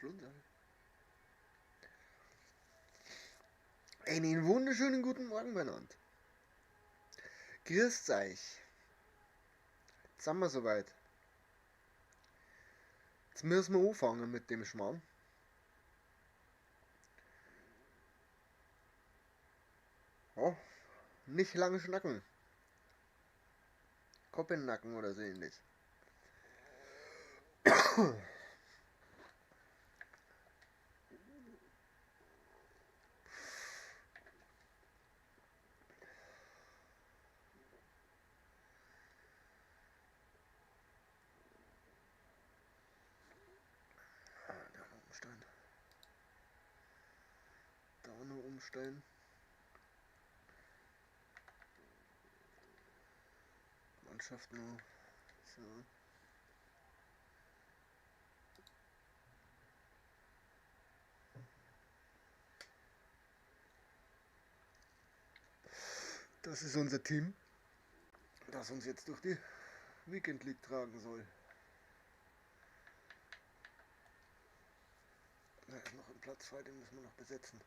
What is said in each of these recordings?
Flunser. Einen wunderschönen guten Morgen, Bernhard. Grüßt euch. Jetzt sind wir soweit. Jetzt müssen wir anfangen mit dem Schmarrn. Oh, nicht lange schnacken. Koppennacken oder so ähnlich. Da noch umstellen. Da noch umstellen. Mannschaft noch. So. Das ist unser Team, das uns jetzt durch die Weekend League tragen soll. Da ist noch ein Platz frei, den müssen wir noch besetzen.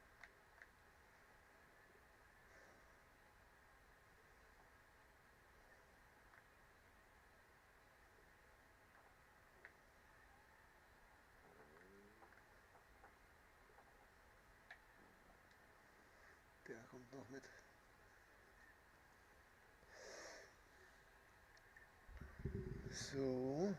Der kommt noch mit. So.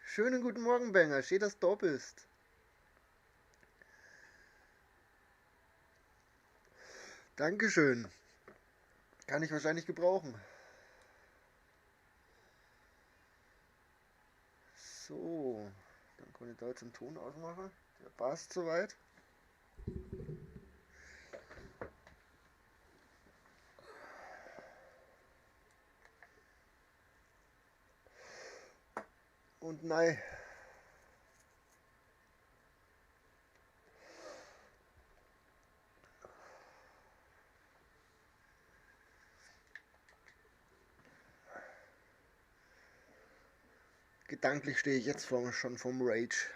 Schönen guten Morgen, Banger. Schön, dass du da bist. Dankeschön. Kann ich wahrscheinlich gebrauchen. So. Dann kann ich da jetzt den Ton ausmachen. Der passt soweit. Und nein. Gedanklich stehe ich jetzt schon vom Rage.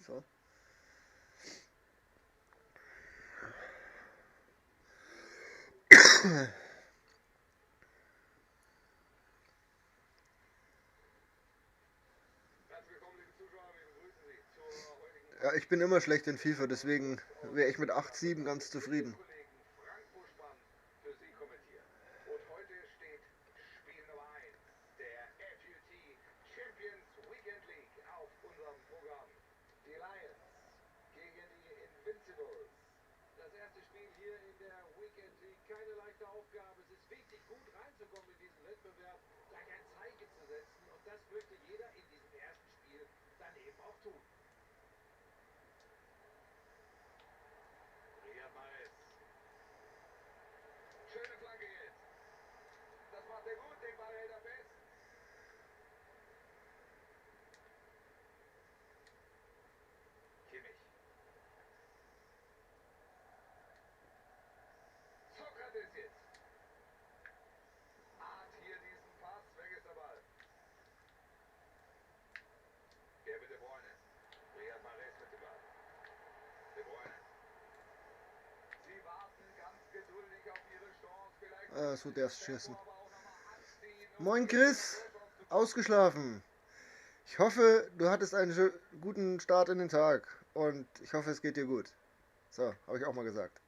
So. Ja, ich bin immer schlecht in FIFA, deswegen wäre ich mit 8-7 ganz zufrieden. So darf's schießen. Moin Chris, ausgeschlafen. Ich hoffe, du hattest einen guten Start in den Tag und ich hoffe, es geht dir gut. So, habe ich auch mal gesagt.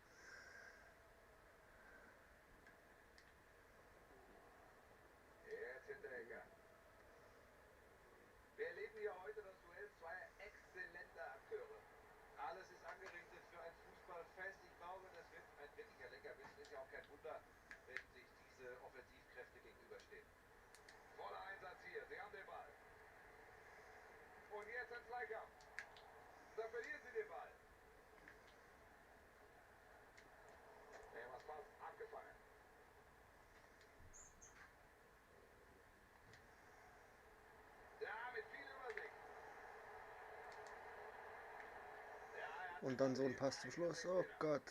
Und dann so ein Pass zum Schluss. Oh Gott.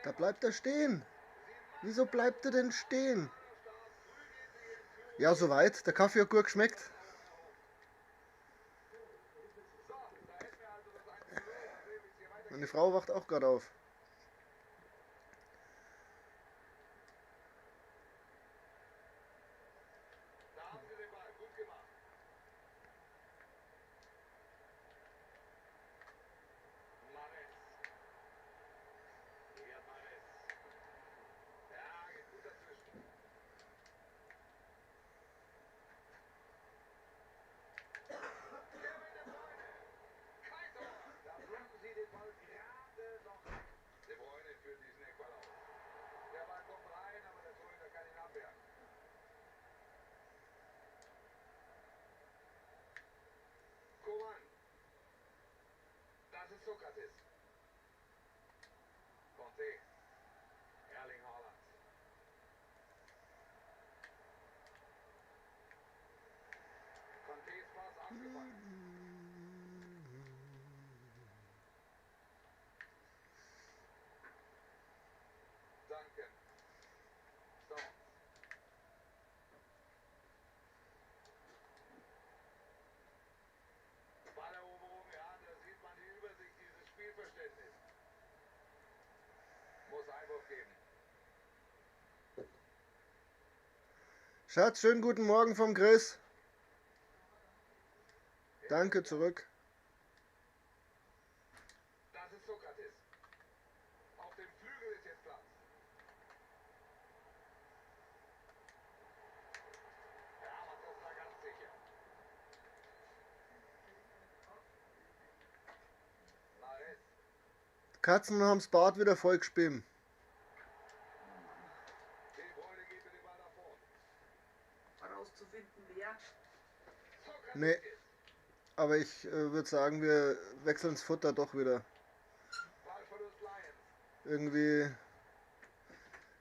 Da bleibt er stehen. Wieso bleibt er denn stehen? Ja, soweit. Der Kaffee hat gut geschmeckt. Meine Frau wacht auch gerade auf. Das ist Sokrates. Conte. Erling Haaland. Contes Pass abgefangen. Duncan. Stones. Balleroberung, ja, da sieht man die Übersicht, dieses Spielverständnis. Muss Einwurf geben. Schatz, schönen guten Morgen vom Chris. Danke, zurück. Das ist Sokrates. Auf dem Flügel ist jetzt Platz. Ja, macht das da ganz sicher. Mares. Katzen haben's Bad wieder voll gespimmt. De Bruyne geht mit dem Ball nach vorn. Herauszufinden, wer. Sokrates Nee. jetzt. Aber ich würde sagen, wir wechseln das Futter doch wieder. Ballverlust Lions. Irgendwie.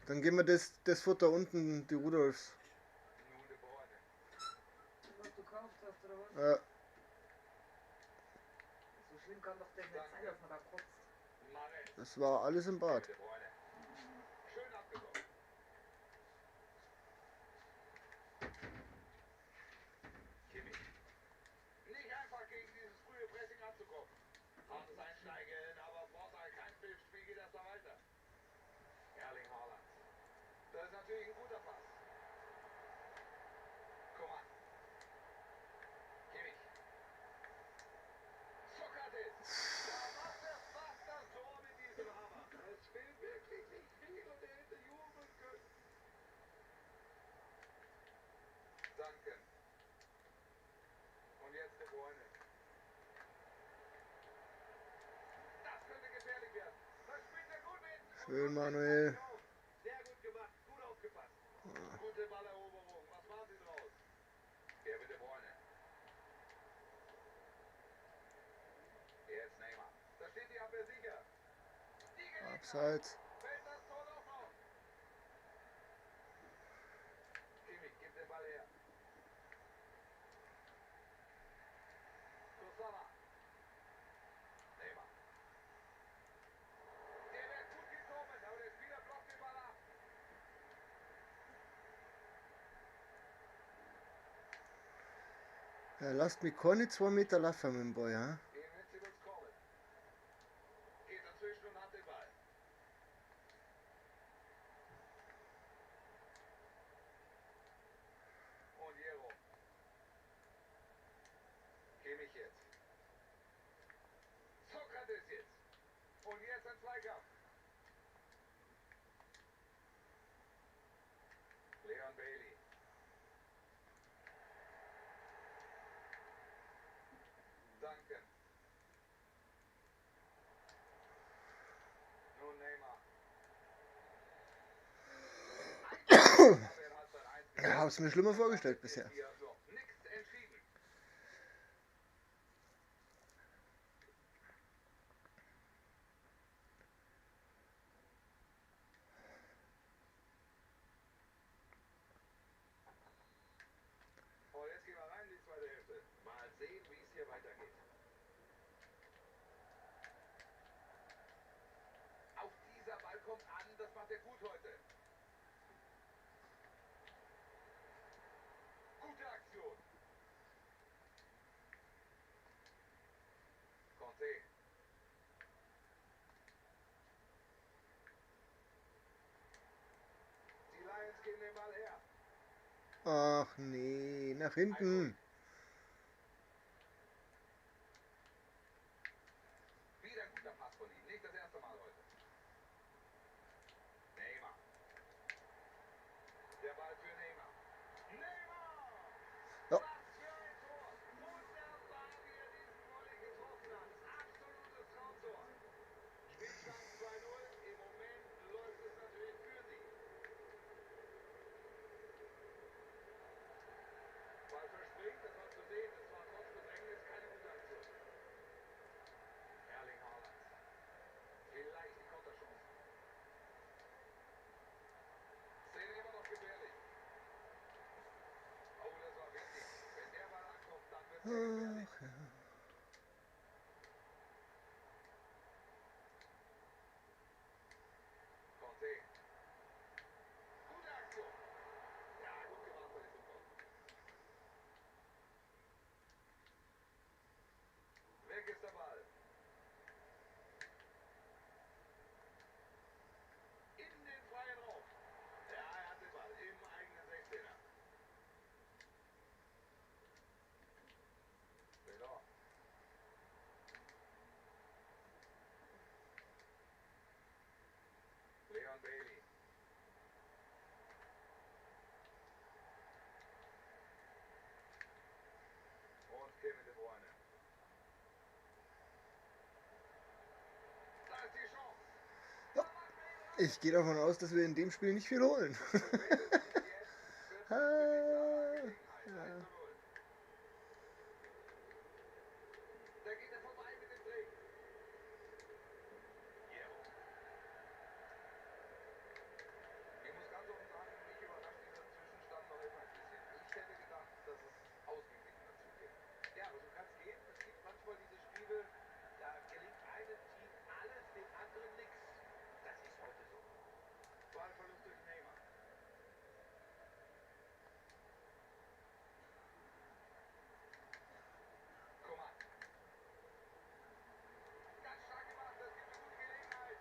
Dann geben wir das Futter unten, die Rudolfs. Nun De Bruyne. Was du gekauft hast, oder was? Ja, So schlimm kann doch der nicht sein, dass man da kotzt. Mares. das war alles im Bad. De Bruyne. Schön abgekommen. Kimmich. Nicht einfach gegen dieses frühe Pressing anzukommen. Hartes Einsteigen, aber Vorteil, kein Spiel geht erst mal weiter. Erling Haaland. Das ist natürlich ein guter Pass. Coman. Kimmich. Sokrates. Da macht er fast das Tor mit diesem Hammer. Es will wirklich nicht viel und er hätte jubeln können. Duncan. Und jetzt De Bruyne. Das könnte gefährlich werden. Das spielt er gut mit. Schön, Manuel. Sehr gut gemacht. Gut aufgepasst. Gute Balleroberung. Was machen Sie draus? Kevin De Bruyne. Jetzt Neymar. Da steht die Abwehr sicher. Die Gelegenheit. Abseits. Fällt das Tor doch noch. Kimmich gibt den Ball her. Kurzawa. Neymar. Der wäre gut gekommen, aber der Spieler blockt den Ball ab. Ja, lasst mich keine 2 Meter laufen mit dem Ball, ja? Invincibles Coleman. Geht dazwischen und hat den Ball. Und Jero. Kimmich jetzt. Sokrates jetzt. Und jetzt ein Zweikampf. Leon Bailey. Duncan. Nun Neymar. Ja, hab's mir schlimmer vorgestellt bisher. Nichts entschieden. Ach nee, nach hinten. Wieder ein guter Pass von ihm. Nicht das erste Mal heute. Neymar. Der Ball für Neymar. Neymar! Ja. Was für ein Tor! Wunderbar, wie er diesen Volley getroffen hat. Absolutes Traumtor. Spielstand 2:0. Im Moment läuft es natürlich für sie. Ball verspringt, das war zu sehen. Es war trotz Bedrängnis keine gute Aktion. Erling Haaland. Vielleicht die Konterchance. Szene immer noch gefährlich. Oh, das war wichtig. Wenn der Ball ankommt, dann wird es gefährlich. Ach, ja. Conte. Gute Aktion. Ja, gut gemacht bei diesem Tor. Weg ist der Ball. In den freien Raum. Ja, er hat den Ball im eigenen 16er. Delors. Leon Bailey. Und Kevin De Bruyne. Da ist die Chance. Ja. Ich gehe davon aus, dass wir in dem Spiel nicht viel holen. Jetzt wird es Ah, ja. Da geht er vorbei mit dem Dreh. Hierro. Ich muss ganz offen sagen, mich überrascht dieser Zwischenstand noch immer ein bisschen. Ich hätte gedacht, dass es ausgeglichener zugeht. Ja, aber so kann es gehen. Es gibt manchmal diese Spiele, da gelingt einem Team alles, dem anderen nichts. Das ist heute so. Ballverlust durch Neymar. Coman. Ganz stark gemacht, das gibt eine gute Gelegenheit.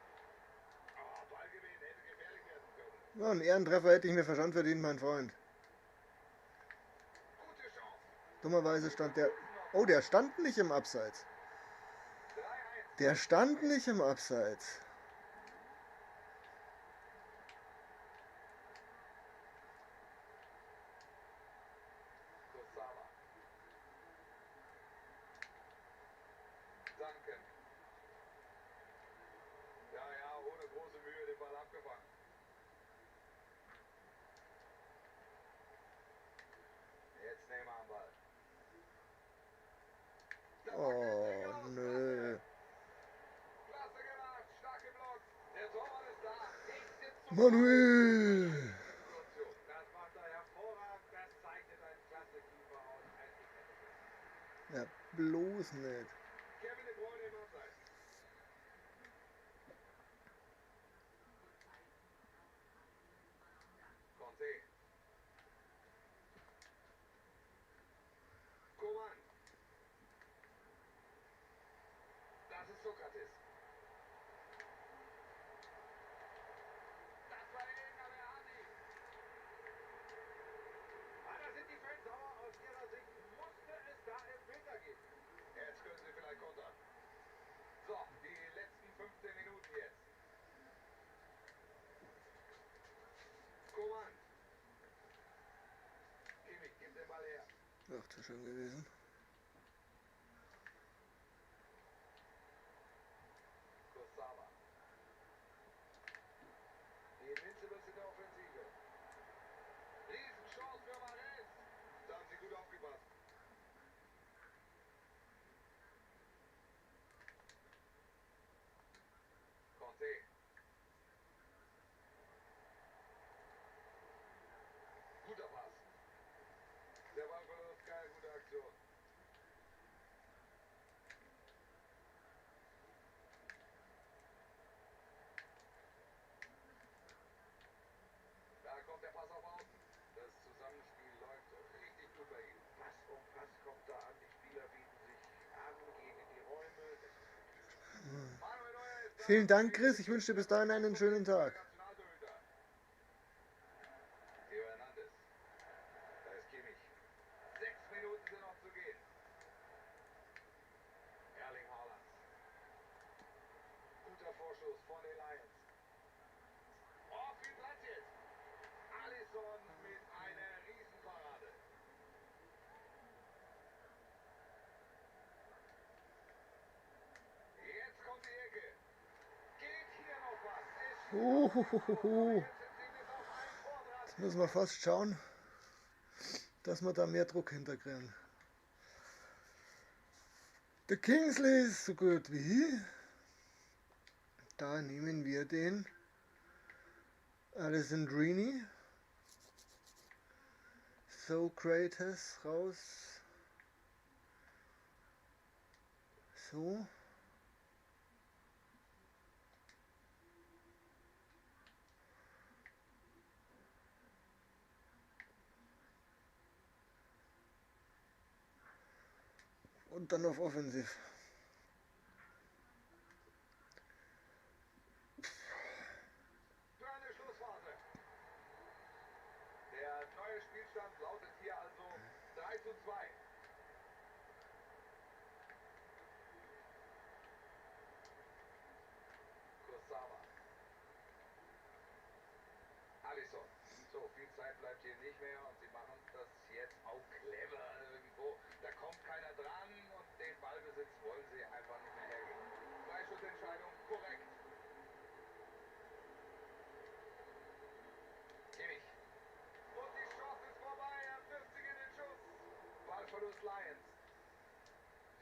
Oh, Ballgewinn hätte gefährlich werden können. Ja, einen Ehrentreffer hätte ich mir verschont verdient, mein Freund. Gute Chance. Dummerweise stand der... Oh, der stand nicht im Abseits. 3:1. Der stand nicht im Abseits. Kurzawa. Duncan. Ja, ja, ohne große Mühe den Ball abgefangen. Jetzt Neymar am Ball. Das war kein Oh, aus. nö. Klasse gemacht, stark im Block. Der Torwart ist da. Ich sitze zum Manuel! Situation. Das macht er hervorragend. Das zeichnet ein klasse Keeper aus. Ein Eckball. Ja, bloß nicht. Kevin De Bruyne im Abseits. Conte. Coman. Das ist Sokrates. Das war eng, aber er hat ihn. Ah, da sind die Fans sauer. Aus ihrer Sicht musste es da Elfmeter geben. Jetzt können sie vielleicht kontern. So, die letzten 15 Minuten jetzt. Coman. Kimmich, gib den Ball her. Ach, zu schön gewesen. Kurzawa. Die Invincibles in der Offensive. Riesenchance für Mahrez. Da haben sie gut aufgepasst. Conte. Guter Pass. Der Ballverlust, keine gute Aktion. Da kommt der Pass auf Außen. Das Zusammenspiel läuft richtig gut bei ihm. Pass um Pass kommt da an. Die Spieler bieten sich an, gehen in die Räume. Das ist Manuel Neuer ist da. Vielen Dank, Chris. Ich wünsche dir bis dahin einen schönen Tag. Nationaltorhüter. Theo Hernandez. von den Lions. Oh, viel Platz jetzt. Alisson mit einer Riesenparade. Jetzt kommt die Ecke. Geht hier noch was? Es Uhuhuhu. jetzt sind sie bis auf ein Tor dran. Jetzt müssen wir fast schauen, dass wir da mehr Druck hinterkriegen. Der Kingsley ist so gut wie. Da nehmen wir den Alessandrini. Socrates raus. So. Und dann auf Offensiv. Für eine Schlussphase. Der neue Spielstand lautet hier also 3:2. Kurzawa. Alisson. So, viel Zeit bleibt hier nicht mehr und sie machen das jetzt auch clever irgendwo. Da kommt keiner dran und den Ballbesitz wollen sie einfach nicht mehr hergeben. Freischussentscheidung korrekt. Kimmich. Und die Chance ist vorbei. Er wirft sich in den Schuss. Ballverlust Lions.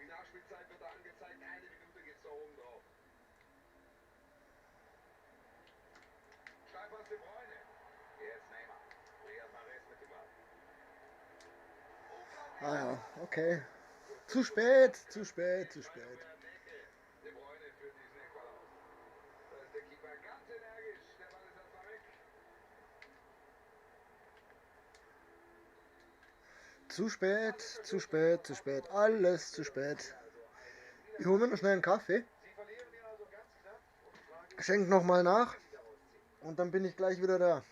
Die Nachspielzeit wird da angezeigt. Eine Minute geht's da oben drauf. Steilpass De Bruyne. Jetzt Neymar. Riyad Mahrez mit dem Ball. Ah ja, okay. Zu spät, zu spät, zu spät. De Bruyne führt diesen Eckball aus. Da ist der Keeper ganz energisch. Der Ball ist erstmal weg. Zu spät, zu spät, zu spät. Alles zu spät. Ich hole mir noch schnell einen Kaffee. Sie verlieren ihn also ganz knapp. Und die Frage ist, Schenk nochmal nach. was sie daraus ziehen. Und dann bin ich gleich wieder da.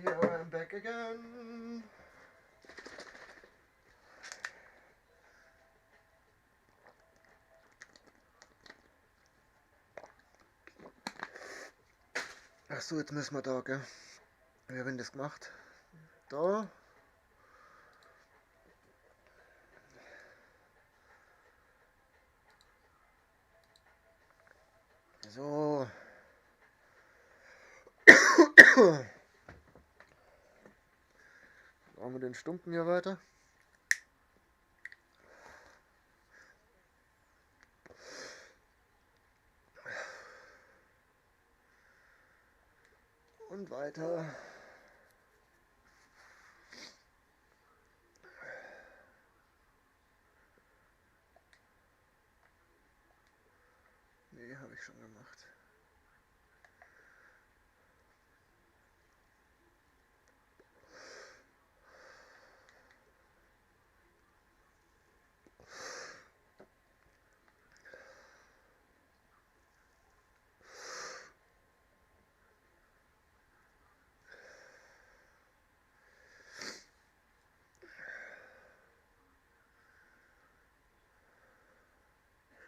Here I'm back again. Ach so, jetzt müssen wir da, gell? Wie haben das gemacht? Da. So. Machen wir den Stumpen hier weiter. Und weiter. Nee, habe ich schon gemacht.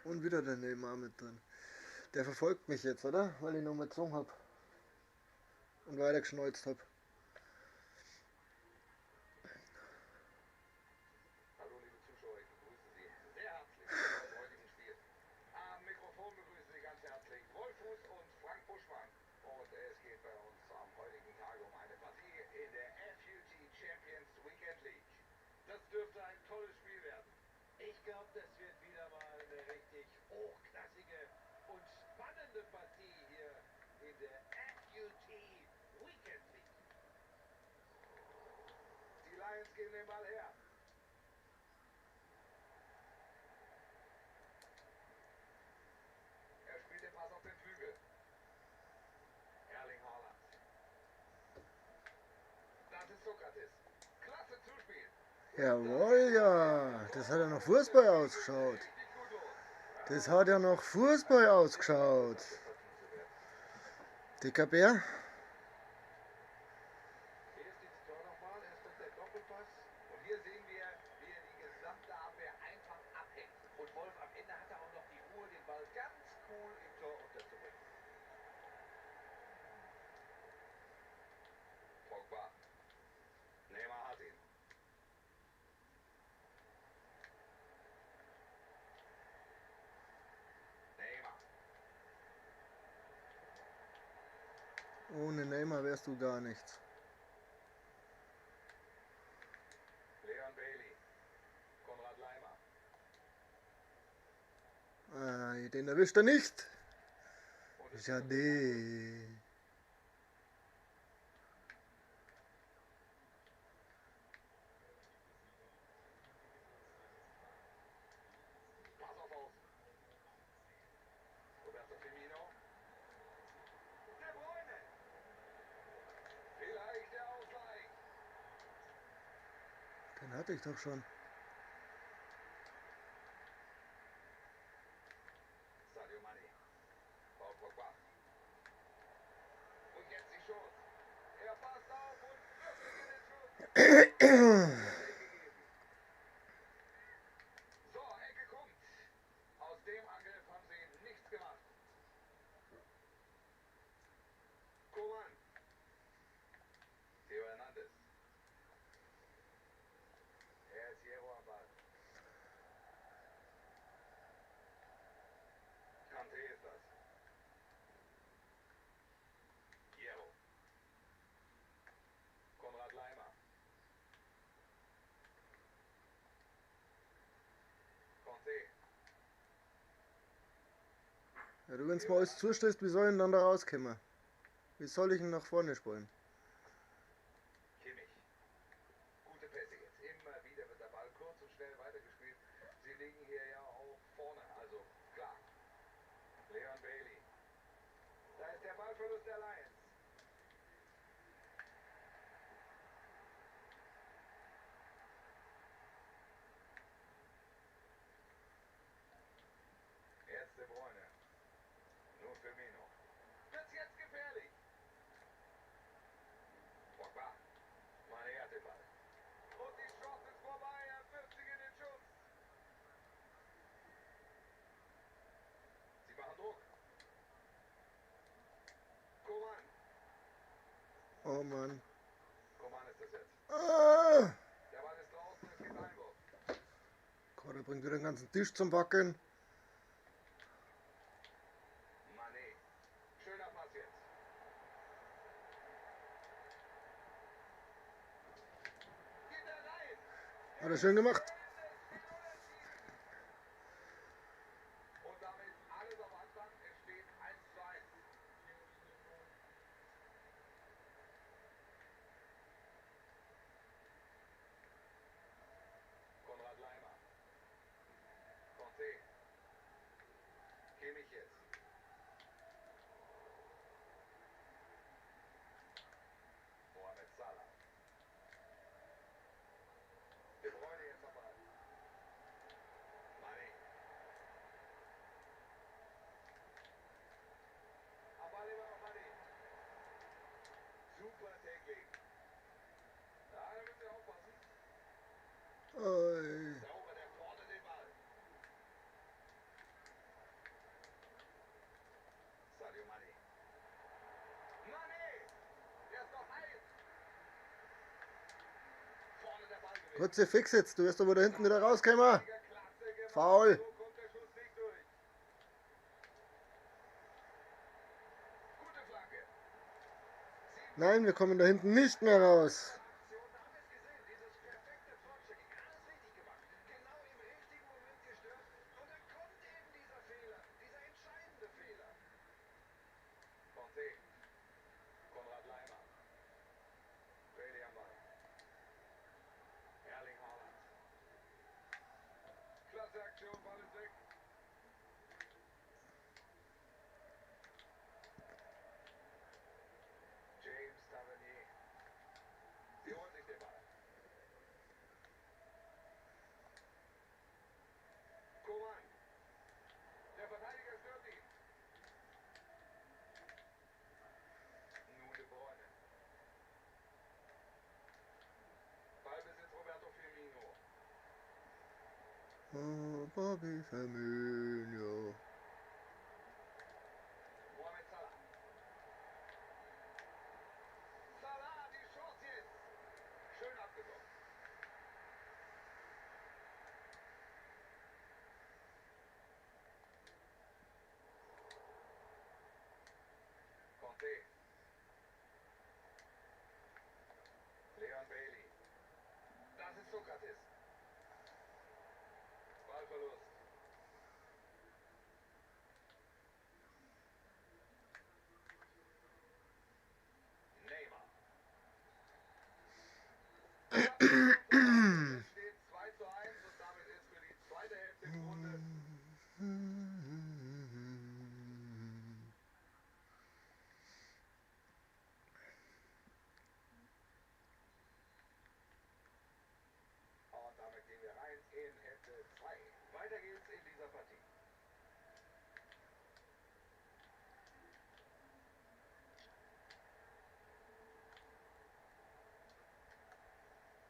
Und wieder der Neymar mit drin. Der verfolgt mich jetzt, oder? Weil ich nochmal gezogen habe. Und weiter geschneuzt habe. Lions geben den Ball her. Er spielt den Pass auf den Flügel. Erling Haaland. Das ist Sokrates. Klasse Zuspiel. Jawohl, ja. Das hat ja noch Fußball ausgeschaut. Richtig gut los. Das hat ja noch Fußball ausgeschaut. Dicker Bär. Hier ist dieses Tor nochmal. Erst kommt der Doppelpass. Und hier sehen wir, wie er die gesamte Abwehr einfach abhängt. Und Wolf, am Ende hat er auch noch die Ruhe, den Ball ganz cool im Tor unterzubringen. Pogba. Neymar hat ihn. Neymar. Ohne Neymar wärst du gar nichts. Leon Bailey. Konrad Leimer. Den erwischt er nicht. Und es Schade. Pass auf Außen. Roberto Firmino. De Bruyne. Vielleicht der Ausgleich. Den hatte ich doch schon. Sadio Mane. Paul Pogba. Und jetzt die Chance. Er passt auf und trifft in den Schuss. So, Ecke kommt. Aus dem Angriff haben sie nichts gemacht. Coman. Theo Hernandez. Er ist Hierro am Ball. Kante ist das. Hierro. Konrad Leimer. Conte. Ja, du, wenn's mal alles zustößt, wie soll ich denn dann da rauskommen? Wie soll ich ihn nach vorne spielen? Kimmich. Gute Pässe jetzt. Immer wieder wird der Ball kurz und schnell weitergespielt. Sie liegen hier ja auch vorne, also klar. Leon Bailey. Da ist der Ballverlust der Lions. Jetzt De Bruyne. Nur Firmino. Wird's jetzt gefährlich? Pogba. Mane hat den Ball. Und die Chance ist vorbei. Er wirft sich in den Schuss. Sie machen Druck. Coman. Oh Mann. Coman ist das jetzt. Ah! Der Ball ist draußen, es gibt Einwurf. Kader bringt wieder den ganzen Tisch zum Wackeln. Mané. Schöner Pass jetzt. Geht er rein. Hat er schön gemacht. Und damit alles auf Anfang. Es steht 1:1. Konrad Leimer. Conte. Kimmich jetzt. Mohamed Salah. De Bruyne jetzt am Ball. Mané. Am Ball immer noch Mané. Super Tackling. Ja, da müssen wir aufpassen. Oi. Sauber, der vorne den Ball. Sadio Mané. Mané! Der ist noch heiß. Vorne der Ball gewinnt. Kurze Fix jetzt, du wirst doch wieder hinten wieder rauskommen. Klasse gemacht. Foul. So kommt der Schuss nicht durch. Gute Flanke. Nein, wir kommen da hinten nicht mehr raus. Aktion, da haben wir es gesehen. Dieses perfekte Vorchecking. Alles richtig gemacht. Genau im richtigen Moment gestört. Und dann kommt eben dieser Fehler. Dieser entscheidende Fehler. Conte. Konrad Leimer. Bailey am Ball. Oh, Bobby Firmino. Mohamed Salah. Salah, die Chance jetzt. Schön abgekommen. Conte. Leon Bailey. Das ist Sokrates. Ballverlust. Neymar. Es steht 2:1 und damit ist für die zweite Hälfte im Grunde. Und damit gehen wir rein in Hälfte 2. Weiter geht's in dieser Partie.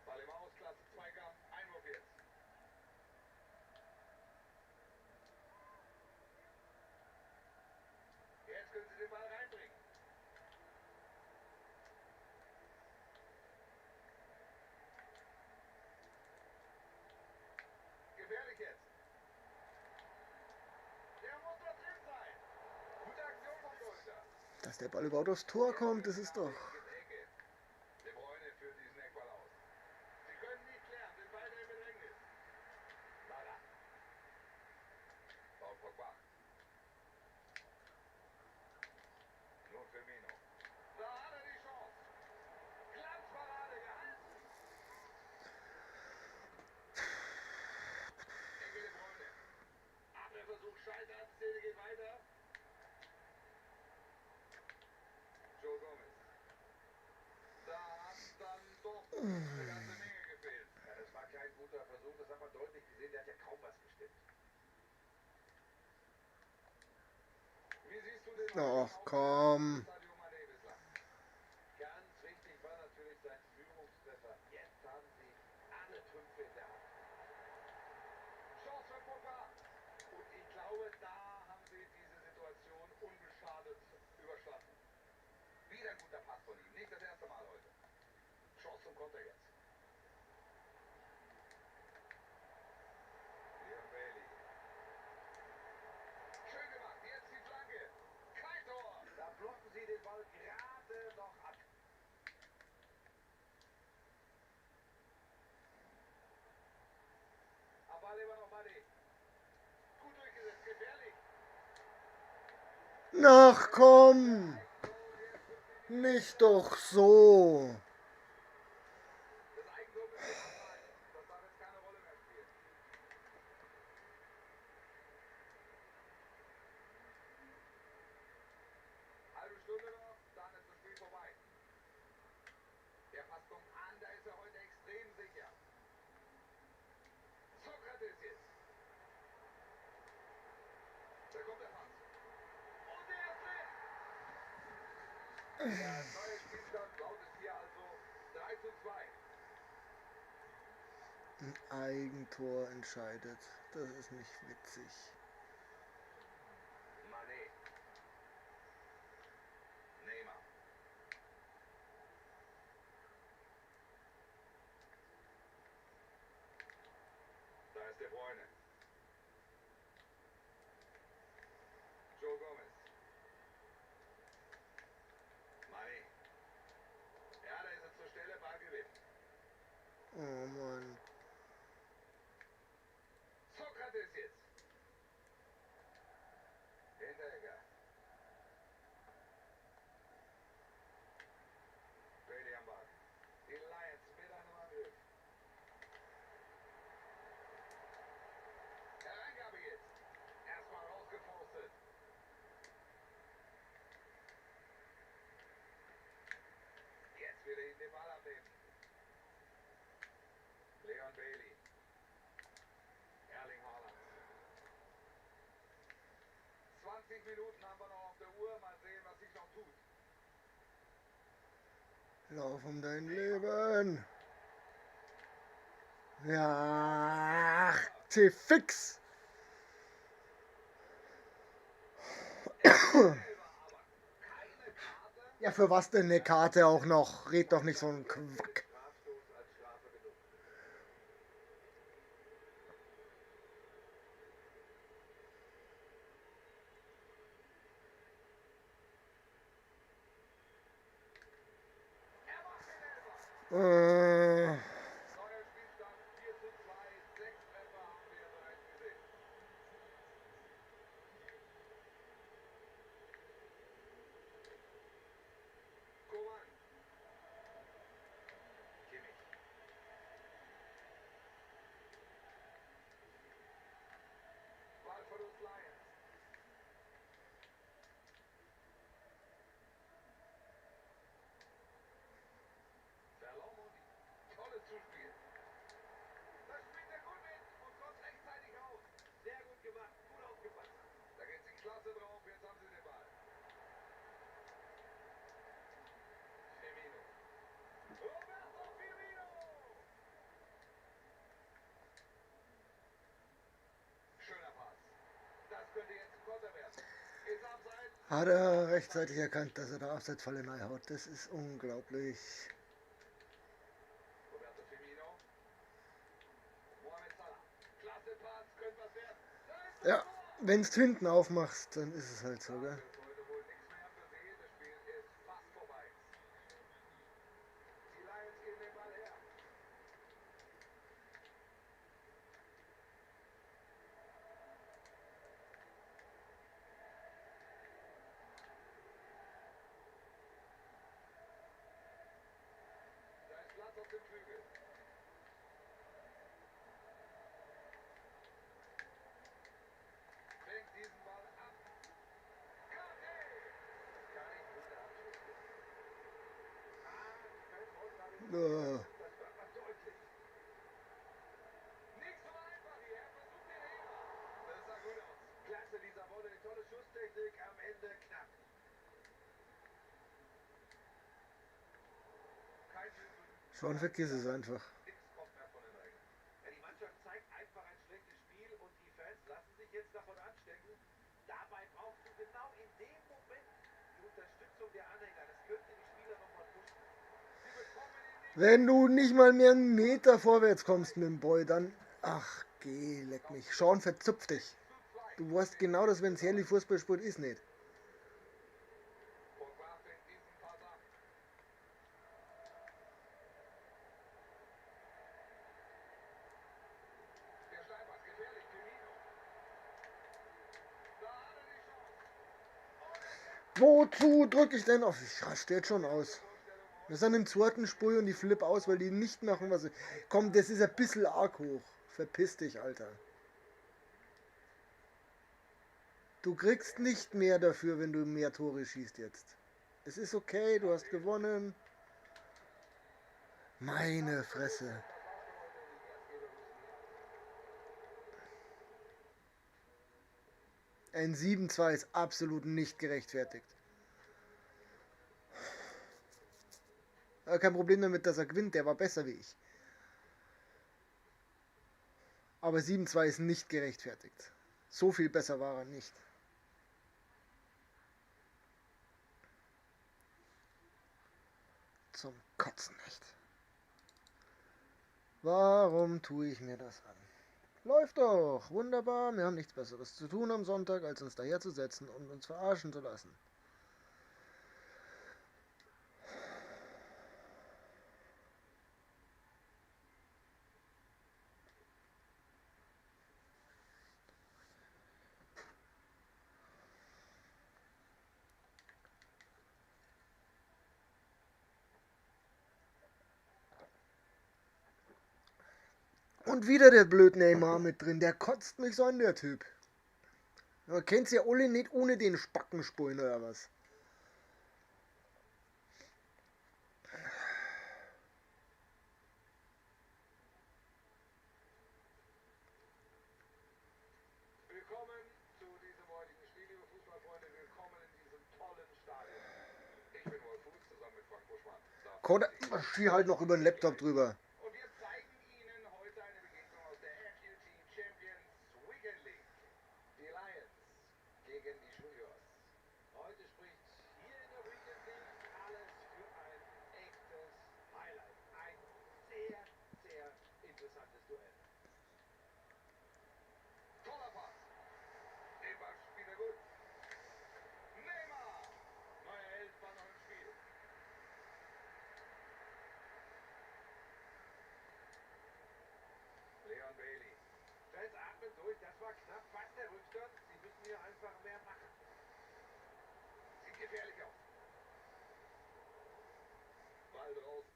Ball im Aus, Klasse Zweikampf, Einwurf jetzt. Jetzt können Sie den Ball reinbringen. Gefährlich jetzt. Der muss doch drin sein. Gute Aktion vom Torhüter. Dass der Ball überhaupt aufs Tor kommt, das ist doch... Ecke. De Bruyne führt diesen Eckball aus. Sie können nicht klären, sind weiter im Bedrängnis. Leider. Paul Pogba. Nun Firmino. Da hat er die Chance. Glanzparade gehalten. Ecke De Bruyne. Abwehrversuch scheitert. Szene geht weiter. Joe Gomez. Da hat dann doch eine ganze Menge gefehlt. Ja, das war kein guter Versuch, das hat man deutlich gesehen, der hat ja kaum was gestimmt. Wie siehst du den Ach komm. Sadio Mané bislang? Ganz wichtig war natürlich sein Führungstreffer. Jetzt haben sie alle Trümpfe in der Hand. Chance für Pogba. Und ich glaube, da haben sie diese Situation unbeschadet überstanden. Wieder ein guter Pass von ihm. Nicht das erste Mal heute. Chance zum Konter jetzt. Leon Bailey. Schön gemacht. Jetzt die Flanke. Kein Tor. Da blocken sie den Ball gerade noch ab. Aber lieber noch Mané. Gut durchgesetzt. Gefährlich. Ach komm. Nicht doch so. Das Eigentor müssen wir abhalten. Das darf jetzt keine Rolle mehr spielen. Halbe Stunde noch, dann ist das Spiel vorbei. Der Pass kommt an, da ist er heute extrem sicher. Sokrates jetzt. Da kommt der Pass. Und der ist drin. Der neue Spielstand lautet hier also 3:2. Ein Eigentor entscheidet. Das ist nicht witzig. Mané. Neymar. Da ist De Bruyne. Joe Gomez. Mané. Ja, da ist er zur Stelle, Ballgewinn. Oh Mann. Sokrates jetzt. Hinteregger. Bailey am Ball. Die Lions mit einem Angriff. Hereingabe jetzt. Erstmal rausgepostet. Jetzt will er ihn den Ball abnehmen. Leon Bailey. Erling Haaland. 20 Minuten haben wir noch auf der Uhr. Mal sehen, was sich noch tut. Lauf um dein Leben. Ja. Fix. Ja, für was denn eine Karte auch noch? Red doch nicht so ein Quack. Strafstoß als Strafe genug. Er macht den Elfer. Äh, Neuer Spielstand 4:2. 6 Treffer haben wir bereits gesehen. Coman. Kimmich. Ballverlust Lions. Verlomoni. Tolles Zuspiel. Das spielt er gut mit und kommt rechtzeitig raus. Sehr gut gemacht, gut aufgepasst. Da geht sie klasse drauf, jetzt haben sie den Ball. Firmino. Roberto Firmino. Schöner Pass. Das könnte jetzt ein Konter werden. Ist abseits. hat er rechtzeitig erkannt, dass er da Abseitsfalle reinhaut. Das ist unglaublich. Roberto Firmino. Mohamed Salah. Klasse Pass, könnte was werden. Da ist das Ja, Tor. wenn du hinten aufmachst, dann ist es halt so, gell? Jetzt heute wohl nichts mehr für sie. Das Spiel ist fast vorbei. Die Lions geben den Ball her. Da ist Platz auf dem Flügel. Fängt diesen Ball ab. Kante! Kann ich guter Abschluss geben. Fällt raus gerade. Äh, Das hört man deutlich. Nicht so einfach hier. Er versucht den Heber. Das sah gut aus. Klasse dieser Wolle. Tolle Schusstechnik. Am Ende knapp. Kein Übel. schon vergiss es einfach. Nichts kommt mehr von den Regeln. Ja, die Mannschaft zeigt einfach ein schlechtes Spiel und die Fans lassen sich jetzt davon anstecken. Dabei brauchst du genau in dem Moment die Unterstützung der Anhänger. Das könnte die Spieler nochmal pushen. Sie bekommen ihn nicht. Wenn du nicht mal mehr einen Meter vorwärts kommst mit dem Boy, dann... Ach, geh, leck mich. Sean verzupft dich. Du weißt genau, dass wenn es herrlich Fußball spielt, ist nicht. Pogba fängt diesen Pass ab. Der Steilpass gefährlich. Firmino. Da hat er die Chance. Wozu drücke ich denn auf? Ich raste jetzt schon aus. Vorstellung Wir sind im zweiten Spur und die flip aus, weil die nicht machen, was sie... Komm, das ist ein bisschen arg hoch. Verpiss dich, Alter. Du kriegst nicht mehr dafür, wenn du mehr Tore schießt jetzt. Es ist okay, du hast gewonnen. Meine Fresse. Ein 7:2 ist absolut nicht gerechtfertigt. Kein Problem damit, dass er gewinnt, der war besser wie ich. Aber 7:2 ist nicht gerechtfertigt. So viel besser war er nicht. Zum Kotzen echt. Warum tue ich mir das an? Läuft doch, wunderbar. Wir haben nichts Besseres zu tun am Sonntag, als uns daherzusetzen und uns verarschen zu lassen. Und wieder der blöd Neymar mit drin. Der kotzt mich so an, der Typ. Man kennt's ja alle nicht ohne den Spackenspulen oder was. Willkommen zu diesem heutigen Spiel, liebe Fußballfreunde. Willkommen in diesem tollen Stadion. Ich bin Wolf Fuß zusammen mit Frank Buschmann. Koda, ich schier halt noch über den Laptop drüber. Und wir zeigen Ihnen heute eine Begegnung aus der FUT Champions gegen die Juniors. Heute spricht hier in der Region League alles für ein echtes Highlight. Ein sehr, sehr interessantes Duell. Toller Pass. Den Ball spielt er gut. Neymar. Neuer Held war noch im Spiel. Leon Bailey. Fans atmen durch. Das war knapp fast der Rückstand. Sie müssen hier einfach mehr machen. Sieht gefährlich aus. Ball draußen.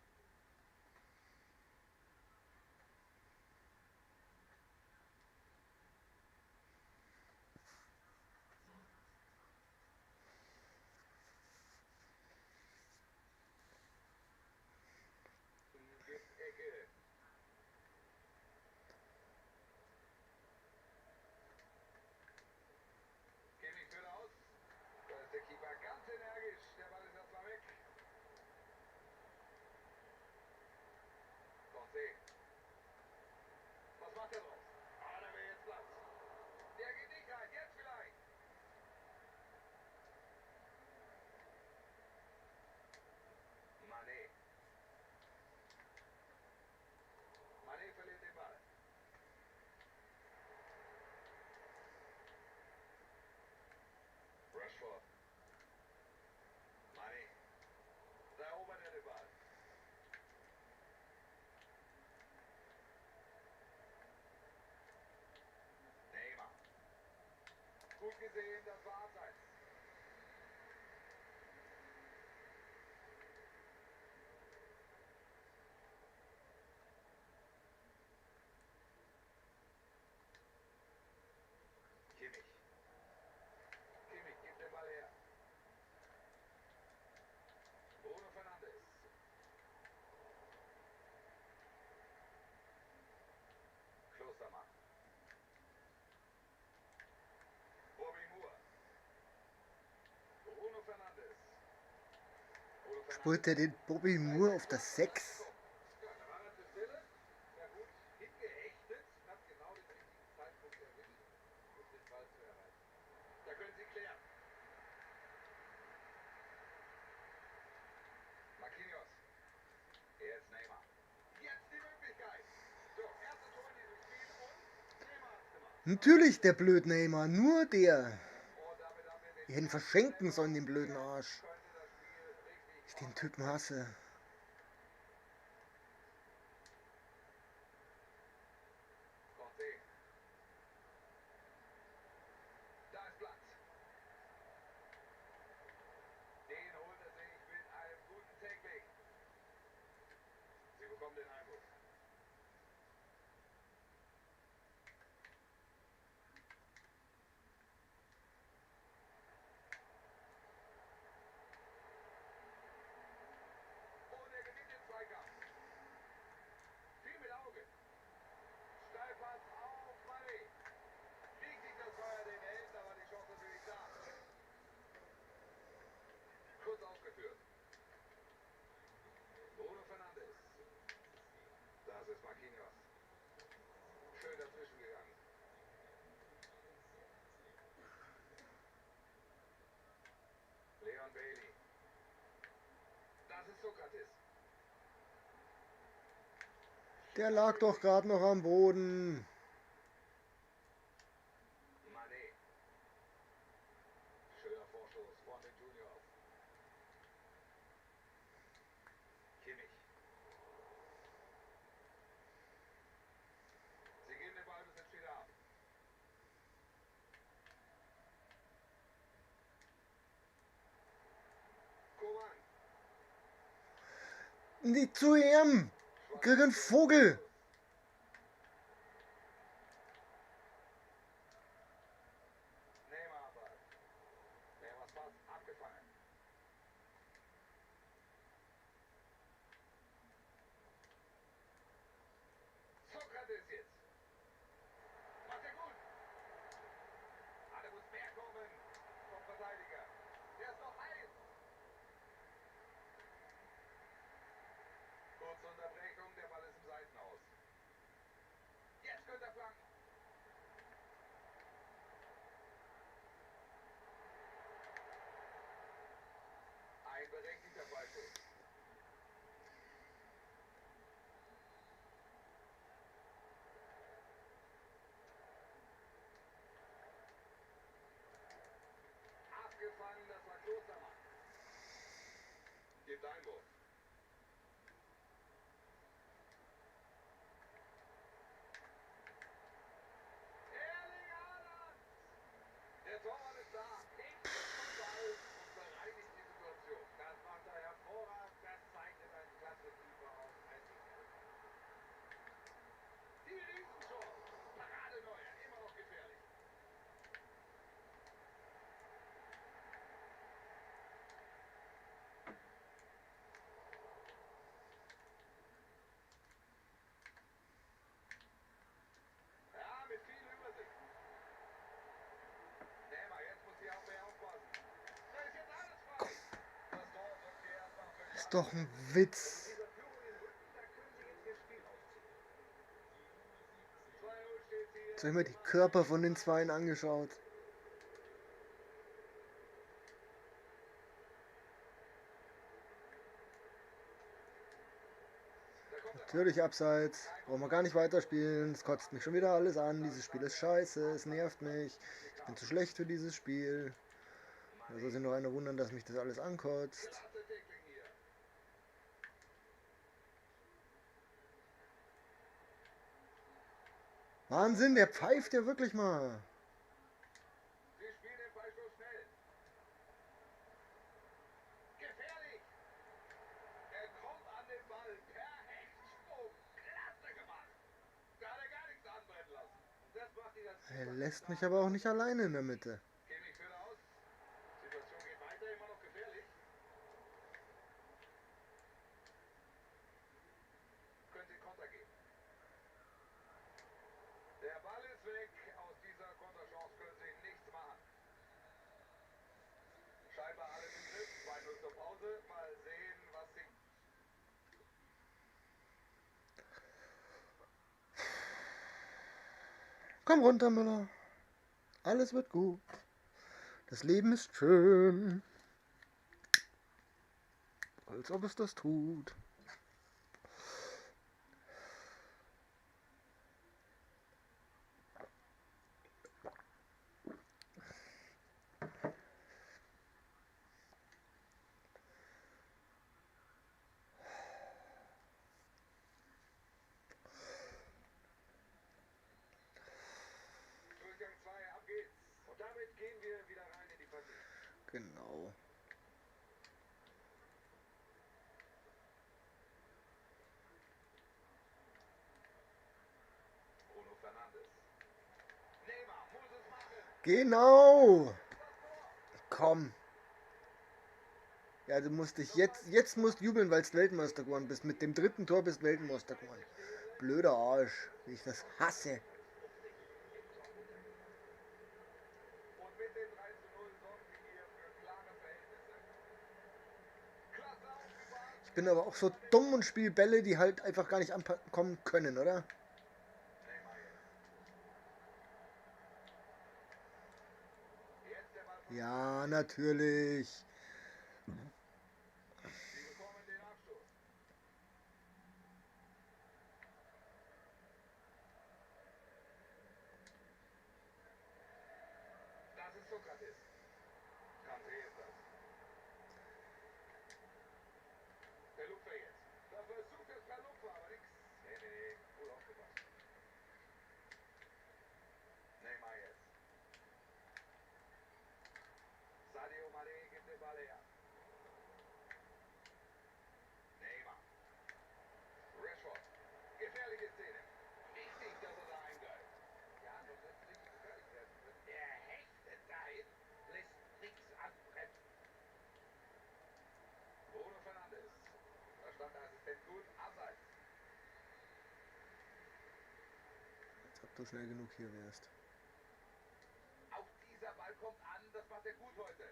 Gibt Ecke. Kimmich führt aus. Da ist der Keeper ganz energisch. Der Ball ist erstmal weg. Conte. Was macht er draus? Ah, da wäre jetzt Platz. Der geht nicht rein. Jetzt vielleicht. Mané. Mané verliert den Ball. Rashford. Mané. Da erobert er den Ball. Neymar. Gut gesehen, das war abseits. Kimmich. Kimmich gibt den Ball her. Bruno Fernandes. Klostermann. Bobby Moore. Bruno Fernandes. Bruno Holt er den Bobby Moore auf das 6? Ja, da war er zur Stelle. Ja gut, hingehechtet. Hat genau den richtigen Zeitpunkt erwischt, um den Ball zu erreichen. Da können Sie klären. Marquinhos. Jetzt Neymar. Jetzt die Möglichkeit. So, erste Tor in diesem Spiel und Neymar hat's gemacht. Natürlich der blöd Neymar, nur der. Und damit haben wir den Die hätten verschenken sollen, den blöden Arsch. könnte das Spiel richtig Ich den Typen hasse. Conte. Da ist Platz. Den holt er sich mit einem guten Tackling. Sie bekommen den Einwurf. Und er gewinnt den Zweikampf. Viel mit Auge. Steilpass auf Mané. Liegt nicht das Feuer den Händen, aber die Chance natürlich da. Kurz ausgeführt. Bruno Fernandes. Das ist Marquinhos. Schön dazwischen gegangen. Leon Bailey. Das ist Sokrates. Der lag doch gerade noch am Boden. Mané. Schöner Vorschuss von den Juniors. Kimmich. Sie geben den Ballbesitz wieder ab. Coman. Nicht zu ihm. Krieg einen Vogel. Neymar Ball. Neymars Pass abgefangen. Sokrates jetzt. Macht er gut. Ah, da muss mehr kommen vom Verteidiger. Der ist noch heiß. Kurze Unterbrechung, der Ball ist im Seitenhaus. kommt Einwurf. Erling Haaland! Der Torwart ist da, hebt zum Ball und bereinigt die Situation. Das macht er hervorragend, das zeichnet ein klasse Keeper aus. Die Riesenchance. Parade Neuer, immer noch gefährlich. Ja, mit viel Übersicht. Neymar, jetzt muss die Abwehr aufpassen. Da ist jetzt alles frei. Das Tor sorgt hier erstmal für Ist Klarheit. doch ein Witz. Dieser Führung im Rücken, da können sie jetzt ihr Spiel aufziehen. 2-0 steht hier. Jetzt habe ich mir die Körper von den Zweien angeschaut. Da kommt er. Natürlich abseits. Brauchen wir gar nicht weiterspielen. Es kotzt mich schon wieder alles an. Dieses Spiel ist scheiße. Es nervt mich. Ich bin zu schlecht für dieses Spiel. Da soll sich noch einer wundern, dass mich das alles ankotzt. Klasse Tackling hier. Wahnsinn, der pfeift ja wirklich mal. Sie spielen den Freistoß schnell. Gefährlich. Er kommt an den Ball per Hechtsprung. Klasse gemacht. Da hat er gar nichts anbrennen lassen. Das macht ihn als Er lässt mich aber auch nicht alleine in der Mitte. Kimmich führt aus. Situation geht weiter, immer noch gefährlich. Könnte in Konter gehen. Der Ball ist weg. Aus dieser Konterchance können sie nichts machen. Scheinbar alles im Griff. 2-0 zur Pause. Mal sehen, was sie... Komm runter, Müller. Alles wird gut. Das Leben ist schön. Als ob es das tut. Durchgang 2, ab geht's. Und damit gehen wir wieder rein in die Partie. Genau. Bruno Fernandes. Neymar muss es machen. Genau. Das Tor. Komm. Ja, du musst dich jetzt musst jubeln, weil du Weltmeister geworden bist. Mit dem dritten Tor bist du Weltmeister geworden. Blöder Arsch, wie ich das hasse. Und mit dem 3-0 sorgen sie hier für klare Verhältnisse. Klasse aufgefahren. Ich bin aber auch so dumm und spiele Bälle, die halt einfach gar nicht ankommen können, oder? Neymar jetzt. Jetzt der Ball. Ja, natürlich. Sie bekommen den Abstoß. Das ist Sokrates. Kanté ist das. Der Lupfer jetzt. Da versucht es per Lupfer, aber nix. Nee, gut aufgepasst. Neymar jetzt. Sadio Mané gibt den Ball her. Neymar. Rashford. Gefährliche Szene. Wichtig, dass er da eingreift. Ja, sonst hätte es nicht gefährlich werden können. Er hechtet dahin, lässt nichts anbrennen. Bruno Fernandes. Da stand der Assistent gut. Abseits. Als ob du schnell genug hier wärst. Auch dieser Ball kommt an. Das macht er gut heute.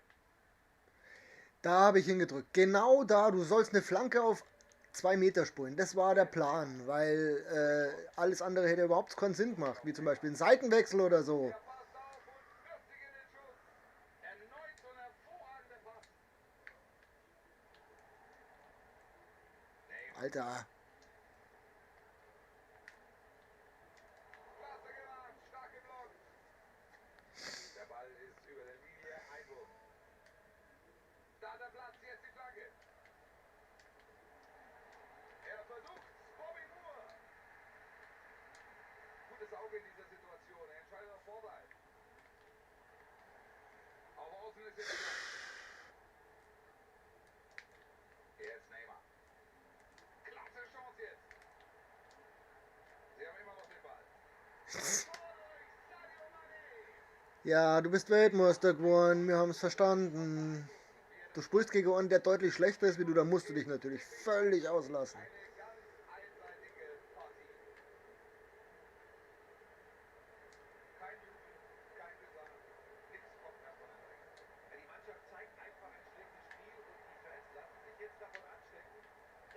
Da habe ich hingedrückt. Genau da. Du sollst eine Flanke auf 2 Meter spulen. Das war der Plan, weil alles andere hätte überhaupt keinen Sinn gemacht. Wie zum Beispiel ein Seitenwechsel oder so. Er passt auf und wirft sich in den Schuss. Erneut so ein hervorragender Pass. Neymar. Alter. Klasse gemacht. Stark geblockt. Der Ball ist über der Linie. Einwurf. Da hat er Platz. Jetzt die Flanke. in dieser Situation. Er entscheidet auf Vorteil. Auf Außen ist jetzt Platz. Jetzt Neymar. Klasse Chance jetzt. Sie haben immer noch den Ball. Sadio Mané. Ja, du bist Weltmeister geworden, wir haben es verstanden. Du spielst gegen einen, der deutlich schlechter ist wie du, da musst du dich natürlich völlig auslassen. Eine ganz einseitige Partie. Kein Jubel, kein Gesang, nichts kommt mehr von den Rängen. Ja, die Mannschaft zeigt einfach ein schlechtes Spiel und die Fans lassen sich jetzt davon anstecken.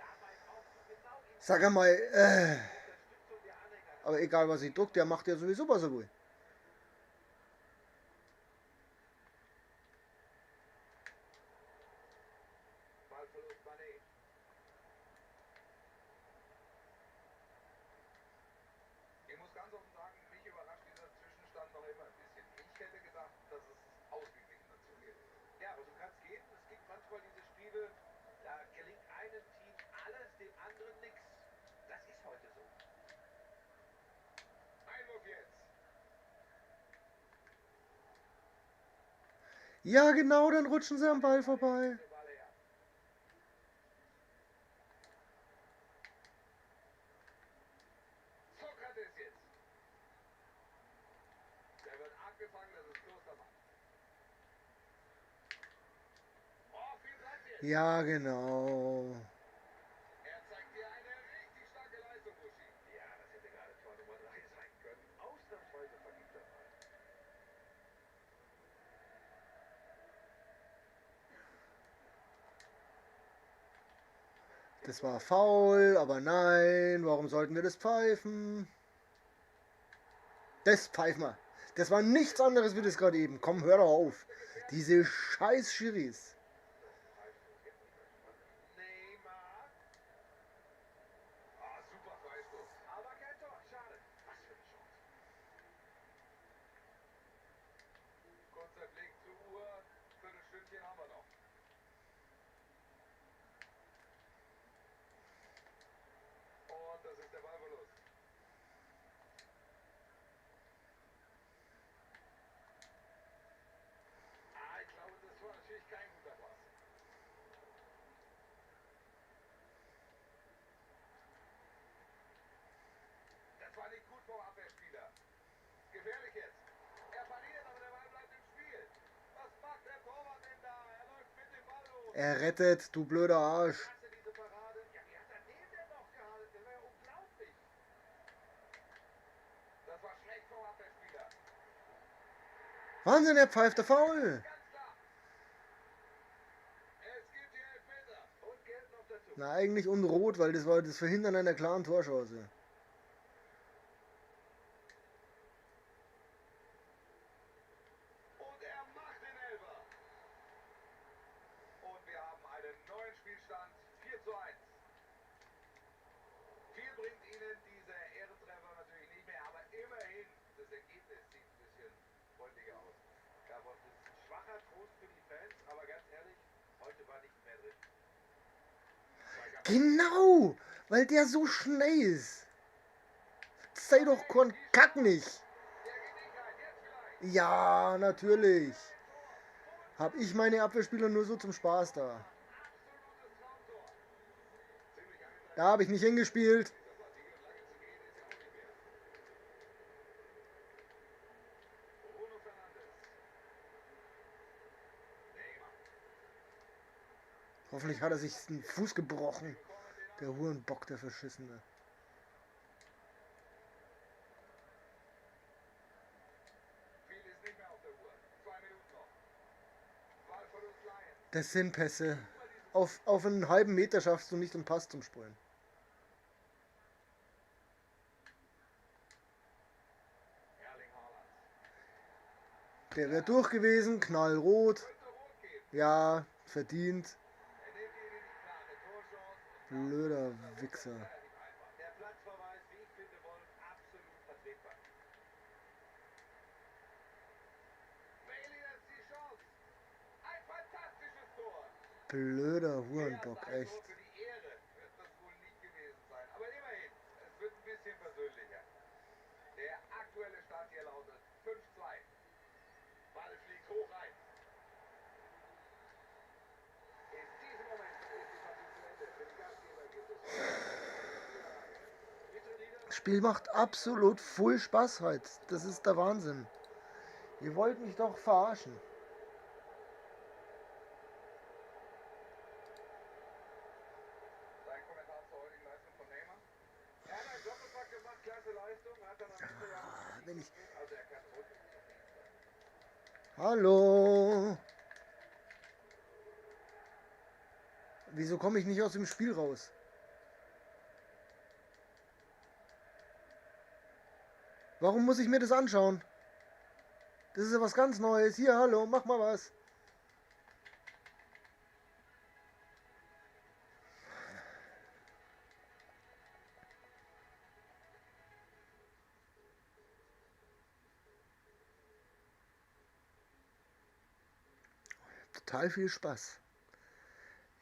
Dabei brauchst du genau die Sag einmal, Unterstützung der Anhänger. aber egal was ich druck, der macht ja sowieso was er will. Ballverlust Mané. Ich muss ganz offen sagen, mich überrascht dieser Zwischenstand noch immer ein bisschen. Ich hätte gedacht, dass es ausgeglichener zugeht. Ja, aber so kann es gehen. Es gibt manchmal diese Spiele, da gelingt einem Team alles, dem anderen nichts. Das ist heute so. Einwurf jetzt. Ja genau, dann rutschen sie am Ball vorbei. Der Ball her. Sokrates jetzt. Der wird abgefangen, das ist Klostermann. Oh, viel Platz jetzt. Ja genau. Er zeigt dir eine richtig starke Leistung, Buschi. Ja, das hätte gerade Tor Nummer 3 sein können. Ausnahmsweise vergibt er mal. Das war faul, aber nein, warum sollten wir das pfeifen? Das pfeifen wir. Das war nichts anderes wie das gerade eben. Komm, hör doch auf. Diese scheiß Schiris. Neymar. Ah, super Freistoß. Aber kein Tor. Schade. Was für eine Chance. Kurzer Blick zur Uhr. Viertelstündchen haben wir noch. Und das ist der Ballverlust. Ah, ich glaube, das war natürlich kein guter Pass. Das war nicht gut vom Abwehrspieler. Gefährlich jetzt. Er pariert, aber der Ball bleibt im Spiel. Was macht der Torwart denn da? Er läuft mit dem Ball los. Er rettet, du blöder Arsch. Klasse, diese Parade. Ja, wie hat er den denn noch gehalten? Das war ja unglaublich. Das war schlecht vom Abwehrspieler. Wahnsinn, er pfeift der Foul. Ganz klar. Es gibt hier Elfmeter. Und Geld noch dazu. Na, eigentlich unrot, weil das war das Verhindern einer klaren Torchance. Und er macht den Elfer. Und wir haben einen neuen Spielstand. 4:1. Viel bringt Ihnen dieser Ehrentreffer natürlich nicht mehr, aber immerhin, das Ergebnis sieht ein bisschen freundlicher aus. Ja, das ist ein schwacher Trost für die Fans, aber ganz ehrlich, heute war nicht mehr drin. Genau, weil der so schnell ist. Sei doch kein Kack nicht. Der geht nicht rein, jetzt vielleicht. Ja, natürlich. Hab ich meine Abwehrspieler nur so zum Spaß da. Absolutes Traumtor. Ziemlich einseitig. Da habe ich nicht hingespielt. Der Partie und lange zu gehen ist ja auch nicht mehr. Bruno Fernandes. Neymar. Hoffentlich hat er sich den Fuß gebrochen. Der Hurenbock, der Verschissene. Viel ist nicht mehr auf der Uhr. 2 Minuten noch. Ballverlust Lions. Das sind Pässe. Auf einen halben Meter schaffst du nicht einen Pass zum Spielen. Erling Haaland. Der wäre durch gewesen, knallrot. Könnte rot geben. Ja, verdient. Er nimmt ihn in die klare Torchance. Blöder Wichser. Relativ einfach. Der Platzverweis, wie ich finde, Wolf, absolut vertretbar. Bailey, das ist die Chance. Ein fantastisches Tor. Blöder Mehr Hurenbock, als ein echt. Tor für die Ehre wird das wohl nicht gewesen sein. Aber immerhin, es wird ein bisschen persönlicher. Der aktuelle Spiel macht absolut voll Spaß heute. Das ist der Wahnsinn. Ihr wollt mich doch verarschen. Sein Kommentar zur heutigen Leistung von Neymar. Er hat einen Doppelpack gemacht, klasse Leistung, hat dann am Ende ja auch Wenn ich... also er kann rund. Hallo? Wieso komme ich nicht aus dem Spiel raus? Warum muss ich mir das anschauen? Das ist ja was ganz Neues. Hier, hallo, mach mal was. Total viel Spaß.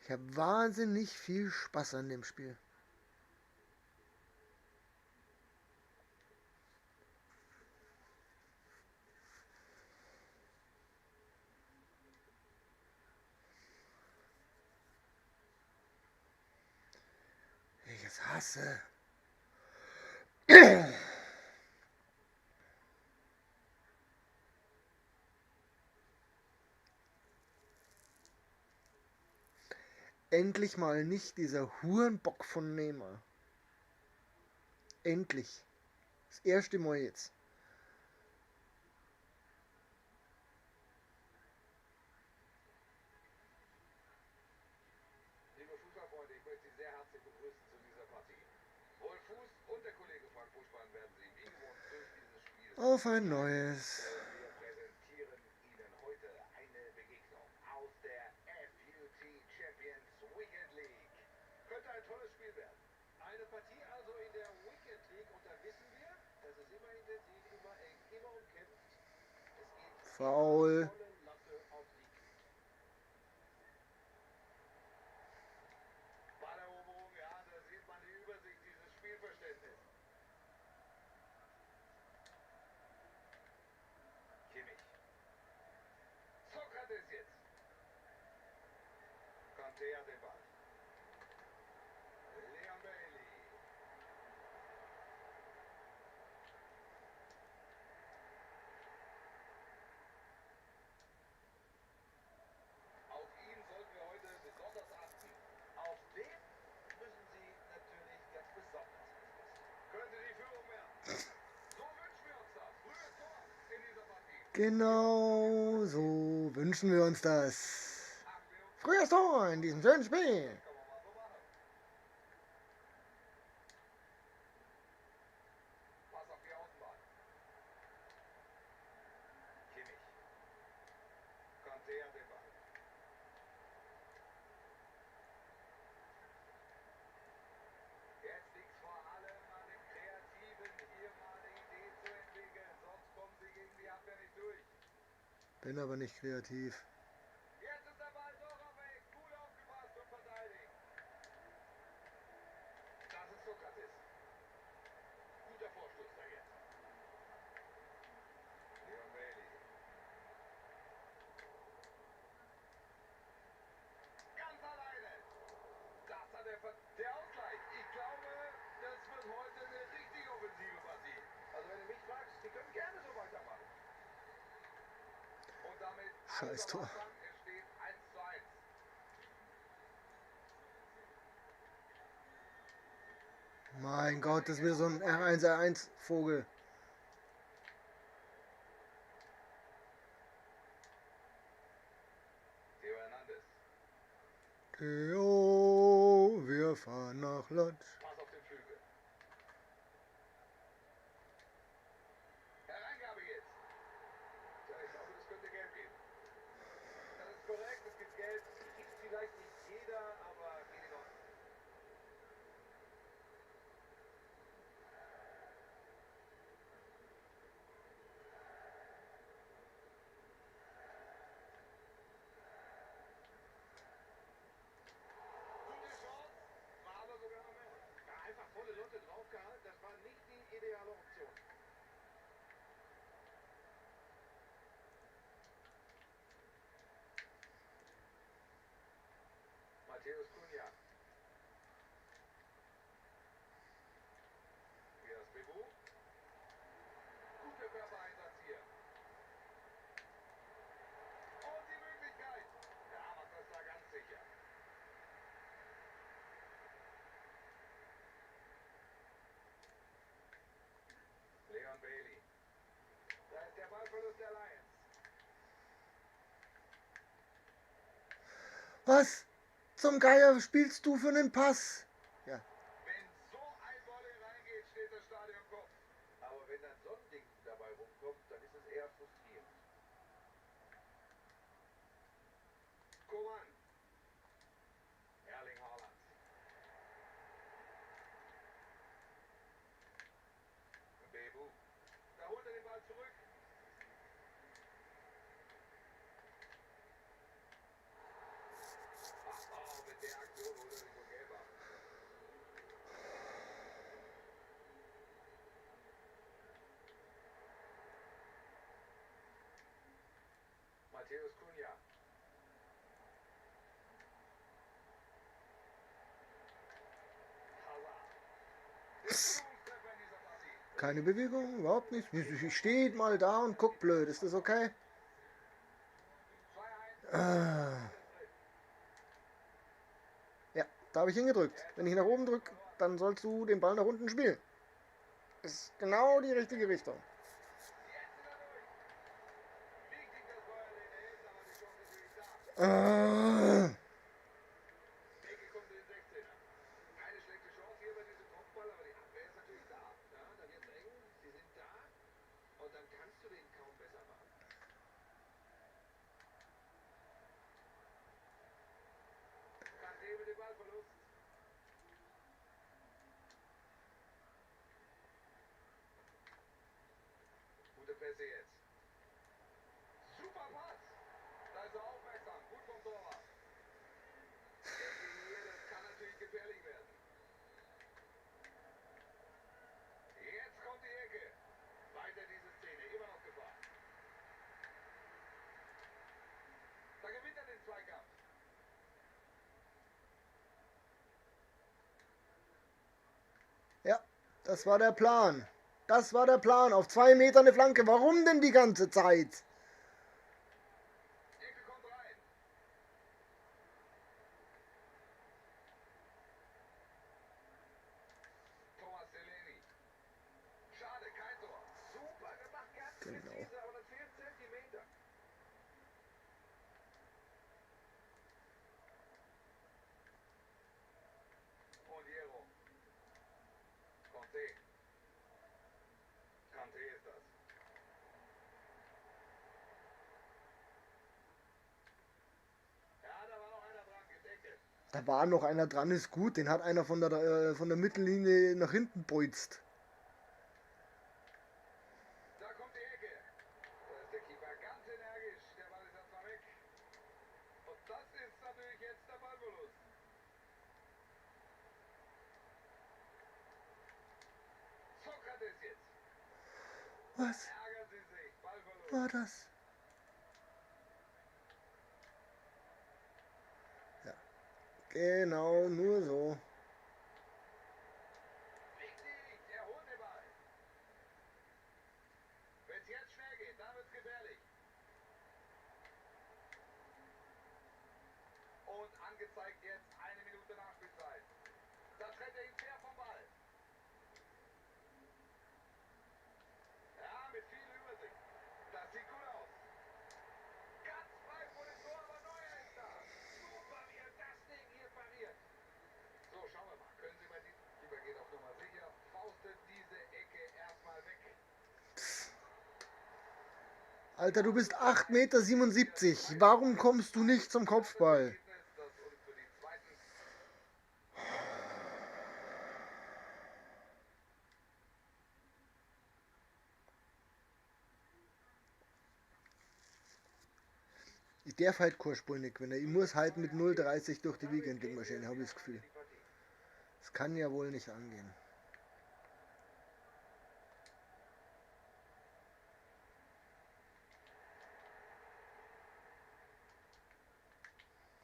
Ich habe wahnsinnig viel Spaß an dem Spiel. Ich es hasse. Endlich mal nicht dieser Hurenbock von Neymar. Endlich. Das erste Mal jetzt. Liebe Fußballfreunde, ich möchte Sie sehr herzlich begrüßen zu dieser Partie. Wolf Fuß und der Kollege Frank Buschmann werden Sie wie gewohnt durch dieses Spiel. Auf ein neues. Wir präsentieren Ihnen heute eine Begegnung aus der FUT Champions Weekend League. Könnte ein tolles Spiel werden. Eine Partie also in der Weekend League und da wissen wir, dass es immer intensiv, immer eng, immer umkämpft. Es geht Foul. volle Latte auf Sieg. Balleroberung, ja, da sieht man die Übersicht, dieses Spielverständnis. Kimmich. Sokrates jetzt. Kanté hat den Ball. Leon Bailey. Auf ihn sollten wir heute besonders achten. Auf den müssen Sie natürlich ganz besonders aufpassen. Könnte die Führung werden. So wünschen wir uns das. Frühes Tor in dieser Partie. Genau so wünschen wir uns das. Frühes Tor in diesem schönen Spiel. Kann man mal so machen. Pass auf die Außenbahn. Kimmich. Kanté hat den Ball. Jetzt liegt vor allem an den Kreativen, hier mal eine Idee zu entwickeln, sonst kommen sie gegen die Abwehr nicht durch. Bin aber nicht kreativ. Jetzt ist der Ball doch auf weg. Gut aufgepasst und verteidigt. Das ist Sokrates. Guter Vorstoß da jetzt. Leon Bailey. Ganz alleine. Das hat der Ausgleich. Ich glaube, das wird heute eine richtig offensive Partie. Also wenn du mich fragst, die können gerne so weitermachen. Und damit Scheiß Tor. es steht 1:1. Mein Gott, das ist wieder so ein R1R1 Vogel. Theo Hernandez. Theo, wir fahren nach Lodz. Pass auf den Flügel. Hereingabe jetzt. Ja, ich glaube, das könnte gelb geben. Das ist korrekt, es gibt gelb. Gibt vielleicht nicht jeder, aber geht in Ordnung. Gute Chance, war aber sogar noch mehr. Ja, einfach volle Lotte draufgehalten, das war nicht die ideale Option. Matthäus Cunha. Wie das Bild Was zum Geier spielst du für einen Pass? Ja, Wenn so ein Volley reingeht, steht das Stadion Kopf. Aber wenn dann so ein Ding dabei rumkommt, dann ist es eher frustrierend. Coman. Erling Haaland. Bebu. Da holt er den Ball zurück. Oh, mit der Aktion holt er sich wohl gelb ab. Matthäus Cunha. Hazard. Der Führungstreffer in dieser Partie. keine Bewegung, überhaupt nichts. Ich stehe mal da und guck blöd. Ist das okay? 2-1. Ah. Ja, da habe ich hingedrückt. Wenn ich nach oben drücke, dann sollst du den Ball nach unten spielen. Das ist genau die richtige Richtung. Jetzt ist er durch. Wichtig, dass Bayern den hält, aber die Chance ist natürlich da. Ah. Ecke kommt in den 16er. Keine schlechte Chance hier bei diesem Kopfball, aber die Abwehr ist natürlich da. Ja, dann wird's eng, sie sind da und dann kannst du den kaum besser machen. Kanté mit dem Ballverlust. Gute Pässe jetzt. Super Pass. Da ist er aufmerksam. Gut vom Torwart. Ecke hier, das kann natürlich gefährlich werden. Jetzt kommt die Ecke. Weiter diese Szene. Immer noch Gefahr. Da gewinnt er den Zweikampf. Ja, das war der Plan. Das war der Plan. Auf 2 Meter eine Flanke. Warum denn die ganze Zeit? Ecke kommt rein. Thomas Delaney. Schade, kein Tor. Super gemacht, ganz Genau. präzise, aber das fehlt Zentimeter. Und Hierro. Kanté. Kanté ist das. Ja, da war noch einer dran, gedeckt. Da war noch einer dran, ist gut. Den hat einer von der Mittellinie nach hinten bolzt. Da kommt die Ecke. Da ist der Keeper ganz energisch. Der Ball ist erstmal weg. Und das ist natürlich jetzt der Ballverlust. Sokrates jetzt. Was Ärgern Sie sich. Ballverlust. war das? Ja, genau, nur so. Wichtig. Er holt den Ball. Wenn es jetzt schnell geht, dann wird es gefährlich. Und angezeigt jetzt 1 Minute Nachspielzeit. Da trennt er ihn fair vom Ball. Ja, mit viel Übersicht. Das sieht gut aus. Ganz frei vor dem Tor, aber Neuer ist da. Super, wie er das Ding hier pariert. So, schauen wir mal. Können Sie bei diesem Keeper geht auf Nummer sicher. Faustet diese Ecke erstmal weg. Alter, du bist 8,77 Meter. Warum kommst du nicht zum Kopfball? Das uns für die zweiten Ich darf halt kein Spiel nicht gewinnen. Ich muss halt mit 0,30 durch die Wiege marschieren, habe ich das Gefühl. Das kann ja wohl nicht angehen.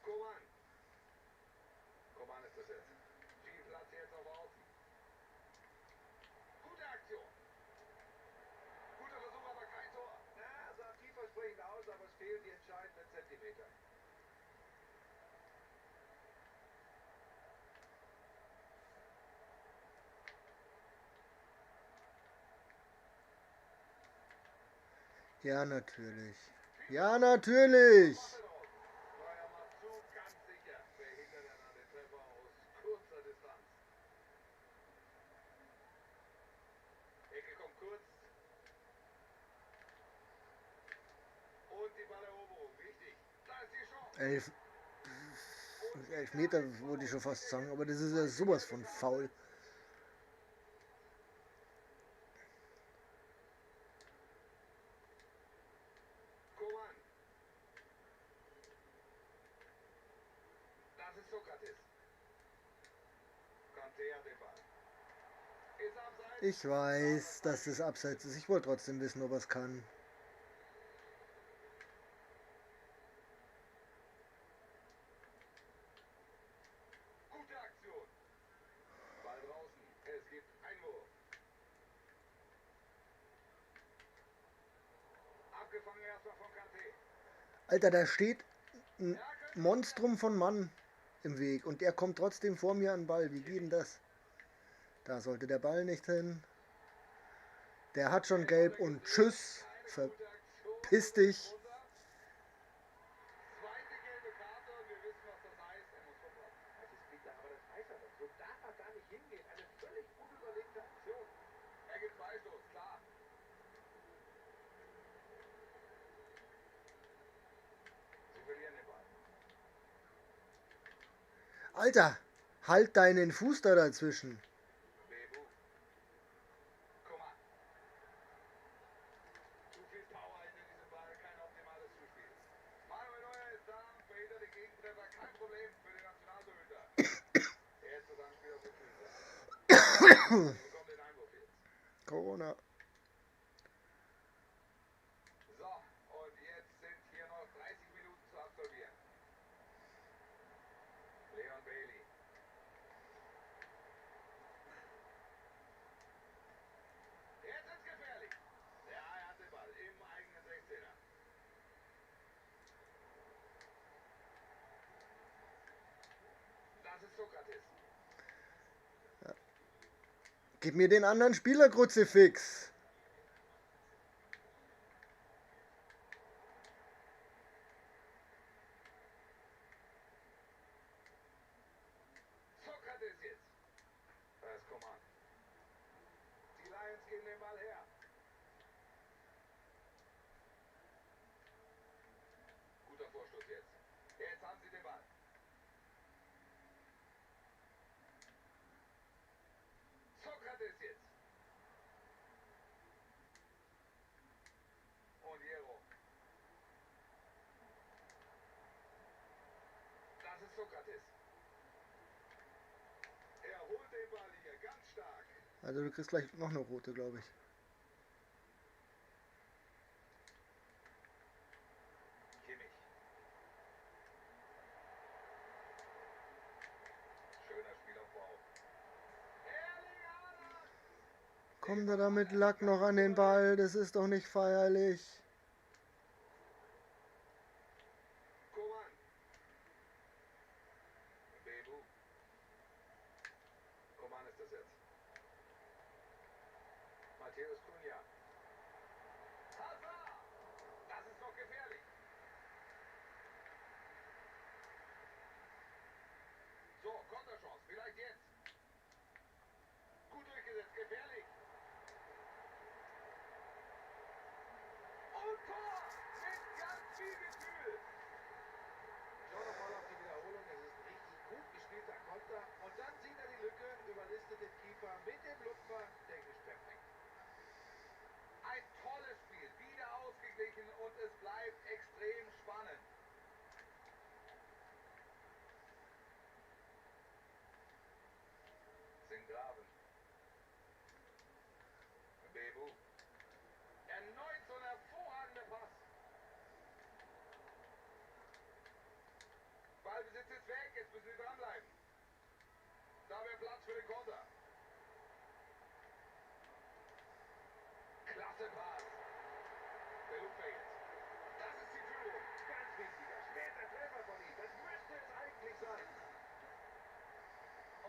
Coman. Coman ist das jetzt. Viel Platz jetzt auf Außen. Gute Aktion. Guter Versuch, aber kein Tor. Na, sah vielversprechend aus, aber es fehlen die entscheidenden Zentimeter. Ja, natürlich. Ja, natürlich. Neuer macht zu, ganz sicher. 11, 11 Meter wollte ich schon fast sagen, aber das ist ja sowas von faul. Koman. Das ist Sokrates. Kanté hat den Ball. Ist abseits. Ich weiß, dass das abseits ist. Ich wollte trotzdem wissen, ob er es kann. Gute Aktion. Ball draußen. Es gibt Einwurf. Abgefangen erstmal von Kanté. Alter, da steht ein Monstrum von Mann im Weg und der kommt trotzdem vor mir an den Ball. Wie geht denn das? Da sollte der Ball nicht hin. Der hat schon gelb und tschüss. Verpiss dich. Zweite gelbe Karte und wir wissen, was das heißt. Er muss verpassen. Das ist bitter, aber das weiß er doch. So darf er gar nicht hingehen. Eine völlig unüberlegte Aktion. Er gibt Freistoß, klar. Sie verlieren den Ball. Alter, halt deinen Fuß da dazwischen. Bebu. Koman. Zu viel Power hinter diesem Ball, kein optimales Zuspiel. Manuel Neuer ist da, verhindert den Gegentreffer, kein Problem für den Nationaltorhüter. Er ist das Anspiel auf den Füßen. Wir bekommen den Einwurf jetzt. Corona. So, und jetzt sind hier noch 30 Minuten zu absolvieren. Leon Bailey. Jetzt ist gefährlich. Ja, er hat den Ball im eigenen 16er. Das ist Sokrates. Gib mir den anderen Spieler, Kruzifix. Sokrates jetzt. Da ist Koman. Die Lions geben den Ball her. Guter Vorstoß jetzt. Jetzt haben sie den Ball. Sokrates jetzt. Und Jero. Das ist Sokrates. Er holt den Ball hier ganz stark. Also du kriegst gleich noch eine rote, glaube ich. Kimmich. Schöner Spielaufbau. Erling Haaland. Kommt er da mit Lack noch an den Ball? Das ist doch nicht feierlich. Koman. Bebu. Koman ist das jetzt. Matthäus Cunha. Hazard. Das ist noch gefährlich. So, Konterchance. Vielleicht jetzt. Gut durchgesetzt. Gefährlich. Und Tor. Mit ganz viel Gefühl. Schau nochmal auf die Wiederholung. Es ist ein richtig gut gespielter Konter. Und dann sieht er die Lücke, überlistet den Keeper mit dem Lupfer. Technisch perfekt. Ein tolles Spiel. Wieder ausgeglichen und es bleibt extrem spannend. Singraven. Bebu. Erneut so ein hervorragender Pass. Ballbesitz ist weg, jetzt müssen wir dranbleiben. Da wäre Platz für den Konter. Klasse Pass. Der Lupe jetzt. Das ist die Führung. Ganz wichtiger, später Treffer von ihm. Das müsste es eigentlich sein.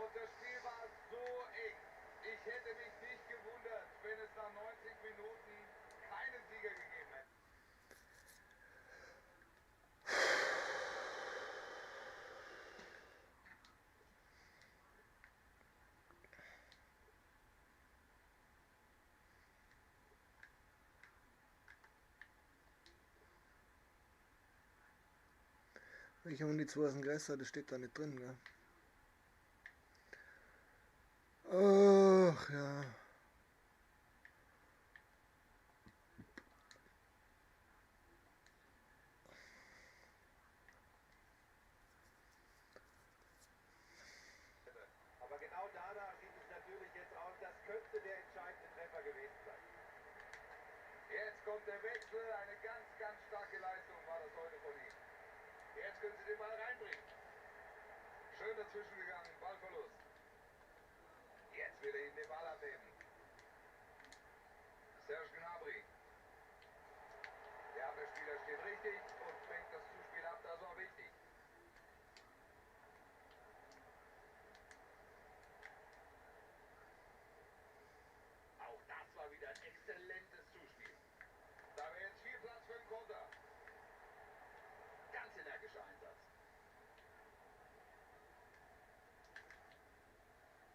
Und das Spiel war so eng. Ich hätte mich nicht gewundert, wenn es nach 90 Minuten keinen Sieger gegeben hätte. Welcher Hund die 2 ist ein größer, das steht da nicht drin, gell? Ach ja. Aber genau danach sieht es natürlich jetzt aus, das könnte der entscheidende Treffer gewesen sein. Jetzt kommt der Wechsel, eine ganz, ganz starke Leistung war das heute von ihm. Jetzt können sie den Ball reinbringen. Schön dazwischen gegangen, Ballverlust. Jetzt will er ihm den Ball abnehmen. Serge Gnabry. Der Abwehrspieler steht richtig und fängt das Zuspiel ab, das war wichtig. Auch das war wieder ein exzellentes Zuspiel. Da wäre jetzt viel Platz für den Konter. Ganz energischer Einsatz.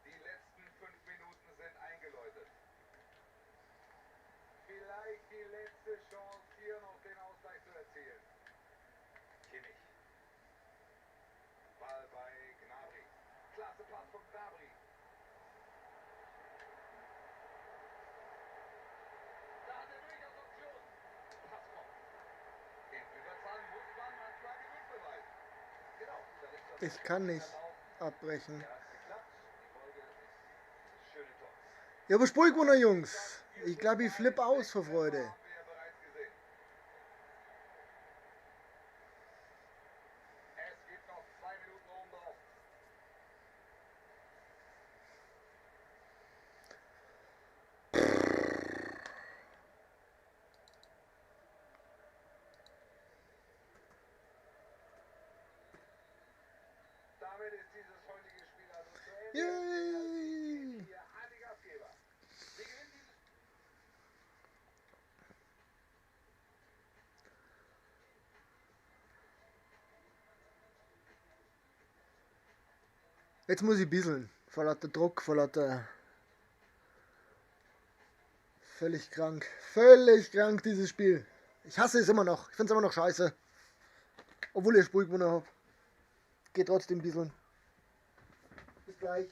Die letzten 5 Minuten sind eingeläutet. Vielleicht die letzte Chance, hier noch den Ausgleich zu erzielen. Kimmich. Ball bei Gnabry. Klasse Pass von Gnabry. Da hat er durchaus Optionen. Pass kommt. In Überzahl muss man manchmal Geduld beweisen. Genau, dann ist das Ich kann nicht abbrechen. Ja, hat geklappt. Die Folge ist dieses schöne Tor. Ja, aber Spulgwunder, Jungs. Ich glaube, ich flippe aus vor Freude. Haben wir ja bereits gesehen. Es gibt noch 2 Minuten oben drauf. Damit ist dieses heutige Spiel also zu Ende. Yay! Hier an die Gastgeber. Sie gewinnen dieses Jetzt muss ich bisseln. Vor lauter Druck, vor lauter... Völlig krank. Völlig krank, dieses Spiel. Ich hasse es immer noch. Ich finde es immer noch scheiße. Obwohl ich Spulgwunder habe. Geht trotzdem bisseln. Bis gleich.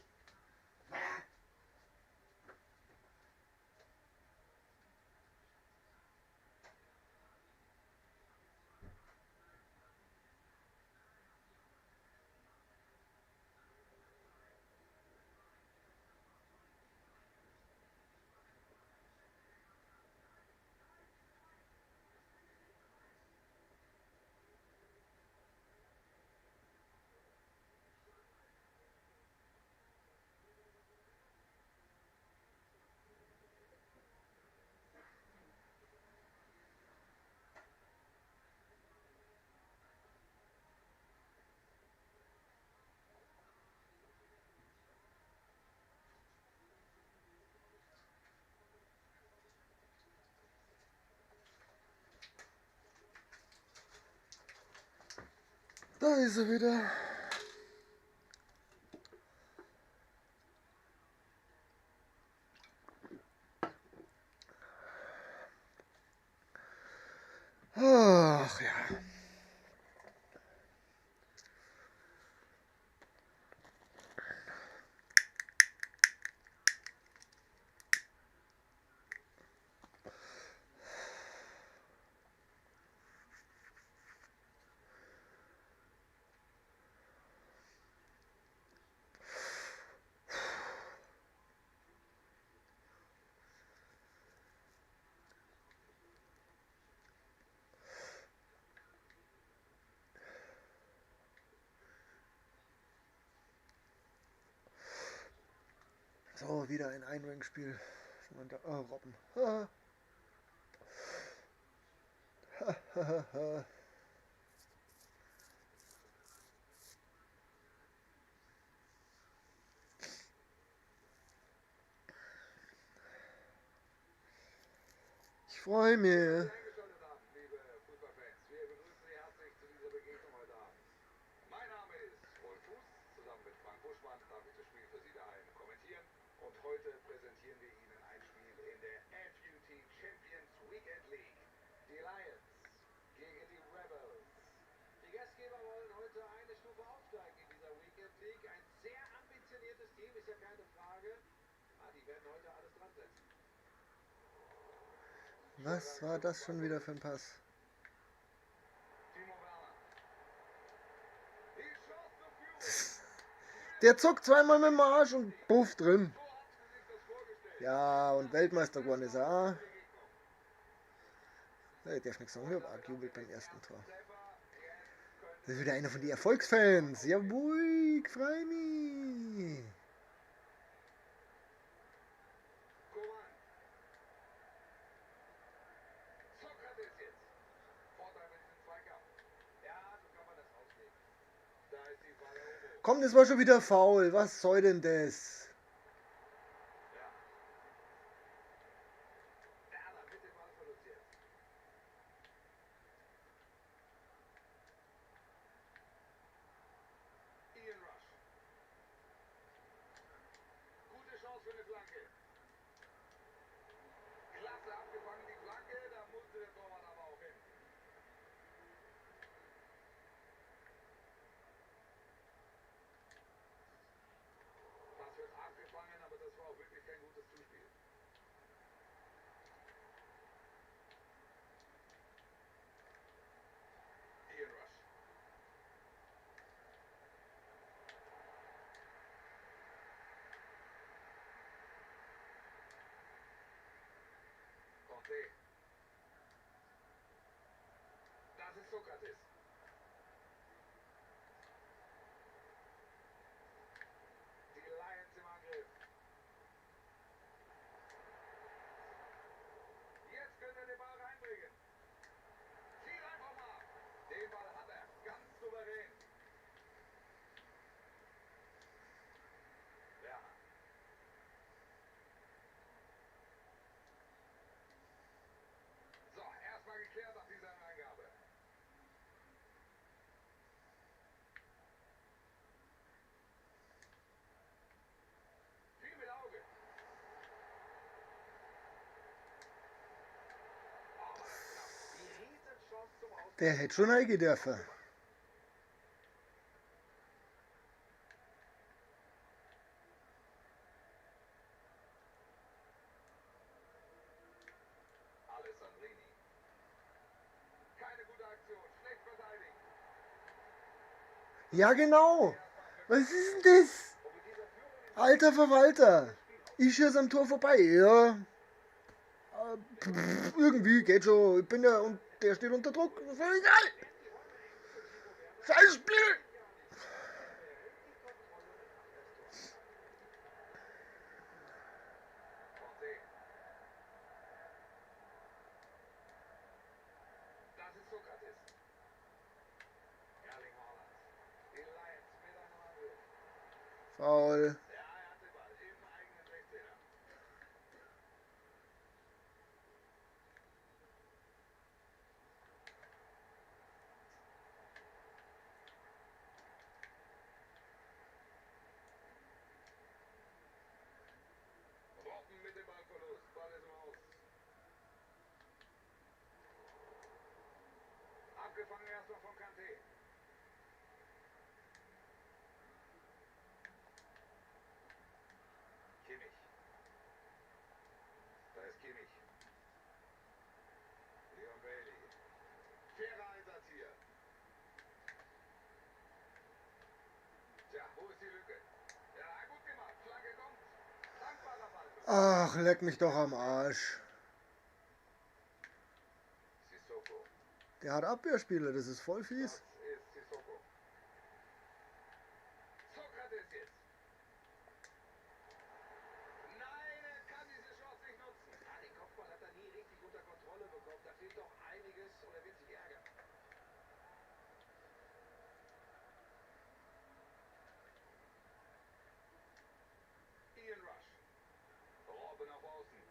Da ist er wieder. Ach ja. So, wieder ein Einrankspiel. Oh, Robben. Ha. Ha, ha, ha, ha. Ich freue mich. eingeschaltet haben, liebe Fußballfans. Wir begrüßen Sie herzlich zu dieser Begegnung heute Abend. Mein Name ist Wolf Fuß. Zusammen mit Frank Buschmann darf ich das Spiel für Sie daheim kommentieren. Und heute präsentieren wir Ihnen ein Spiel in der FUT Champions Weekend League. Die Lions gegen die Rebels. Die Gastgeber wollen heute Die werden heute alles dran setzen. Was war das schon wieder für ein Pass? Timo Werner. Die Chance zur Führung. Der zuckt zweimal mit dem Arsch und puff drin. So haben sie sich das vorgestellt. Ja, und Weltmeister geworden ist er. Ah. Ja, ich darf nichts sagen, ich hab auch gejubelt beim ersten Tor. Das ist wieder einer von den Erfolgsfans. Jawohl, ich freu mich. Koman. Sokrates jetzt. Vorteil mit diesem Zweikampf. Ja, so kann man das auslegen. Da ist die Falle hoch. Komm, das war schon wieder faul. Was soll denn das? Ja. Werner mit dem Ballverlust jetzt. Ian Rush. Gute Chance für eine Flanke. Klasse abgefangen, die Flanke. Da musste der Torwart aber auch hin. Pass wird abgefangen, aber das war auch wirklich kein gutes Zuspiel. Ian Rush. Conte. Das ist Sokrates. Die Lions im Angriff. Jetzt könnte er den Ball reinbringen. Zieh einfach mal. Den Ball hat er. Ganz souverän. Werner. So, erstmal geklärt nach dieser Eingabe. Viel mit Auge. Aber knapp. Die Riesenchance zum Ausgleich. Der hätte schon reingehen dürfen. Alessandrini. Keine gute Aktion. Schlecht verteidigt. Ja, genau. Was ist denn das? Und mit dieser Führung in Alter Verwalter. Ich schieße am Tor vorbei. Ja. Irgendwie geht schon. Ich bin ja und der steht unter Druck. Das ist völlig egal. Scheiß Spiel. Conte. Das ist Sokrates. Erling Haaland. Die Lions mit einem Angriff. Faul. Ja, er hat den Ball im eigenen 16er. Robben mit dem Ballverlust. Ball ist im Aus. Abgefangen erstmal von Kanté. Kimmich. Da ist Kimmich. Leon Bailey. Fairer Einsatz hier. Tja, wo ist die Lücke? Ja, gut gemacht. Flanke kommt. Dankbarer Ball. Ach, leck mich doch am Arsch. Sissoko. Der hat Abwehrspieler, das ist voll Das fies. ist Sissoko. Sokrates jetzt. Nein, er kann diese Chance nicht nutzen. Ah, den Kopfball hat er nie richtig unter Kontrolle bekommen. Da fehlt doch einiges und er wird sich ärgern. Ian Rush. Robben auf Außen.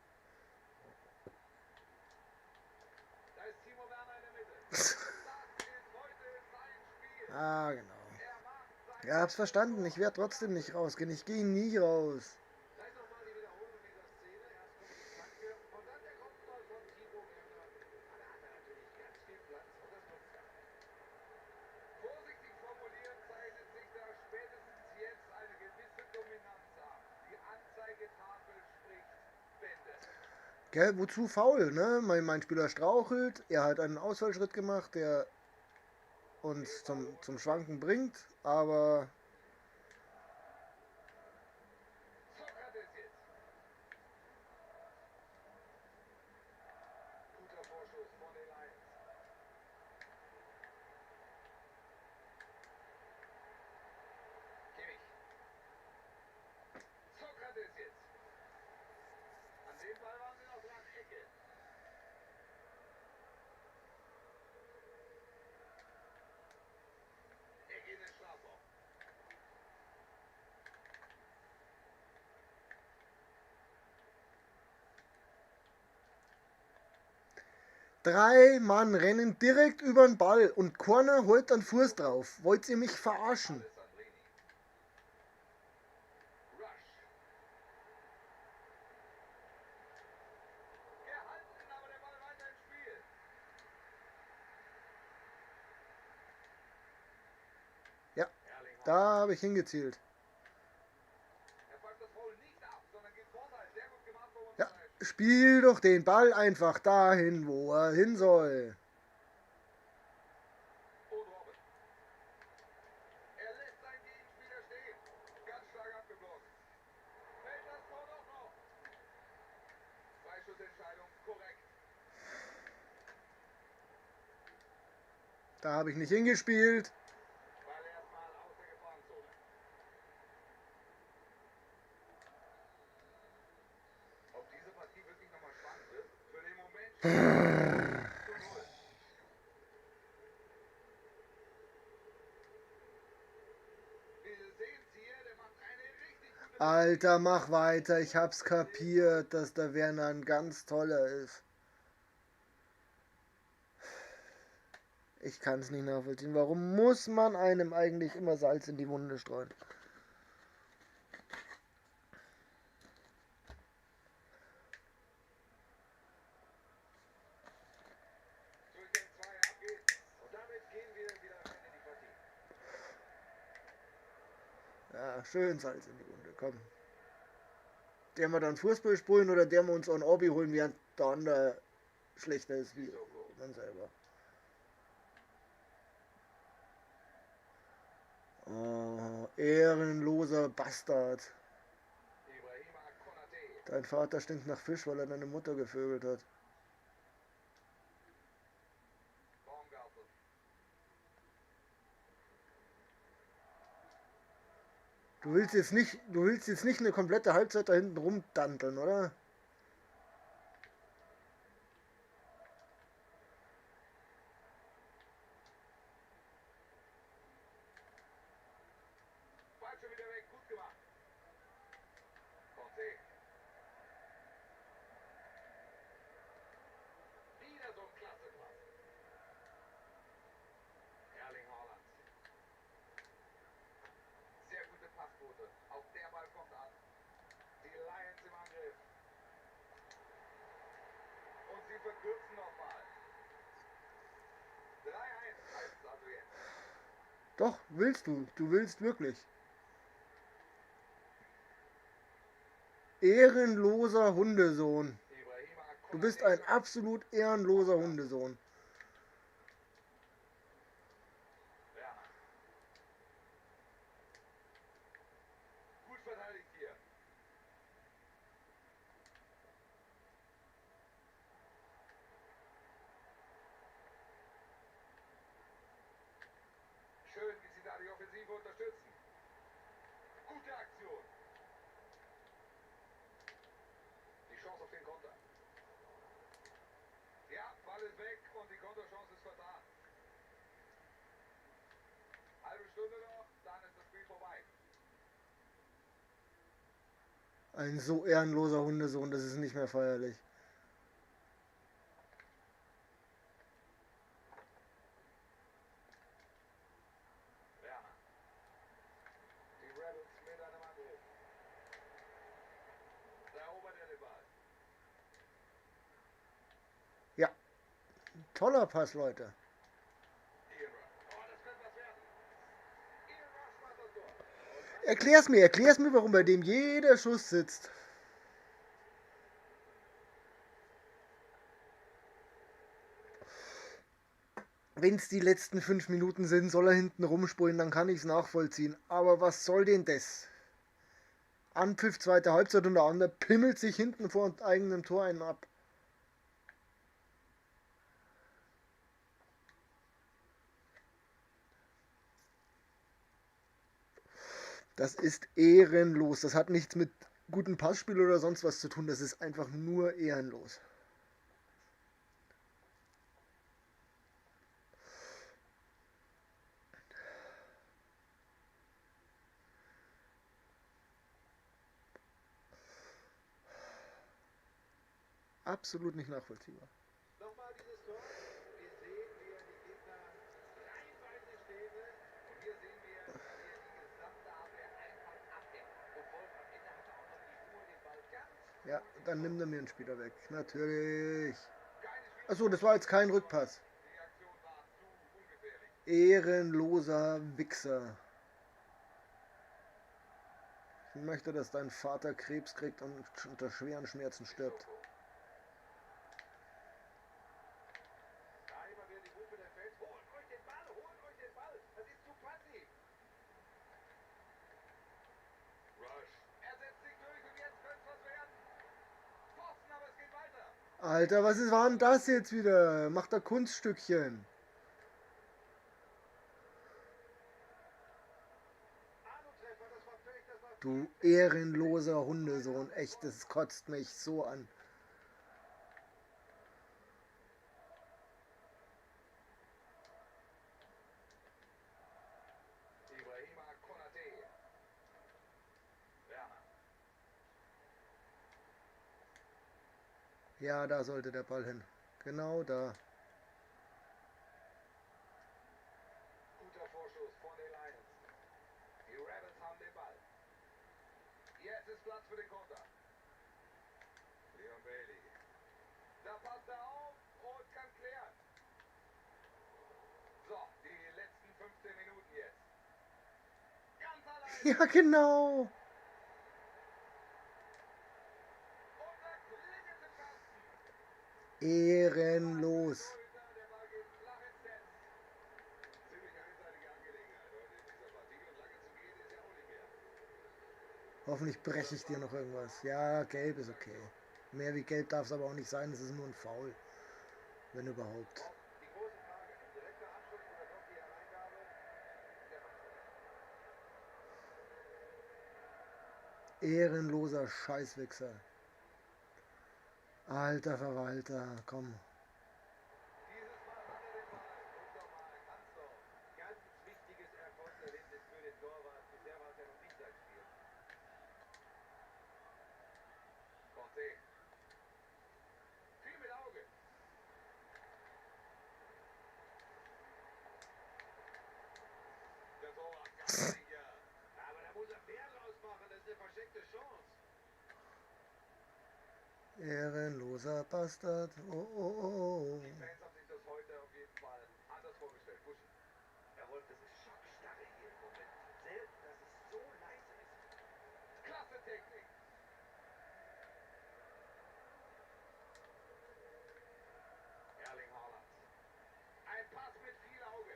Da ist Timo Werner in der Mitte. Das ist heute sein Spiel. Ah, genau. Er macht sein Ja, hab's verstanden. Ich werde trotzdem nicht rausgehen. Ich gehe nie raus. Da ist nochmal die Wiederholung dieser Szene. Erst kommt die Flanke und dann der Kopfball von Timo Werner. Da hat er natürlich ganz viel Platz und das nutzt er. Vorsichtig formuliert zeichnet sich da spätestens jetzt eine gewisse Dominanz ab. Die Anzeigetafel spricht Gell, wozu faul, ne? Mein Spieler strauchelt, er hat einen Ausfallschritt gemacht, der uns zum Schwanken bringt, aber Sokrates jetzt. Guter Vorschuss von den Lions. Kimmich. Sokrates jetzt. An dem Ball waren sie noch dran. Ecke. Ecke in den Strafraum. drei Mann rennen direkt über den Ball und Corner holt dann Fuß drauf. Wollt ihr mich verarschen? Alessandrini. Rush. Gehalten, aber der Ball weiter im Spiel. Ja, Erling da Haaland. habe ich hingezielt. Er pfeift das Foul nicht ab, sondern gibt Vorteil. Sehr gut gemacht von uns. Ja, spiel doch den Ball einfach dahin, wo er hin soll. Und Robin. Er lässt seinen Gegenspieler stehen. Ganz stark abgeblockt. Fällt das Tor doch noch. Freischussentscheidung korrekt. Da habe ich nicht hingespielt. Ball erstmal aus der Gefahrenzone. Ob diese Partie wirklich nochmal spannend wird? Für den Moment steht es 0:0. Wir sehen es hier, der macht eine richtig gute Alter, mach weiter. Ich hab's kapiert, dass der Werner ein ganz toller ist. Ich kann es nicht nachvollziehen. Warum muss man einem eigentlich immer Salz in die Wunde streuen? Durchgänge 2 abgeht. Und damit gehen wir wieder rein in die Partie. Ja, schön Salz in die Wunde, komm. Der wir dann Fußball spielen oder der wir uns an Obi holen, während der andere schlechter ist wie man selber. Oh, ehrenloser Bastard. Ibrahima Konate. Dein Vater stinkt nach Fisch, weil er deine Mutter gevögelt hat. Baumgartel. Du willst jetzt nicht eine komplette Halbzeit da hinten rumdanteln, oder? Ball schon wieder weg. Gut gemacht. Conte. Wieder so ein klasse Pass. Erling Haaland. Sehr gute Passquote. Auch der Ball kommt an. Die Lions im Angriff. Und sie verkürzen nochmal. 3:1 heißt es also jetzt. Doch, willst du. Du willst wirklich. Ehrenloser Hundesohn. Ibrahima Du bist Konate. ein absolut ehrenloser Hundesohn. Werner. Gut verteidigt hier. Schön, wie sie da die Offensive unterstützen. Gute Aktion. Die Chance auf den Konter. Ja, Ball ist weg und die Konterchance ist vertan. Halbe Stunde noch, dann ist das Spiel vorbei. Ein so ehrenloser Hundesohn, das ist nicht mehr feierlich. Werner. Die Rebels mit einem Angriff. Da erobert er den Ball. Ja, toller Pass, Leute. Ian Rush. Oh, das könnte was werden. Ian Rush macht das Tor. Erklär's mir, warum bei dem jeder Schuss sitzt. wenn es die letzten 5 Minuten sind, soll er hinten rumspulen, dann kann ich es nachvollziehen. Aber was soll denn das? Anpfiff, zweite Halbzeit und der andere pimmelt sich hinten vor eigenem Tor einen ab. Das ist ehrenlos. Das hat nichts mit gutem Passspiel oder sonst was zu tun. Das ist einfach nur ehrenlos. Absolut nicht nachvollziehbar. Nochmal dieses Tor. Wir sehen, wie er die Gegner reihenweise stehen lässt. Und hier sehen wir, wie er die gesamte Abwehr einfach abhängt. Und Wolf, am Ende hat er auch noch die Ruhe, den Ball ganz Ja, dann nimmt er mir einen Spieler weg. Natürlich. keine Schwierigkeit. Achso, das war jetzt kein Rückpass. Die Aktion war zu ungefährlich. Ehrenloser Wichser. Ich möchte, dass dein Vater Krebs kriegt und unter schweren Schmerzen stirbt. Da immer wieder die Gruppe der Fans. Holt euch den Ball, holt euch den Ball. Das ist zu passiv. Rush. Er setzt sich durch und jetzt könnte es was werden. Pfosten, aber es geht weiter. Alter, war denn das jetzt wieder? Macht er Kunststückchen. Alu-Treffer, das war Pech, das war Du ehrenloser Hundesohn. Echt, das kotzt mich so an. Ibrahima Konate. Werner. Ja, da sollte der Ball hin. Genau da. Guter Vorschuss von den Lions. Die Ravens haben den Ball. Jetzt ist Platz für den Konter. Leon Bailey. Da passt er auf und kann klären. So, die letzten 15 Minuten jetzt. Ganz allein. Ja, genau. Und da klingelt der Kasten. Ehrenlos. Der Ball geht flach ins Netz. Ziemlich einseitige Angelegenheit heute in dieser Partie. Und lange zu gehen ist ja auch nicht mehr. Hoffentlich breche ich dir noch irgendwas. Ja, gelb ist okay. Mehr wie gelb darf es aber auch nicht sein. Es ist nur ein Foul. Wenn überhaupt. Die große Frage, ein direkter Abschluss oder doch die Hereingabe? Der macht Ehrenloser Scheißwichser. Alter Verwalter, komm. dieses Mal hat er den Ball. Guck doch mal, Hansdorf. Ganz wichtiges Erfolgserlebnis für den Torwart. Bisher war es ja noch nicht sein Spiel. Conte. Viel mit Auge. Der Torwart ganz sicher. Aber da muss er mehr draus machen. Das ist eine verschenkte Chance. Ehrenloser Bastard. Oh, oh, oh. Die Fans haben sich das heute auf jeden Fall anders vorgestellt. Buschen. Herr Wolf, das ist Schockstarre hier im Moment. Selten, dass es so leise ist. Klasse Technik. Erling Haaland. Ein Pass mit viel Auge.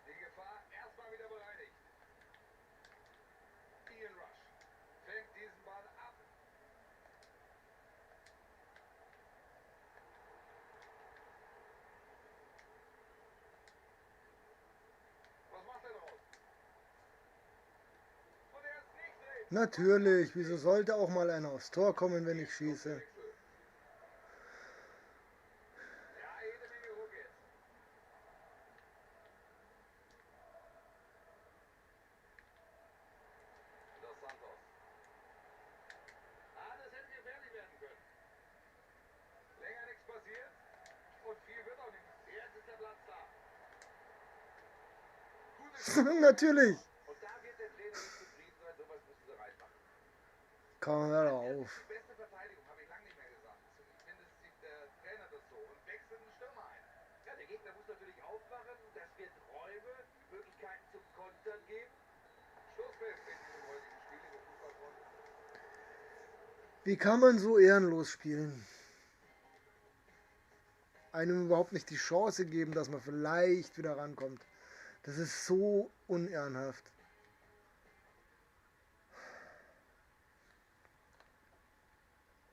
Die Gefahr erstmal wieder bereinigt. Ian Rush fängt diesen Ball ab. Was macht er draus? Und er ist nicht drin. Natürlich, wieso sollte auch mal einer aufs Tor kommen, wenn ich schieße? Ja, jede Menge Ruck jetzt. Dos Santos. Ah, das hätte gefährlich werden können. Länger nichts passiert und viel wird auch nicht. Jetzt ist der Platz da. Gute Natürlich. Und da wird der Trainer nicht zufrieden sein. Sowas müssen sie reinmachen. Komm, hör doch Das auf. ist die beste Verteidigung, habe ich lange nicht mehr gesagt. Ich finde, es sieht der Trainer das so und wechselt einen Stürmer ein. Ja, der Gegner muss natürlich aufwachen. Das wird Räume, Möglichkeiten zum Kontern geben. Schlusspfiff in diesem heutigen Spiel, liebe Fußballfreunde. Wie kann man so ehrenlos spielen? einem überhaupt nicht die Chance geben, dass man vielleicht wieder rankommt. Das ist so unehrenhaft.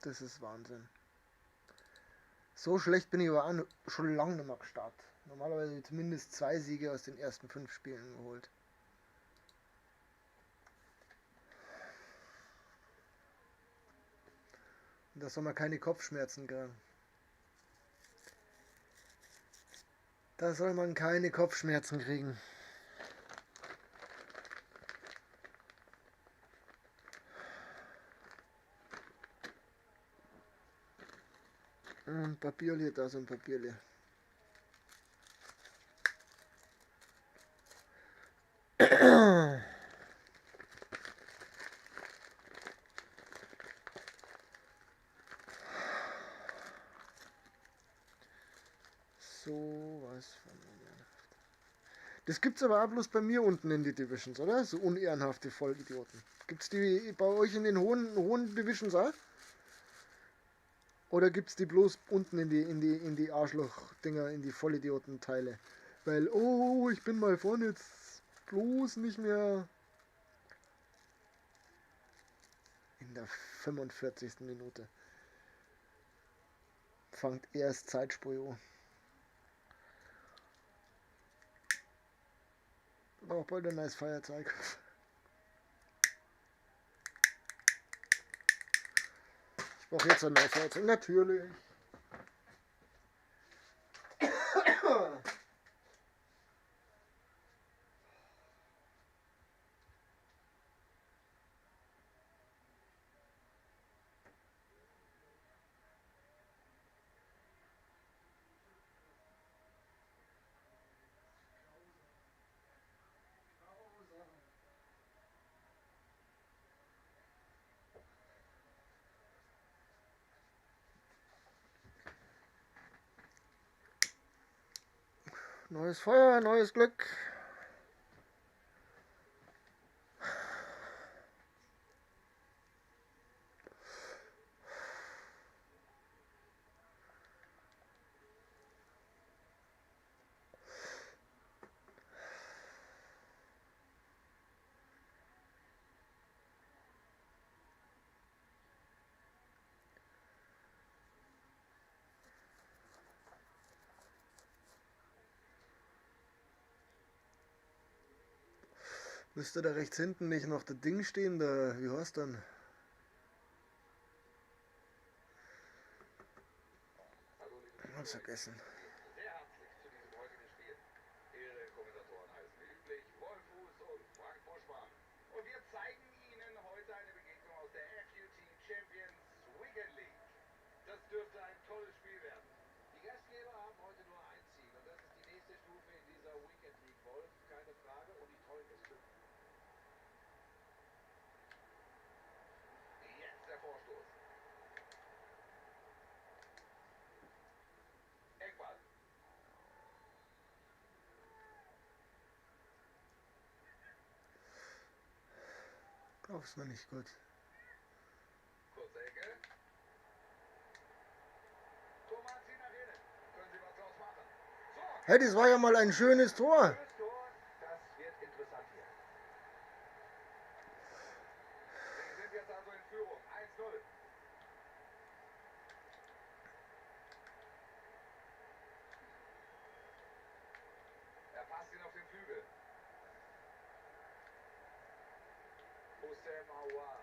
Das ist Wahnsinn. So schlecht bin ich aber auch schon lange nicht mehr gestartet. Normalerweise zumindest 2 Siege aus den ersten 5 Spielen geholt. Und da soll man keine Kopfschmerzen kriegen. Da soll man keine Kopfschmerzen kriegen. Ein Papierli, da ist ein Papierli. So was von unehrenhaft. Das gibt's aber auch bloß bei mir unten in die Divisions, oder? So unehrenhafte Vollidioten. Gibt's die bei euch in den hohen Divisions auch? Oder gibt's die bloß unten in die Arschloch-Dinger, in die Vollidioten-Teile? Weil, oh, ich bin mal vorne, jetzt bloß nicht mehr. In der 45. Minute. Fangt erst Zeitspur an. Auch bald ein neues Feuerzeug. Ich brauche jetzt ein neues Feuerzeug. Natürlich. Neues Feuer, neues Glück. Müsste da rechts hinten nicht noch das Ding stehen, da, wie heißt dann? Ich hab's vergessen. Sehr herzlich zu diesem heutigen Spiel. Ihre Kommentatoren heißen wie üblich Wolf Fuß und Frank Buschmann. Und wir zeigen Ihnen heute eine Begegnung aus der FUT Champions Weekend League. Das dürfte ein tolles Spiel werden. Die Gastgeber haben heute nur ein Ziel und das ist die nächste Stufe in dieser Weekend League. Wolf, keine Frage, und ich traue ihm das zu. Jetzt der Vorstoß. Eckball. Glaub's mir nicht gut. Kurze Ecke. Thomas zieht nach innen. Können Sie was draus machen? So. Hey, das war ja mal ein schönes Tor. Schönes Tor, das wird interessant hier. Sie sind jetzt also in Führung. 1-0. Er passt ihn auf den Flügel. Hussein Aouar.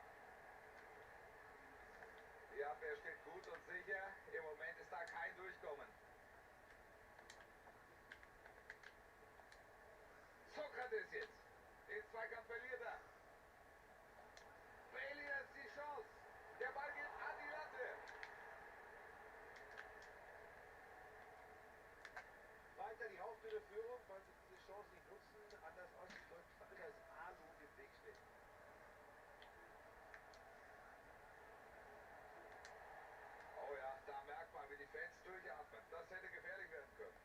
Die Abwehr steht gut und sicher. Im Moment ist da kein Durchkommen. Sokrates jetzt. Den Zweikampf verliert er. Bailey ist die Chance. Der Ball geht an die Latte. Weiter die hausdünne Führung, weil sie diese Chance nicht nutzen. Anders ausgedrückt, weil das Alu im Weg steht. Oh ja, da merkt man, wie die Fans durchatmen. Das hätte gefährlich werden können.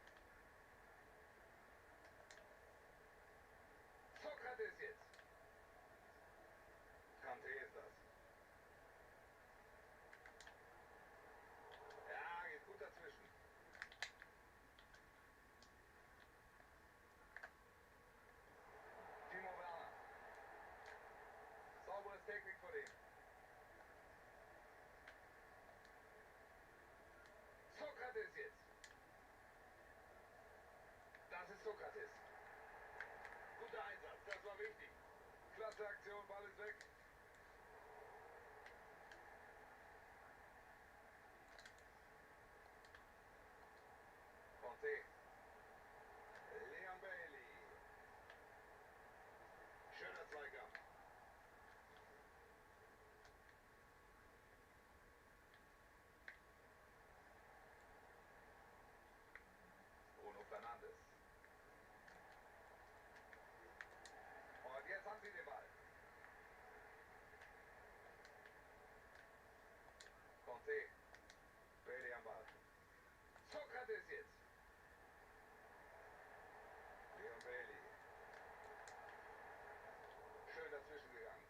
Technik von ihm. Sokrates jetzt. Das ist Sokrates. Guter Einsatz, das war wichtig. Klasse Aktion, Ball ist weg. Conte. Leon Bailey. Schöner Zweikampf. Bruno Fernandes. Und jetzt haben sie den Ball. Conte. Bailey am Ball. Sokrates jetzt. Leon Bailey. Schön dazwischen gegangen.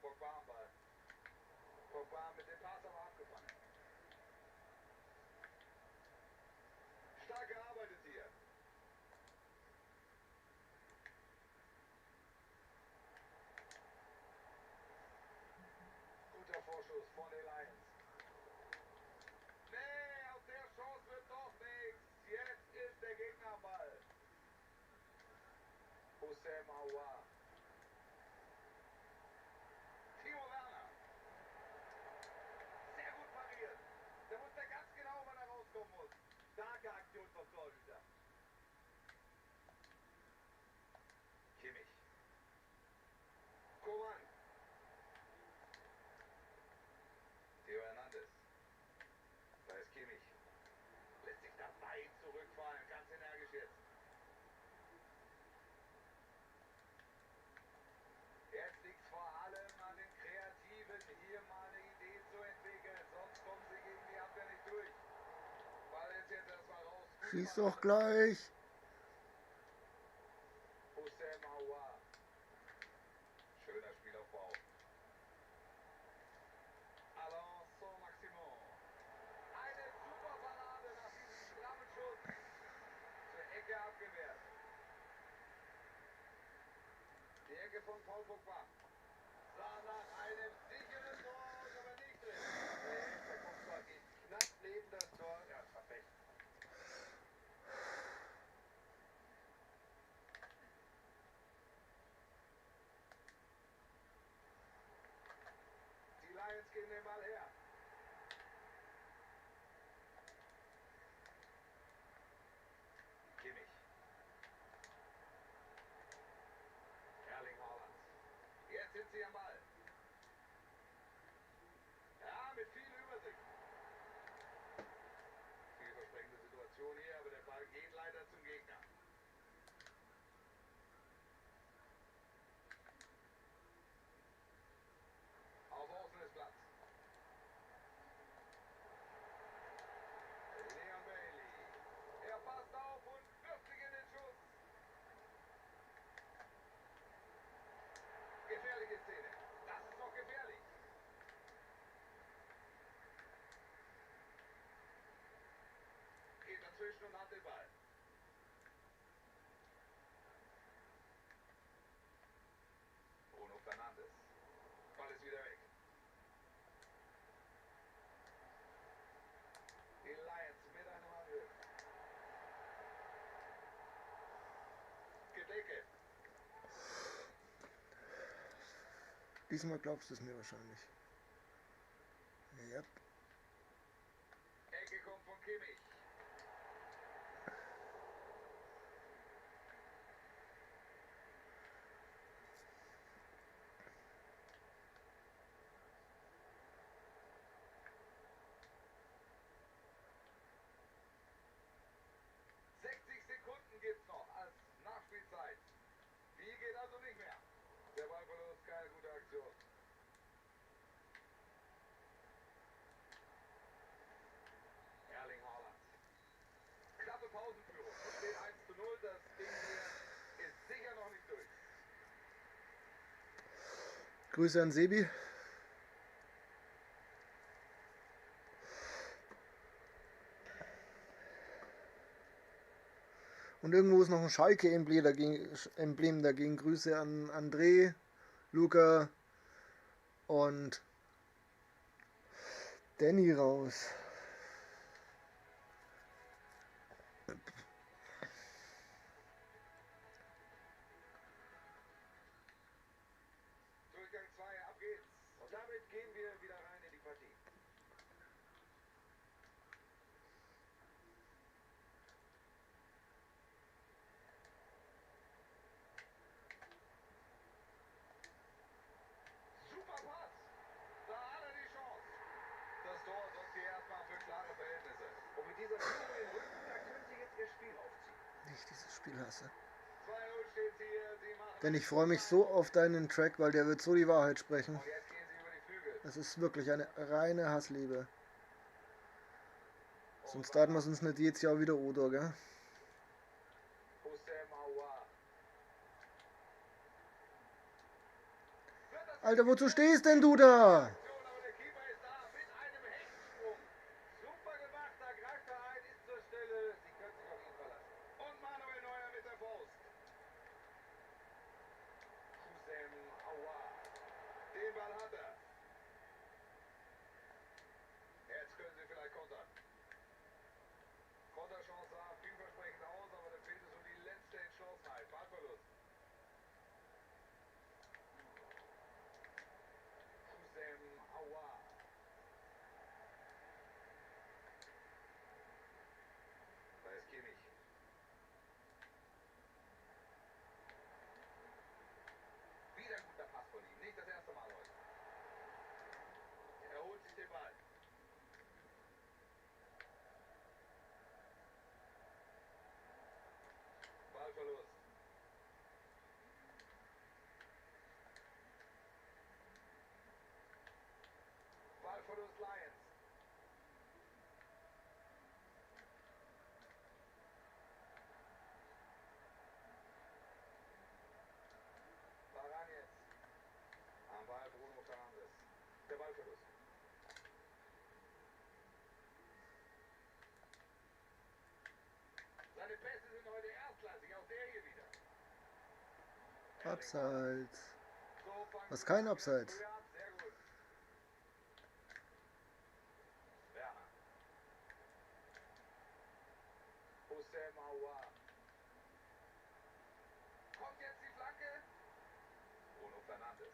Pogba am Ball. Pogba mit dem Pass aber abgefangen. Stark gearbeitet hier. Guter Vorschuss von den Lions. Nee, aus der Chance wird doch nichts. Jetzt ist der Gegner am Ball. Hussein Aouar. Timo Werner. Sehr gut pariert. Der wusste ganz genau, wann er rauskommen muss. Starke Aktion vom Torhüter. Kimmich. Coman. Theo Hernandez. Da ist Kimmich. Lässt sich da weit zurückfallen. Ganz energisch jetzt. Jetzt liegt es vor allem an den Kreativen, hier mal eine Idee zu entwickeln. Sonst kommen sie gegen die Abwehr nicht durch. Ball ist jetzt erstmal raus. Schieß doch gleich. Hussein Aouar. Schöner Spielaufbau. Alain Saint-Maximin. Eine super Parade nach diesem strammen Schuss. Zur Ecke abgewehrt. Die Ecke von Paul Pogba. Sah nach einem sicheren Tor aus, aber nicht drin. Nee, der Kopfball geht knapp neben das Tor. Ja, perfekt. Die Lions geben den Ball her. Kimmich. Erling Haaland. Jetzt sind sie am Ball. Ja, mit viel Übersicht. Vielversprechende Situation hier, aber der Ball geht leider zum Gegner. Auf Außen ist Platz. Leon Bailey. Er passt auf und wirft sich in den Schuss. Gefährliche Szene. Das ist noch gefährlich. Geht dazwischen und hat den Ball. Bruno Fernandes. Ball ist wieder weg. Die Lions mit einem Angriff. Gedecke. Diesmal glaubst du es mir wahrscheinlich. Ja. Ecke kommt von Kimmich. Sekunden gibt's noch als Nachspielzeit. Die geht also nicht mehr. Der Ballverlust, keine gute Aktion. Erling Haaland. Knappe Pausenführung. Es steht 1:0. Das Ding hier ist sicher noch nicht durch. Grüße an Sebi. Und irgendwo ist noch ein Schalke-Emblem dagegen. Grüße an André, Luca und Danny raus. Durchgang 2, ab geht's. Und damit gehen wir wieder rein in die Partie. Super Pass. Da hat er die Chance. Das Tor sorgt hier erstmal für klare Verhältnisse. Und mit dieser Führung im Rücken, da können sie jetzt ihr Spiel aufziehen. Ich dieses Spiel hasse. 2-0 steht hier. Sie machen Denn ich freue mich so auf deinen Track, weil der wird so die Wahrheit sprechen. Und jetzt gehen sie über die Flügel. Es ist wirklich eine reine Hassliebe. Sonst starten wir uns nicht jedes Jahr wieder Odor, gell? Hussein Aouar. Alter, wozu stehst denn du da? Aber der Keeper ist da mit einem Hechtsprung. Super gemacht, da greift er ein, ist zur Stelle. Sie können sich auf ihn verlassen. Und Manuel Neuer mit der Faust. Hussein Aouar. Den Ball hat er. Jetzt können sie vielleicht kontern. Konterchance sah vielversprechend aus, aber da fehlt es um die letzte Entschlossenheit. Ballverlust. Hussein Aouar. Da ist Kimmich. Wieder ein guter Pass von ihm. Nicht das erste Mal heute. Er holt sich den Ball. Ballverlust. Ballverlust Lions. Varane jetzt. Am Ball Bruno Fernandes. Der Ballverlust. Seine Pässe sind heute erstklassig. Auch der hier wieder. Abseits. So fangen Was sie kein das Abseits. früh ab. Sehr gut. Werner. Hussein Aouar. Kommt jetzt die Flanke. Bruno Fernandes.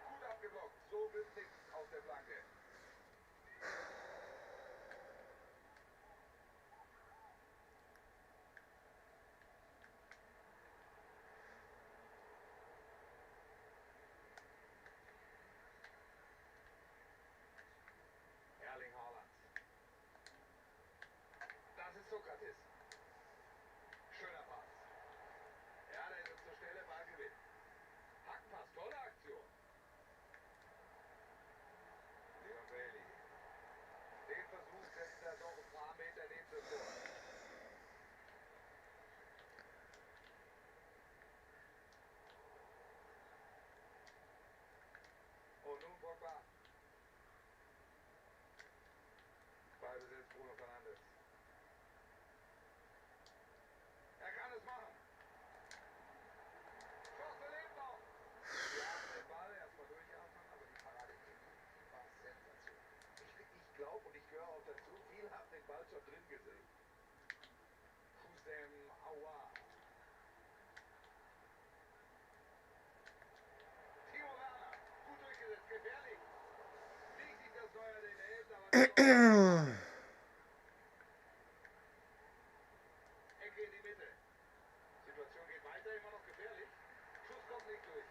Gut abgeblockt. So wird nichts aus der Flanke. Erling Haaland. Das ist Sokrates. Schöner Pass. Ja, der ist zur Stelle, Ballgewinn. Hackpass, tolle Aktion. Leon Bailey. Den Versuch setzt er doch ein paar Meter neben das Tor. Und nun Pogba. Ballbesitz Bruno Fernandes. Er kann es machen. Chance lebt noch. Wir haben den Ball erstmal durchatmen, aber die Parade war sensationell. Ich glaube und ich gehöre auch dazu, viele haben den Ball schon drin gesehen. Hussein Aouar. Timo Werner. Gut durchgesetzt, gefährlich. Wichtig, dass Neuer den hält, aber Ecke in die Mitte. Situation geht weiter, immer noch gefährlich. Schuss kommt nicht durch.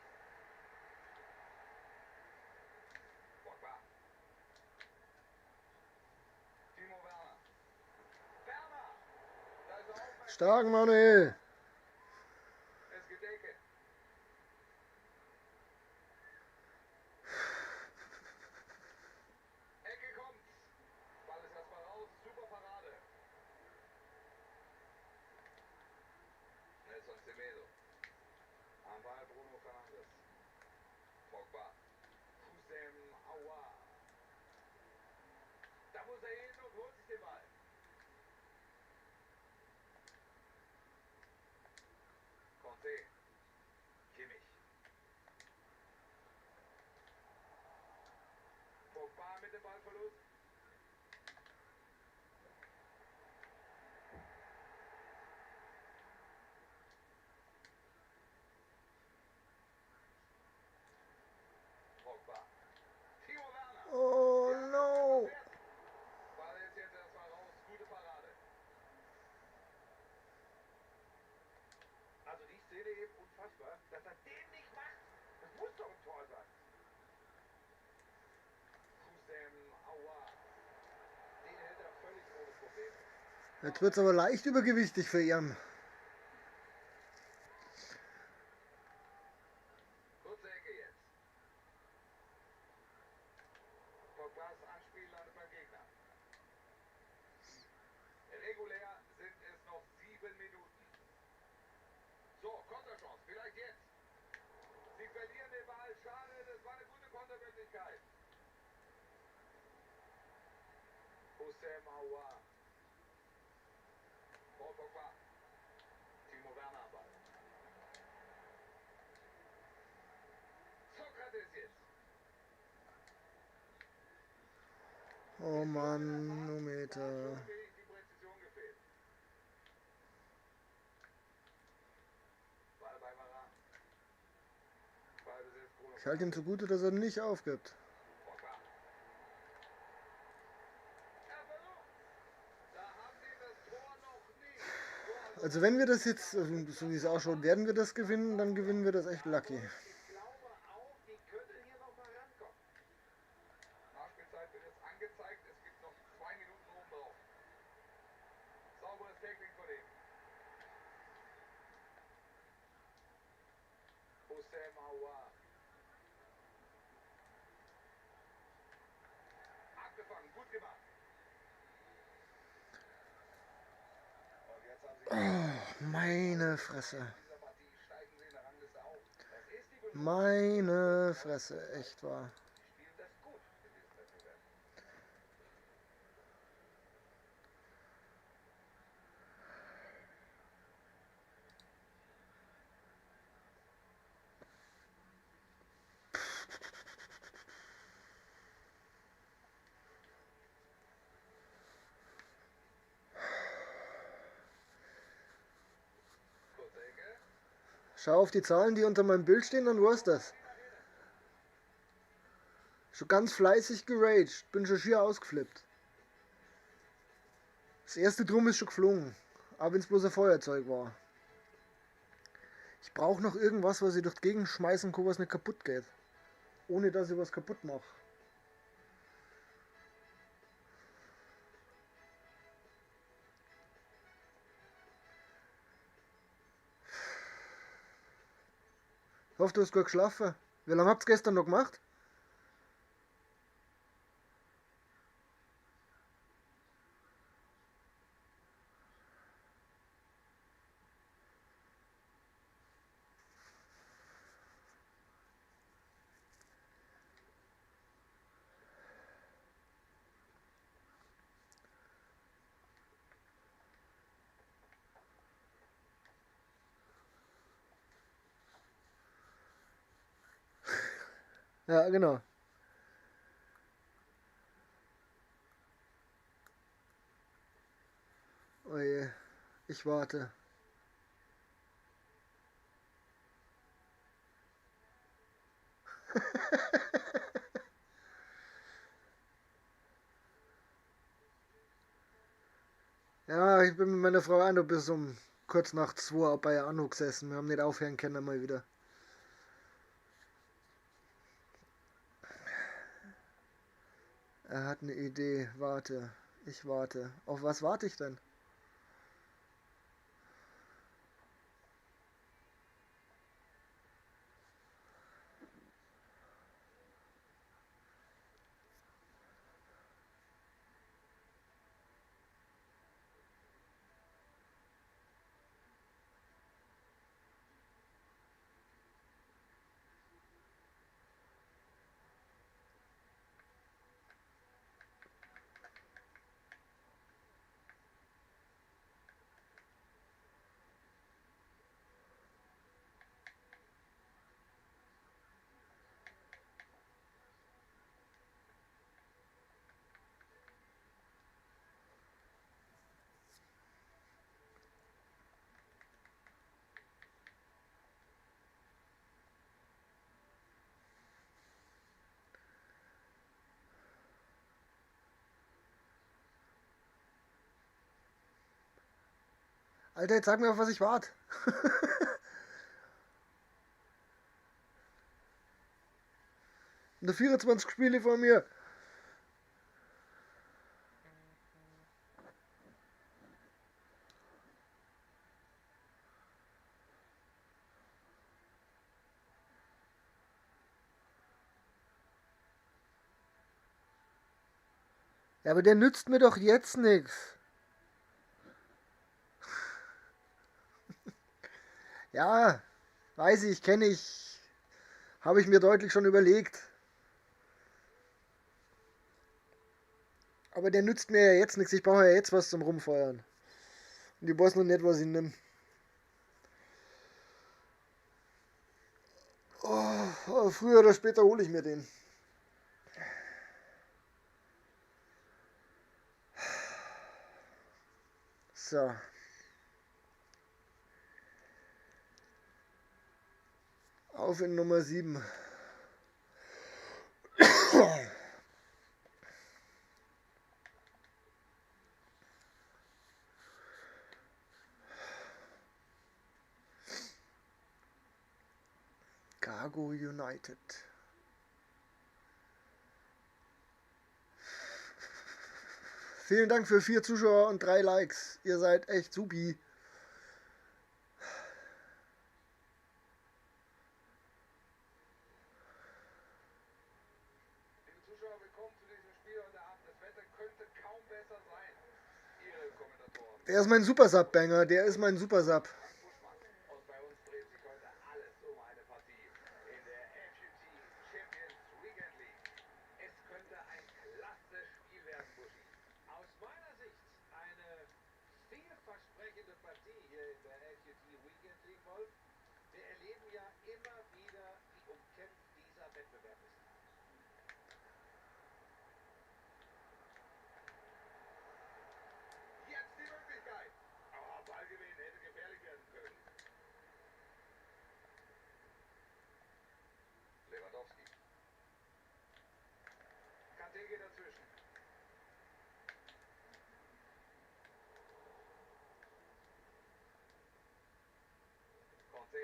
Pogba. Timo Werner. Werner! Da ist er aufmerksam. Stark, Manuel. Er ist gedeckt. Ecke kommt. Ball ist erstmal raus. Super Parade. Nelson Semedo. Am Ball Bruno Fernandes. Pogba. Hussein Aouar. unfassbar, dass er den nicht macht. Das muss doch ein Tor sein. Hussein Aouar. Den hält er völlig ohne Probleme. Jetzt wird es aber leicht übergewichtig für ihn. Kurze Ecke jetzt. Pogbas Anspielland beim Gegner. Regulär sind es noch 7 Minuten. So, Konterchance, vielleicht jetzt. Sie verlieren den Ball, schade, das war eine gute Kontermöglichkeit. Hussein Aouar. Paul Pogba. Timo Werner am Ball. Sokrates jetzt. Oh Manometer. Die Präzision gefehlt. Ball bei Varane. Ballbesitz Bruno. Ich halte ihm zugute, dass er nicht aufgibt. Pogba. Er versucht. Da haben sie das Tor noch nicht. Also wenn wir das jetzt, so wie es ausschaut, werden wir das gewinnen, dann gewinnen wir das echt lucky. Ich glaube auch, die können hier noch mal rankommen. Nachspielzeit wird jetzt angezeigt. Es gibt noch 2 Minuten oben drauf. Sauberes Tackling von ihm. Hussein Aouar. Abgefangen, gut gemacht. Und jetzt haben sie Meine Fresse. in dieser Partie steigen sie in der Rangliste auf. Das ist die Belohnung. Meine Fresse, echt wahr. Die spielen das gut in diesem Wettbewerb. Kurze Ecke. Schau auf die Zahlen, die unter meinem Bild stehen, dann war's das. Schon ganz fleißig geraged, bin schon schier ausgeflippt. Das erste Drum ist schon geflogen, aber wenn es bloß ein Feuerzeug war. Ich brauche noch irgendwas, was ich durch die Gegend schmeißen kann, was nicht kaputt geht. Ohne dass ich was kaputt mache. Ich hoffe, du hast gut geschlafen. Wie lange habt ihr gestern noch gemacht? Ja, genau. Oh je, ich warte. Ja, ich bin mit meiner Frau auch noch bis um kurz nach 2 bei ihr Anno gesessen. Wir haben nicht aufhören können mal wieder. Er hat eine Idee. Warte. Ich warte. Auf was warte ich denn? Alter, jetzt sag mir, auf was ich warte. Nur 24 Spiele vor mir. Ja, aber der nützt mir doch jetzt nichts. Ja, weiß ich, kenne ich. Habe ich mir deutlich schon überlegt. Aber der nützt mir ja jetzt nichts. Ich brauche ja jetzt was zum Rumfeuern. Und ich weiß noch nicht, was ich nehme. Oh, früher oder später hole ich mir den. So. Auf in Nummer 7. Cargo United. Vielen Dank für 4 Zuschauer und 3 Likes. Ihr seid echt supi. Liebe Zuschauer, willkommen zu diesem Spiel heute Abend. Das Wetter könnte kaum besser sein. Ihre Kommentatoren. Der ist mein Super-Sub-Banger. Der ist mein Super-Sub. Buschmann. Und bei uns dreht sich heute alles um eine Partie in der FUT Champions Weekend League. Es könnte ein klasse Spiel werden, Buschi. Aus meiner Sicht eine vielversprechende Partie hier in der FUT Weekend League, Wolf. Wir erleben ja immer wieder, wie umkämpft dieser Wettbewerb ist. Jetzt die Möglichkeit. Oh, Ballgewinn hätte gefährlich werden können. Lewandowski. Kanté geht dazwischen. Conte.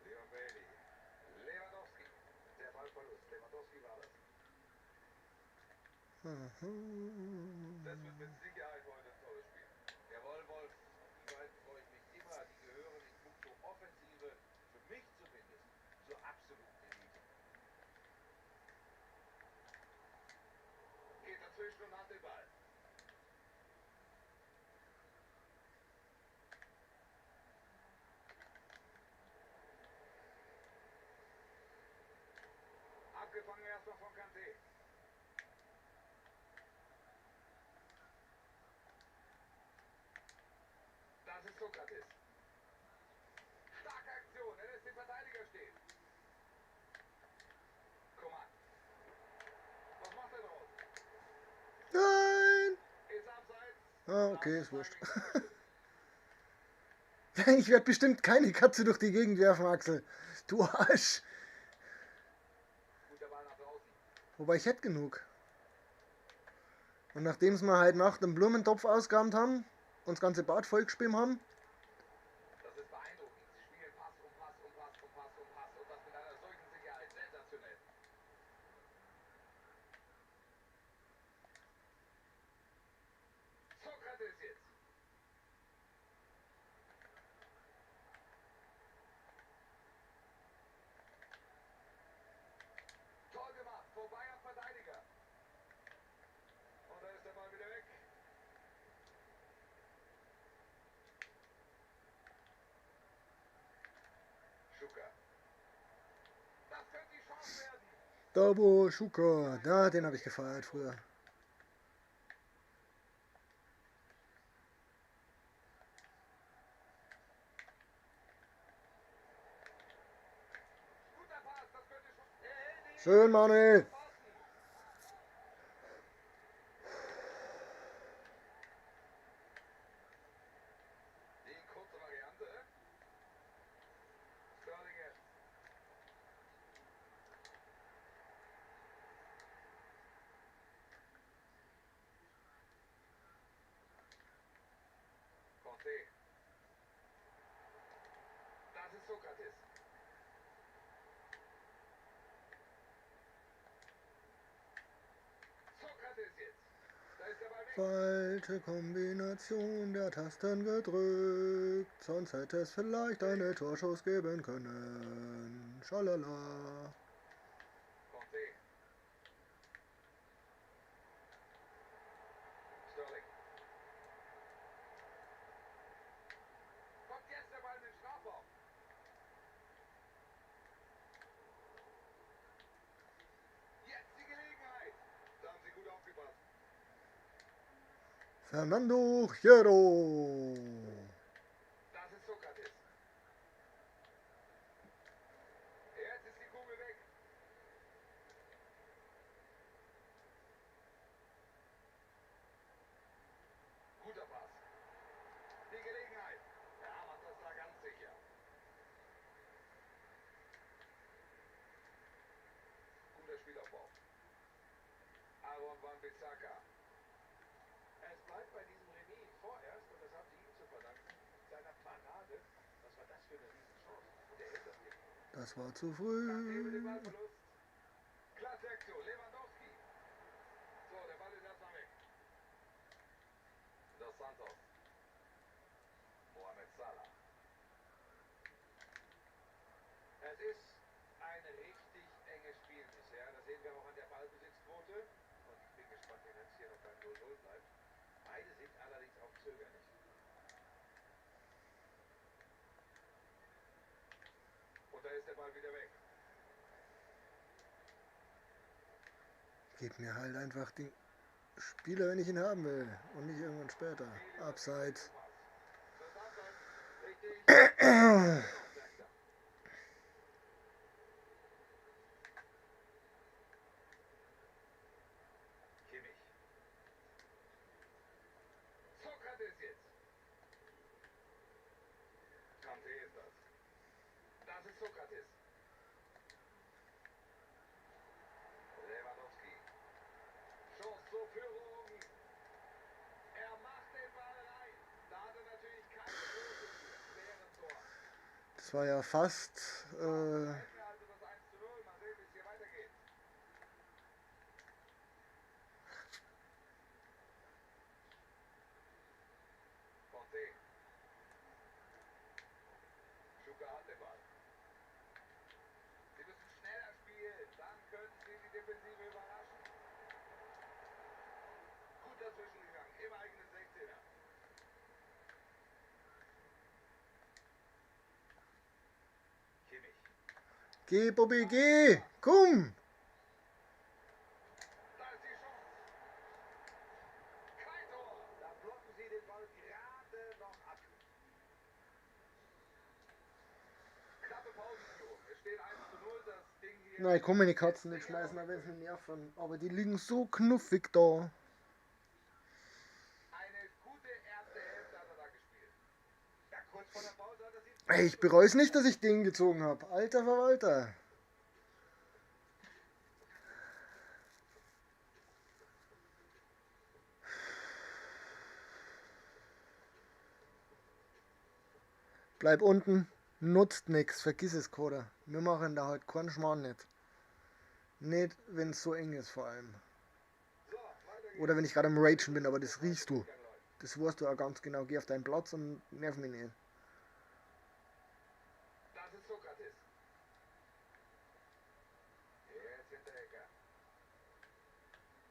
Leon Bailey. Lewandowski. Der Ballverlust. Lewandowski war das. Das wird mit Sicherheit heute ein tolles Spiel. Jawohl, Wolf. Die beiden freue ich mich immer. Die gehören in puncto Offensive, für mich zumindest, zur absoluten Elite. Geht dazwischen und hat den Ball. Abgefangen erstmal von Kanté. Das ist Sokrates. Starke Aktion, er lässt den Verteidiger stehen. Coman. Was macht er draus? Nein! Ist abseits. Ah, okay, ist wurscht. Ich werde bestimmt keine Katze durch die Gegend werfen, Axel. Du Arsch. Guter Ball nach draußen. Wobei ich hätte genug. Und nachdem wir halt nach dem Blumentopf ausgerammt haben und das ganze Bad vollgeschwimmt haben, Das ist beeindruckend. Sie spielen Pass um Pass um Pass um Pass um Pass und das mit einer solchen Sicherheit. Sensationell. Sokrates jetzt. Toll gemacht. Vorbei am Verteidiger. Und da ist der Ball wieder weg. Schuka. Das könnte die Chance werden. Dabo Schuka, da, den habe ich gefeiert früher. Guter Pass, das könnte schon. Er hält ihn. Schön, Manuel. Die kurze Variante. Sterling jetzt. Conte. Das ist Sokrates. Sokrates jetzt. Da ist der Ball weg. Falsche Kombination der Tasten gedrückt, sonst hätte es vielleicht eine Torschuss geben können. Schalala. Conte. Sterling. Kommt jetzt der Ball in den Strafraum. Jetzt die Gelegenheit. Da haben Sie gut aufgepasst. Fernando Hierro. Das ist Sokrates. Jetzt ist die Kugel weg. Guter Pass. Die Gelegenheit. Ja, macht das da ganz sicher. Guter Spielaufbau. Aaron Wan-Bissaka. Es bleibt bei diesem Remis vorerst und das haben sie ihm zu verdanken. Seiner Parade. Was war das für eine Riesenchance? Und er hält das Ding. Das war zu Kanté mit dem früh. Ballverlust. Klasse Aktion. Lewandowski. So, der Ball ist erstmal weg. Dos Santos. Mohamed Salah. Es ist ein richtig enges Spiel bisher. Das sehen wir auch an der Ballbesitzquote. Und ich bin gespannt, wenn es hier noch beim 0-0 bleibt. Beide sind allerdings auch zögerlich. Und da ist der Ball wieder weg. Gib mir halt einfach den Spieler, wenn ich ihn haben will. Und nicht irgendwann später. Abseits. Dos Santos. Richtig. Aufmerksam. Kimmich. Sokrates jetzt. Kanté ist das. Das ist Sokrates. Lewandowski. Chance zur Führung. Er macht den Ball rein. Da hat er natürlich keine Chance für. Leeren Tor. Das war ja fast. Also das 1:0. Mal sehen, wie es hier weitergeht. Conte. Schuka hat den Ball. Sie müssen schneller spielen. Dann können sie die Defensive überraschen. Gut dazwischen gegangen. Im eigenen 16er. Kimmich. Geh, Bobby, geh! Komm! Da ist die Chance. Kein Tor. Da blocken sie den Ball gerade noch ab. Knappe Pausenführung. Es steht 1:0. Das Ding hier. Nein, komm, die Katzen nicht schmeißen, da wenn sie mich nerven. Aber die liegen so knuffig da. Eine gute erste Hälfte hat er da gespielt. Ja, kurz vor der Pause hat er sie. Ey, ich bereue es nicht, dass ich den gezogen habe. Alter Verwalter. Bleib unten. Nutzt nix. Vergiss es, Koda. Wir machen da halt keinen Schmarrn nicht. Nicht, wenn es so eng ist vor allem. So, weiter geht's. Oder wenn ich gerade am Ragen bin, aber das riechst du. Das weißt du ja ganz genau. Geh auf deinen Platz und nerv mich nicht. Das ist Sokrates. Jetzt Hinteregger.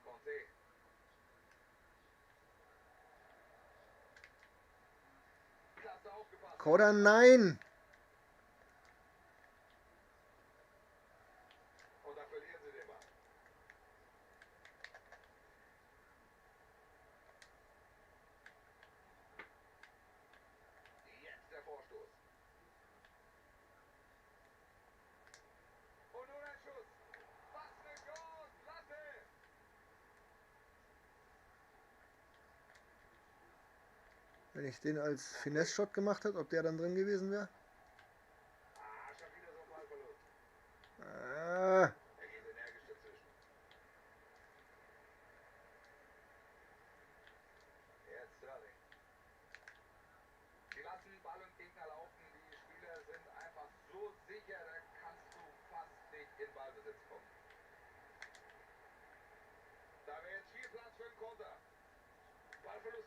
Conte. Klasse aufgepasst. Koda, nein! Und da verlieren sie den Ball. Jetzt der Vorstoß. Und nun ein Schuss. Was eine Chance. Klasse. Wenn ich den als Finesse-Shot gemacht hätte, ob der dann drin gewesen wäre? Ah, schon wieder so ein Ballverlust. Ah, Er geht energisch dazwischen. Jetzt Sterling.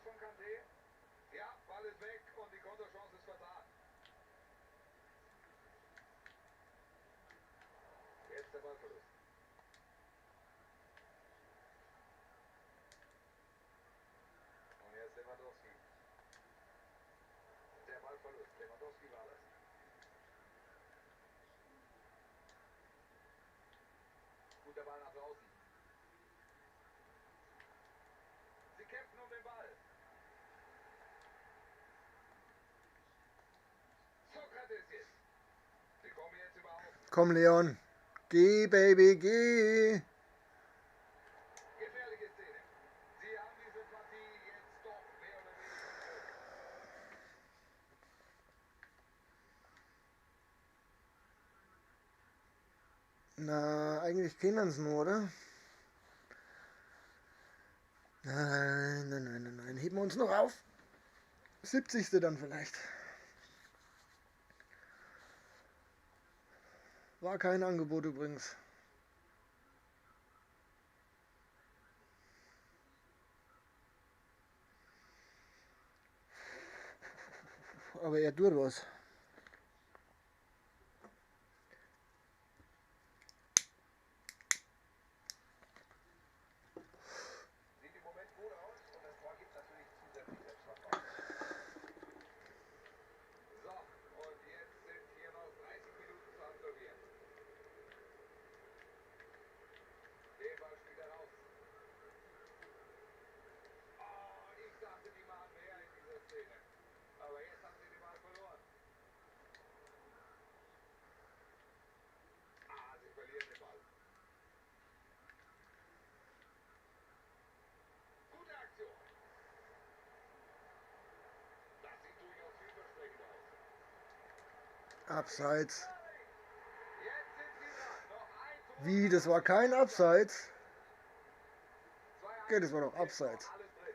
von Kanté. Ja, Ball ist weg und die Konterchance ist vertan. Jetzt der Ballverlust. Und jetzt Lewandowski. Der Ballverlust. Lewandowski war das. Guter Ball nach draußen. Sie kämpfen um den Ball. Sokrates jetzt. Sie kommen jetzt über Außen. Komm, Leon. Geh, Baby, geh. Gefährliche Szene. Sie haben diese Partie jetzt doch mehr oder weniger im Griff. Na, eigentlich kennen sie nur, oder? Nein, nein, nein, nein, nein. Heben wir uns noch auf. 70. dann vielleicht. War kein Angebot übrigens. Aber er tut was. Sieht im Moment gut aus und das Tor gibt natürlich zusätzlich Selbstvertrauen. So, und jetzt sind hier noch 30 Minuten zu absolvieren. Den Ball spielt er raus. Oh, ich dachte, die machen mehr in dieser Szene. Aber jetzt haben sie den Ball verloren. Ah, sie verlieren den Ball. Gute Aktion. Das sieht durchaus vielversprechend aus. Abseits. Jetzt sind sie dran. Noch ein Tor. Wie, das war kein Abseits? 2-1. Okay, das war doch Jetzt noch Abseits. alles drin.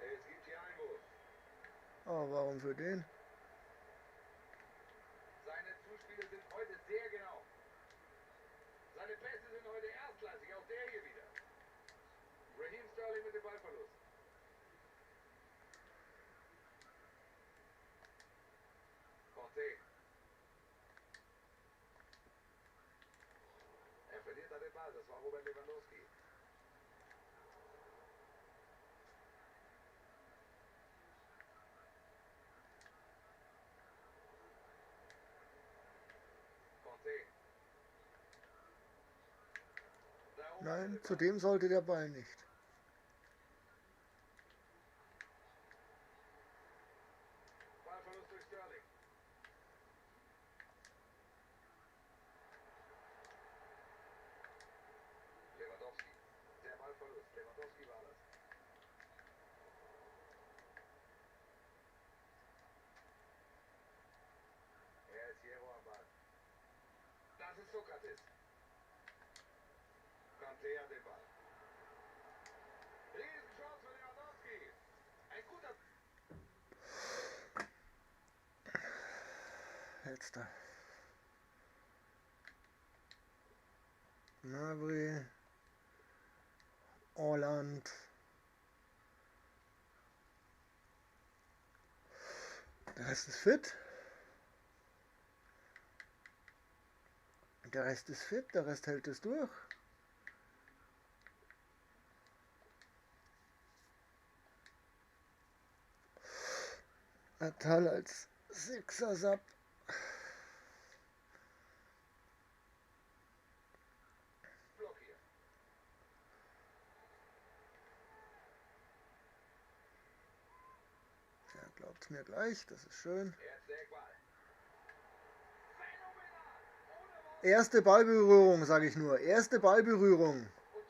Es gibt hier Einwurf. Oh, warum für den? Seine Zuspiele sind heute sehr genau. Seine Pässe sind heute erstklassig. Auch der hier wieder. Raheem Sterling mit dem Ballverlust. Conte. Er verliert da den Ball. Das war Robert Lewandowski. Conte. Da erobert er Nein, den zu Ball. dem sollte der Ball nicht. Ballverlust durch Sterling. Lewandowski. Der Ballverlust. Lewandowski war das. Er ist Hierro am Ball. Das ist Sokrates. Kanté hat den Ball. Riesenchance für Lewandowski. Ein guter... Jetzt da. Nabri. Orland. Der Rest ist fit. Der Rest ist fit, der Rest hält es durch. Atal als Sechser Sub. Block hier. Der glaubt mir gleich, das ist schön. Jetzt der Eckball. Phänomenal. Ohne Worte. Erste Ballberührung, sage ich nur. Erste Ballberührung. Und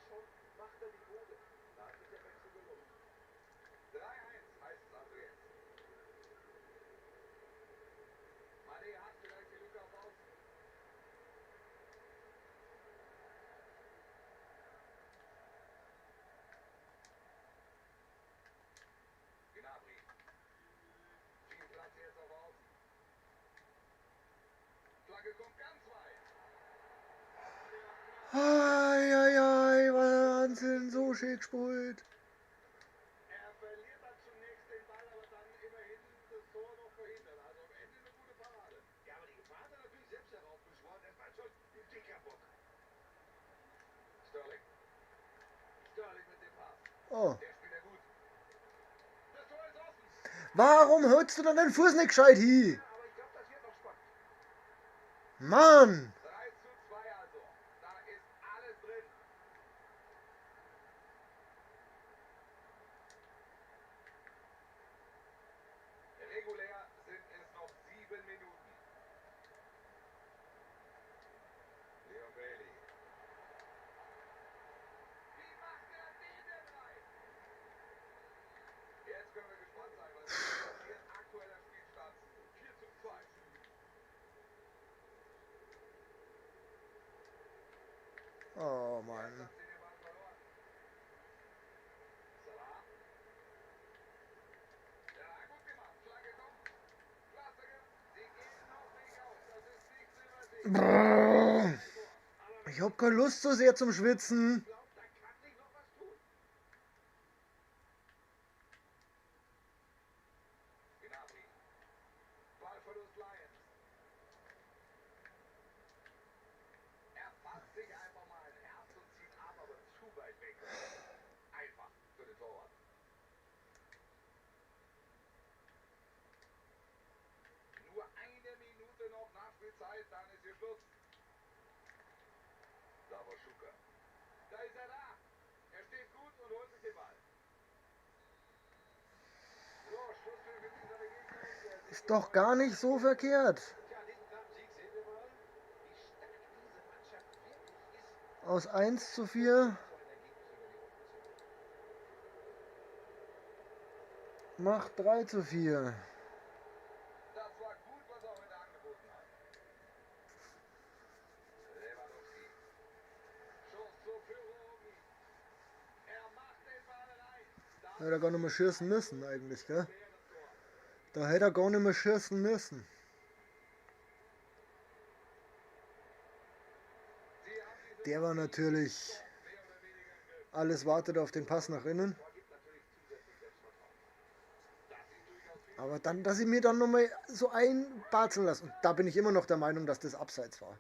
schon macht er die Bude. Da hat sich der Wechsel gelohnt. 3-1 heißt es also jetzt. Mané hat vielleicht die Lücke auf Außen. Gnabry. Viel Platz jetzt auf Außen. Flagge kommt ganz weit. Eieiei, Wahnsinn, so schick gespielt. Er verliert dann zunächst den Ball, aber dann immerhin das Tor noch verhindert. Also am Ende eine gute Parade. Ja, aber die Gefahr hat er natürlich selbst heraufbeschworen. Das war schon ein dicker Bock. Sterling. Sterling mit dem Pass. Oh. Der spielt er gut. Das Tor ist offen. Warum hältst du dann den Fuß nicht gescheit hin? Ja, aber ich glaube, das wird noch spannend. Mann! 3:2 also. Da ist alles drin. Regulär sind es noch 7 Minuten. Leon Bailey. Wie macht er den denn rein? Jetzt können wir gespannt sein, was hier passiert. Aktueller Spielstand 4:2. Oh Jetzt Mann. hat sie den Ball verloren. Salah. Ja, gut gemacht. Flagge kommt. Klasse gemacht. Sie gehen noch nicht auf. Das ist nicht zu übersehen. Brrr. Aber Ich hab keine Lust so sehr zum Schwitzen. ich glaube, da kann sich noch was tun. Gnabry. Ballverlust Lions. Er fasst sich einfach mal ein Herz und zieht ab, aber zu weit weg. Einfach für den Torwart. Nur 1 Minute noch Nachspielzeit, dann ist hier Schluss. Da war Schuka. Da ist er da. Er steht gut und holt sich den Ball. So, Schlusspfiff in dieser Begegnung. Der Sieg Ist doch gar nicht so verkehrt. Tja, diesen knappen Sieg sehen wir mal, wie stark diese Mannschaft wirklich ist. Aus 1:4 So ein Ergebnis über die Runden zu bringen. macht 3:4. Das war gut, was er heute angeboten hat. Lewandowski. Schuss zur Führung. Er macht den Ball rein. Das Hätte er gar nicht mehr schießen müssen eigentlich, gell? schweres Tor. Da hätte er gar nicht mehr schießen müssen. Sie haben diese Der war natürlich... mehr oder weniger im Griff. Alles wartet auf den Pass nach innen. Tor gibt natürlich zusätzlich Selbstvertrauen. Das ist durchaus viel. Aber dann, dass ich mir dann nochmal so einbarzeln lasse. Und da bin ich immer noch der Meinung, dass das abseits war.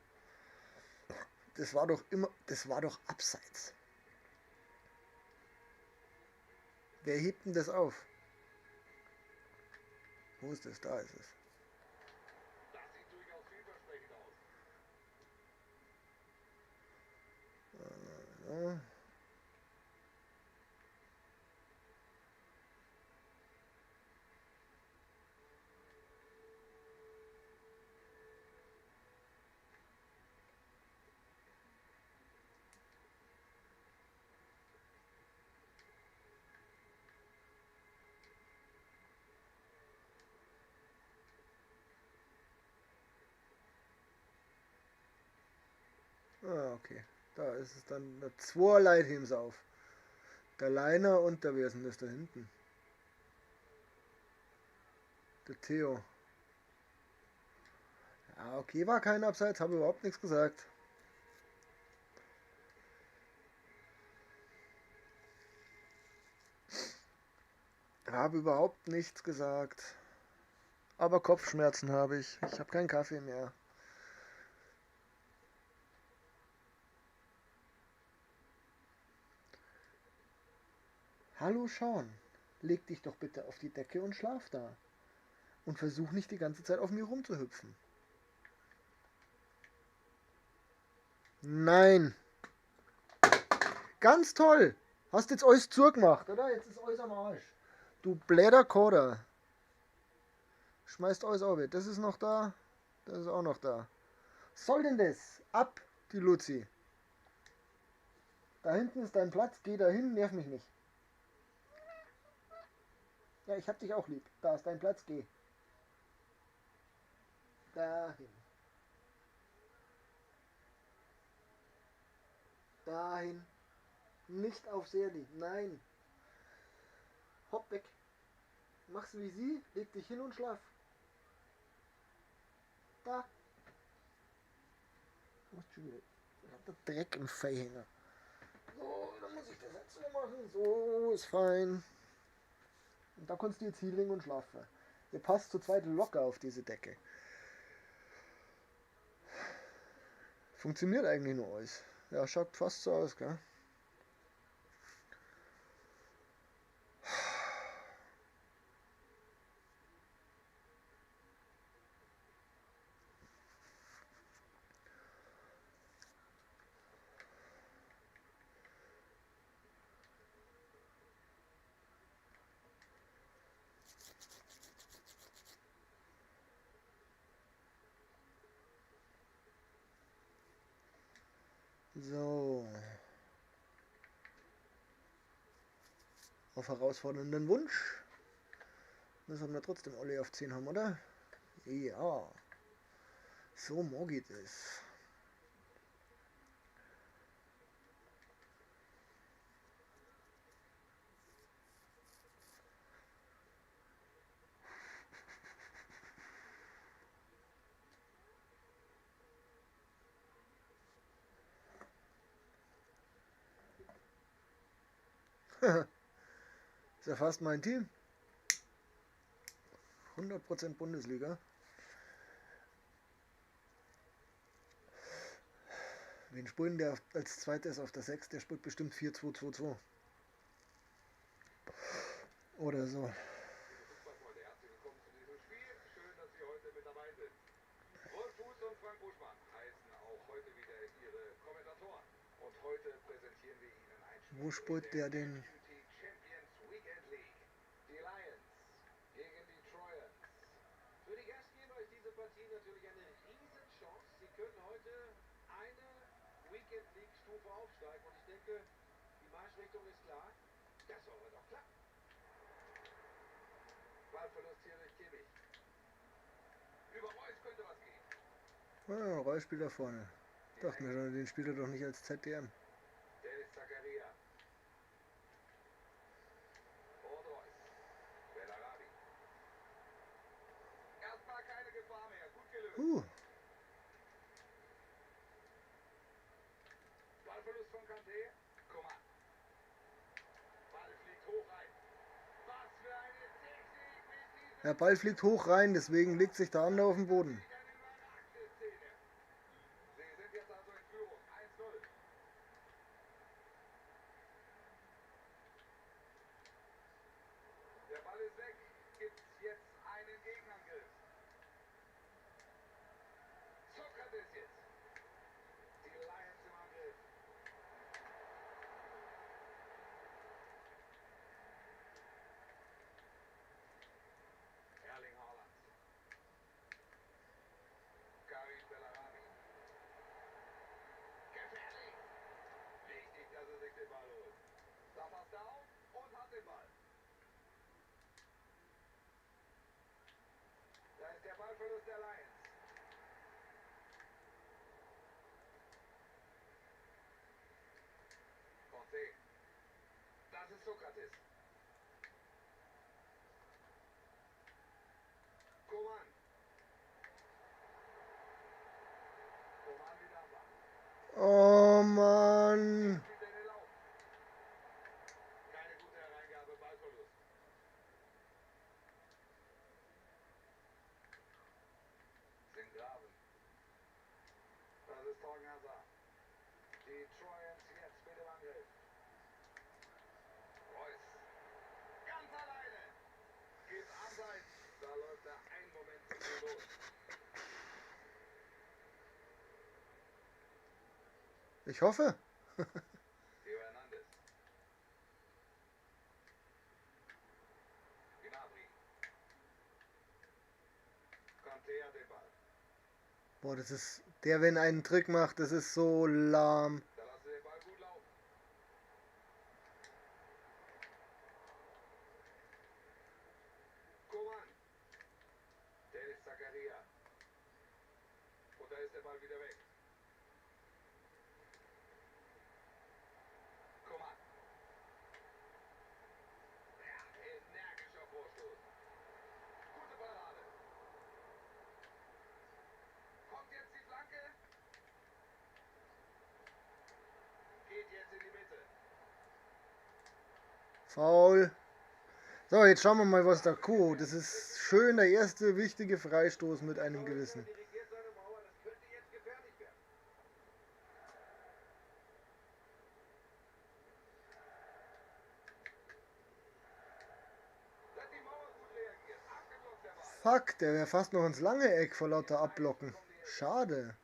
Das war doch abseits. Wer hebt denn das auf? Wo ist das? Da ist es. Das sieht durchaus vielversprechend aus. Ja. Ah, okay. Da ist es dann. Zwei Leute heben auf. Der Leiner und der, wer ist denn das da hinten? Der Theo. Ja, okay, war kein Abseits, habe überhaupt nichts gesagt. Habe überhaupt nichts gesagt. Aber Kopfschmerzen habe ich. Ich habe keinen Kaffee mehr. Hallo Sean, leg dich doch bitte auf die Decke und schlaf da. Und versuch nicht die ganze Zeit auf mir rumzuhüpfen. Nein. Ganz toll. Hast jetzt alles zugemacht, oder? Jetzt ist alles am Arsch. Du bläder Koder. Schmeißt alles auf. Das ist noch da. Das ist auch noch da. Was soll denn das? Ab, die Luzi. Da hinten ist dein Platz. Geh da hin, nerv mich nicht. Ja, ich hab dich auch lieb. Da ist dein Platz, geh. Dahin. Dahin. Nicht auf Serli. Nein. Hopp weg. Mach's wie sie. Leg dich hin und schlaf. Da. macht schon wieder. Ich hab da Dreck im Fellhänger. So, dann muss ich das jetzt so machen. So, ist fein. Und da kannst du jetzt hinlegen und schlafen. Ihr passt zu zweit locker auf diese Decke. Funktioniert eigentlich nur alles. Ja, schaut fast so aus, gell? So. Auf herausfordernden Wunsch. Müssen wir trotzdem alle auf 10 haben, oder? Ja. So mag ich das. Ist ja fast mein Team. 100% Bundesliga. Wen spielen der als zweites auf der 6? Der spielt bestimmt 4-2-2-2. Oder so. Liebe Fußballfreunde, herzlich willkommen zu diesem Spiel. Schön, dass Sie heute mit dabei sind. Rolf Fuß und Frank Buschmann heißen auch heute wieder Ihre Kommentatoren. Und heute präsentieren wir Ihnen ein Spiel Wo spielt der denn? Deputy Champions Weekend League. Die Lions gegen die Troyans. Für die Gastgeber ist diese Partie natürlich eine Riesenchance. Sie können heute eine Weekend League Stufe aufsteigen. Und ich denke, die Marschrichtung ist klar. Das soll doch klappen. Ballverlust hier durch Kimmich. Über Reus könnte was gehen. Ah, Reus spielt da vorne. Dachte mir schon, den spielt er doch nicht als ZDM. Dennis Zakaria. Und Reus. Bellarabi. Erstmal keine Gefahr mehr. Gut gelöst. Ballverlust von Kanté. Coman. Ball fliegt hoch rein. Was für eine Technik mit diesem Der Ball fliegt hoch rein, deswegen legt sich der andere auf den Boden. eine überragende Szene. Sie sind jetzt also in Führung. 1-0. Der Ball ist weg. Gibt's jetzt einen Gegenangriff. Sokrates jetzt. Die Lions im Angriff. Erling Haaland. Karim Bellarabi. Gefährlich. Wichtig, dass er sich den Ball holt. Da passt er auf und hat den Ball. Da ist der Ballverlust der Lions. Conte. Das ist Sokrates. Coman. Coman wieder am Ball. Oh Mann. Spielt er den Lauf. Keine gute Hereingabe, Ballverlust. Graben. Das ist Torgen Hazard. Die Troyans jetzt mit dem Angriff. Reus. Ganz alleine. Geht abseits. Da läuft er einen Moment zu früh los. Ich hoffe. Theo Hernandez. Gnabry. Kanté hat den Ball. Boah, das ist. Der, wenn einen Trick macht, das ist so lahm. Da lassen sie den Ball gut laufen. Coman. Dennis Zakaria. Und da ist der Ball wieder weg. Coman. Ja, energischer Vorstoß. Gute Parade. Kommt jetzt die Flanke. Foul. So, jetzt schauen wir mal, was da kommt. Das ist schön der erste wichtige Freistoß mit einem gewissen. Dirigiert seine Mauer, das könnte jetzt gefährlich werden. Da hat die Mauer gut reagiert. Abgeblockt der Ball. Fuck, der wäre fast noch ins lange Eck vor lauter Abblocken. Schade.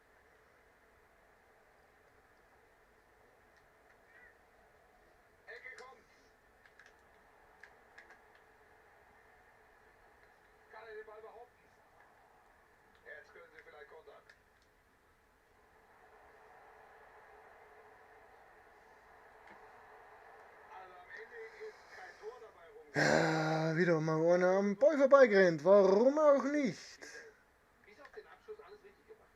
Ecke kommt. Kann er den Ball behaupten? Jetzt können sie vielleicht kontern. Also am Ende ist kein Tor dabei rumgekommen. Ja, wieder mal einer am Ball vorbeigerannt. Warum auch nicht? Bis auf den Abschluss alles richtig gemacht.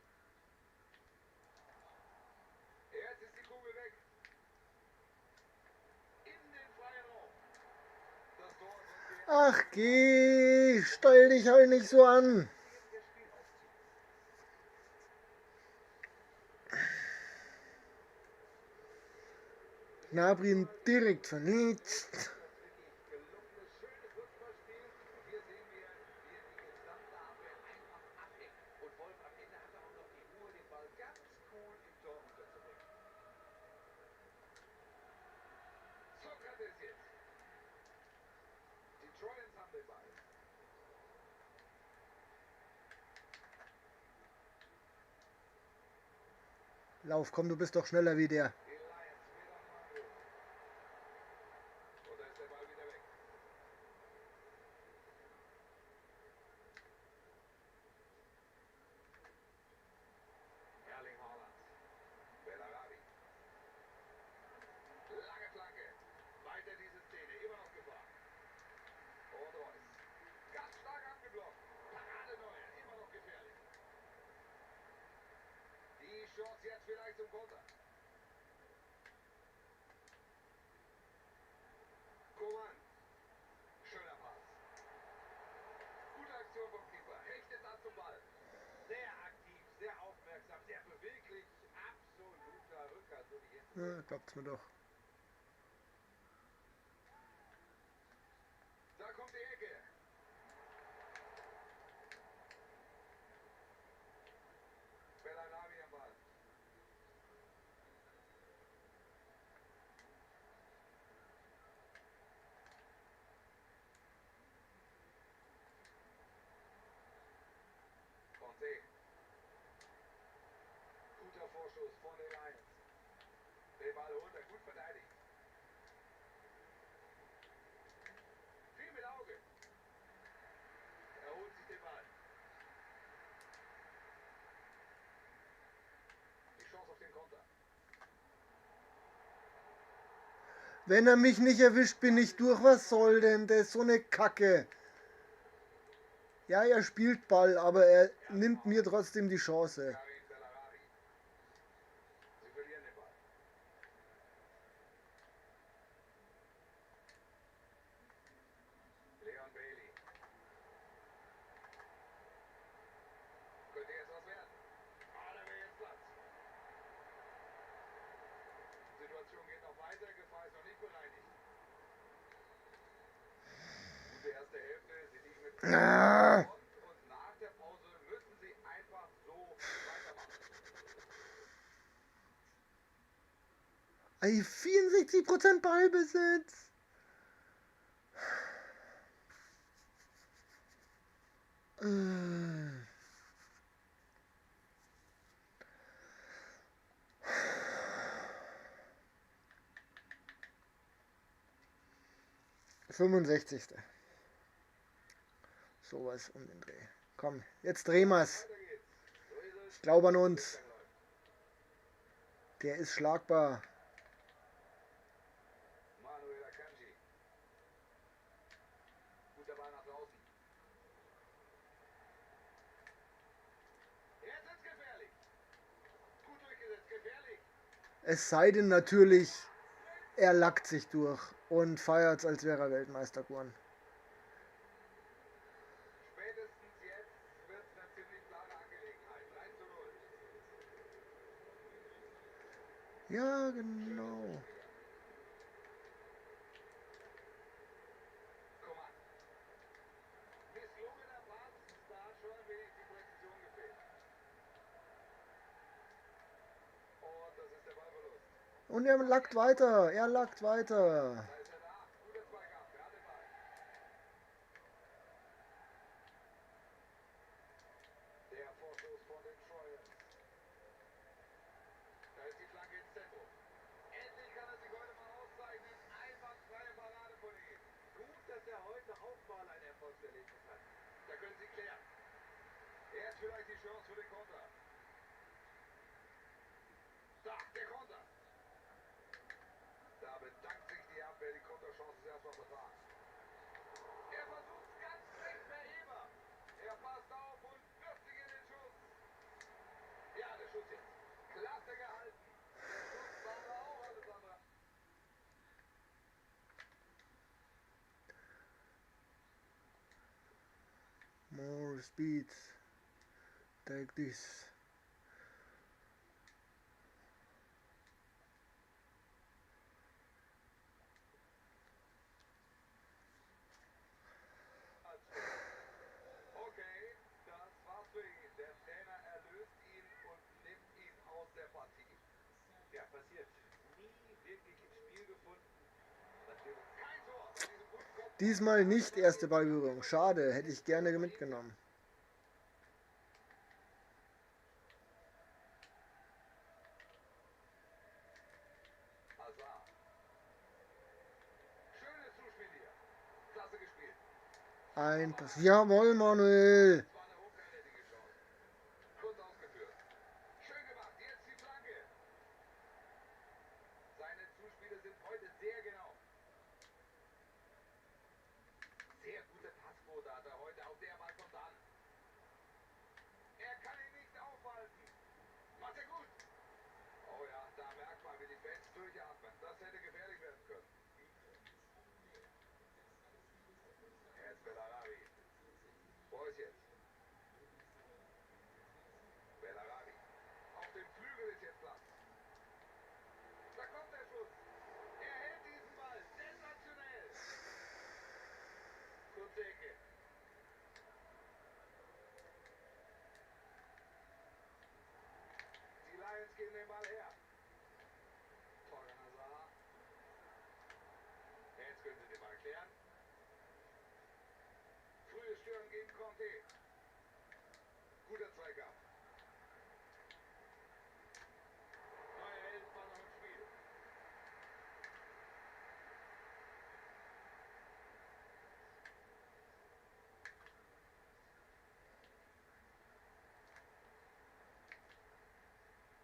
Jetzt ist die Kugel weg. In den freien Raum. Das Tor wird jetzt Ach geh, stell dich halt nicht so an. ihr Spiel aufziehen. Gnabry direkt vernetzt. Das wirklich gelungenes, schönes Fußballspiel. Und hier sehen wir, wie er die gesamte Abwehr einfach abhängt. Und Wolf, am Ende hat er auch noch die Ruhe, den Ball ganz cool im Tor unterzubringen. Sokrates jetzt. Die Trojans haben den Ball. Lauf, komm, du bist doch schneller wie der. Die Lions wieder am Angriff. Und da ist der Ball wieder weg. Erling Haaland. Bellarabi. Lange Flanke. Weiter diese Szene. Immer noch Gefahr. Und Reus. Ganz stark abgeblockt. Parade Neuer. Immer noch gefährlich. Die Chance jetzt vielleicht zum Konter. Coman. Schöner Pass. Gute Aktion vom Keeper. Hechtet an zum Ball. Sehr aktiv, sehr aufmerksam, sehr beweglich. Absoluter Rückhalt, würde ich jetzt Ja, glaubt's mir doch. Da kommt die Ecke. Bellarabi am Ball. Conte. Guter Vorschuss von den Lions. Den Ball holt er gut verteidigt. Viel mit Auge. Er holt sich den Ball. Die Chance auf den Konter. Wenn er mich nicht erwischt, bin ich durch. Was soll denn das? So eine Kacke. Ja, er spielt Ball, aber er nimmt mir trotzdem die Chance. Karim Bellarabi. Sie verlieren den Ball. Leon Bailey. Könnte jetzt was werden. Ah, da wäre jetzt Platz. Situation geht noch weiter. Gefahr ist noch nicht bereinigt. Gute erste Hälfte. Sie liegen mit Ah, und nach der Pause müssen sie einfach so weitermachen. ey, 64% Ballbesitz. Äh. 65. Sowas um den Dreh. Komm, jetzt drehen wir's. Weiter geht's. So ist es. Ich glaube an uns. Der ist schlagbar. Manuel Akanji. Guter Ball nach draußen. Jetzt wird's gefährlich. Gut durchgesetzt, gefährlich. Es sei denn natürlich, er lackt sich durch und feiert, als wäre er Weltmeister geworden. Spätestens jetzt wird es eine ziemlich klare Angelegenheit. 3:0. Ja, genau. Und er lackt weiter. Er lackt weiter. Da ist er da. Guter Zweikampf. Er hat den Ball. Der Vorstoß von den Troyers. Da ist die Flanke ins Zentrum. Endlich kann er sich heute mal auszeichnen. Einwandfreie Parade von ihm. Gut, dass er heute auch mal ein Erfolgserlebnis hat. Da können sie klären. Er hat vielleicht die Chance für den Konter. Stark, der Konter. Da bedankt sich die Abwehr, die Konterchance ist erstmal vertan. Er versucht es ganz frech per Eber. Er passt auf und wirft sich in den Schuss. Ja, der Schuss jetzt. Klasse gehalten. Der Schuss war aber auch alles andere. More speed. Take this. Okay, das war's für ihn. Der Trainer erlöst ihn und nimmt ihn aus der Partie. Ja, passiert. Nie wirklich ins Spiel gefunden. Natürlich kein Tor bei diesem guten Kopf. Diesmal nicht erste Ballberührung. Schade, hätte ich gerne mitgenommen. Hazard. Schönes Zuspiel hier. Klasse gespielt. Ein Pass. Jawohl, Manuel. Das war eine hochkarätige Chance. Kurz ausgeführt. Schön gemacht. Jetzt die Flanke. Seine Zuspiele sind heute sehr genau. Sehr gute Passquote hat er heute. Auch der Ball kommt an. Er kann ihn nicht aufhalten. Macht er gut. Oh ja, da merkt man, wie die Fans durchatmen. Das hätte gefährlich werden können. Jetzt Bellarabi. Reus jetzt. Bellarabi. Auf dem Flügel ist jetzt Platz. Da kommt der Schuss. Er hält diesen Ball. Sensationell. Kurze Ecke. Die Lions geben den Ball her. Torgan Hazard. Jetzt können sie den Ball klären. Frühes Stören gegen Conte. Guter Zweikampf. Neuer Held war noch im Spiel.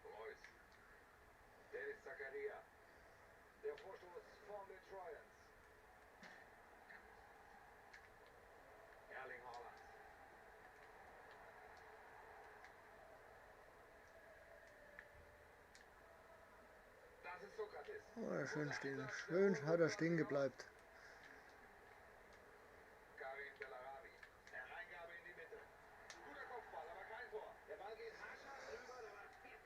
Reus. Dennis Zakaria. Der Vorstoß von den Troyers. Erling Haaland. Das ist Sokrates. Oh, schön stehen. Schön hat er stehen gebleibt. Karim Bellarabi. Hereingabe in die Mitte. Guter Kopfball, aber kein Tor. Der Ball geht haarscharf drüber, da war viel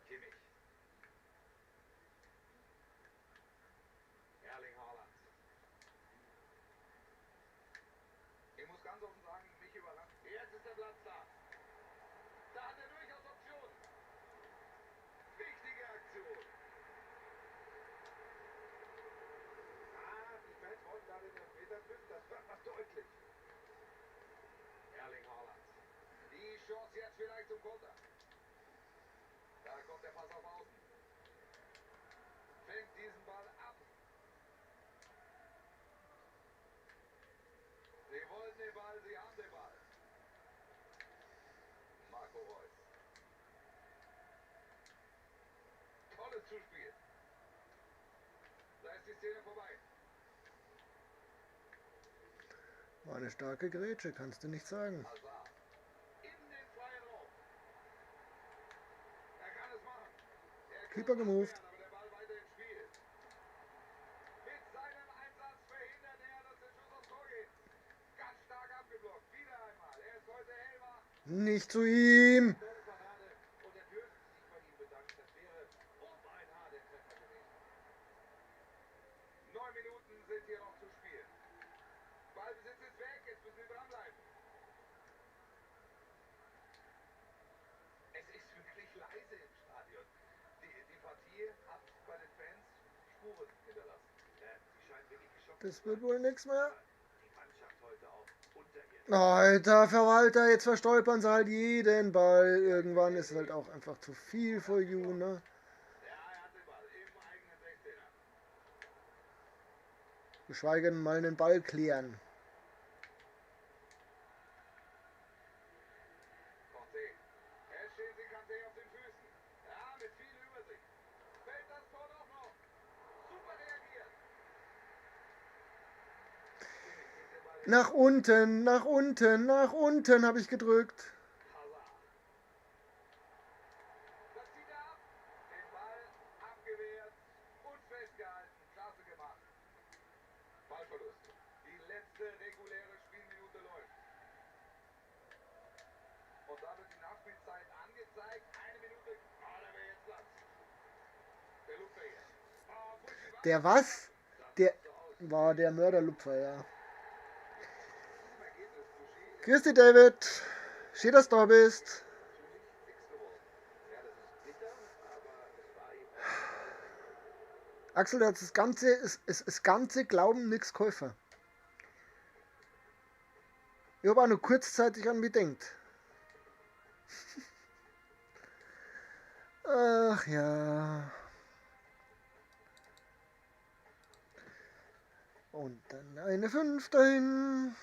Kimmich. Erling Haaland. Ich muss ganz offen sagen, mich überrascht. Jetzt ist der Platz da. Da hat er durchaus Optionen. Wichtige Aktion. Die Fans wollten da den Elfmeterpfiff, das wird noch deutlich. Erling Haaland. Die Chance jetzt vielleicht zum Konter. Da kommt der Pass auf Außen. Fängt diesen Ball ab. Sie wollen den Ball, sie haben den Ball. Marco Reus. Tolles Zuspiel. Da ist die Szene vorbei. War eine starke Grätsche, kannst du nicht sagen. Hazard. In den freien Raum. Er kann es machen. Er kann Keeper gemoved. abwehren, aber der Ball weiter im Spiel. Mit seinem Einsatz verhindert er, dass der Schuss aufs Tor geht. Ganz stark abgeblockt. Wieder einmal. Er ist heute hellwach. Nicht zu ihm. Tolle Parade. Und er dürfte sich bei ihm bedanken. Das wäre beinahe der Treffer gewesen. 9 Minuten sind hier noch zu spielen. Ballbesitz ist weg. Jetzt müssen wir dranbleiben. Spuren hinterlassen. Sie scheint wirklich geschockt Das zu wird sein. wohl nichts mehr. Die Mannschaft heute auch unter ihr. Alter Verwalter, jetzt verstolpern sie halt jeden Ball. Irgendwann ist es halt auch einfach zu viel für You, ne? Ja, er hat den Ball im eigenen 16er. Geschweige denn mal einen Ball klären. Conte. Es steht sich Conte auf den Füßen. Ja, mit viel Übersicht. Fällt das Tor doch noch. Super reagiert. Nach unten habe ich gedrückt. Hazard. Das zieht er ab. Den Ball abgewehrt und festgehalten. Klasse gemacht. Ballverlust. Die letzte reguläre Spielminute läuft. Und da wird die Nachspielzeit angezeigt. Eine Minute. Ah, da wäre jetzt Platz. Der Lupfer jetzt. Ah, Buschi, Der was? das Der sah so aus. war der Mörderlupfer, ja. Diesem Ergebnis, Buschi, ist Grüß dich, David. Schön, dass du da bist. Natürlich fix geworden. Ja, das ist bitter, aber es war eben auch Axel, das ganze Glauben nix Käufer. Ich habe auch nur kurzzeitig an mich gedacht. Ach ja. Und dann eine 5 dahin.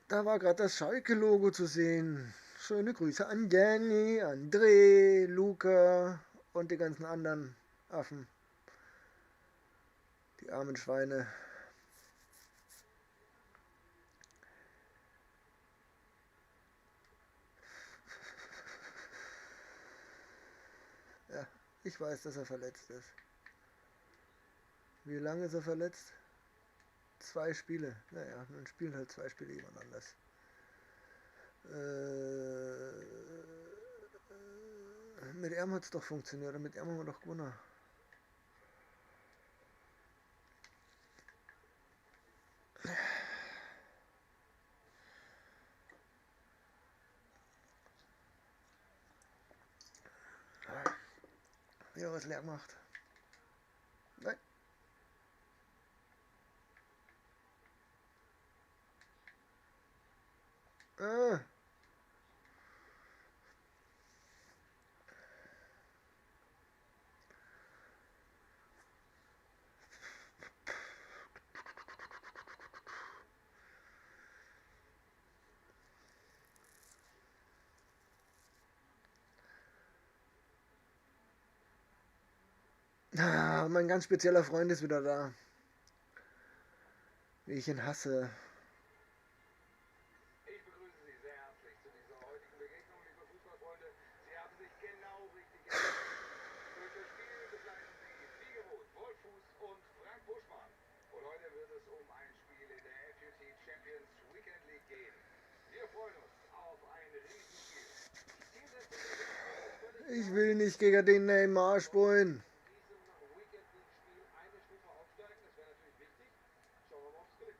Da war gerade das Schalke-Logo zu sehen. Schöne Grüße an Jenny, André, Luca und die ganzen anderen Affen. Die armen Schweine. Ja, ich weiß, dass er verletzt ist. Wie lange ist er verletzt? 2 Spiele. Naja, dann spielen halt 2 Spiele jemand anders. Mit ihm hat es doch funktioniert. Mit ihm haben wir doch gewonnen. Ja, was leer gemacht. Nein. Ah. Ah, mein ganz spezieller Freund ist wieder da. Wie ich ihn hasse. Ich begrüße Sie sehr herzlich zu dieser heutigen Begegnung, liebe Fußballfreunde. Sie haben sich genau richtig entschieden. Durch das Spiel begleiten Sie, wie gewohnt, Wolfuß und Frank Buschmann. Und heute wird es um ein Spiel in der FUT Champions Weekend League gehen. Wir freuen uns auf ein Riesenspiel. Die Zielsetzung der Jungs ist völlig Ich klar. will nicht gegen den Neymar spielen. In diesem Weekend League Spiel eine Stufe aufsteigen, das wäre natürlich wichtig. Schauen wir mal, ob es gelingt.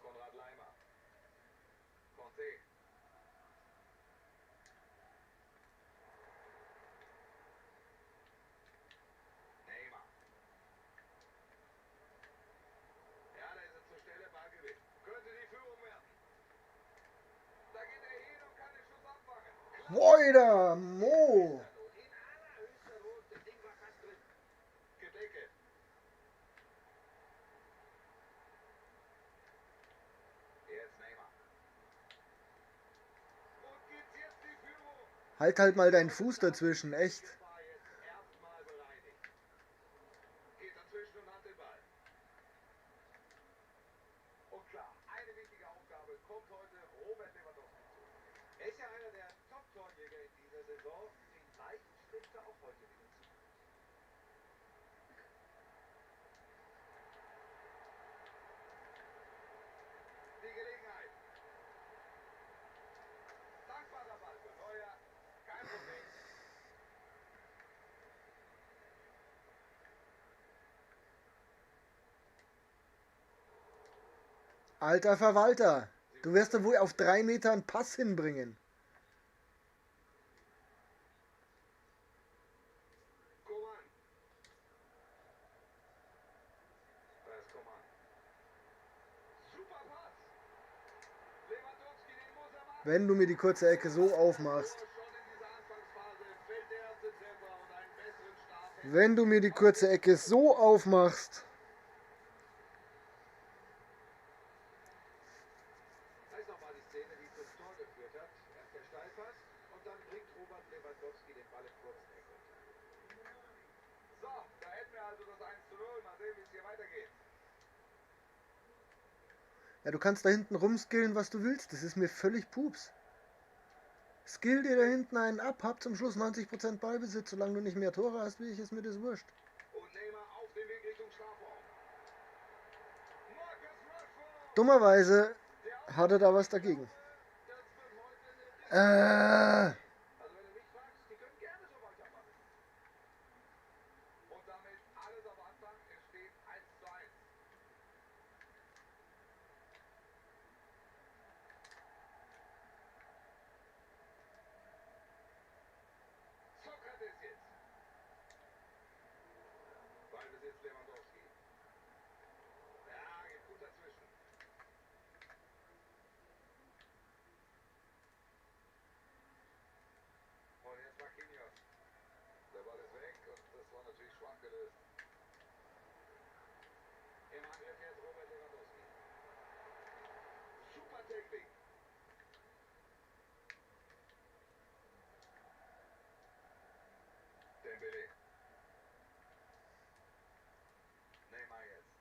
Konrad Leimer. Conte. Neymar. Ja, da ist er zur Stelle, Ballgewinn. Könnte die Führung werden. Da geht er hin und kann den Schuss abfangen. Woida, Mo. In allerhöchster Not, das Ding war fast drin. Gedecke. Jetzt Neymar. Und gibt's jetzt die Führung. Halt mal deinen Fuß dazwischen, echt. War jetzt erstmal bereinigt. Geht dazwischen und hat den Ball. Und klar, eine wichtige Aufgabe kommt heute Robert Lewandowski zu. Er ist ja einer der Top-Torjäger in dieser Saison. Vielleicht trifft er auch heute wieder zu. Die Gelegenheit. Dankbarer Ball für Neuer. Kein Problem. Alter Verwalter. Du wirst da wohl auf 3 Meter einen Pass hinbringen. Coman. Da ist Coman. Super Pass. Lewandowski, den muss er machen. Wenn du mir die kurze Ecke so aufmachst. Schon in dieser Anfangsphase fällt der erste Treffer und einen besseren Start hätte Wenn du mir die kurze Ecke so aufmachst. Da ist nochmal die Szene, die zum Tor geführt hat. Erst der Steilpass und dann bringt Robert Lewandowski den Ball im kurzen Eck unter. So, da hätten wir also das 1:0. Mal sehen, wie es hier weitergeht. Ja, du kannst da hinten rumskillen, was du willst. Das ist mir völlig pups. Skill dir da hinten einen ab, hab zum Schluss 90% Ballbesitz. Solange du nicht mehr Tore hast, wie ich, ist mir das wurscht. Und Neymar auf dem Weg Richtung Strafraum. Marcus Rashford. Dummerweise hat er da was dagegen. Das wird heute eine Äh, Also wenn du mich fragst, die können gerne so weitermachen. Und damit alles am Anfang. Es steht 1:1. Sokrates jetzt. Ballbesitz Lewandowski. Ja, geht gut dazwischen. Und jetzt Marquinhos. Der Ball ist weg und das war natürlich schwach gelöst. Im Angriff jetzt Robert Lewandowski. Super Technik. Dembele. Neymar jetzt.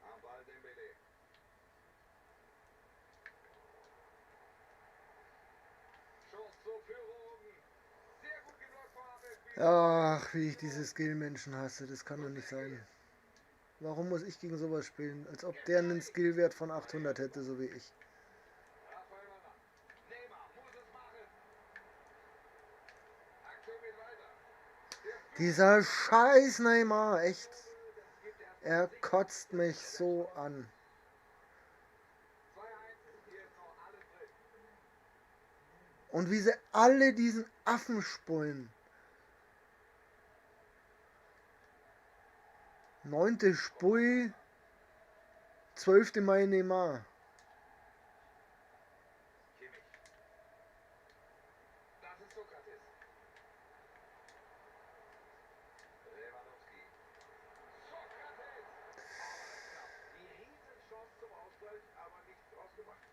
Am Ball Dembele. Chance zur Führung. Sehr gut geblockt von Abwehrspieler. ach, wie ich diese Skill-Menschen hasse. Das kann doch nicht sein. Warum muss ich gegen sowas spielen? Als ob der einen Skillwert von 800 hätte, so wie ich. Rafael Varane. Neymar muss es machen. Aktion geht weiter. Der Dieser scheiß Neymar, echt. Das gibt erst Er kotzt mich so an. 2:1. Hier ist noch alles drin. Und wie sie alle diesen Affen spulen. 9. Spui, 12. Mai Neymar. Kimmich. Das ist Sokrates. Lewandowski. Sokrates. Die Riesenchance zum Ausgleich, aber nichts draus gemacht.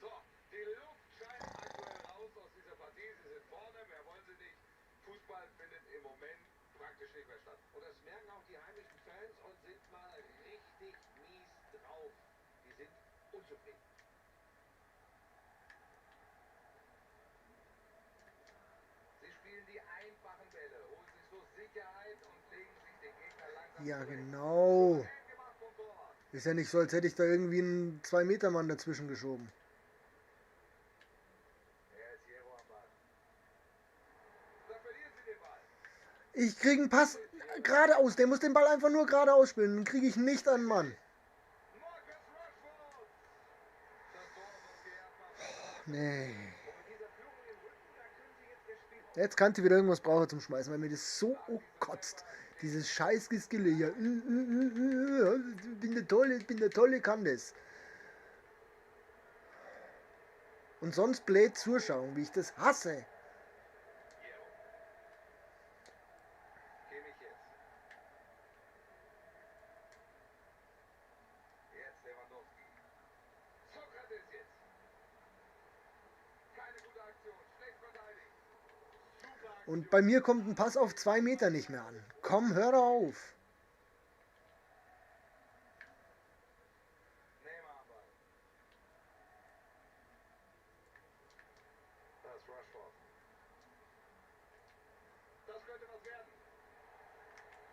So, die Luft scheint aktuell raus aus dieser Partie. Sie sind vorne, mehr wollen sie nicht. Fußball findet im Moment praktisch nicht mehr statt. Und das merken auch die heimischen Fans und sind mal richtig mies drauf. Die sind unzufrieden. Sie spielen die einfachen Bälle, holen sich so Sicherheit und legen sich den Gegner langsam Ja, zurecht. genau. Schön gemacht vom Torwart. Ist ja nicht so, als hätte ich da irgendwie einen 2-Meter-Mann dazwischen geschoben. Er ist Hierro am Ball. Da verlieren sie den Ball. Ich kriege einen Pass geradeaus. Der muss den Ball einfach nur geradeaus spielen. Dann kriege ich nicht an den Mann. Marcus Rashford. Das Tor muss geehrt machen. Nee. Und mit dieser Führung im Rücken, da können sie jetzt das Spiel Jetzt kann ich wieder irgendwas brauchen zum Schmeißen, weil mir das so kotzt. Dieses scheiß Geskille hier. Bin der Tolle, kann das. Und sonst blöd zuschauen, wie ich das hasse. Hierro. Kimmich jetzt. Jetzt Lewandowski. Sokrates jetzt. Keine gute Aktion. Schlecht verteidigt. Super Aktion. Und bei mir kommt ein Pass auf 2 Meter nicht mehr an. Komm, hör doch auf. Neymar am Ball. Das ist Rashford. Das könnte was werden.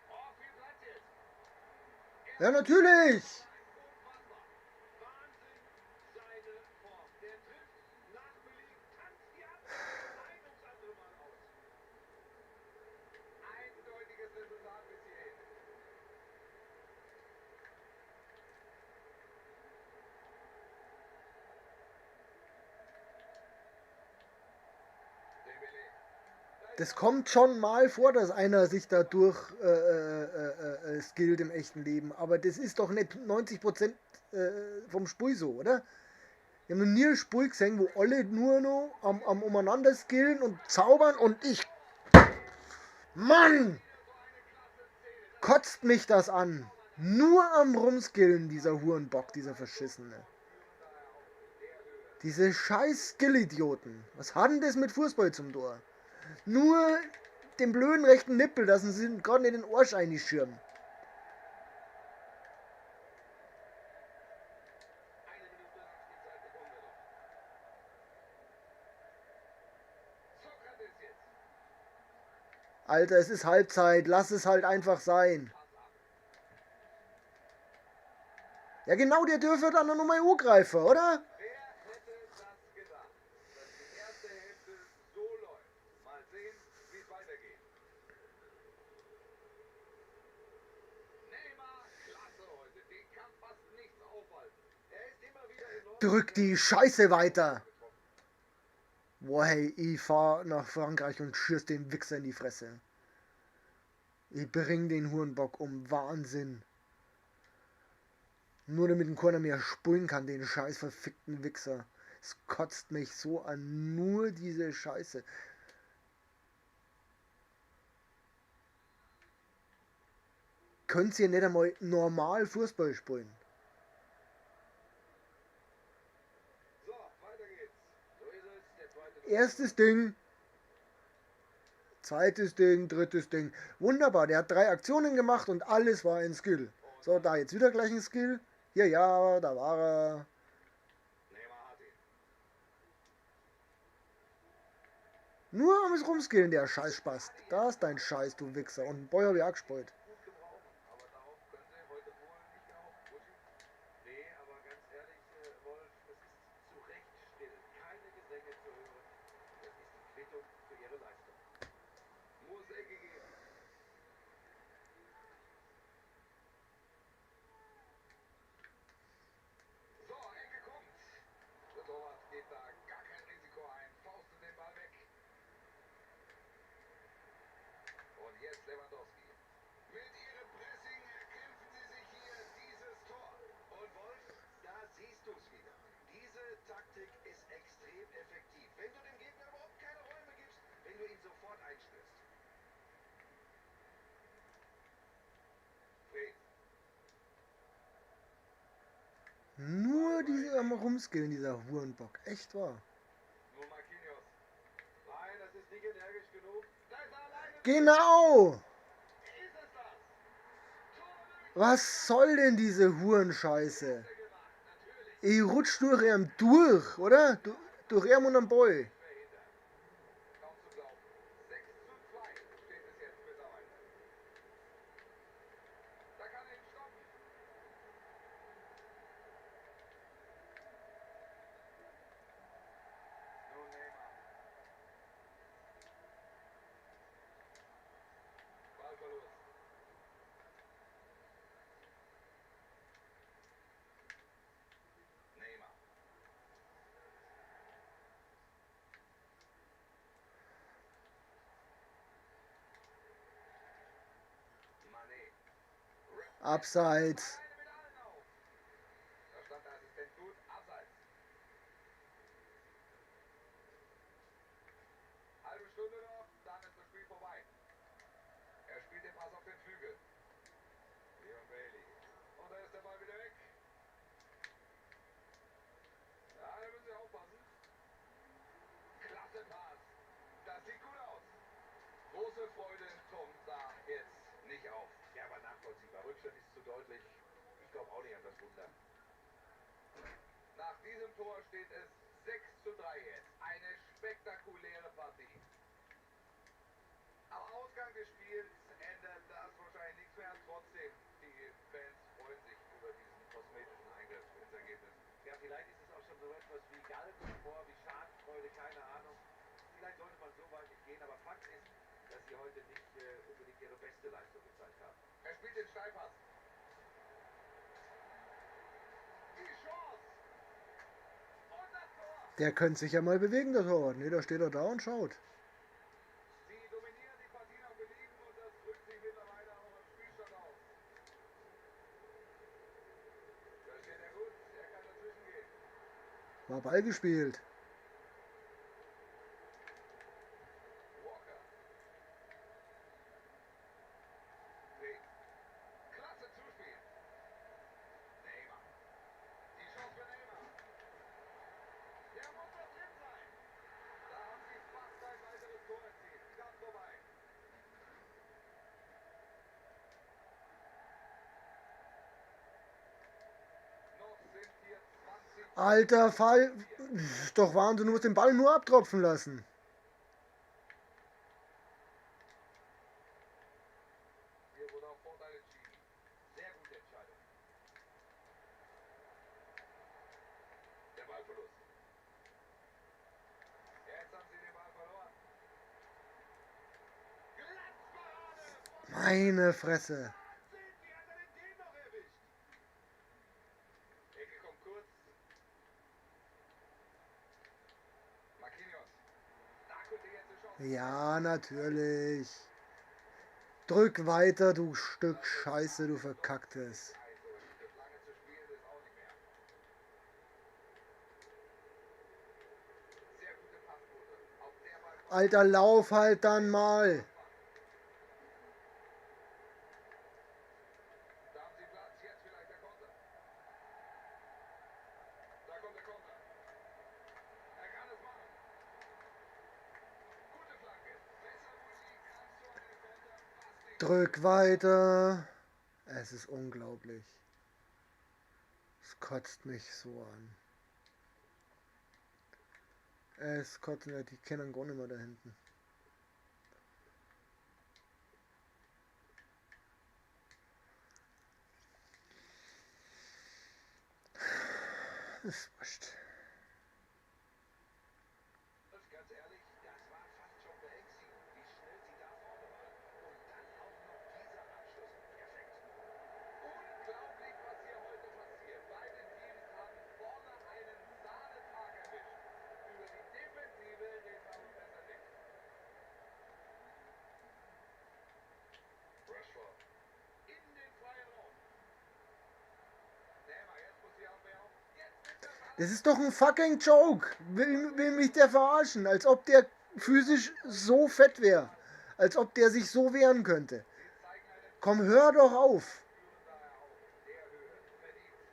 Oh, viel Platz jetzt. Ja, natürlich. Unfassbar. Wahnsinn, seine Form. Der trifft nach Beleg, tanzt die ab. Das kommt schon mal vor, dass einer sich dadurch skillt im echten Leben. Aber das ist doch nicht 90% vom Spiel so, oder? Ich habe noch nie ein Spiel gesehen, wo alle nur noch am umeinander skillen und zaubern und ich. Mann! Kotzt mich das an. Nur am Rumskillen, dieser Hurenbock, dieser Verschissene. Diese scheiß Skill-Idioten. Was hat denn das mit Fußball zum Tor? Nur den blöden rechten Nippel, dass sie gerade nicht den Arsch einschirmen. Alter, es ist Halbzeit, lass es halt einfach sein. Ja genau, der dürfte dann noch mal angreifen, oder? Wer hätte das gedacht, dass die erste Hälfte so läuft? Mal sehen, wie es weitergeht. Neymar, klasse heute. Den kann fast nichts aufhalten. Er ist immer wieder enorm. Drück die Scheiße weiter. Boah, hey, ich fahr nach Frankreich und schieß den Wichser in die Fresse. Ich bring den Hurenbock um. Wahnsinn. Nur damit ein keiner mehr spulen kann, den scheiß verfickten Wichser. Es kotzt mich so an. Nur diese Scheiße. Könnt ihr nicht einmal normal Fußball spielen? So, weiter geht's. So ist es, der zweite. Erstes Ding. Zweites Ding, drittes Ding. Wunderbar, der hat 3 Aktionen gemacht und alles war ein Skill. So, da jetzt wieder gleich ein Skill. Hier, ja, da war er. Neymar hat ihn. Nur am Rumskillen, der Scheißspaß. Da ist dein Scheiß, du Wichser. Und einen Boy hab ich auch gespielt. Gut gebrauchen, aber darauf können sie heute wohl nicht mehr hoffen. Buschi? Nee, aber ganz ehrlich, Wolf, es ist zu Recht still. Keine Gesänge zu hören. Das ist die Quittung für ihre Leistung. Muss Ecke geben. So, Ecke kommt. Der Torwart geht da gar kein Risiko ein. Faustet den Ball weg. Und jetzt Lewandowski. Mit ihrem Pressing erkämpfen sie sich hier dieses Tor. Und Wolf, da siehst du es wieder. Diese Taktik ist extrem effektiv. Wenn du dem Gegner überhaupt keine Räume gibst, wenn du ihn sofort einschnürst. Fred. Nur diese am Rumskillen, dieser Hurenbock. Echt wahr. Nur Marquinhos. Nein, das ist nicht energisch genug. Da ist er alleine. Genau! Ist es das? Tormöglichkeit Was soll denn diese Hurenscheiße? gemacht. Natürlich. Ich rutsch durch ihn durch, oder? Durch ihn und am Boy. Verhindert. Kaum zu glauben. 6:2 steht es jetzt mittlerweile. Da kann er ihn stoppen. Nun Neymar. Ballverlust. Neymar. Mané. Abseits. Alleine mit allen auf. Da stand der Assistent gut. Abseits. Halbe Stunde noch, dann ist das Spiel vorbei. Er spielt den Pass auf den Flügel. Leon Bailey. Und da ist der Ball wieder weg. Ja, da müssen Sie aufpassen. Klasse Pass. Das sieht gut aus. Große Freude kommt da jetzt nicht auf. Ja, aber nachvollziehbar. Rückstand ist zu deutlich. Ich glaube auch nicht an das Wunder. Nach diesem Tor steht es 6:3 jetzt. Eine spektakuläre Partie. Am Ausgang des Spiels ändert das wahrscheinlich nichts mehr. Trotzdem, die Fans freuen sich über diesen kosmetischen Eingriff ins Ergebnis. Ja, vielleicht ist es auch schon so etwas wie Galgenhumor, wie Schadenfreude, keine Ahnung. Vielleicht sollte man so weit nicht gehen, aber Fakt ist, dass sie heute nicht unbedingt ihre beste Leistung gezeigt haben. Er spielt den Steilpass. Die Chance. Und das Tor. Der könnte sich ja mal bewegen, der Torwart. Ne, da steht er da und schaut. Sido Mal Ball gespielt. Walker. Weg. Klasse Zuspiel. Neymar. Die Chance für Neymar. Der muss doch drin sein. Da haben sie fast ein weiteres Tor erzielt. Knapp vorbei. Noch sind hier 20. Alter Fall. Ist doch Wahnsinn, du musst den Ball nur abtropfen lassen. Hier wurde auf Vorteil entschieden. Sehr gute Entscheidung. Der Ballverlust. Jetzt haben sie den Ball verloren. Glanzparade! Meine Fresse. Wahnsinn, wie hat er denn den noch erwischt? Ecke kommt kurz. Marquinhos. Da könnte jetzt eine Chance. Ja, natürlich. Drück weiter, du Stück Scheiße, du verkacktes. Also, das lange zu spielen ist auch nicht mehr. Sehr gute Passquote. Auch der Ball. Alter, lauf halt dann mal. Da haben sie Platz. Jetzt vielleicht der Konter. Da kommt der Konter. Er kann es machen. Gute Flanke. Besser wohl nie kam es zu einem Konter. Fast nicht. Drück weiter. Es ist unglaublich. Es kotzt mich so an. Es kotzt mich, die kennen gar nicht mehr da hinten. Ist wurscht. Ganz ehrlich, das war fast schon beängstigend, wie schnell sie da vorne waren. Und dann auch noch dieser Abschluss. Perfekt. Unglaublich, was hier heute passiert. Beide Teams haben vorne einen Sahnetag erwischt. Über die Defensive reden wir aber besser nicht. Rashford. In den freien Raum. Neymar, jetzt muss die Abwehr auf. Jetzt wird das alles. Das ist doch ein fucking Joke. Will mich der verarschen, als ob der physisch so fett wäre. Als ob der sich so wehren könnte. Sie zeigen einen Komm, hör doch auf. Führen daher auf der Höhe. Verdient.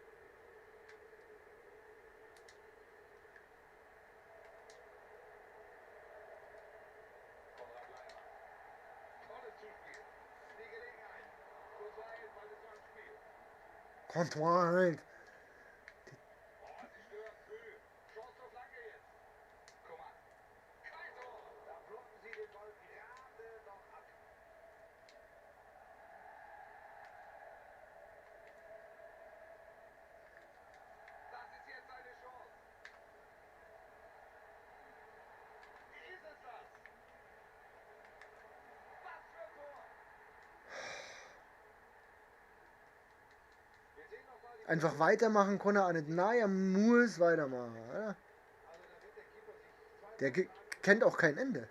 Konrad Leimer. Tolles Zuspiel. Die Gelegenheit. Vorbei, Ball ist noch im Spiel. Contour. Oh, sie stören früh. Chance zur Flanke jetzt. Coman. Kein Tor. Da blocken sie den Ball gerade noch ab. Das ist jetzt eine Chance. Ist es das? Was für ein Tor. Wir sehen noch mal die Einfach weitermachen konnte er auch nicht. Nein, er muss weitermachen. Oder? Also da wird der Keeper sich zwei Der kennt auch kein Ende.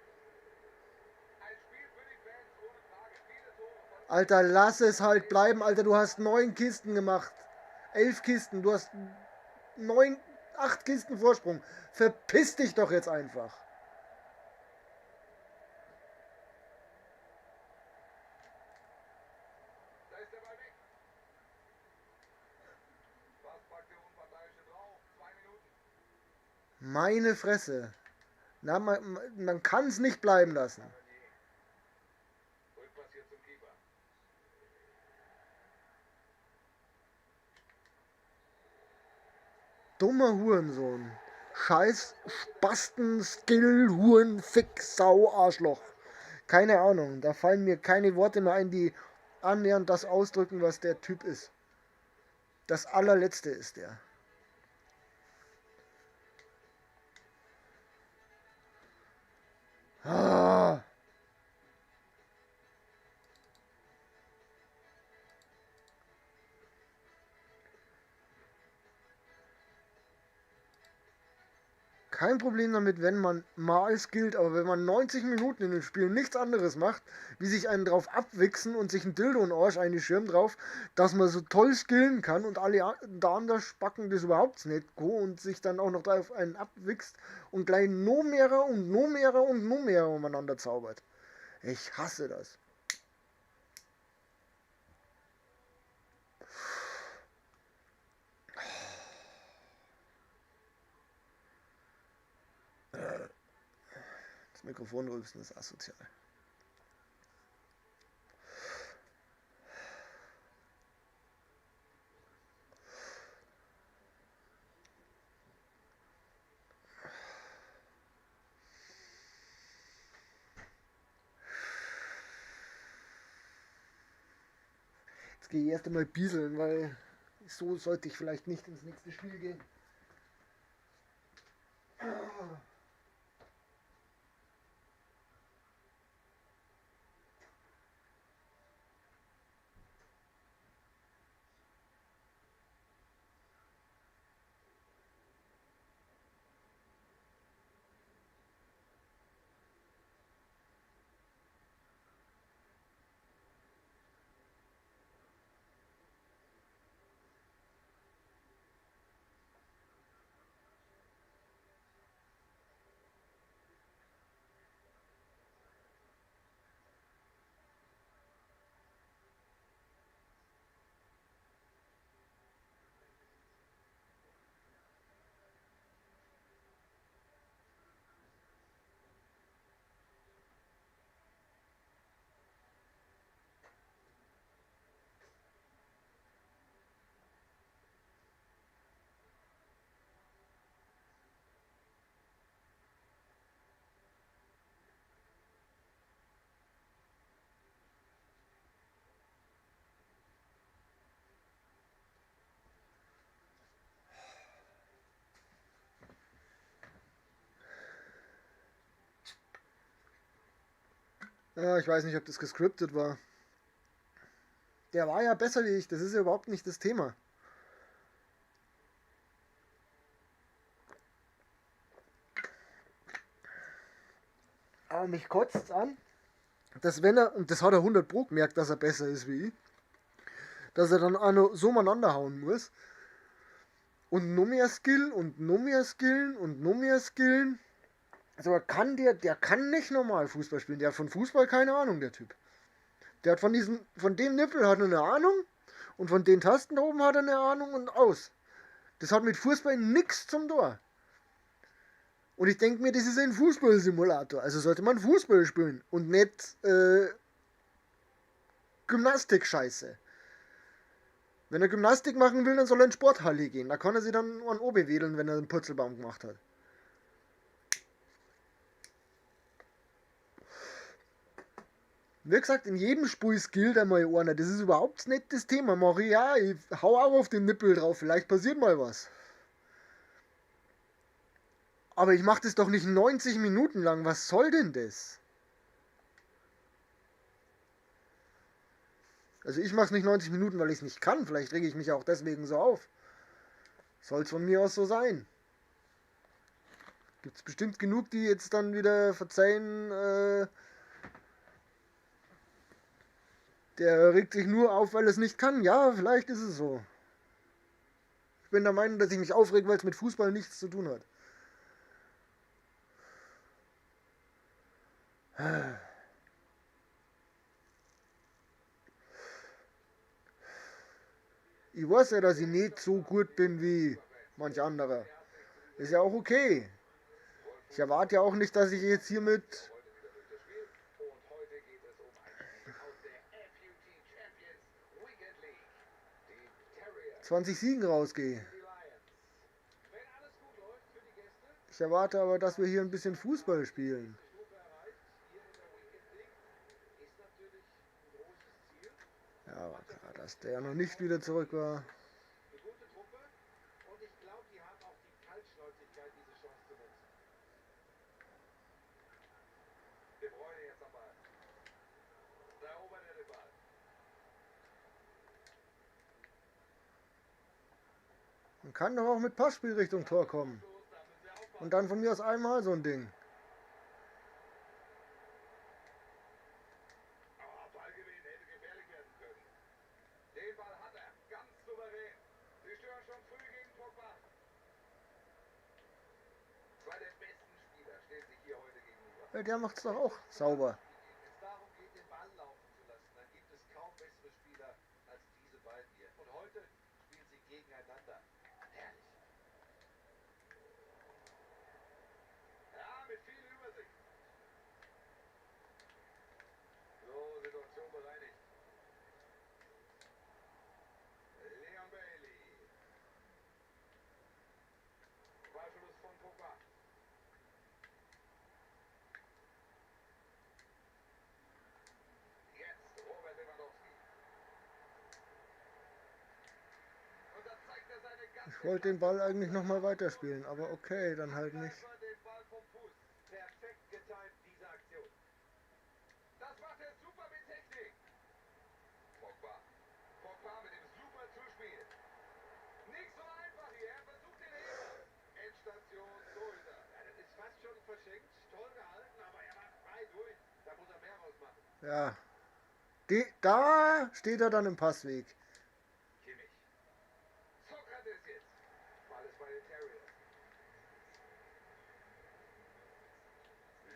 ein Spiel für die Fans ohne Frage. Viele Tore von Alter, lass es halt bleiben, Alter. Du hast 9 Kisten gemacht. 11 Kisten. Du hast 8 Kisten Vorsprung. Verpiss dich doch jetzt einfach. Da ist der Ball weg. Was packt der Unparteiische drauf? 2 Minuten. Meine Fresse. Na, man kann es nicht bleiben lassen. Tavernier. Rückpass hier zum Keeper. Dummer Hurensohn. Scheiß Spasten, Skill, Huren, Fick, Sau, Arschloch. Keine Ahnung. Da fallen mir keine Worte mehr ein, die annähernd das ausdrücken, was der Typ ist. Das allerletzte ist der. Ah. kein Problem damit, wenn man mal skillt, aber wenn man 90 Minuten in dem Spiel nichts anderes macht, wie sich einen drauf abwichsen und sich ein Dildo in den Arsch einschirmen drauf, dass man so toll skillen kann und alle da anderen Spacken das überhaupt nicht go und sich dann auch noch drauf einen abwichst und gleich no mehrer und no mehrer und no mehrer umeinander zaubert. Ich hasse das. Das Mikrofon rülpsen ist asozial. Jetzt gehe ich erst einmal bieseln, weil so sollte ich vielleicht nicht ins nächste Spiel gehen. Ja, ich weiß nicht, ob das gescriptet war. Der war ja besser wie ich, das ist ja überhaupt nicht das Thema. Aber mich kotzt an, dass wenn er, und das hat er 100 Pro gemerkt, dass er besser ist wie ich, dass er dann auch noch so umeinander hauen muss. Und noch mehr Skill und noch mehr Skillen und noch mehr Skillen. Also der kann nicht normal Fußball spielen. Der hat von Fußball keine Ahnung, der Typ. Der hat von dem Nippel hat er eine Ahnung und von den Tasten da oben hat er eine Ahnung und aus. Das hat mit Fußball nichts zum Tor. Und ich denke mir, das ist ein Fußballsimulator. Also sollte man Fußball spielen und nicht Gymnastik-Scheiße. Wenn er Gymnastik machen will, dann soll er in die Sporthalle gehen. Da kann er sich dann an oben wedeln, wenn er einen Purzelbaum gemacht hat. Wie gesagt, in jedem Spiel skillt einmal einer. Das ist überhaupt nicht das Thema. Mach ich ja, ich hau auch auf den Nippel drauf. Vielleicht passiert mal was. Aber ich mach das doch nicht 90 Minuten lang. Was soll denn das? Also ich mach's nicht 90 Minuten, weil ich es nicht kann. Vielleicht rege ich mich auch deswegen so auf. Soll's von mir aus so sein. Gibt's bestimmt genug, die jetzt dann wieder verzeihen, der regt sich nur auf, weil es nicht kann. Ja, vielleicht ist es so. Ich bin der Meinung, dass ich mich aufrege, weil es mit Fußball nichts zu tun hat. Ich weiß ja, dass ich nicht so gut bin wie manch anderer. Ist ja auch okay. Ich erwarte ja auch nicht, dass ich jetzt hier mit Und heute geht es um ein Match aus der FUT Champions Weekend League. Die Terriers, 20 Siegen rausgehe. die Lions. Wenn alles gut läuft für die Gäste, Ich erwarte aber, dass wir hier ein bisschen Fußball spielen. Stufe erreicht hier in der Weekend League, ist natürlich ein großes Ziel. Ja, aber klar, dass der noch nicht wieder zurück war. Eine gute Truppe und ich glaube, die haben auch die Kaltschnäuzigkeit, diese Chance zu nutzen. De Bruyne jetzt am Ball. Da erobert er den Ball. Man kann doch auch mit Passspiel Richtung Tor kommen. Los, da müssen wir aufpassen. Und dann von mir aus einmal so ein Ding. Aber Ballgewinn hätte gefährlich werden können. Den Ball hat er. Ganz souverän. Sie stören schon früh gegen Pogba. Zwei der besten Spieler stehen sich hier heute gegenüber. Ja, der macht's doch auch sauber. Wenn es darum geht, den Ball laufen zu lassen, dann gibt es kaum bessere Spieler als diese beiden hier. Und heute spielen sie gegeneinander. Herrlich. Ja, mit viel Übersicht. So, Situation bereinigt. Leon Bailey. Ballverlust von Pogba. Jetzt Robert Lewandowski. Und da zeigt er seine ganze Ich wollte den Ball eigentlich nochmal weiterspielen, aber okay, dann halt nicht. Angreifer den Ball vom Fuß. Perfekt getimt, diese Aktion. Das macht er super mit Technik. Pogba. Pogba mit dem super Zuspiel. Nicht so einfach hier. Er versucht den Heber. Endstation Torhüter. Ja, das ist fast schon verschenkt. Toll gehalten, aber er war frei durch. Da muss er mehr rausmachen. Ja. Da steht er dann im Passweg. Kimmich. Sokrates jetzt. Ball ist bei den Terriers.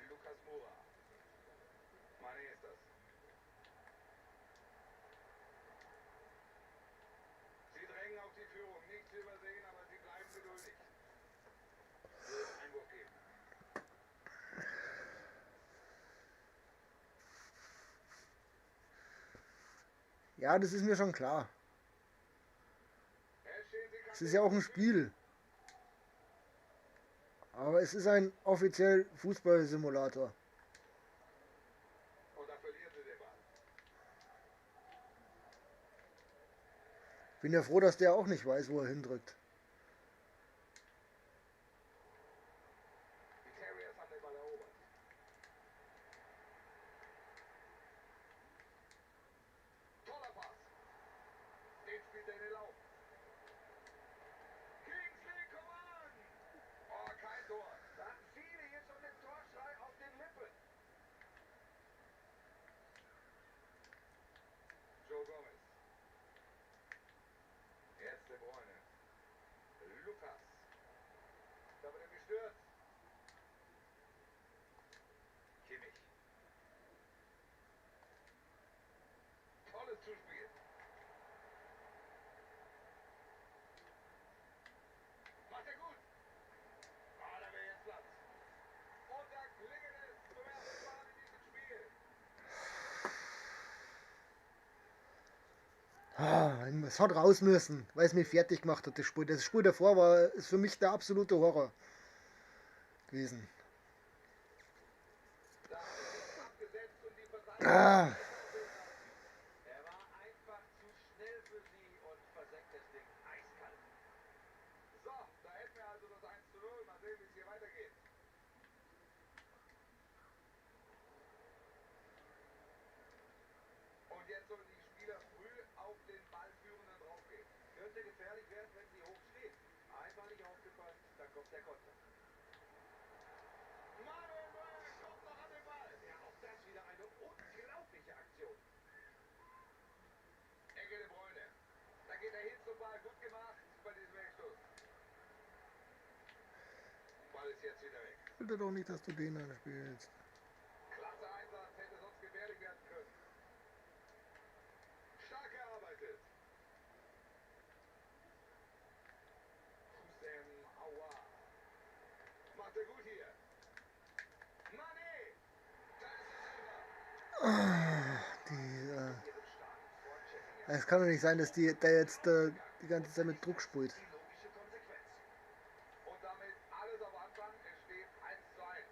Lukas Moura. Mane ist das. Sie drängen auf die Führung. Nicht zu übersehen, aber sie bleiben geduldig. Einwurf geben. Ja, das ist mir schon klar. Es stehen sie Es ist ja auch ein Spiel. Aber es ist ein offiziell Fußballsimulator. Und da verlieren sie den Ball. Bin ja froh, dass der auch nicht weiß, wo er hindrückt. Die Terriers haben den Ball erobert. Toller Pass. Den spielt er in den Lauf. Kingsley Coman. Oh, kein Tor. Da hatten viele hier schon den Torschrei auf den Lippen. Joe Gomez. Jetzt De Bruyne. Lukas. Da wird er gestört. Kimmich. Tolles Zuspiel. Macht er gut. Ah, da wäre jetzt Platz. Und da klingelt es zum ersten Mal in diesem Spiel. Es hat raus müssen, weil es mich fertig gemacht hat, das Spiel. Das Spiel davor ist für mich der absolute Horror gewesen. Da haben sie sich abgesetzt und die Verteidiger Ah, Er war einfach zu schnell für sie und versenkt das Ding eiskalt. So, da hätten wir also das 1:0. Mal sehen, wie es hier weitergeht. Und jetzt sollen die Spieler früh auf den Ballführenden draufgehen. Könnte gefährlich werden, wenn sie hoch stehen. Einmal nicht aufgepasst, dann kommt der Konter. Manuel Neuer kommt noch an den Ball. Ja, auch das wieder eine unglaubliche Aktion. Ecke De Bruyne. Da geht er hin zum Ball. Gut gemacht bei diesem Wegstoß. Ball ist jetzt wieder weg. ich wollte doch nicht, dass du den anspielst. Klasse Einsatz, hätte sonst gefährlich werden können. Stark gearbeitet. Hussein Aouar. Macht er gut hier. Mané. Da ist es rüber. Die, Ihren starken Vorchecking. es kann doch nicht sein, dass der jetzt die ganze Zeit mit Druck sprüht. Die logische Konsequenz. Und damit alles auf Anfang. Es steht 1:1.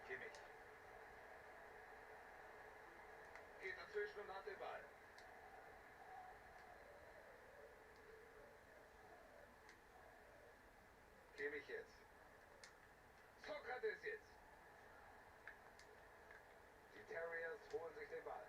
Kimmich. Geht dazwischen und hat den Ball. Kimmich jetzt. Sokrates jetzt. Die Terriers holen sich den Ball.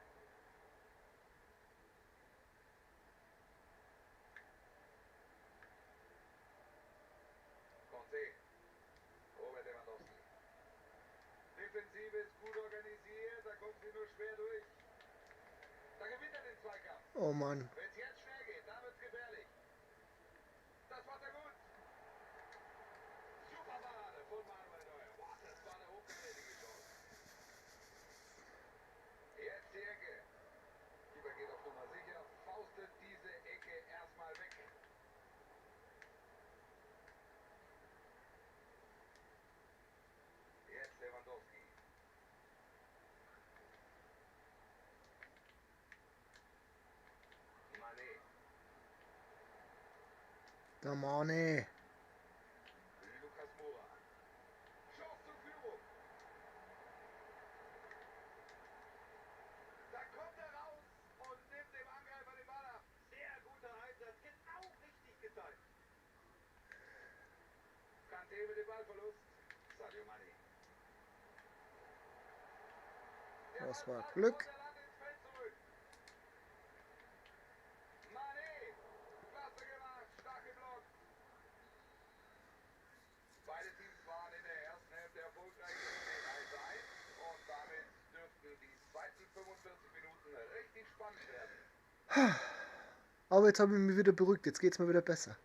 Defensive ist gut organisiert, da kommen sie nur schwer durch. Da gewinnt er den Zweikampf. Oh Mann. Wenn es jetzt schnell geht, da wird's gefährlich. Das macht er gut. Super Parade von Manuel Neuer. Boah, das war eine hochkarätige Chance. Jetzt die Ecke. Keeper geht auf Nummer sicher, faustet diese Ecke erstmal weg. Jetzt Lewandowski. Mané. Der Mane. Lucas Moura. Chance zur Führung. Da kommt er raus und nimmt dem Angreifer den Ball ab. Sehr guter Einsatz, genau richtig geteilt. Kanté mit dem Ballverlust. Sadio Mané. Der Das Ball war passt Glück. und er landet ins Feld zurück. Mané. Klasse gemacht, stark geblockt. Beide Teams waren in der ersten Hälfte erfolgreich mit 1:1 und damit dürften die zweiten 45 Minuten richtig spannend werden. Aber jetzt habe ich mich wieder beruhigt. Jetzt geht es mir wieder besser.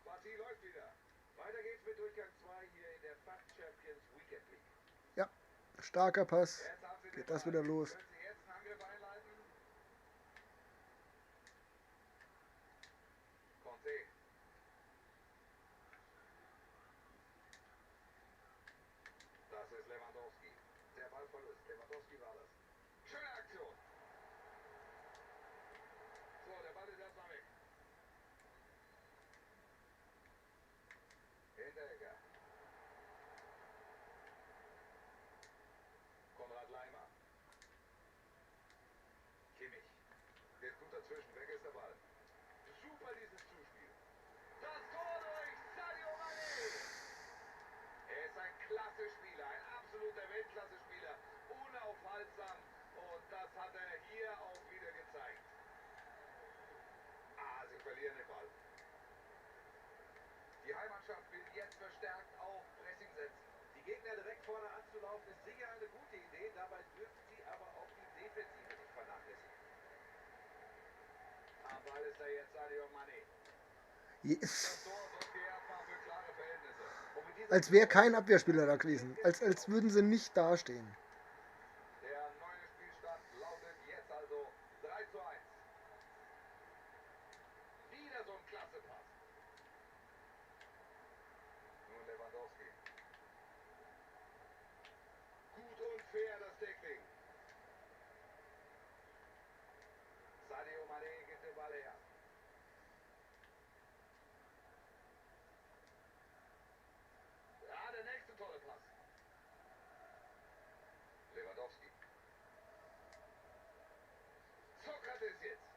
Partie läuft wieder. Weiter geht's mit Durchgang 2 hier in der FAT Champions Weekend League. Ja, starker Pass. Jetzt haben sie den Geht das Ball. wieder los. Können sie jetzt einen Angriff einleiten? Conte. Das ist Lewandowski. Der Ballverlust. Lewandowski war das. Schöne Aktion. So, der Ball ist erstmal weg. Hinteregger. Konrad Leimer. Kimmich. Geht gut dazwischen. Weg ist der Ball. Super dieses Zuspiel. Das Tor durch Sadio Mané. Er ist ein klasse Spieler, ein absoluter Weltklasse-Spieler. Unaufhaltsam. Und das hat er hier auch wieder gezeigt. Sie verlieren den Ball. Die Heimmannschaft will jetzt verstärkt auf Pressing setzen. Die Gegner direkt vorne anzulaufen, ist sicher eine gute Idee. Dabei dürfen sie aber auch die Defensive nicht vernachlässigen. Am Ball ist da jetzt Sadio Mané. Yes. Das Tor sorgt hier erstmal für klare Verhältnisse. Und mit dieser Als wäre kein Abwehrspieler da gewesen. Als würden sie nicht dastehen. Der neue Spielstand lautet jetzt also 3:1. Wieder so ein klasse Pass. Nun Lewandowski. Gut und fair das Tackling. Sadio Mané gibt den Ball her. Ja, der nächste tolle Pass. Lewandowski. Sokrates jetzt.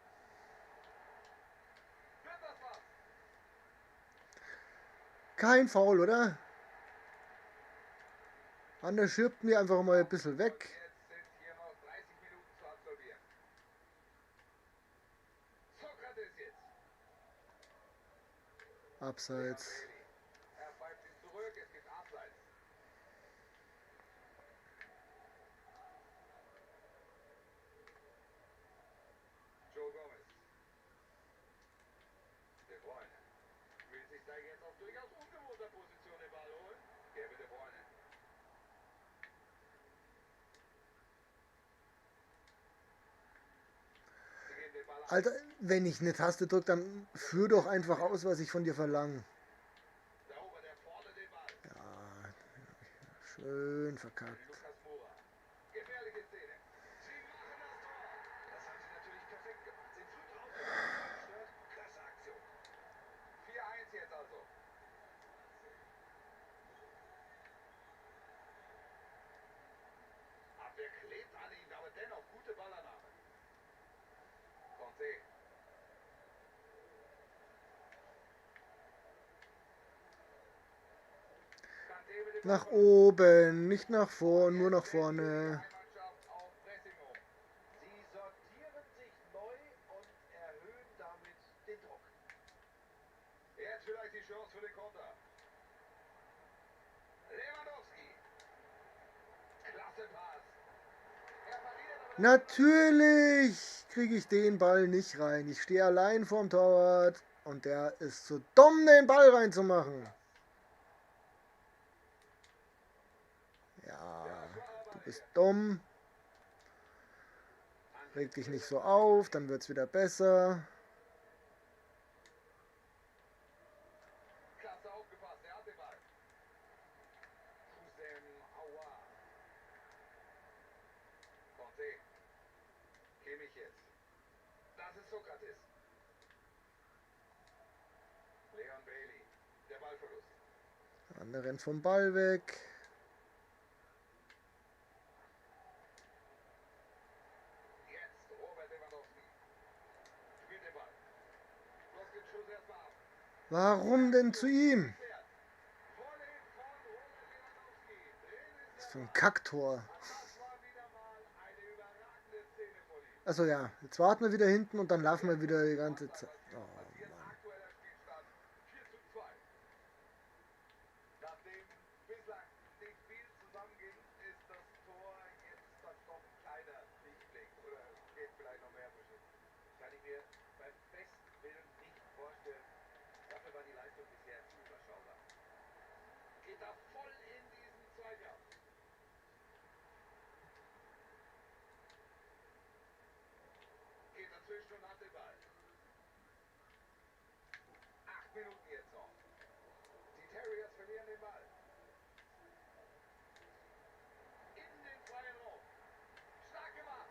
Wird das was? Kein Foul, oder? Ander schirbt mir einfach mal ein bisschen weg. Jetzt sind hier noch 30 Minuten zu absolvieren. Sokrates jetzt. Abseits. Er pfeift ihn zurück, es gibt Abseits. Joe Gomez. De Bruyne. Will sich da jetzt auf durchaus ungewohnter Position den Ball holen. Kevin De Bruyne. Sie geben den Ball ab. Alter, wenn ich eine Taste drücke, dann führ doch einfach aus, was ich von dir verlange. Da erobert er vorne den Ball. Ja, schön verkackt. Lucas Moura. Gefährliche Szene. Sie machen das Tor. Das haben sie natürlich perfekt gemacht. Sind früh drauf gestört. Klasse Aktion. 4:1 jetzt also. Abwehr klebt an ihm, aber dennoch gute Ballannahme. Conte. Kanté mit dem Nach Ballverlust. oben, nicht nach vorn, nur nach vorne. Die Natürlich kriege ich den Ball nicht rein. Ich stehe allein vorm Torwart und der ist zu dumm, den Ball reinzumachen. Ja, du bist dumm. Reg dich nicht so auf, dann wird's wieder besser. Klasse aufgepasst, er hat den Ball. Hussein Aouar. Conte. Kimmich jetzt. Das ist Sokrates. Leon Bailey. Der Ballverlust. Der andere rennt vom Ball weg. Jetzt Robert Lewandowski. Spielt den Ball. Bloß den Schuss erstmal ab. Warum denn zu ihm? Volley von Robert Lewandowski. Drin Was ist für der ein Ball. Kacktor. Das war wieder mal eine überragende Szene von ihm. Also ja, jetzt warten wir wieder hinten und dann laufen wir wieder die ganze Zeit. Oh Mann. Aktueller Spielstand 4:2. Nachdem bislang nicht viel zusammenging, ist das Tor jetzt dann doch ein kleiner Lichtblick. Oder geht vielleicht noch mehr bestimmt. Kann ich mir beim besten Willen nicht vorstellen. Dafür war die Leistung bisher zu überschaubar. Geht da voll in diesen Zweikampf. Geht dazwischen und hat den Ball. 8 Minuten jetzt noch. Die Terriers verlieren den Ball. In den freien Raum. Stark gemacht.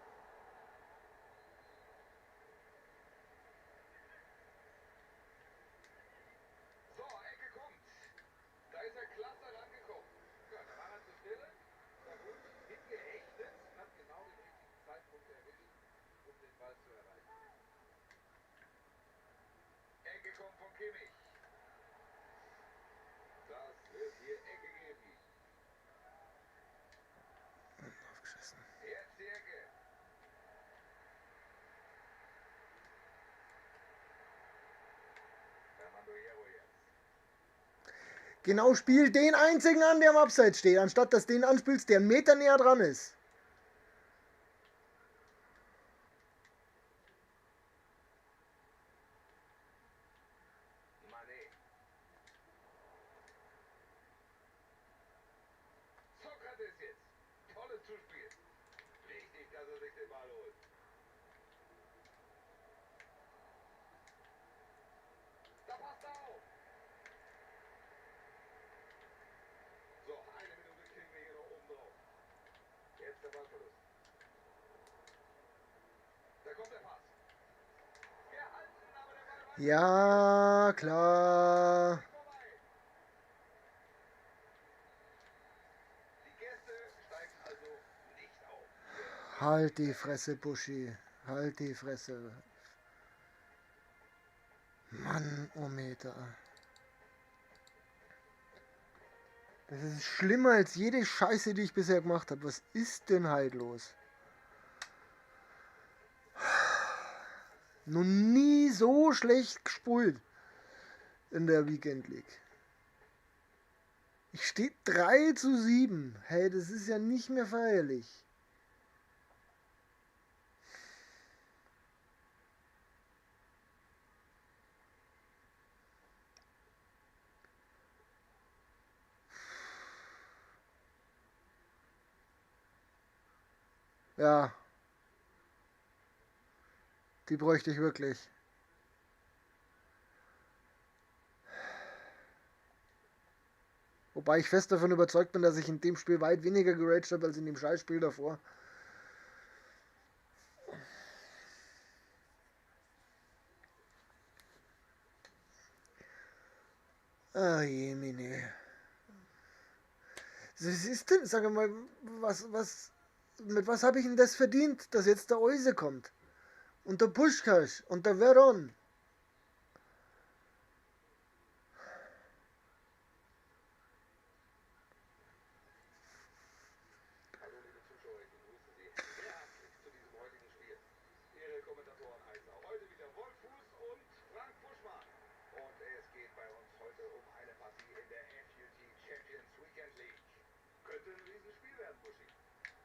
So, Ecke kommt. Da ist er klasse rangekommen. Ja, da war er zur Stelle. War gut hingehechtet. Hat genau den richtigen Zeitpunkt erwischt, um den Ball zu erreichen. Ecke kommt von Kimmich. Das wird hier Ecke geben. Aufgeschissen. Jetzt die Ecke. Fernando Hierro jetzt. Genau, spiel den einzigen an, der am Abseits steht, anstatt dass den anspielst, der einen Meter näher dran ist. Mané. Sokrates jetzt. Tolles Zuspiel. Wichtig, dass er sich den Ball holt. Da passt er auf. So, eine Minute kriegen wir hier noch oben drauf. Jetzt der Ballverlust. Da kommt der Pass. Gehalten, aber der Ball war Ja, klar. nicht vorbei. Die Gäste steigen also nicht auf. Halt die Fresse, Buschi. Halt die Fresse. Mann, oh Meter. Das ist schlimmer als jede Scheiße, die ich bisher gemacht habe. Was ist denn halt los? Noch nie so schlecht gespult in der Weekend League. Ich stehe 3:7. Hey, das ist ja nicht mehr feierlich. Ja. Die bräuchte ich wirklich. Wobei ich fest davon überzeugt bin, dass ich in dem Spiel weit weniger geraged habe als in dem Scheißspiel davor. Ah, Jemine. Was ist denn, sag mal, mit was habe ich denn das verdient, dass jetzt der Euse kommt? Und der Puschkasch und der Veron. Hallo liebe Zuschauer, ich begrüße Sie sehr herzlich zu diesem heutigen Spiel. Ihre Kommentatoren heißen auch heute wieder Wolf Fuß und Frank Buschmann. Und es geht bei uns heute um eine Partie in der FUT Champions Weekend League. Könnte ein Riesenspiel werden, Buschi.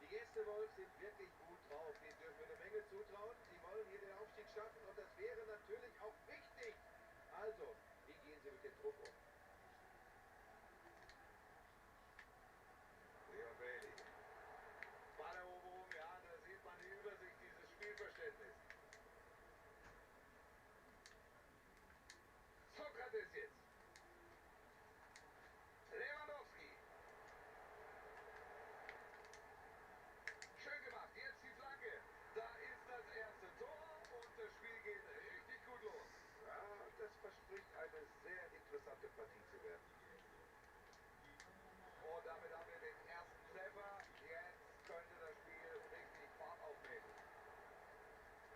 Die Gäste Wolves sind wirklich gut drauf. Denen dürfen wir eine Menge zutrauen. Sie wollen hier den Aufstieg schaffen und das wäre natürlich auch wichtig. Also, wie gehen Sie mit dem Druck um? Leon Bailey. Balleroberung, ja, da sieht man die Übersicht, dieses Spielverständnis. Sokrates jetzt. Lewandowski. Schön gemacht, jetzt die Flanke. Da ist das erste Tor und das Spiel geht richtig gut los. Ja, das verspricht eine sehr interessante Partie zu werden. Und damit haben wir den ersten Treffer. Jetzt könnte das Spiel richtig Fahrt aufnehmen.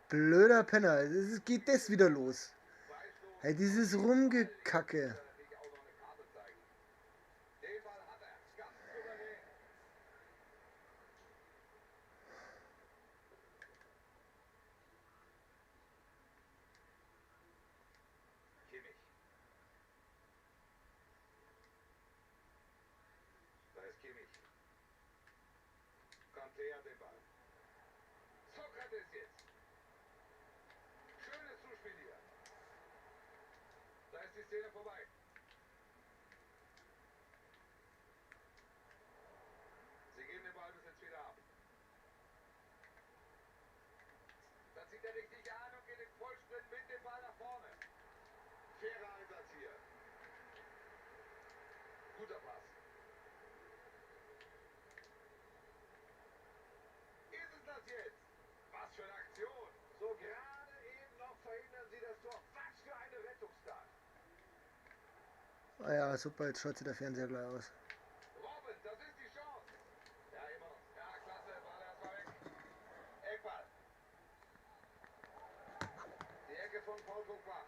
Blöder Penner. Geht das wieder los? Freistoß. Hey, dieses Rumgekacke. Natürlich auch noch eine Karte zeigen. Den Ball hat er. Ganz souverän. Kimmich. Da ist Kimmich. Kanté hat den Ball. Sokrates jetzt. Schönes Zuspiel hier. Da ist die Szene vorbei. Sie geben den Ball bis jetzt wieder ab. Das zieht er richtig an und geht im Vollsprint mit dem Ball nach vorne. Fairer Einsatz hier. Guter Pass. Ist es das jetzt? Was für eine Aktion. So gerade eben noch verhindern Sie das Tor. Was für eine Rettungstat. Ah ja, super, jetzt schaut sich der Fernseher gleich aus. Robin, das ist die Chance. Ja, immer noch. Ja, klasse. Ball erstmal weg. Eckball. Die Ecke von Paul Pogba.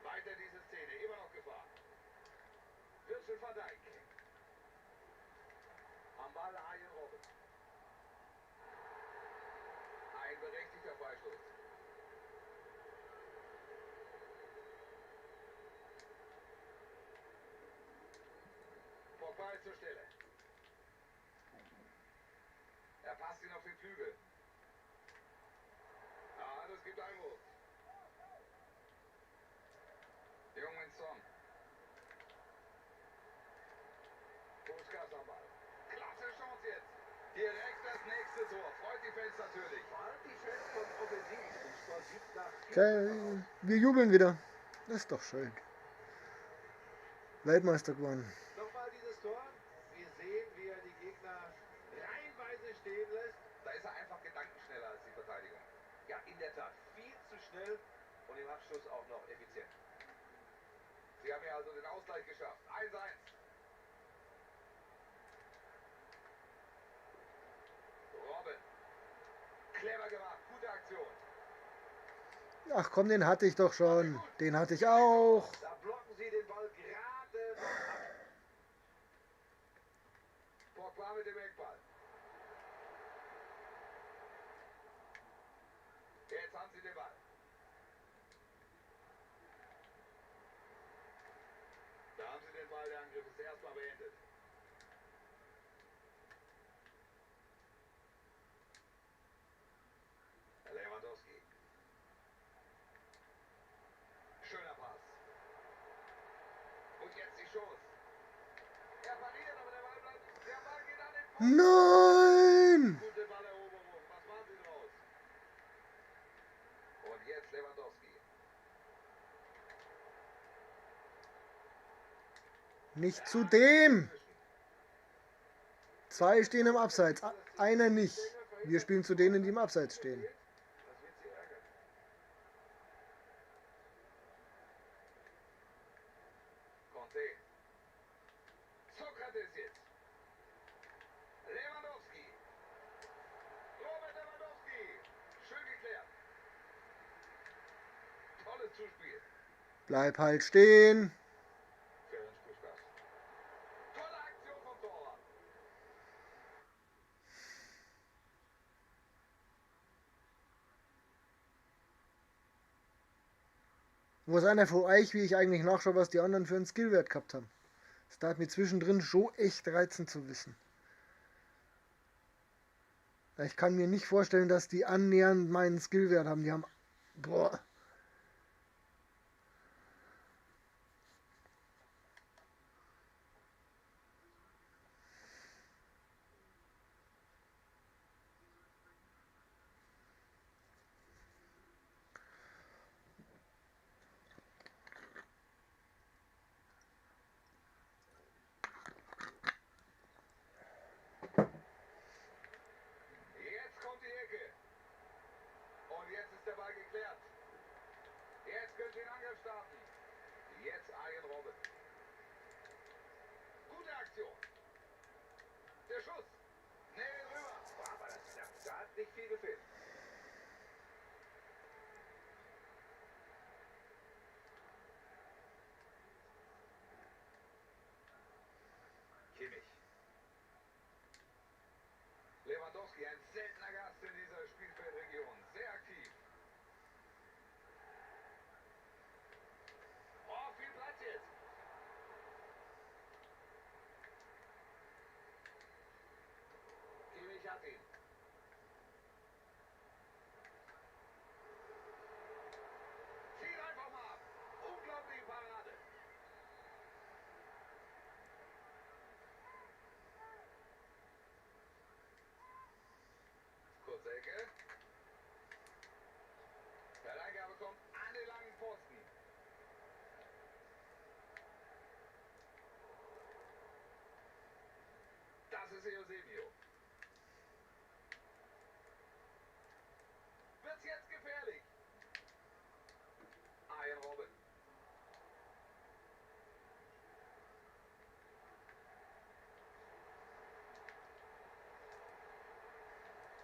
Weiter diese Szene. Immer noch Gefahr. Virgil van Dijk. Am Ball Arjen Robben. Ein berechtigter Freistoß. Pogba ist zur Stelle. Er passt ihn auf den Flügel. Ja, das gibt Einwurf. Jungen Son. Puskas am Ball. Klasse Chance jetzt. Direkt das nächste Tor. Freut die Fans natürlich. Vor allem die Fans von Offensivfußball sieht nach Okay, wir jubeln wieder. Das ist doch schön. Weltmeister gewonnen. Nochmal dieses Tor. Wir sehen, wie er die Gegner reihenweise stehen lässt. Da ist er einfach gedankenschneller als die Verteidigung. Ja, in der Tat. Viel zu schnell und im Abschluss auch noch effizient. Sie haben ja also den Ausgleich geschafft. 1-1. Robin. Clever gemacht. Gute Aktion. Ach komm, den hatte ich doch schon. Den hatte ich auch. Da blocken sie den Ball gerade noch ab. Pogba mit dem Eckball. Jetzt haben sie den Ball. Da haben sie den Ball. Der Angriff ist erstmal beendet. Lewandowski. Schöner Pass. Und jetzt die Chance. Er pariert, aber der Ball bleibt. Der Ball geht an den Pfosten. Nein! Gute Balleroberung. Was machen sie draus? Und jetzt Lewandowski. Nicht zu dem! Zwei stehen im Abseits, einer nicht. Wir spielen zu denen, die im Abseits stehen. Das wird sie ärgern. Conte. Sokrates jetzt. Lewandowski. Robert Lewandowski. Schön geklärt. Tolles Zuspiel. Bleib halt stehen. Ferenc Puskas. Tolle Aktion vom Torwart. Wo ist einer von euch, wie ich eigentlich nachschaue, was die anderen für einen Skillwert gehabt haben? Das tat mir zwischendrin schon echt reizend zu wissen. Ich kann mir nicht vorstellen, dass die annähernd meinen Skillwert haben. Die haben. Boah. Jetzt kommt die Ecke. Und jetzt ist der Ball geklärt. Jetzt könnt ihr den Angriff starten. Jetzt Arjen Robben. Gute Aktion. Der Schuss. Nee, rüber. Boah, aber da hat nicht viel gefehlt. Kimmich. Lewandowski, ein seltener Gast in dieser Spielfeldregion. Sehr aktiv. Oh, viel Platz jetzt. Kimmich hat ihn. Zieh einfach mal ab. Unglaubliche Parade. Kurze Ecke. Der Leihgabe kommt an den langen Pfosten. Das ist Eusebio. Wird's jetzt gefährlich? Arjen Robben.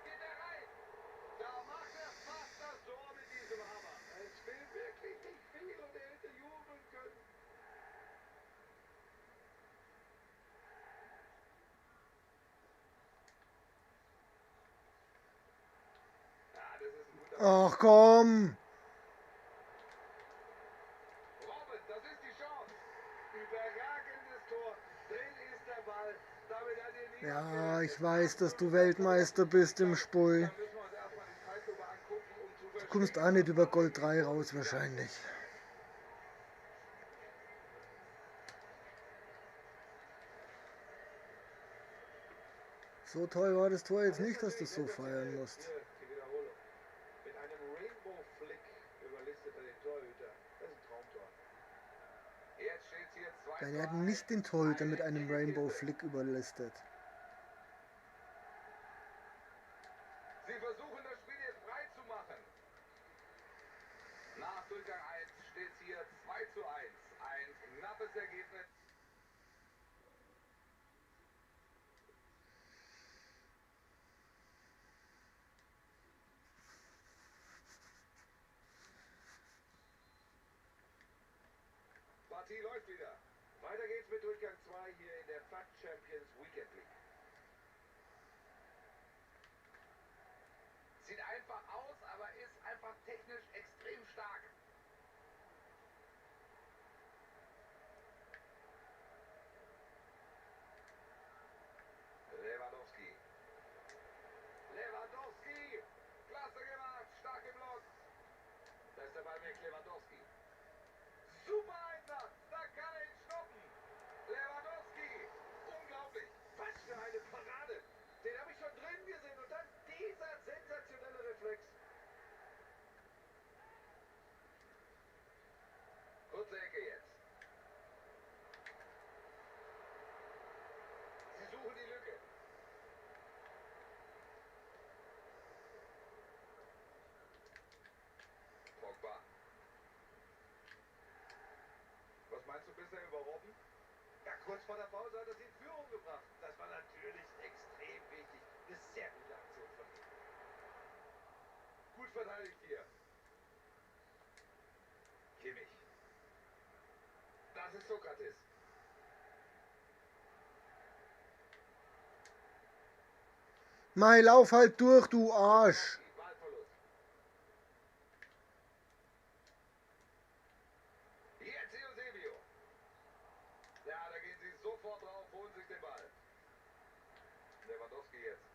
Geht er rein? Da macht er fast das Tor mit diesem Hammer. Es will wirklich nicht viel und er hätte jubeln können. Ja, das ist ein guter Ach komm. Robben, das ist die Chance. Überragendes Tor. Drin ist der Ball. Damit hat er nie Ja, ich weiß, dass du Weltmeister bist im Spui. Dann müssen wir uns erstmal die Zeitlupe angucken, um zu Du kommst verstehen, auch nicht was über da Gold eigentlich 3 raus gegangen ist. wahrscheinlich. So toll war das Tor jetzt nicht, dass du es so feiern musst. Hier, die Wiederholung. Mit einem Rainbow-Flick überlistet er den Torhüter. Das ist ein Traumtor. Jetzt steht hier 2 Nein, er hat nicht den Torhüter mit einem Rainbow Flick überlistet. Sie versuchen das Spiel jetzt frei zu machen. Nach Durchgang 1 steht hier 2:1. Ein knappes Ergebnis. Partie läuft wieder. Weiter geht's mit Durchgang 2 hier in der FAT Champions Weekend League. Sieht einfach aus, aber ist einfach technisch extrem stark. Lewandowski. Lewandowski. Klasse gemacht. Stark im Block. Da ist der Ball weg. Lewandowski. Super Einsatz. Da kann er ihn stoppen. Lewandowski. Unglaublich. Was für eine Parade! Den habe ich schon drin gesehen und dann dieser sensationelle Reflex. Kurze Ecke jetzt. Sie suchen die Lücke. Pogba. Was meinst du bisher über Robben? Ja, kurz vor der Pause hat er sie in Führung gebracht. Das war natürlich extrem wichtig. Eine sehr gute Aktion von ihm. Gut verteidigt hier. Kimmich. Das ist Sokrates. Mai, lauf halt durch, du Arsch. Ballverlust. Jetzt Eusebio. Ja, da gehen sie sofort drauf, holen sich den Ball. Lewandowski jetzt.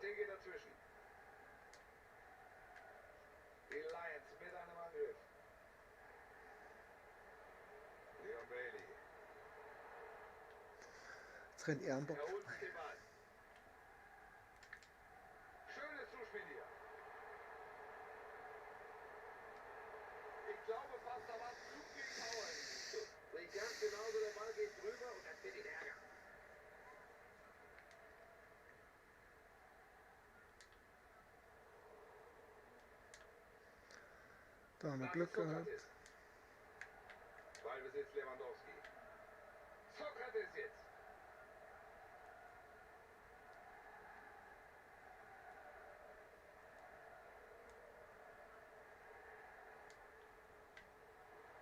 Kanté geht dazwischen. Die Lions mit einem Angriff. Leon Bailey. Jetzt rennt Ehrenbock. Er holt sich den Ball. Schönes Zuspiel hier. Ich glaube fast, da war Zug gegen Power in diesem Schuss. Nicht ganz genauso, der Ball geht drüber und das wird ihn ärgern. Da haben wir Das Glück ist gehabt. Sokrates. Ballbesitz Lewandowski. Sokrates jetzt.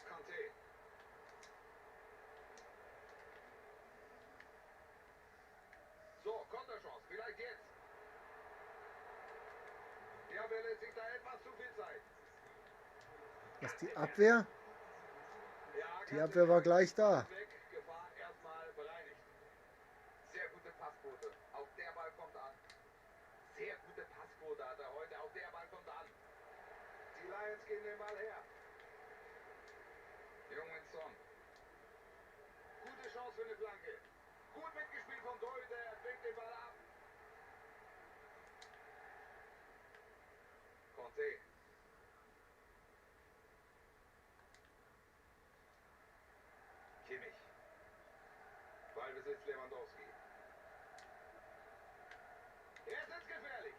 Kanté. So, Konterchance, vielleicht jetzt. Ja, wer lässt sich da etwas zu viel Zeit? Was die Abwehr? Ja, Die Abwehr war gleich da. weg, Gefahr erstmal bereinigt. Sehr gute Passquote. Auch der Ball kommt an. Sehr gute Passquote hat er heute. Auch der Ball kommt an. Die Lions gehen den Ball her. Jungmin-Son. Gute Chance für eine Flanke. Gut mitgespielt vom Torhüter. Er fängt den Ball ab. Conte. Kimmich. Ballbesitz Lewandowski. Er ist jetzt gefährlich.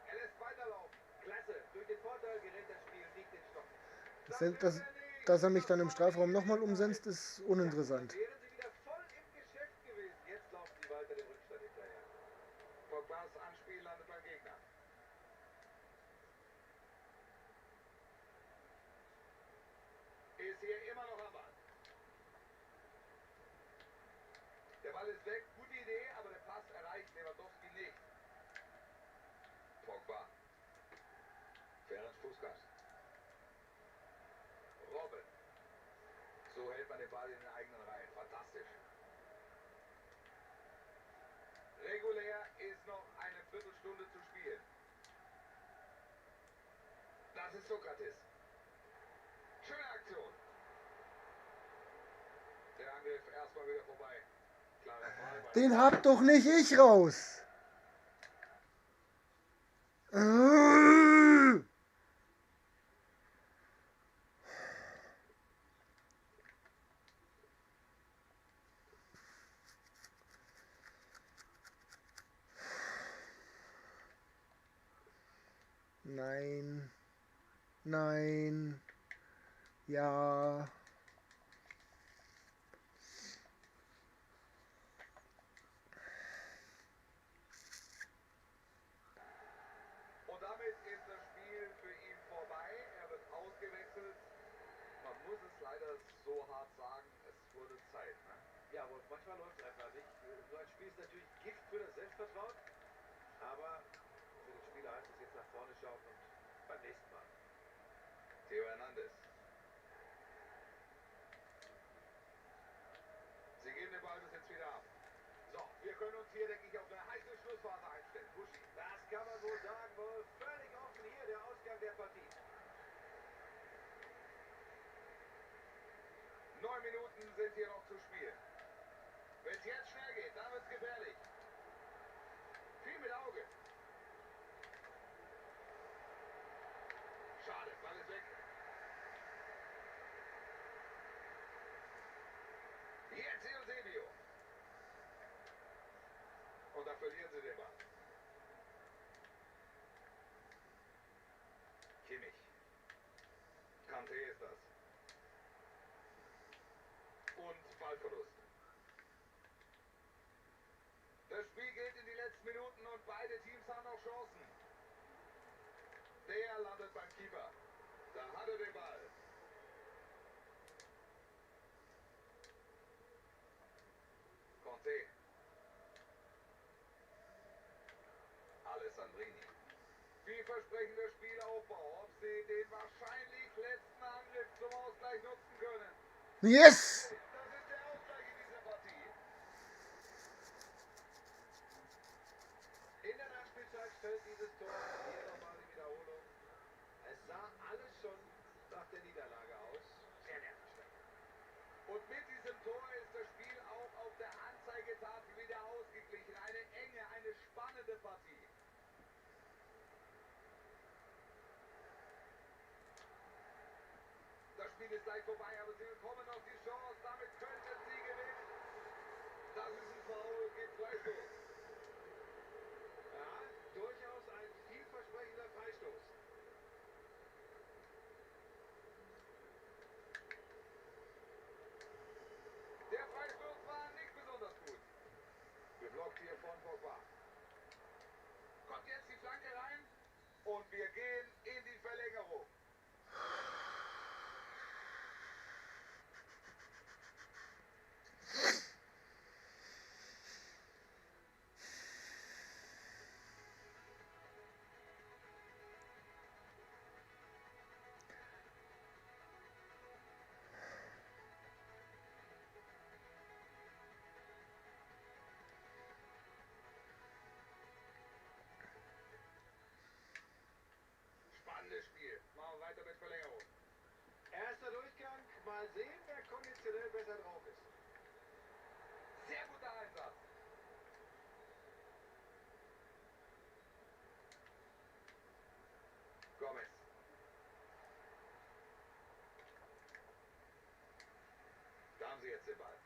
Er lässt weiterlaufen. Klasse. Durch den Vorteil gerät das Spiel nicht in Stocken. Dass er mich dann im Strafraum nochmal umsetzt, ist uninteressant. Wären sie wieder voll im Geschäft gewesen. Jetzt laufen sie weiter den Rückstand hinterher. Pogbas Anspiel landet beim Gegner. Ist hier immer noch am Ball. Der Ball ist weg. Gute Idee, aber der Pass erreicht Lewandowski nicht. Pogba. Ferenc Puskas. Robben. So hält man den Ball in den eigenen Reihen. Fantastisch. Regulär ist noch eine Viertelstunde zu spielen. Das ist Sokrates. Schöne Aktion. Der Angriff erstmal wieder vorbei. Klarer Fall. Den hab doch nicht ich raus. Nein. Nein. Ja. Und damit ist das Spiel für ihn vorbei. Er wird ausgewechselt. Man muss es leider so hart sagen, es wurde Zeit. Ne? Ja, Wolf, manchmal läuft es einfach nicht. So ein Spiel ist natürlich Gift für das Selbstvertrauen. Aber für den Spieler heißt es jetzt nach vorne schauen und beim nächsten Mal. Theo Hernandez. Sie geben den Ball bis jetzt wieder ab. So, wir können uns hier, denke ich, auf eine heiße Schlussphase einstellen. Buschi. Das kann man wohl sagen, Wolf. Völlig offen hier der Ausgang der Partie. 9 Minuten sind hier noch zu spielen. Wenn es jetzt schnell geht, dann wird es gefährlich. Viel mit Auge. Schade, Ball ist weg. Jetzt Eusebio. Und da verlieren sie den Ball. Kimmich. Kanté ist das. Und Ballverlust. Das Spiel geht in die letzten Minuten und beide Teams haben noch Chancen. Der landet beim Keeper. Da hat er den Ball. Conte. Alessandrini. Vielversprechender Spielaufbau. Ob sie den wahrscheinlich letzten Angriff zum Ausgleich nutzen können. Yes! Das ist der Ausgleich in dieser Partie. dieses Tor, hier nochmal die Wiederholung. Es sah alles schon nach der Niederlage aus. Sehr nervenstark. Und mit diesem Tor ist das Spiel auch auf der Anzeigetafel wieder ausgeglichen. Eine enge, eine spannende Partie. Das Spiel ist gleich vorbei, aber sie bekommen noch die Chance. Damit könnten sie gewinnen. Das ist ein Foul, gibt Freistoß. Ja, durchaus ein vielversprechender Freistoß. Der Freistoß war nicht besonders gut. Geblockt hier von Pogba. Kommt jetzt die Flanke rein und wir gehen in die Verlängerung. Spannendes Spiel. Machen wir weiter mit Verlängerung. Erster Durchgang. Mal sehen, wer konditionell besser drauf ist. Sehr guter Einsatz. Gomez. Da haben sie jetzt den Ball.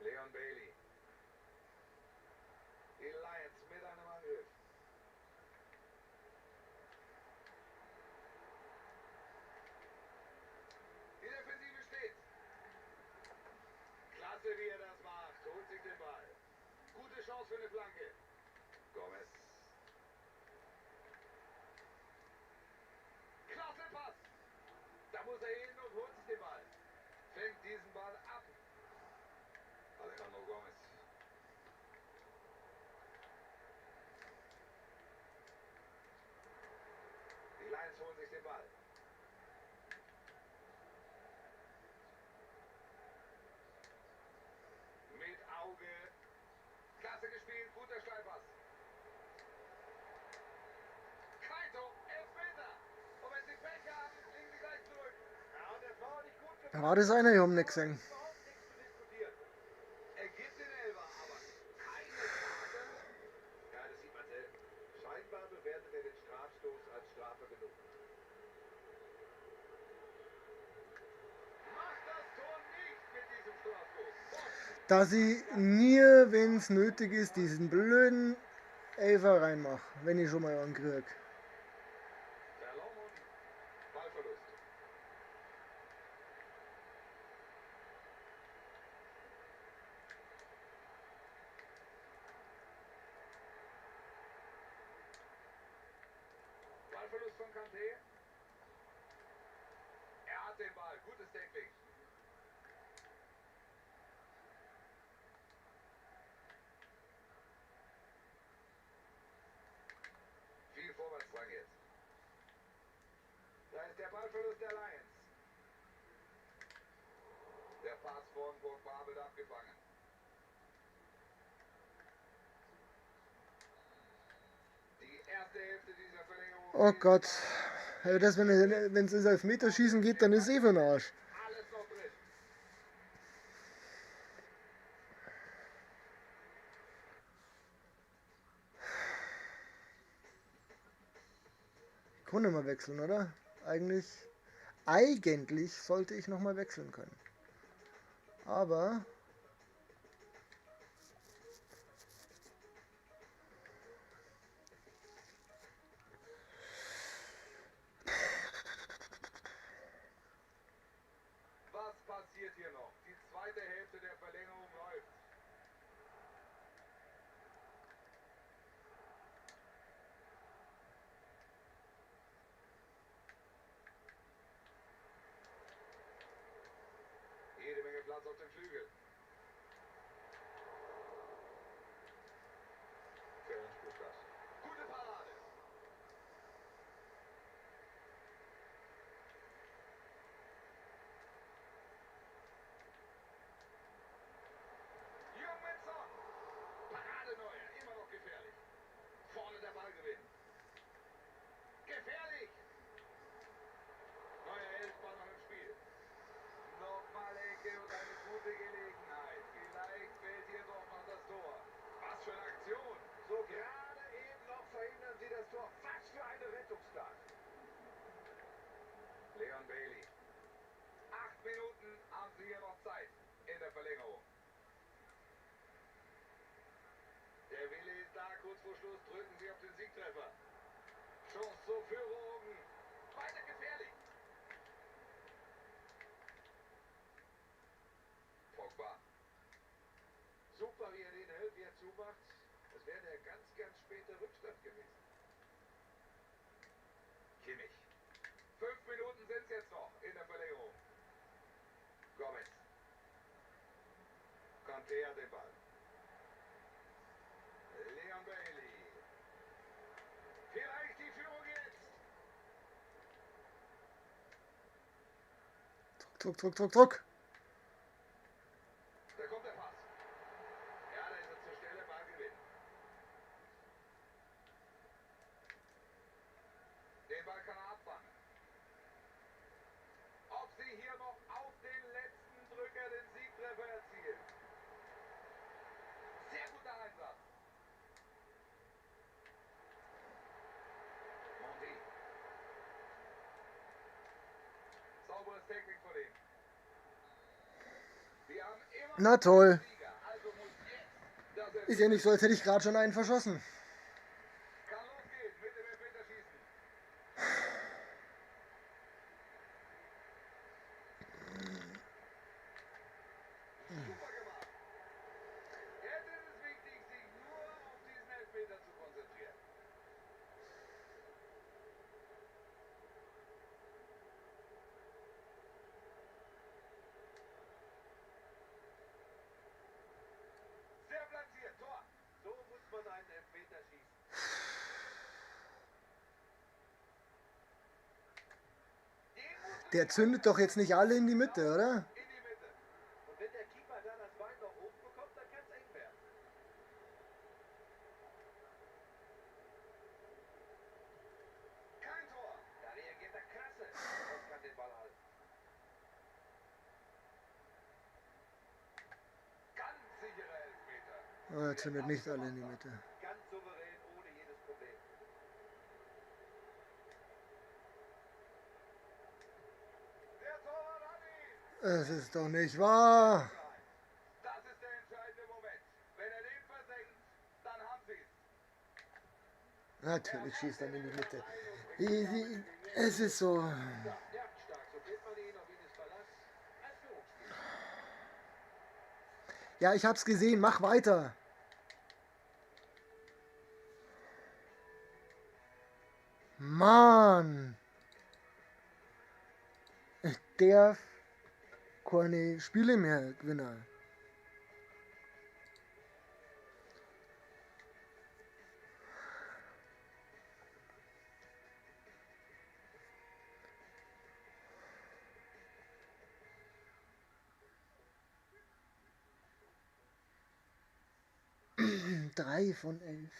Leon Bailey. Die Lions mit einem Angriff. Die Defensive steht. Klasse, wie er das macht. Holt sich den Ball. Gute Chance für eine Flanke. Gomez. Klasse Pass. Da muss er hin und holt sich den Ball. Fängt diesen Ball ab. Alejandro Gomez. Die Lions holen sich den Ball. Mit Auge. Klasse gespielt. Guter Steilpass. Kaito. Elfmeter. Und wenn sie Pech haben, liegen sie gleich zurück. Ja, und das war auch nicht gut Da war das einer, ich hab nix gesehen. Überhaupt nichts zu diskutieren. Er gibt den Elfer, aber keine Strafe. Ja, das sieht man selten. Scheinbar bewertet er den Strafstoß als Strafe genug. Macht das Tor nicht mit diesem Strafstoß. Dass ich nie, wenn es nötig ist, diesen blöden Elfer reinmache, wenn ich schon mal einen krieg. Salomon. Ballverlust. Ballverlust von Kanté. Er hat den Ball. Gutes Tackling. Viel Vorwärtsdrang jetzt. Da ist der Ballverlust der Lions. Der Pass von Pogba wird abgefangen. Die erste Hälfte dieser Verlängerung. Oh Gott. Also das, wenn es ins Elfmeterschießen geht, dann ist eh für den Arsch. Alles noch drin. Ich kann nicht mehr wechseln, oder? Eigentlich sollte ich nochmal wechseln können. Aber Was passiert hier noch? Die zweite Hälfte der Verlängerung läuft. Jede Menge Platz auf dem Flügel. Ferenc Puskás. Gute Parade. vor Schluss drücken sie auf den Siegtreffer. Chance zur Führung. Weiter gefährlich. Pogba. Super, wie er den hält, wie er zumacht. Das wäre der ganz, ganz späte Rückstand gewesen. Kimmich. 5 Minuten sind es jetzt noch in der Verlängerung. Gomez. Kanté hat den Ball. Leon Bailey. Vielleicht die Führung jetzt. Druck, Druck, Druck, Druck. Da kommt der Pass. Ja, da ist er zur Stelle, Ballgewinn. Den Ball kann er abfangen. Ob sie hier noch auf den letzten Drücker den Siegtreffer erzielen. Sehr guter Einsatz. Monti. Sauberes Technik von ihm. Wir haben immer Na toll. einen Sieger. Also muss jetzt das Ist ja nicht so, als hätte ich gerade schon einen verschossen. Kann losgehen mit dem Elfmeterschießen. Super gemacht. Jetzt ist es wichtig, sich nur auf diesen Elfmeter zu konzentrieren. Sehr platziert, Tor. So muss man einen Elfmeter schießen. Den muss Der zündet doch jetzt nicht alle in die Mitte, oder? in die Mitte. Und wenn der Keeper da das Bein noch hoch bekommt, dann kann es eng werden. Kein Tor. Da reagiert er klasse und kann den Ball halten. Ganz sicherer Elfmeter. Oh, er zündet nicht alle in die Mitte. Ganz souverän, ohne jedes Problem. Der Torwart hat ihn. Es ist doch nicht wahr. Das ist der entscheidende Moment. Wenn er den versenkt, dann haben sie es. Natürlich schießt er in die Mitte. Es ist so. Ja, nervenstark, so kennt man ihn, auf ihn ist Verlass. Als Führungsspieler. Ja, ich hab's gesehen. Mach weiter. Mann. Der keine Spiele mehr gewinnen. Drei von 11.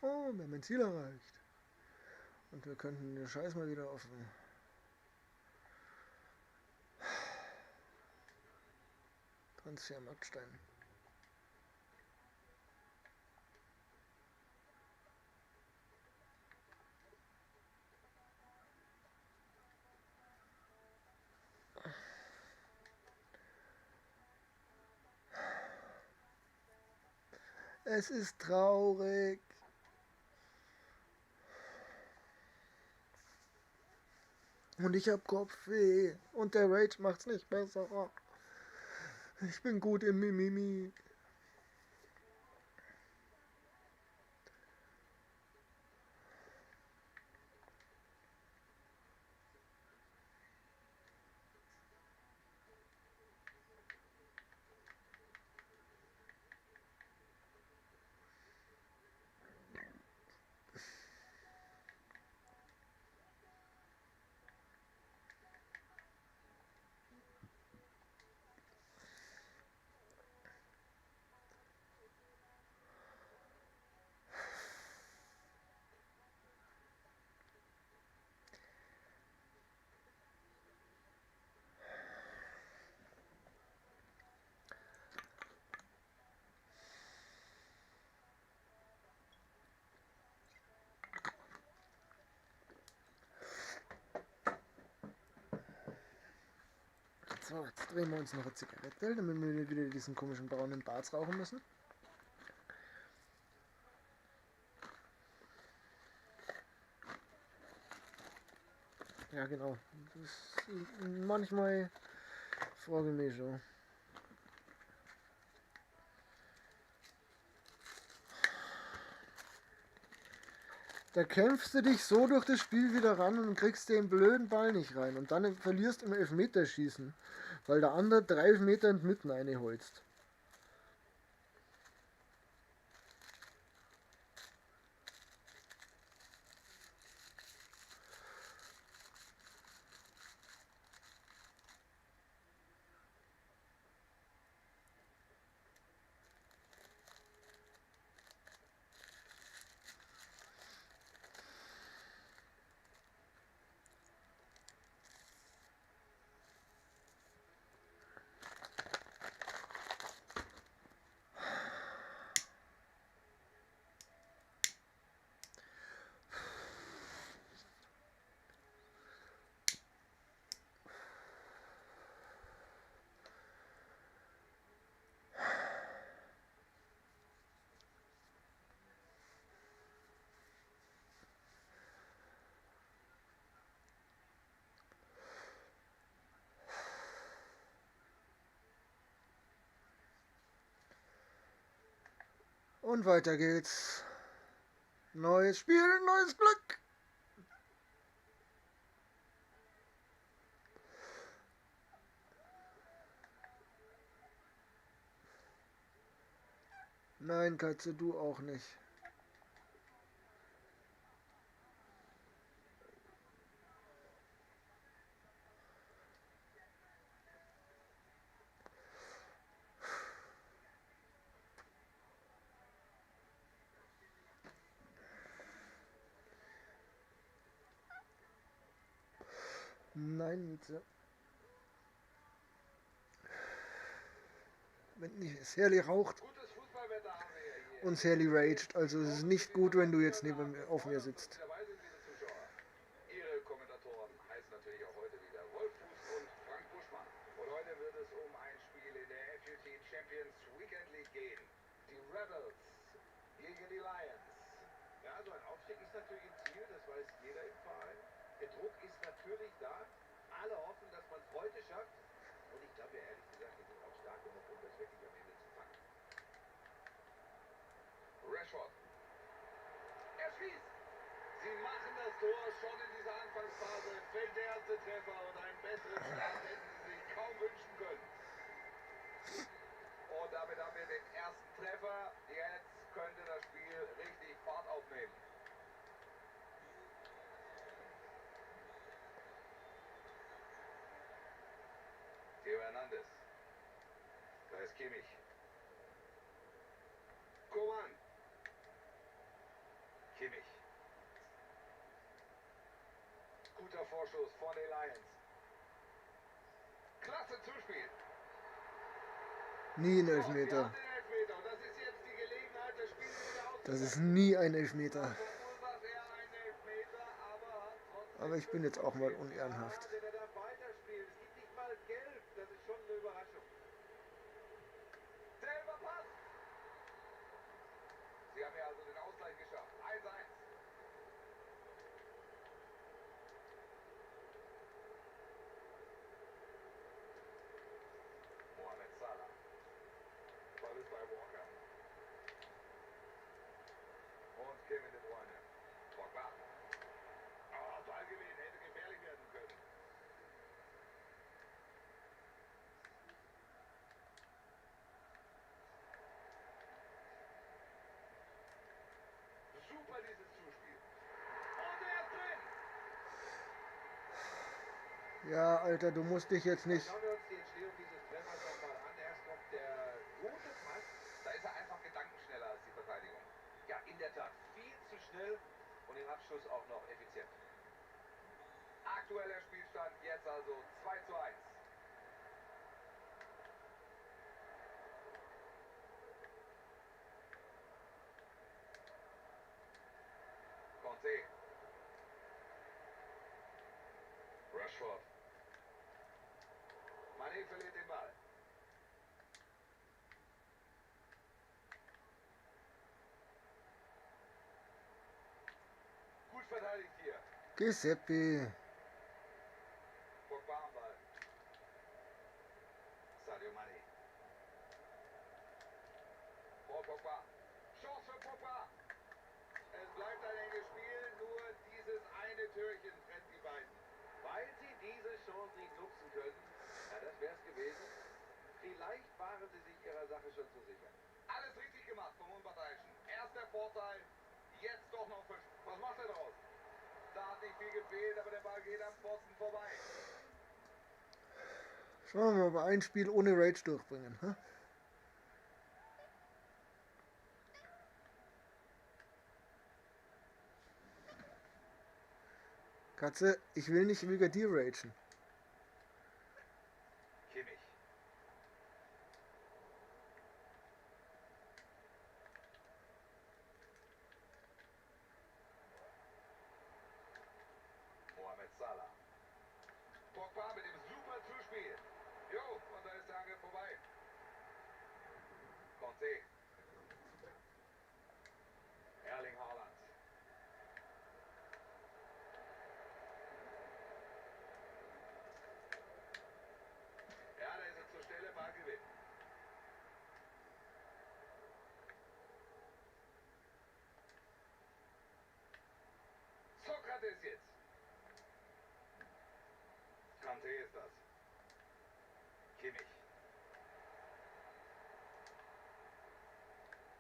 Oh, wir haben mein Ziel erreicht. Und wir könnten den Scheiß mal wieder offen. Transfermarkt steigen. Es ist traurig. Und ich hab Kopfweh. Und der Rage macht's nicht besser. Ich bin gut im Mimimi. So, jetzt drehen wir uns noch eine Zigarette, damit wir nicht wieder diesen komischen braunen Bart rauchen müssen. Ja, genau. Das manchmal frage ich mich schon. Da kämpfst du dich so durch das Spiel wieder ran und kriegst den blöden Ball nicht rein. Und dann verlierst im Elfmeterschießen, weil der andere 3 Elfmeter in die Mitten reinholst. Und weiter geht's. Neues Spiel, neues Glück. Nein, Katze, du auch nicht. Nein, Mieze. Wenn nicht Sally raucht Gutes Fußballwetter haben wir ja hier. und Sally raged, also es ist nicht gut, wenn du jetzt neben mir, auf mir sitzt. Dabei sind diese Zuschauer. Ihre Kommentatoren heißen natürlich auch heute wieder Wolf Fuß und Frank Buschmann. Und heute wird es um ein Spiel in der FUT Champions Weekend League gehen. Die Rebels gegen die Lions. Ja, so ein Aufstieg ist natürlich ein Ziel, das weiß jeder im Verein. Der Druck ist natürlich da. Alle hoffen, dass man es heute schafft. Und ich glaube ja ehrlich gesagt, wir sind auch stark genug, um das wirklich am Ende zu packen. Rashford. Er schießt. Sie machen das Tor schon in dieser Anfangsphase. Fällt der erste Treffer und einen besseren Start hätten sie sich kaum wünschen können. Und damit haben wir den ersten Treffer. Jetzt könnte das Spiel richtig Fahrt aufnehmen. Theo Hernandez. Da ist Kimmich. Coman. Kimmich. Guter Vorschuss von den Lions. Klasse Zuspiel. Nie ein Und sie Elfmeter. haben den Elfmeter. Und das ist jetzt die Gelegenheit, das Spiel wieder Das ist auszugleichen. nie ein Elfmeter. Verursacht er einen Elfmeter, aber hat trotzdem Aber ich bin jetzt auch mal Glück. unehrenhaft. Ja, wenn er dann weiterspielt. Es gibt nicht mal Gelb. Das ist schon eine Überraschung. Der Überpass. Sie haben ja also den Ausgleich geschafft. 1-1. Mohamed Salah. Ball ist bei Walker. Und Kevin De Bruyne. Pogba. Ballgewinn hätte gefährlich werden können. Super dieses Zuspiel. Und er ist drin. Ja, Alter, du musst dich jetzt nicht. Schauen wir uns die Entstehung dieses Treffers nochmal an. Erst kommt der gute Pass. Da ist er einfach gedankenschneller als die Verteidigung. Ja, in der Tat. Viel zu schnell und im Abschluss auch noch effizient. Aktueller Spielstand jetzt also 2:1. Conte. Rashford. Mané. Kimmich verliert den Ball. Gut verteidigt hier. Giuseppe. Pogba am Ball. Sadio Mane. Paul Pogba. Chance für Pogba. Es bleibt ein enges Spiel, nur dieses eine Türchen trennt die beiden. Weil sie diese Chance nicht nutzen können, ja, das wär's gewesen. Vielleicht waren sie sich ihrer Sache schon zu sicher. Alles richtig gemacht vom Unparteiischen. Erster Vorteil, jetzt doch noch Fisch. Was macht er draus? Da hat nicht viel gefehlt, aber der Ball geht am Pfosten vorbei. Schauen wir mal, ob wir ein Spiel ohne Rage durchbringen. Hm? Katze, ich will nicht wegen dir ragen. Kimmich. Mohamed Salah. Pogba mit dem super Zuspiel. Jo, und da ist der Angriff vorbei. Conte. Erling Haaland. Ja, da ist er zur Stelle, Ballgewinn. Sokrates jetzt. Kante ist das. Kimmich.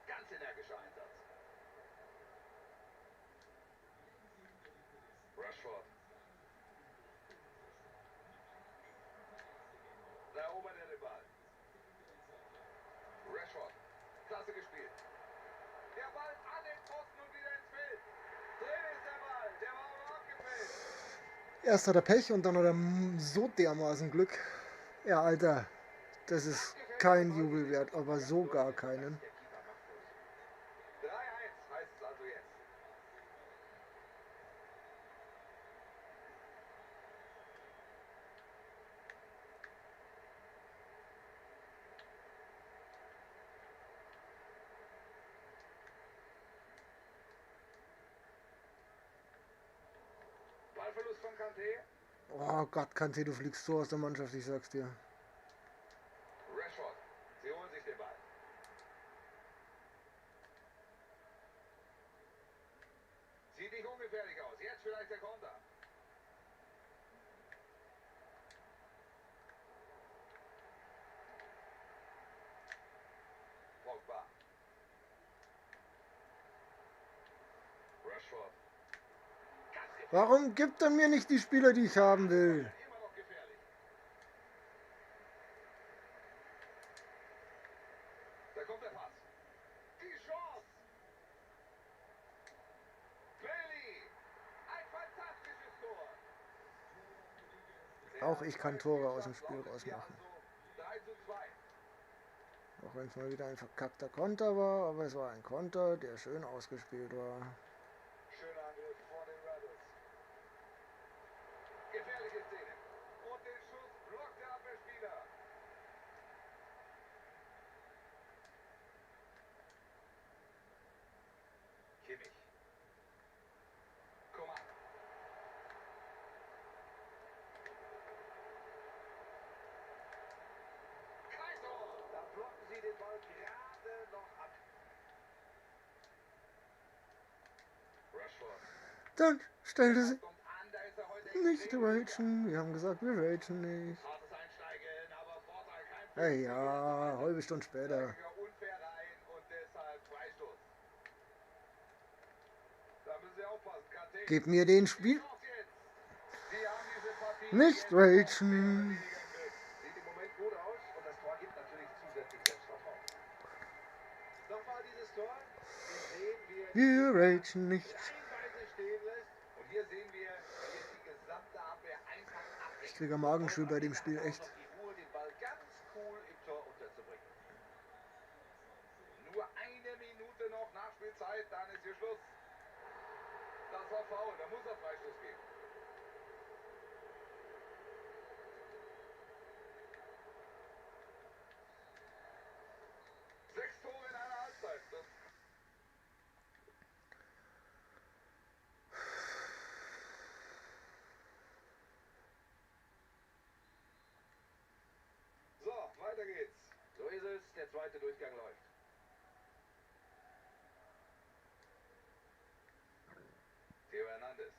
Ganz energischer Einsatz. Rashford. Da erobert er den Ball. Rashford. Klasse gespielt. Der Ball an den Pfosten und wieder ins Feld. Drin ist der Ball. Der war aber abgefällt. Erst hat er Pech und dann hat er so dermaßen Glück. Ja, Alter, das ist kein Jubel wert, aber so gar keinen. Der Keeper machtlos. 3-1 heißt es also jetzt. Ballverlust von Kanté. Oh Gott, Kante, du fliegst so aus der Mannschaft, ich sag's dir. Rashford. Sie holen sich den Ball. Sieht nicht ungefährlich aus. Jetzt vielleicht der Konter. Pogba. Rashford. Ganz gefährlich. Warum gibt er mir nicht die Spieler, die ich haben will? Immer noch gefährlich. Da kommt der Pass. Die Chance. Bailey. Ein fantastisches Tor. Auch ich kann Tore aus dem Spiel rausmachen. 3:2. Auch wenn es mal wieder ein verkackter Konter war, aber es war ein Konter, der schön ausgespielt war. Schöner Angriff vor den Rebels. Gefährliche Szene. Und den Schuss blockt der Abwehrspieler. Kimmich. Koman. Kaiser. Da blocken sie den Ball gerade noch ab. Rashford. Dann stellte sie Kommt an, da ist er heute nicht extrem ragen. Wir haben gesagt, wir ragen nicht. Hartes Einsteigen, aber Vorteil kein Hey, ja, halbe Stunde später. unfair rein und deshalb Freistoß. Da müssen Sie aufpassen, Kanté. Gib mir den Spiel. Chance jetzt. Sie haben diese Partie Nicht jetzt noch mehr oder ragen. weniger im Griff. Sieht im Moment gut aus und das Tor gibt natürlich zusätzlich Selbstvertrauen. Nochmal dieses Tor. Hier sehen wir, Wir ragen nicht. reihenweise stehen lässt. Und hier sehen wir, wie es die gesamte Abwehr einfach abwechselt. Ich kriege Magenschwül bei dem Spiel, echt. Die Ruhe, den Ball ganz cool im Tor unterzubringen. Nur eine Minute noch Nachspielzeit, dann ist hier Schluss. Das war faul, da muss er Freistoß geben. zweite Durchgang läuft. Theo Hernandez.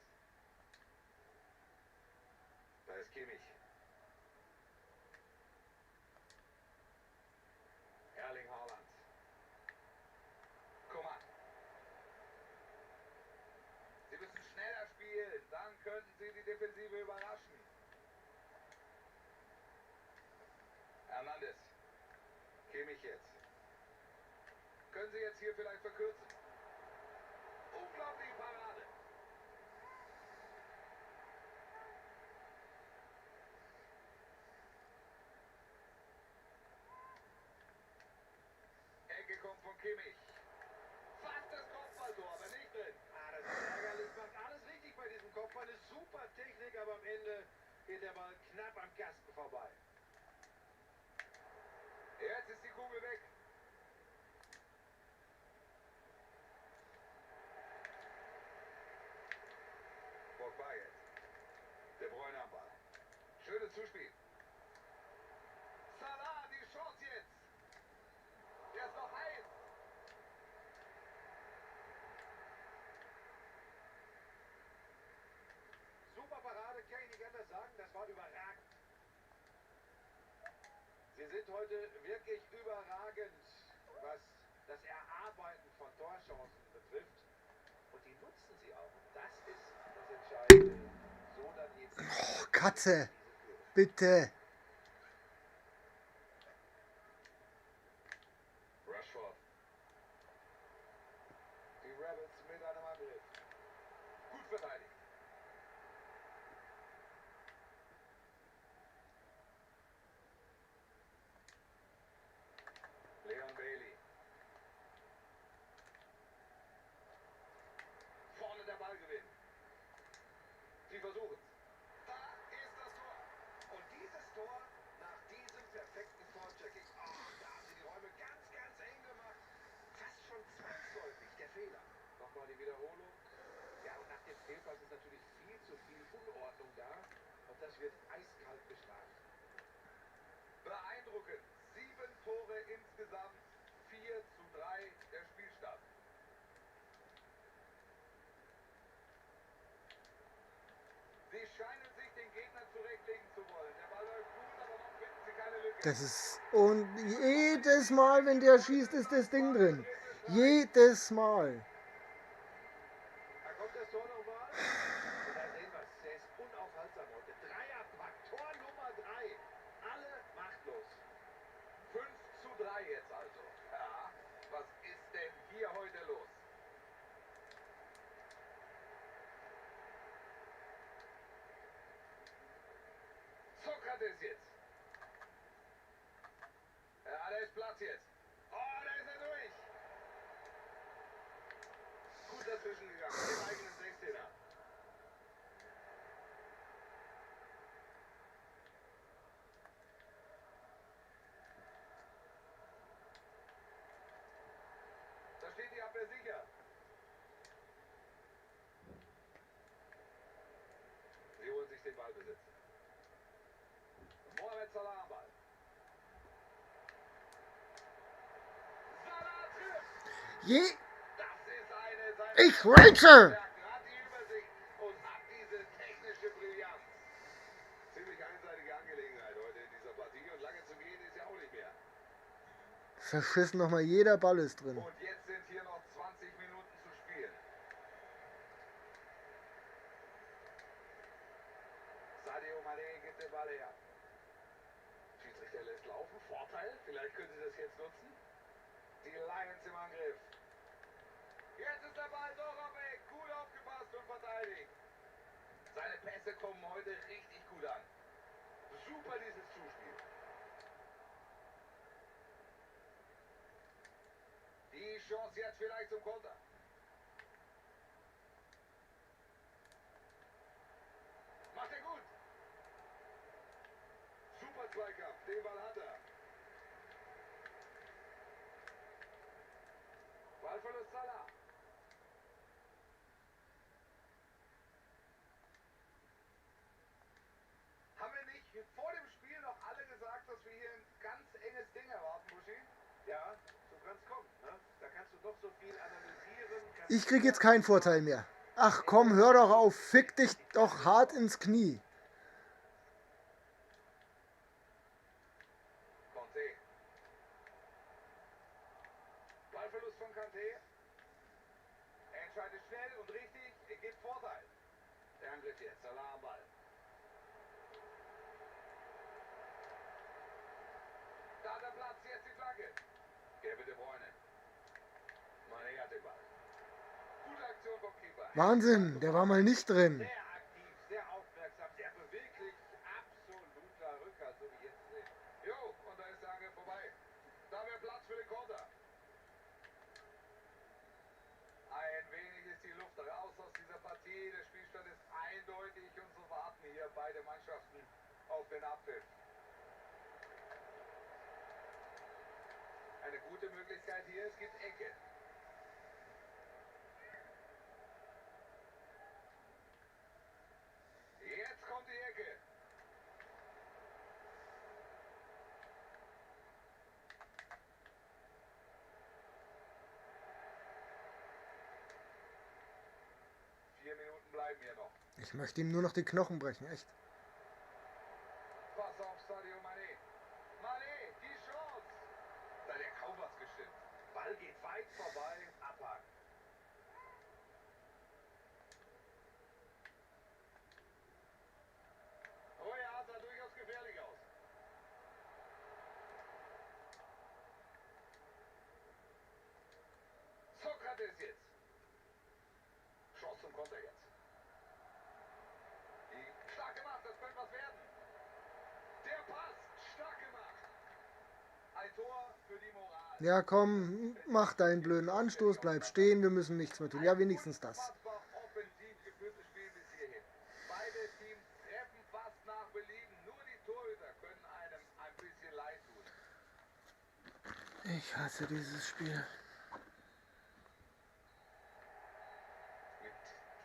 Da ist Kimmich. Erling Haaland. Coman. Sie müssen schneller spielen, dann könnten sie die Defensive überraschen. Hernandez. Kimmich jetzt. Können sie jetzt hier vielleicht verkürzen? Unglaubliche Parade. Ecke kommt von Kimmich. Fast das Kopfballtor, aber nicht drin. Das ist ärgerlich, macht alles richtig bei diesem Kopfball. Ist super Technik, aber am Ende geht der Ball knapp am Kasten vorbei. Jetzt ist die Kugel weg. Pogba jetzt. De Bruyne am Ball. Schönes Zuspiel. Salah, die Chance jetzt. Der ist noch heiß. Super Parade, kann ich nicht anders sagen. Das war überragend. Sie sind heute wirklich überragend, was das Erarbeiten von Torchancen betrifft. Und die nutzen sie auch. Das ist das Entscheidende. So dann eben Oh, Katze, bitte. Rashford. die Rebels mit einem Angriff. Gut verteidigt. Leon Bailey. Vorne der Ballgewinn. Sie versuchen es. Da ist das Tor. Und dieses Tor nach diesem perfekten Vorchecking. Oh, da haben sie die Räume ganz, ganz eng gemacht. Fast schon zwangsläufig der Fehler. Nochmal die Wiederholung. Ja, und nach dem Fehlpass ist natürlich viel zu viel Unordnung da. Und das wird eiskalt bestraft. Beeindruckend. 7 Tore insgesamt. 4:3 der Spielstand. Sie scheinen sich den Gegner zurechtlegen zu wollen. Der Ball läuft gut, aber noch finden sie keine Lücke. Das ist. Und jedes Mal, wenn der schießt, ist das Ding drin. Jedes Mal. Da kommt das Tor nochmal. Und da sehen wir es. Der ist unaufhaltsam heute. Dreierpack. Tor Nummer 3. Alle machtlos. 5:3 jetzt also. Ja, was ist denn hier heute los? Sokrates jetzt. Ja, da ist Platz jetzt. Oh, da ist er durch. Gut dazwischen gegangen. Im eigenen 16er. Da steht die Abwehr sicher. Sie holen sich den Ballbesitz. Mohamed Salah am Ball. Salah trifft. Je. Das ist eine seiner Ich rage! Stärken. Hat die Übersicht und hat diese technische Brillanz. Ziemlich einseitige Angelegenheit heute in dieser Partie und lange zu gehen ist ja auch nicht mehr. Verschissen nochmal, jeder Ball ist drin. Und jetzt sind hier noch 20 Minuten zu spielen. Sadio Mané gibt den Ball her. Schiedsrichter lässt laufen. Vorteil. Vielleicht können sie das jetzt nutzen. Die Lions im Angriff. Jetzt ist der Ball doch am Weg. Gut aufgepasst und verteidigt. Seine Pässe kommen heute richtig gut an. Super dieses Zuspiel. Die Chance jetzt vielleicht zum Konter. Macht er gut. Super Zweikampf. Den Ball hat er. Ballverlust Salah. Haben wir nicht vor dem Spiel noch alle gesagt, dass wir hier ein ganz enges Ding erwarten, Buschi? Ja, so kann es kommen. Ne? Da kannst du noch so viel analysieren. Ich krieg jetzt keinen Vorteil mehr. Ach komm, hör doch auf. Fick dich doch hart ins Knie. Conte. Ballverlust von Kanté. Er entscheidet schnell und richtig. Er gibt Vorteil. Der Angriff jetzt. Salah am Ball. Da hat er Platz. Jetzt die Flagge. Kevin De Bruyne. Mané hat den Ball. Gute Aktion vom Keeper. Wahnsinn, der war mal nicht drin. Sehr aktiv, sehr aufmerksam, sehr beweglich. Absoluter Rückhalt, so wie jetzt sehen. Jo, und da ist der Angriff vorbei. Da wäre Platz für den Konter. Ein wenig ist die Luft raus aus dieser Partie. Der Spielstand ist eindeutig und so warten hier beide Mannschaften auf den Abpfiff. Eine gute Möglichkeit hier, es gibt Ecke. Jetzt kommt die Ecke. Vier Minuten bleiben hier noch. Ich möchte ihm nur noch die Knochen brechen, echt. Pass auf Sadio Mané. Mané, die Chance. Da hat er kaum was gestimmt. Ball geht weit vorbei, abhaken. Oh ja, sah durchaus gefährlich aus. Sokrates jetzt. Chance zum Konter jetzt. Stark gemacht, das könnte was werden. Der Pass, stark gemacht. Ein Tor für die Moral. Ja komm, mach deinen blöden Anstoß, bleib stehen, wir müssen nichts mehr tun. Ja, wenigstens das. Unfassbar offensiv geführtes Spiel bis hierhin. Beide Teams treffen fast nach Belieben. Nur die Torhüter können einem ein bisschen leid tun. Ich hasse dieses Spiel. Mit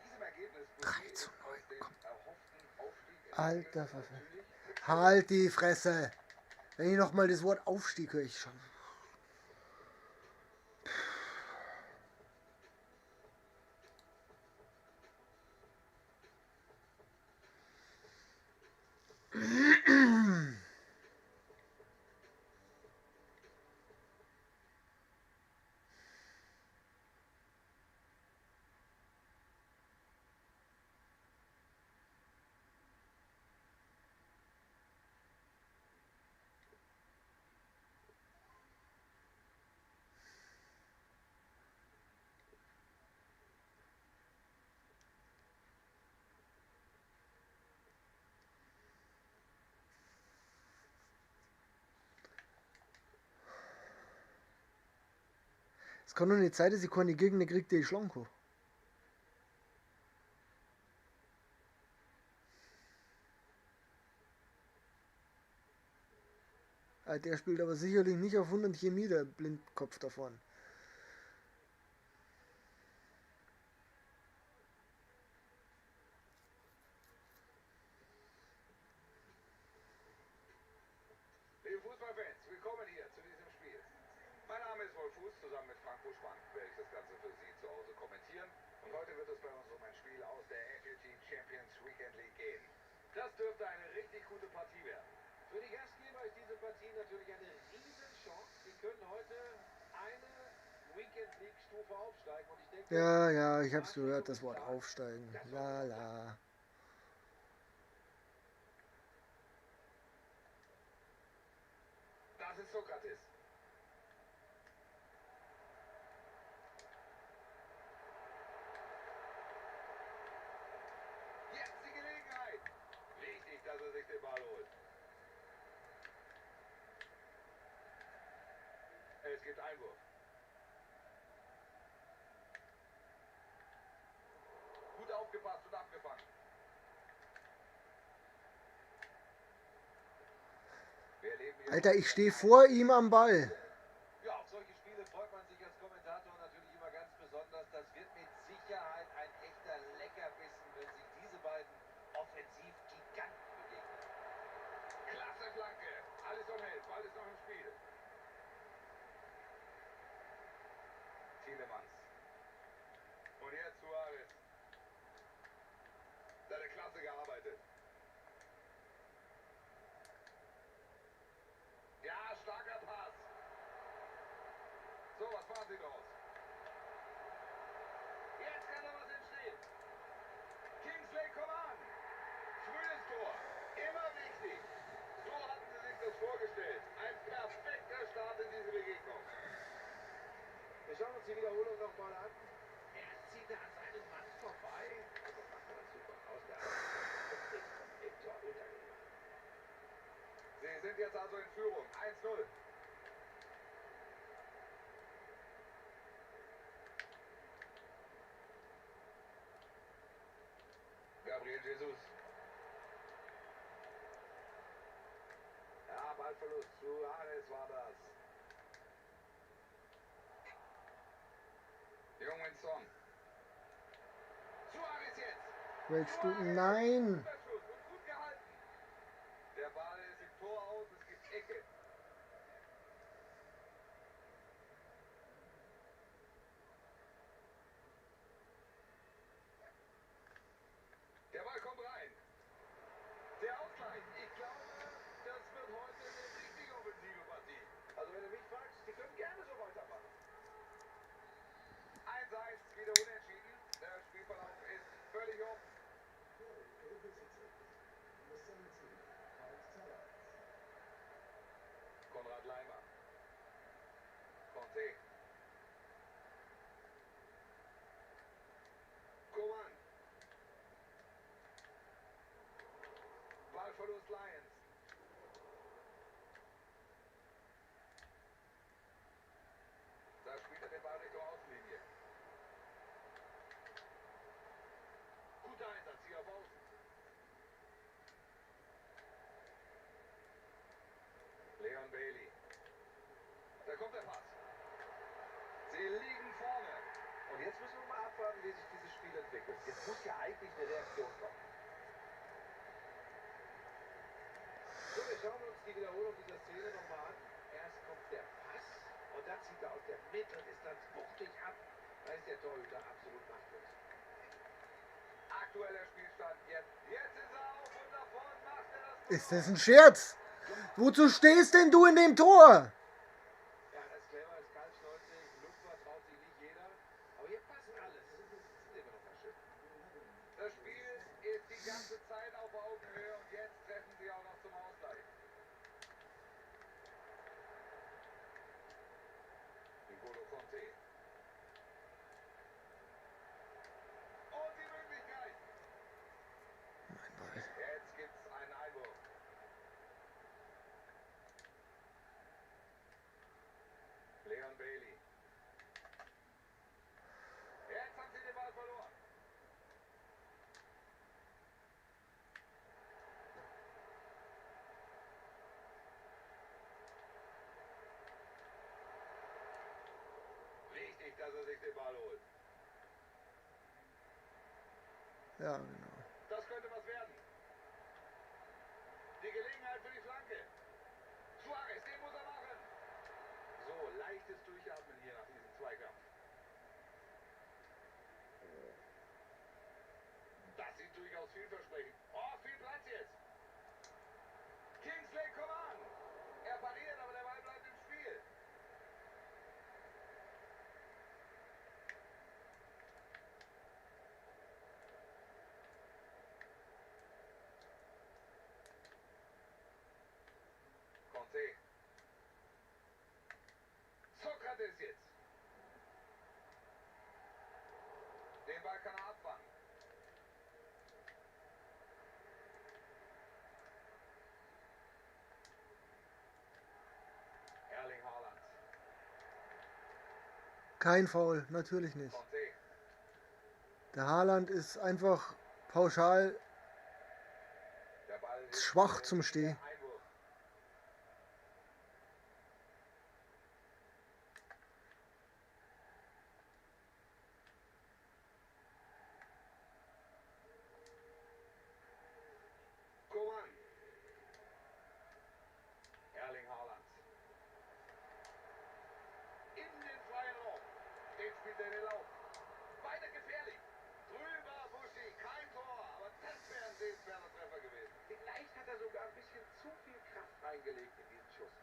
diesem Ergebnis 3 zu 9, aus dem komm. erhofften Aufstieg Alter Pfeffer. Halt die Fresse. Wenn ich nochmal das Wort Aufstieg höre, ich schon. Es kann doch nicht sein, dass ich keine Gegner kriege, die ich schlagen kann. Der spielt aber sicherlich nicht auf 100 Chemie, der Blindkopf davon. Liebe Fußballfans, willkommen hier zu diesem Spiel. Mein Name ist Wolf Fuß, zusammen mit Frank Buschmann werde ich das Ganze für Sie zu Hause kommentieren. Und heute wird es bei uns um ein Spiel aus der FUT Champions Weekend League gehen. Das dürfte eine richtig gute Partie werden. Für die Gastgeber ist diese Partie natürlich eine Riesenchance. Sie können heute eine Weekend League Stufe aufsteigen und ich denke... Ja, ja, ich hab's gehört, das Wort aufsteigen. La la. Das ist Sokrates. Jetzt die Gelegenheit. Wichtig, dass er sich den Ball holt. Es gibt Einwurf. Gut aufgepasst und abgefangen. Wir erleben hier Alter, ich stehe vor ihm am Ball. Ja, auf solche Spiele freut man sich als Kommentator natürlich immer ganz besonders. Das wird mit Sicherheit ein echter Leckerbissen, wenn sich diese beiden Offensiv-Giganten begegnen. Klasse Flanke. Alles umhält. Ball ist noch im Spiel. Fazit aus. Jetzt kann da was entstehen. Kingsley Coman. Frühes Tor. Immer wichtig. So hatten sie sich das vorgestellt. Ein perfekter Start in diese Begegnung. Wir schauen uns die Wiederholung nochmal an. Er zieht da an seinem Mann vorbei. Also macht er das super aus. Der hat im Tor untergebracht. Sie sind jetzt also in Führung. 1-0. Gabriel Jesus. Ja, Ballverlust. Suarez war das. Heung-min Son. Suarez jetzt. Willst du? Nein! Überschuss und gut gehalten. Der Ball ist im Tor aus. Es gibt Ecke. Der Ball kommt rein. Der Ausgleich. Ich glaube, das wird heute eine richtig offensive Partie. Also wenn du mich fragst, die können gerne so weitermachen. 1-1, wieder unentschieden. Der Spielverlauf ist völlig offen. Konrad Leimer. Conte. Coman. Ballverlust Lions. Da spielt er den Ball Richtung Außenlinie. Guter Einsatz hier auf Außen. Leon Bailey. Da kommt der Pass. Sie liegen vorne. Und jetzt müssen wir mal abwarten, wie sich dieses Spiel entwickelt. Jetzt muss ja eigentlich eine Reaktion kommen. So, wir schauen uns die Wiederholung dieser Szene nochmal an. Erst kommt der Pass und dann zieht er aus der Mitteldistanz wuchtig ab. Da ist der Torhüter absolut machtlos. Aktueller Spielstand jetzt. Jetzt ist er auf und davon macht er das. Ist das ein Scherz? Wozu stehst denn du in dem Tor? Ja, das ist clever, ist kaltschnäuzig, Luftwart traut sich nicht jeder. Aber hier passt alles. Das ist immer noch mal schön. Das Spiel ist die ganze Zeit auf Augenhöhe und jetzt treffen sie auch noch zum Ausgleich. N'Golo Conte. Und die Möglichkeit. Jetzt gibt's einen Einwurf. Leon Bailey. Jetzt haben sie den Ball verloren. Wichtig, dass er sich den Ball holt. Ja, genau. Das könnte was werden. Die Gelegenheit für die Flanke. Suarez, den muss er machen. So, leichtes Durchatmen hier nach diesem Zweikampf. Das sieht durchaus vielversprechend. Oh, viel Platz jetzt. Kingsley Coman. Er pariert, aber der Ball bleibt im Spiel. Conte. Sokrates jetzt. Den Ball kann er abfangen. Erling Haaland. Kein Foul, natürlich nicht. Conte. Der Haaland ist einfach pauschal Der Ball ist schwach zum Steh. Einwurf. Coman. Erling Haaland. In den freien Raum. Den spielt er in den Lauf. Weiter gefährlich. Drüber Buschi. Kein Tor. Aber das wäre ein sehenswerter Treffer gewesen. Vielleicht hat er sogar ein bisschen zu viel Kraft reingelegt in diesen Schuss.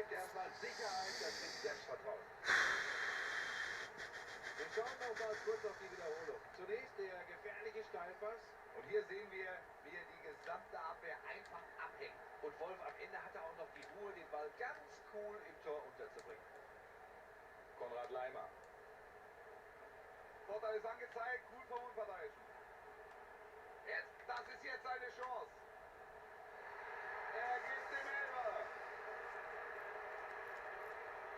gibt erstmal Sicherheit, das gibt Selbstvertrauen. Wir schauen noch mal kurz auf die Wiederholung. Zunächst der gefährliche Steilpass. Und hier sehen wir, wie er die gesamte Abwehr einfach abhängt. Und Wolf, am Ende hat er auch noch die Ruhe, den Ball ganz cool im Tor unterzubringen. Konrad Leimer. Vorteil ist angezeigt, cool vom Unparteiischen. Das ist jetzt seine Chance. Er gibt dem Elfer.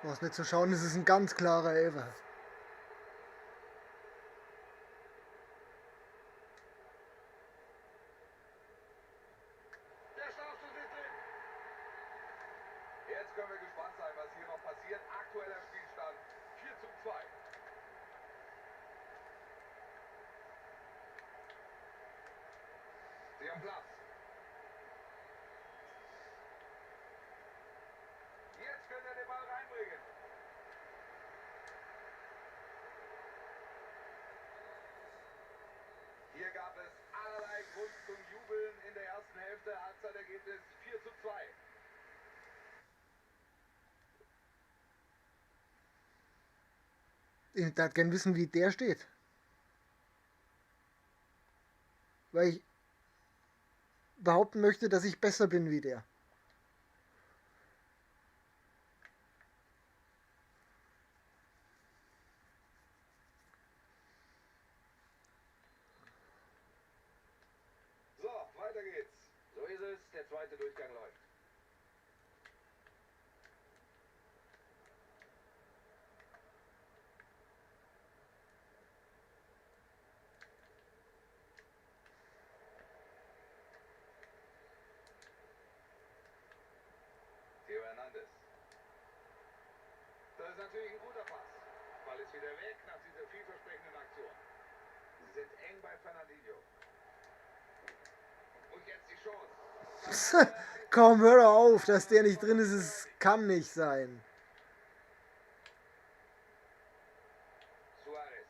Was nicht zu schauen, das ist ein ganz klarer Elfer. Der Strafschuss ist drin. Jetzt können wir gespannt sein, was hier noch passiert. Aktueller Spielstand 4:2. Sie haben Platz. Jetzt könnte er den Ball reinbringen. Hier gab es allerlei Grund zum Jubeln in der ersten Hälfte. Halbzeitergebnis 4:2. Ich darf gern wissen, wie der steht. Weil ich behaupten möchte, dass ich besser bin wie der. So, weiter geht's. So ist es. Der zweite Durchgang läuft. Theo Hernandez. Das ist natürlich ein guter Pass. Ball ist wieder weg nach dieser vielversprechenden Aktion. Sie sind eng bei Fernandinho. Und jetzt die Chance. Komm, hör doch auf, dass der nicht drin ist, es kann nicht sein. Suarez.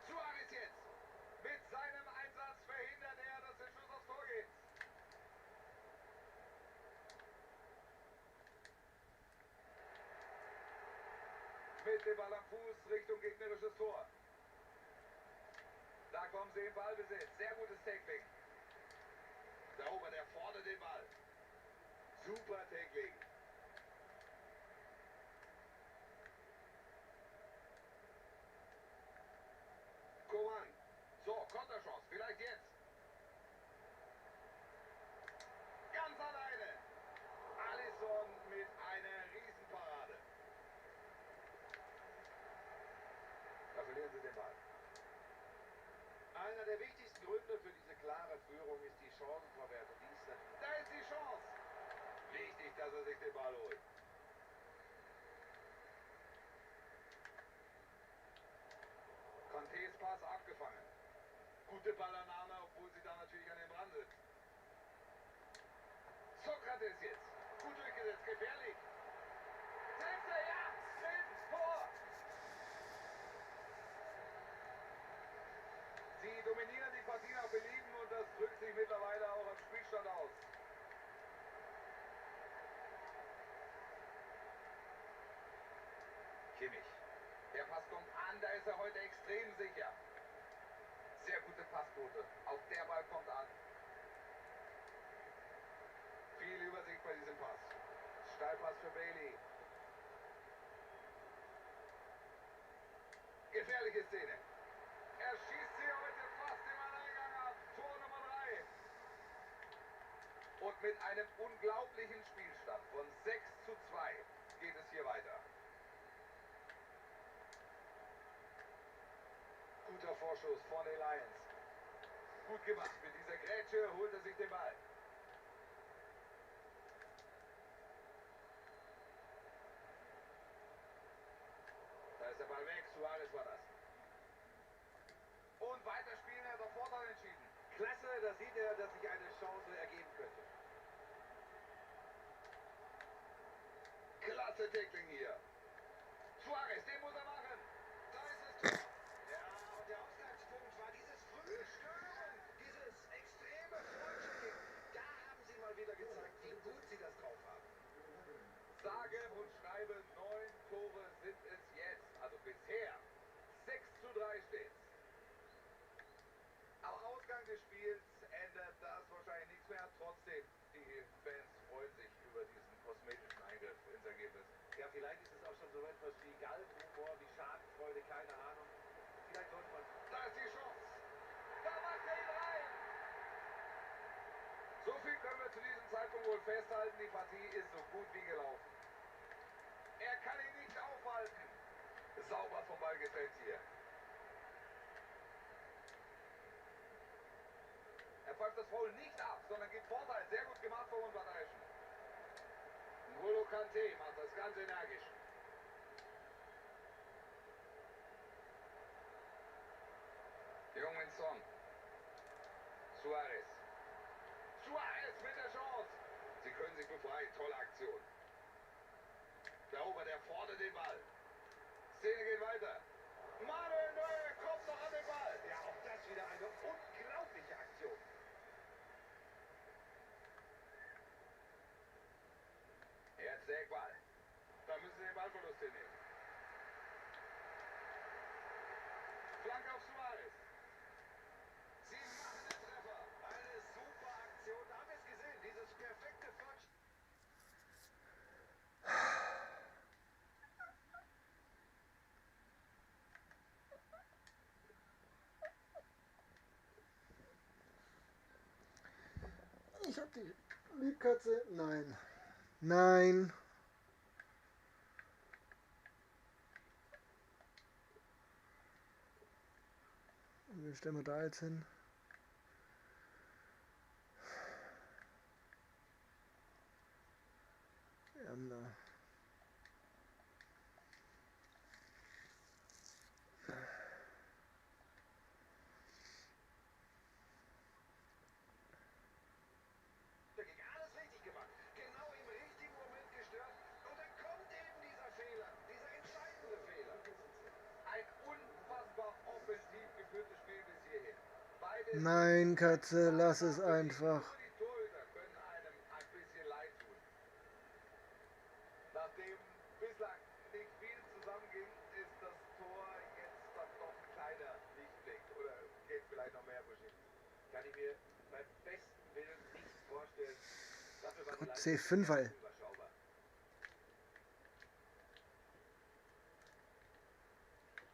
Suarez jetzt. Mit seinem Einsatz verhindert er, dass der Schuss aufs Tor geht. Mit dem Ball am Fuß Richtung gegnerisches Tor. Da kommen sie in Ballbesitz. Sehr gutes Tackling. Da erobert er vorne den Ball. Super Tackling. Coman. So, Konterchance. Vielleicht jetzt. Ganz alleine. Alisson mit einer Riesenparade. Da verlieren sie den Ball. Einer der wichtigsten Gründe für diese klare Führung ist die Chancenverwertung. Da ist die Chance. Wichtig, dass er sich den Ball holt. Contes Pass abgefangen. Gute Ballannahme, obwohl sie da natürlich an den Brand sind. Sokrates jetzt. Gut durchgesetzt, gefährlich. Sechser, ja, drin, Tor. Sie dominieren die Partie nach Belieben und das drückt sich mittlerweile auch am Spielstand aus. Kimmich. Der Pass kommt an, da ist er heute extrem sicher. Sehr gute Passquote. Auch der Ball kommt an. Viel Übersicht bei diesem Pass. Steilpass für Bailey. Gefährliche Szene. Er schießt sie heute fast im Alleingang ab. Tor Nummer 3. Und mit einem unglaublichen Spielstand von 6:2 geht es hier weiter. Guter Vorschuss von den Lions. Gut gemacht. Mit dieser Grätsche holt er sich den Ball. Da ist der Ball weg. Suarez war das. Und weiterspielen, er hat auf Vorteil entschieden. Klasse, da sieht er, dass sich eine Chance ergeben könnte. Klasse Tackling hier. Suarez, den muss er machen. Da ist es Tor. Ja, und der Ausgangspunkt war dieses frühe Stören, dieses extreme Vorchecken. vielleicht ist es auch schon so etwas wie Galgenhumor, wie Schadenfreude, keine Ahnung. Vielleicht sollte man... Da ist die Chance. Da macht er ihn rein. So viel können wir zu diesem Zeitpunkt wohl festhalten. Die Partie ist so gut wie gelaufen. Er kann ihn nicht aufhalten. Sauber vom Ball getrennt hier. Er pfeift das Foul nicht ab, sondern gibt Vorteil. Sehr gut gemacht von Unparteiischen. N'Golo Kanté macht das ganz energisch. Heung-min Son. Suarez. Suarez mit der Chance. Sie können sich befreien. Tolle Aktion. Der Ober, der fordert den Ball. Szene geht weiter. Manuel Neuer kommt noch an den Ball. Ja, auch das wieder eine unglaubliche Aktion. Jetzt der Eckball. Da müssen sie den Ballverlust hinnehmen. Flanke auf Suarez. Sie machen den Treffer. Eine super Aktion. Da haben wir es gesehen. Dieses perfekte Flansch. Ich hab die Liebkatze. Nein. Nein. Wie stellen wir da jetzt hin? Wir haben da. Gegen alles richtig gemacht. Genau im richtigen Moment gestört. Und dann kommt eben dieser Fehler. Dieser entscheidende Fehler. Ein unfassbar offensiv geführtes Spiel bis hierhin. Beide Nein, Katze, lass es einfach. Nur die Torhüter können einem ein bisschen leid tun. Nachdem bislang nicht viel zusammenging, ist das Tor jetzt dann doch ein kleiner Lichtblick. Oder geht vielleicht noch mehr, Buschi? Kann ich mir beim besten Willen nicht vorstellen. Dafür war die Gut, Leistung C5-All. überschaubar.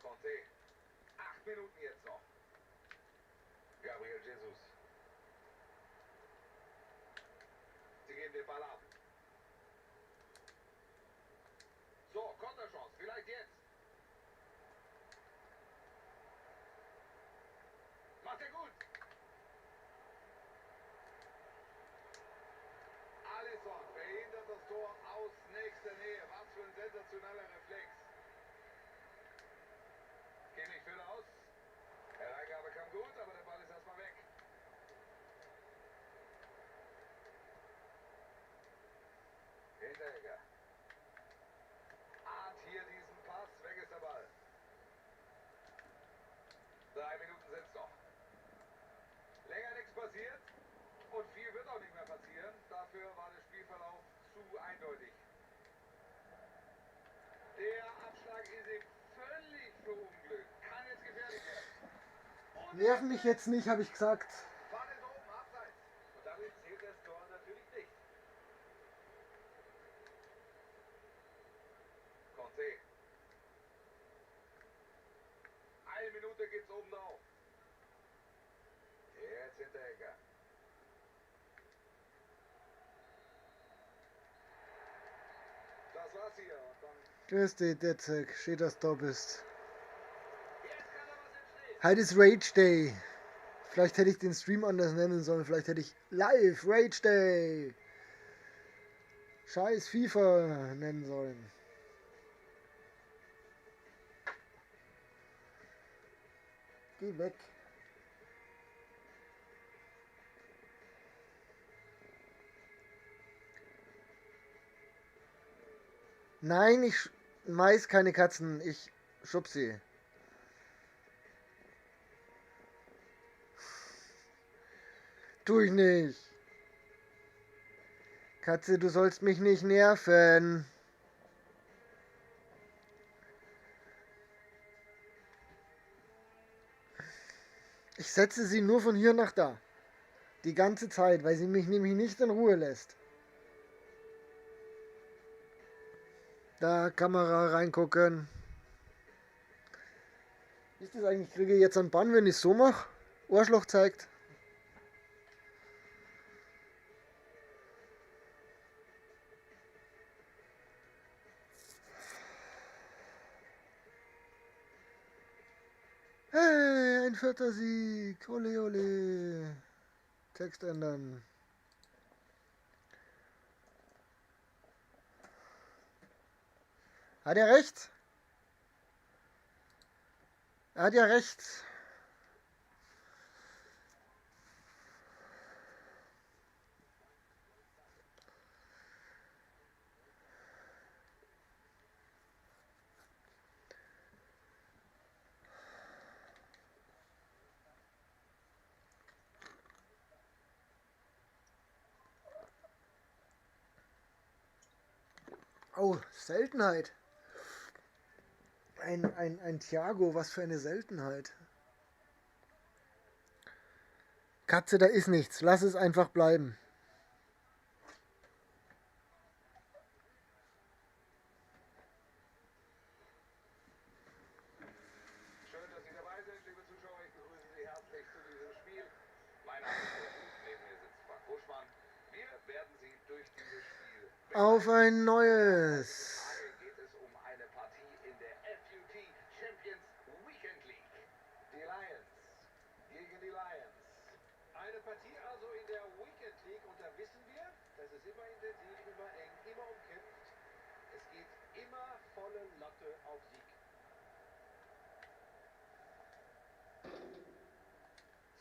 Conte. 8 Minuten jetzt noch. Gabriel Jesus. Sie geben den Ball ab. So, Konterchance. Vielleicht jetzt. Macht er gut. Alisson verhindert das Tor aus nächster Nähe. Was für ein sensationeller Reflex. Kimmich führt aus. Der Reingabe kam gut, aber der Ball ist erstmal weg. Hinteregger. Ahnt hier diesen Pass. Weg ist der Ball. 3 Minuten sind's noch. Länger nichts passiert. Und viel wird auch nicht mehr passieren. Dafür war der Spielverlauf zu eindeutig. Der Abschlag ist ihm völlig verunglückt. Kann jetzt gefährlich werden. Und Nerv mich jetzt nicht, habe ich gesagt. Ball ist oben, abseits. Und damit zählt das Tor natürlich nicht. Conte. 1 Minute geht's oben drauf. Jetzt Hinteregger. Das war's hier. Und dann Grüß dich, Detzek. Schön, dass du da bist. jetzt kann da was entstehen. Heute ist Rage Day. Vielleicht hätte ich den Stream anders nennen sollen. Vielleicht hätte ich Live Rage Day. Scheiß FIFA nennen sollen. Geh weg. Nein, ich mais keine Katzen. Ich schub sie. Tu ich nicht. Katze, du sollst mich nicht nerven. Ich setze sie nur von hier nach da. Die ganze Zeit, weil sie mich nämlich nicht in Ruhe lässt. Da Kamera reingucken. Ist das eigentlich, kriege ich jetzt einen Bann, wenn ich es so mache? Ohrschloch zeigt. Hey, ein vierter Sieg. Ole, ole. Text ändern. Hat er recht? Er hat ja recht. Oh, Seltenheit. Ein Thiago, was für eine Seltenheit. Katze, da ist nichts. Lass es einfach bleiben. Schön, dass Sie dabei sind, liebe Zuschauer. Ich begrüße Sie herzlich zu diesem Spiel. Mein Name ist Kurt Fuß, neben mir sitzt Frank Buschmann. Wir werden Sie durch dieses Spiel Auf begleiten. ein neues. Tage geht es um eine Partie in der FUT Champions Weekend League. Die Lions gegen die Lions. Eine Partie also in der Weekend League und da wissen wir, dass es immer intensiv, immer eng, immer umkämpft. Es geht immer volle Lotte auf Sieg.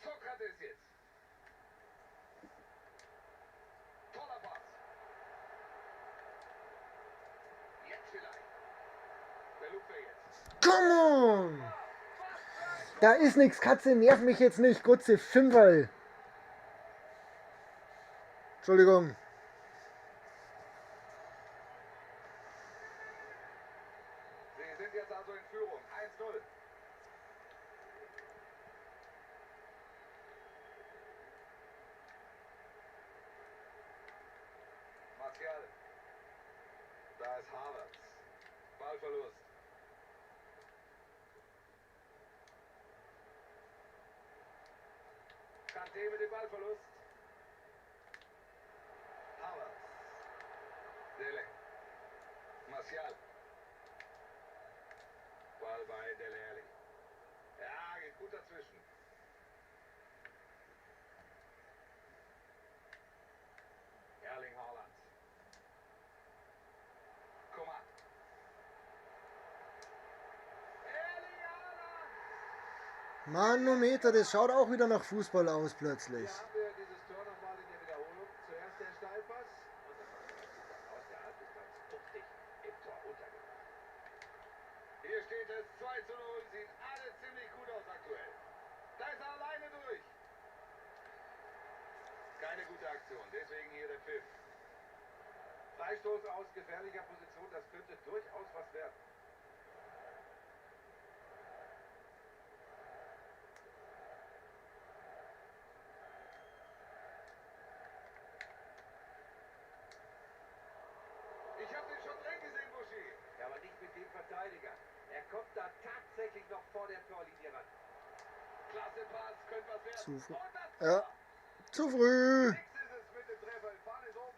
Sokrates jetzt. Toller Pass. Jetzt vielleicht. Der Lupe jetzt. Come on! Da ist nichts, Katze, nerv mich jetzt nicht. Gutze, Fünferl. Entschuldigung. Sie sind jetzt also in Führung. 1-0. Martial. Da ist Havertz. Ballverlust. Kanté mit dem Ballverlust. Havertz. Dele. Martial. Ball bei Dele Alli. Ja, geht gut dazwischen. Erling Haaland. Coman. Erling Haaland! Manometer, das schaut auch wieder nach Fußball aus plötzlich. Hier haben wir dieses Tor nochmal in der Wiederholung. Zuerst der Steilpass und dann war der Super aus der Halbdistanz wuchtig im Tor untergebracht. Hier steht es 2-0. Sieht alles ziemlich gut aus aktuell. Da ist er alleine durch. Keine gute Aktion, deswegen hier der Pfiff. Freistoß aus gefährlicher Position, das könnte durchaus was werden. Ich habe den schon drin gesehen, Buschi. Ja, aber nicht mit dem Verteidiger. Er kommt da tatsächlich noch vor der Torlinie ran. Klasse Pass, könnte was werden. Zu früh. Und das Ja, Tor. zu früh. Nix ist es mit dem Treffer. Die Fahne ist oben.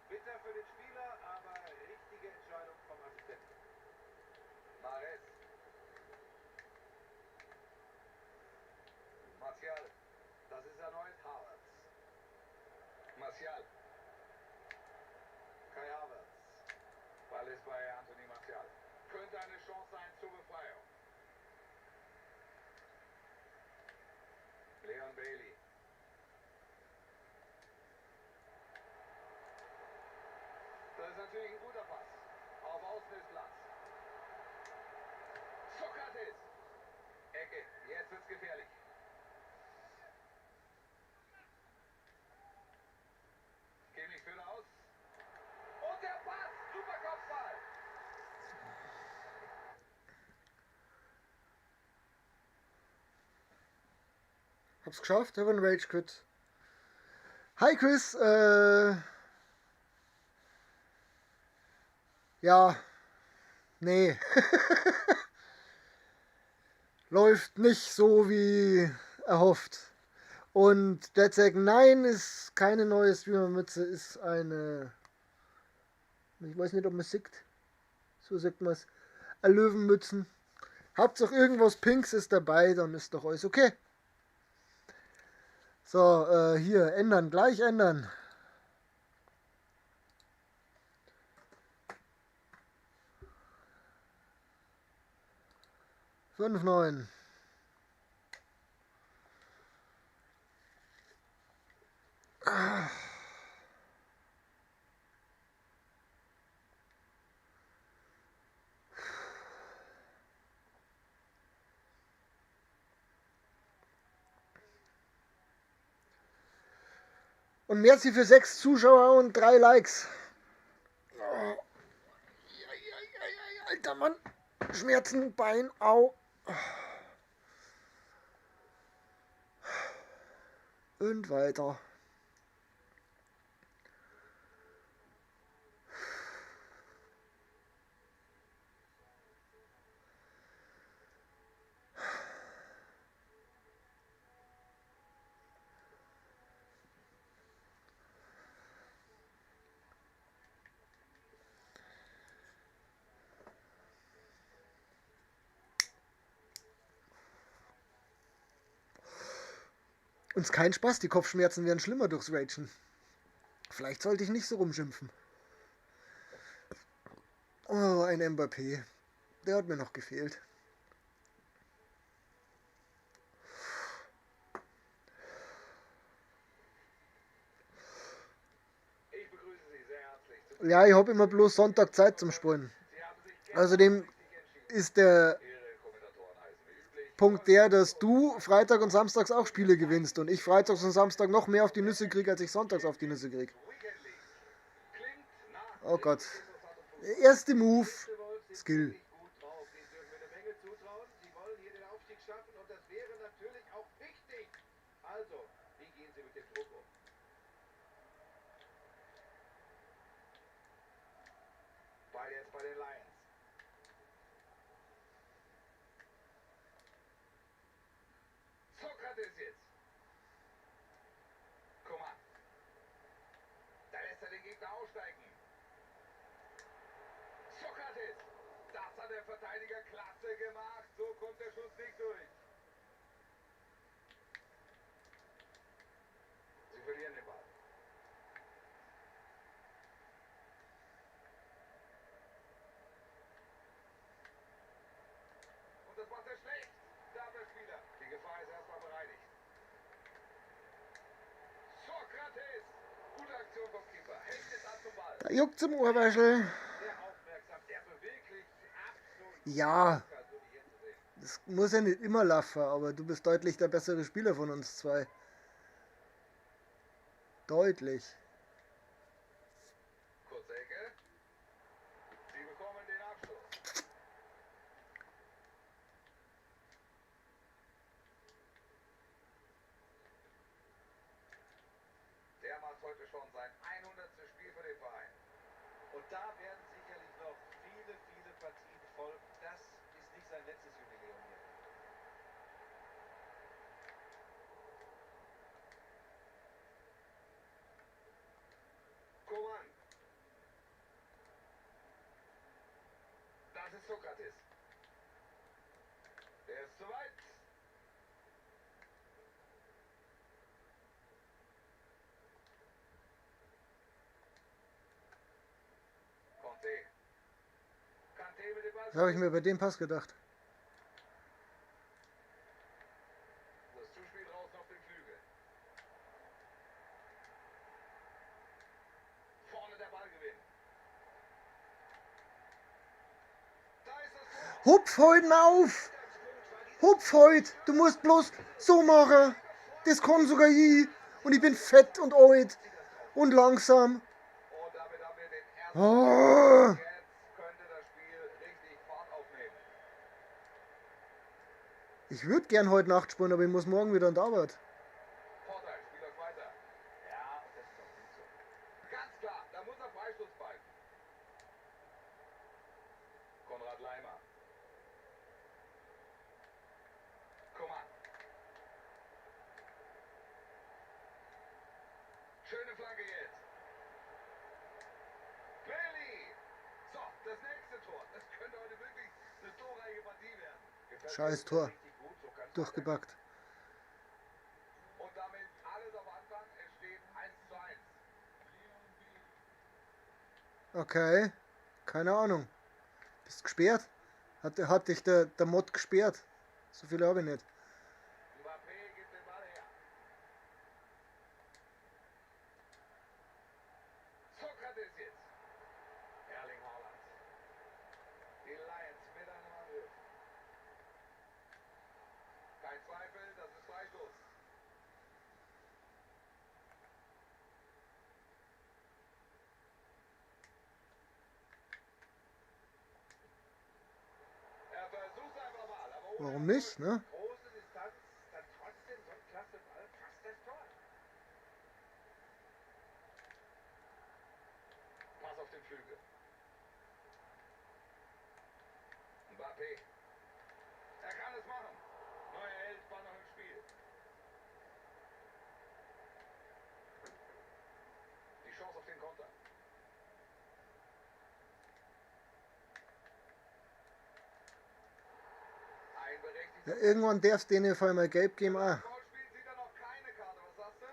Bitter für den Spieler, aber richtige Entscheidung vom Assistenten. Mahrez. Martial. Das ist erneut Havertz. Martial. Kai Havertz. Ball ist bei Anthony Martial. Könnte eine Chance sein zur Befreiung. Leon Bailey. Das ist natürlich ein guter Pass. Auf Außen ist Platz. Sokrates. Ecke. Jetzt wird's gefährlich. Kimmich führt aus. Und der Pass. Super Kopfball. Hab's geschafft, habe einen Rage Quit. Hi Chris, ja, Nee. Läuft nicht so wie erhofft. Und Dead Second 9 ist keine neue Streamer-Mütze, ist eine. Ich weiß nicht, ob man es sieht. So sagt man es. Eine Löwenmützen. Hauptsache irgendwas Pinks ist dabei, dann ist doch alles okay. So, hier, ändern, gleich ändern. 5,9. Und merci für 6 Zuschauer und 3 Likes. Oh. Alter Mann. Schmerzen, Bein, au. Und weiter. Uns kein Spaß, die Kopfschmerzen werden schlimmer durchs Ragen. Vielleicht sollte ich nicht so rumschimpfen. Oh, ein Mbappé. Der hat mir noch gefehlt. Ich begrüße Sie sehr herzlich. Ja, ich habe immer bloß Sonntag Zeit zum Spielen. Sie haben sich gestern Außerdem richtig entschieden. ist der Ihre Kommentatoren heißen wie üblich. Punkt der, dass du Freitag und Samstags auch Spiele gewinnst und ich Freitags und Samstag noch mehr auf die Nüsse kriege, als ich Sonntags auf die Nüsse kriege. Weekend League. Klingt nach Oh Gott. interessantem Fußball. Der erste Move. Wolf sind Skill. ziemlich gut drauf. Denen dürfen wir eine Menge zutrauen. Sie wollen hier den Aufstieg schaffen und das wäre natürlich auch wichtig. Also, wie gehen Sie mit dem Druck um? Ball jetzt bei den Lions. Sokrates jetzt. Coman. Da lässt er den Gegner aussteigen. Sokrates. Das hat der Verteidiger klasse gemacht. So kommt der Schuss nicht durch. Sie verlieren den Ball. Und das macht er schlecht. Da der Spieler. Die Gefahr ist erstmal bereinigt. Sokrates. Gute Aktion vom Keeper. Hält jetzt an zum Ball. Da juckt's im Ohrwäschel. Sehr aufmerksam. Der beweglich. Absolut. Ja, So wie hier zu sehen. das muss ja nicht immer laufen, aber du bist deutlich der bessere Spieler von uns zwei. Deutlich. Kurze Ecke. Sie bekommen den Abschluss. Der macht heute schon sein 100. Spiel für den Verein. Und da werden sicherlich noch viele, viele Partien folgen. Das ist nicht sein letztes Jubiläum hier. Coman. Das ist Sokrates. Der ist zu weit. Conte. Kante mit dem Ball. Das habe ich mir bei dem Pass gedacht. Das Zuspiel draußen auf den Flügel. Vorne der Ballgewinn. Da ist das Tor. Hupf heute auf! Hupf heute! Du musst bloß so machen! Das kann sogar ich! Und ich bin fett und alt und langsam. Und damit haben wir den ersten. Oh. Jetzt könnte das Spiel richtig Fahrt aufnehmen. Ich würde gern heute Nacht spielen, aber ich muss morgen wieder an die Arbeit. Vorteil, Spiel läuft weiter. Ja, und das ist auch gut so. Ganz klar, da muss er Freistoß pfeifen. Konrad Torwart Leimer. Coman. Schöne Flanke jetzt. Bailey. So, das nächste Tor. Das könnte heute wirklich eine torreiche Partie werden. Gefällt Scheiß mir Tor. richtig gut, so kann's Durchgebackt. weitergehen. Und damit alles auf Anfang. Es steht 1:1. Okay. Keine Ahnung. Bist gesperrt? Hat dich der Mod gesperrt? So viel habe ich nicht. Mbappé gibt den Ball her. Sokrates jetzt. Erling Haaland. Die Lions mit einem Angriff. Kein Zweifel, das ist Freistoß. Er versucht einfach mal, aber ohne Warum nicht, Erfolg. ne? Große Distanz, dann trotzdem so ein klasse Ball, fast das Tor. Pass auf den Flügel. Mbappé. Er kann es machen. Neuer Held war noch im Spiel. Die Chance auf den Konter. Ein Ja, berechtigter. irgendwann darfst du denen auf einmal gelb geben. Ah. Foulspiel sieht er noch keine Karte. Was sagst du?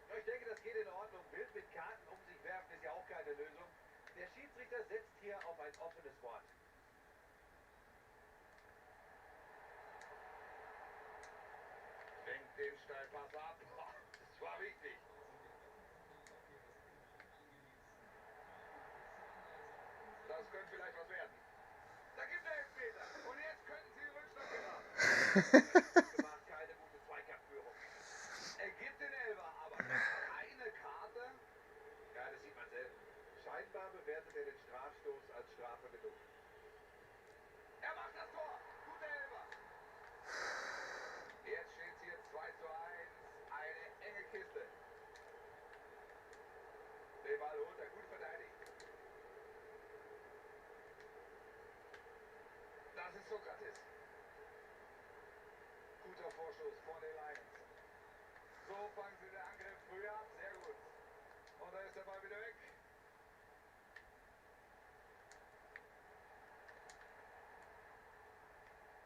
Ja, ich denke, das geht in Ordnung. Wild mit Karten um sich werfen ist ja auch keine Lösung. Der Schiedsrichter setzt hier auf ein offenes Wort. Fängt den Steilpass ab. Boah, das war wichtig. Das könnte vielleicht was werden. Da gibt er Elfmeter. Und jetzt könnten sie den Rückstand geraten. Gemacht, keine gute Zweikampfführung. Er gibt den Elfer, aber keine Karte. Ja, das sieht man selten. Scheinbar bewertet er den Strafstoß als Strafe genug. Er macht das Tor. Guter Elfer. Jetzt steht es hier 2:1. Eine enge Kiste. Den Ball holt er gut verteidigt. Das ist Sokrates. Guter Vorschuss von den Lions. So fangen sie den Angriff früh ab. Sehr gut. Und da ist der Ball wieder weg.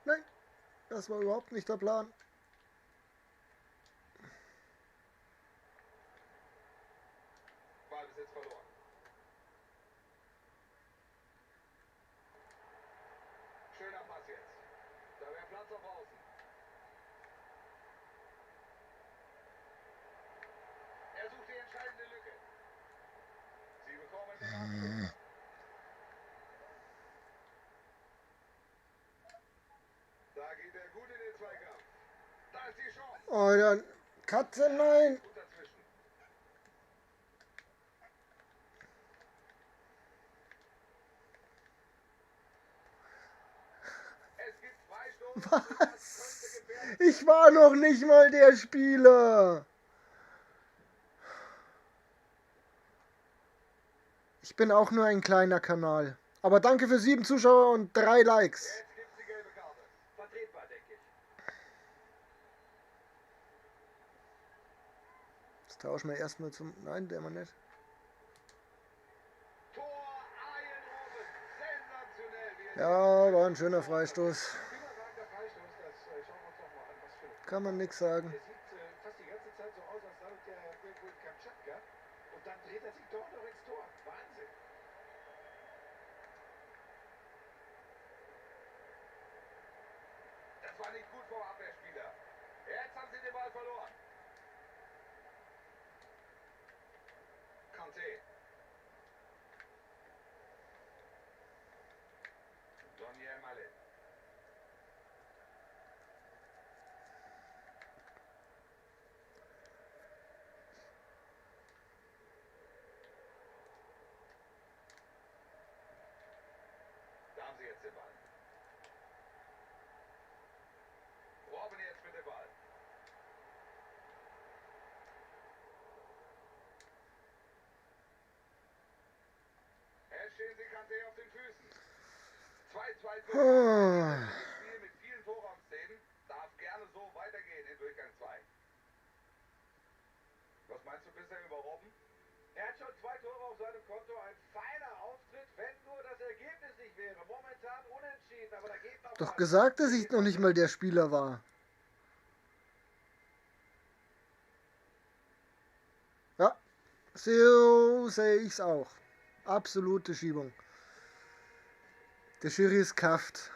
Nein, das war überhaupt nicht der Plan. Ballbesitz verloren. Schöner Pass jetzt. Da wäre Platz auf Außen. Er sucht die entscheidende Lücke. Sie bekommen den Anschluss. Da geht er gut in den Zweikampf. Da ist die Chance. Oh, dann Katze, nein. Gut dazwischen. Es gibt Freistoß. Und das könnte Was? gefährlich Ich war noch nicht mal der Spieler. Ich bin auch nur ein kleiner Kanal. Aber danke für 7 Zuschauer und 3 Likes. Jetzt gibt's die gelbe Karte. Vertretbar, denke ich. Jetzt tauschen wir erstmal zum... Nein, der mal nicht. Tor Arjen Robben. Sensationell. Wie er Ja, war ein schöner Freistoß. Überragender Freistoß. Das schauen wir uns doch mal an. Was für eine Kann man nichts sagen. Der sieht fast die ganze Zeit so aus, als sei der irgendwo in Kamtschatka. Und dann dreht er sich doch noch ins Tor. Wahnsinn. Das war nicht gut vom Abwehrspieler. Jetzt haben sie den Ball verloren. Kanté. Daniel Mallet. Da haben sie jetzt den Ball. Robben jetzt mit dem Ball. Jetzt stehen sie Kanté auf den Füßen. 2-2 zum Ah. Spiel mit vielen Torraumszenen. Darf gerne so weitergehen in Durchgang 2. Was meinst du bisher über Robben? Er hat schon 2 Tore auf seinem Konto. Ein feiner Auftritt, wenn nur das Ergebnis nicht wäre. Momentan unentschieden, aber da geht noch Doch was. gesagt, dass ich noch nicht mal der Spieler war. Ja, so sehe ich's auch. Absolute Schiebung. Der Schiri ist kafft.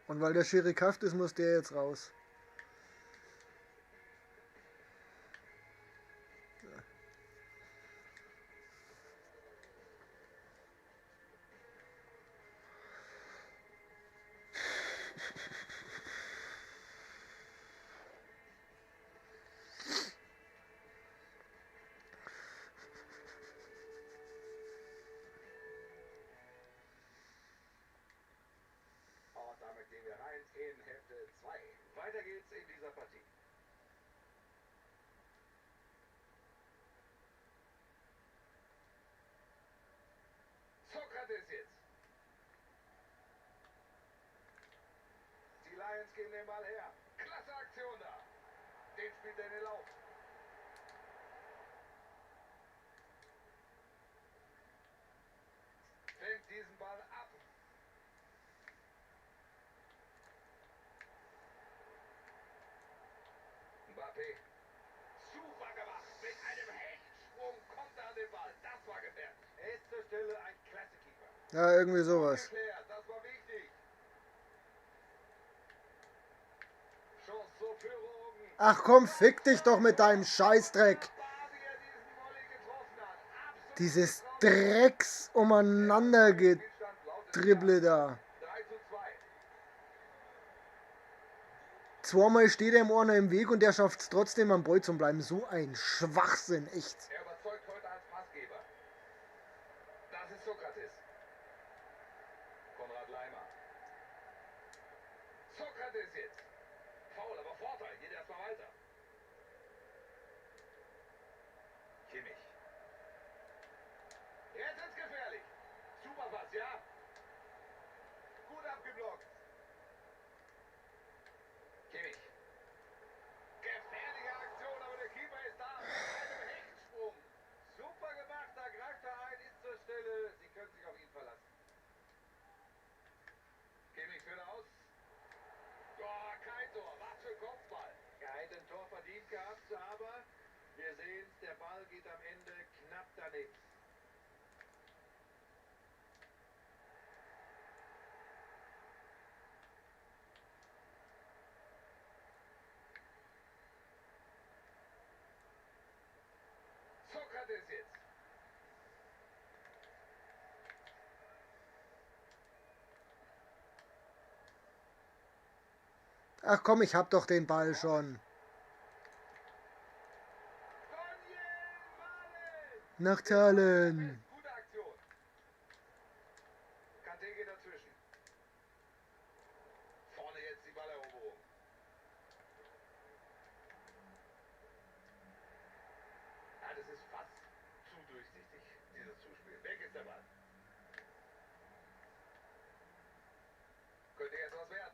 Und weil der Schiri kafft ist, muss der jetzt raus. Und damit gehen wir rein in Hälfte 2. Weiter geht's in dieser Partie. Sokrates jetzt. Die Lions geben den Ball her. Klasse Aktion da. Den spielt er in den Lauf. Fängt diesen Ball ab. Mbappé. Super gemacht. Mit einem Hechtsprung kommt er an den Ball. Das war gefährlich. Er ist zur Stelle ein klasse Keeper. Ja, irgendwie sowas. Geklärt. Das war wichtig. Chance zur Führung. Ach komm, fick dich doch mit deinem Scheißdreck. Wie er diesen Volley getroffen hat. Absolut Dieses Drecks umeinander Spielstand lautet gedribble da. 3:2. Zweimal steht ihm einer im Weg und der schafft es trotzdem am Ball zu bleiben. So ein Schwachsinn, echt. Er überzeugt heute als Passgeber. Das ist Sokrates. Konrad Leimer. Sokrates jetzt. Foul, aber Vorteil. Geht erstmal weiter. Kimmich. Jetzt ist gefährlich. Super Pass, ja? Gut abgeblockt. Kimmich. Gefährliche Aktion, aber der Keeper ist da. Mit einem Hechtsprung. Super gemacht, da greift er ein, ist zur Stelle. Sie können sich auf ihn verlassen. Kimmich führt aus. Oh, kein Tor. Was für ein Kopfball. Er hätte ein Tor verdient gehabt, aber wir sehen es, der Ball geht am Ende knapp daneben. Sokrates jetzt. Ach komm, ich hab doch den Ball schon. Daniel Malen. Nach Talen. Gute Aktion. Kanté geht dazwischen. Vorne jetzt die Balleroberung. Ja, das ist fast zu durchsichtig, dieses Zuspiel. Weg ist der Ball. Könnte jetzt was werden.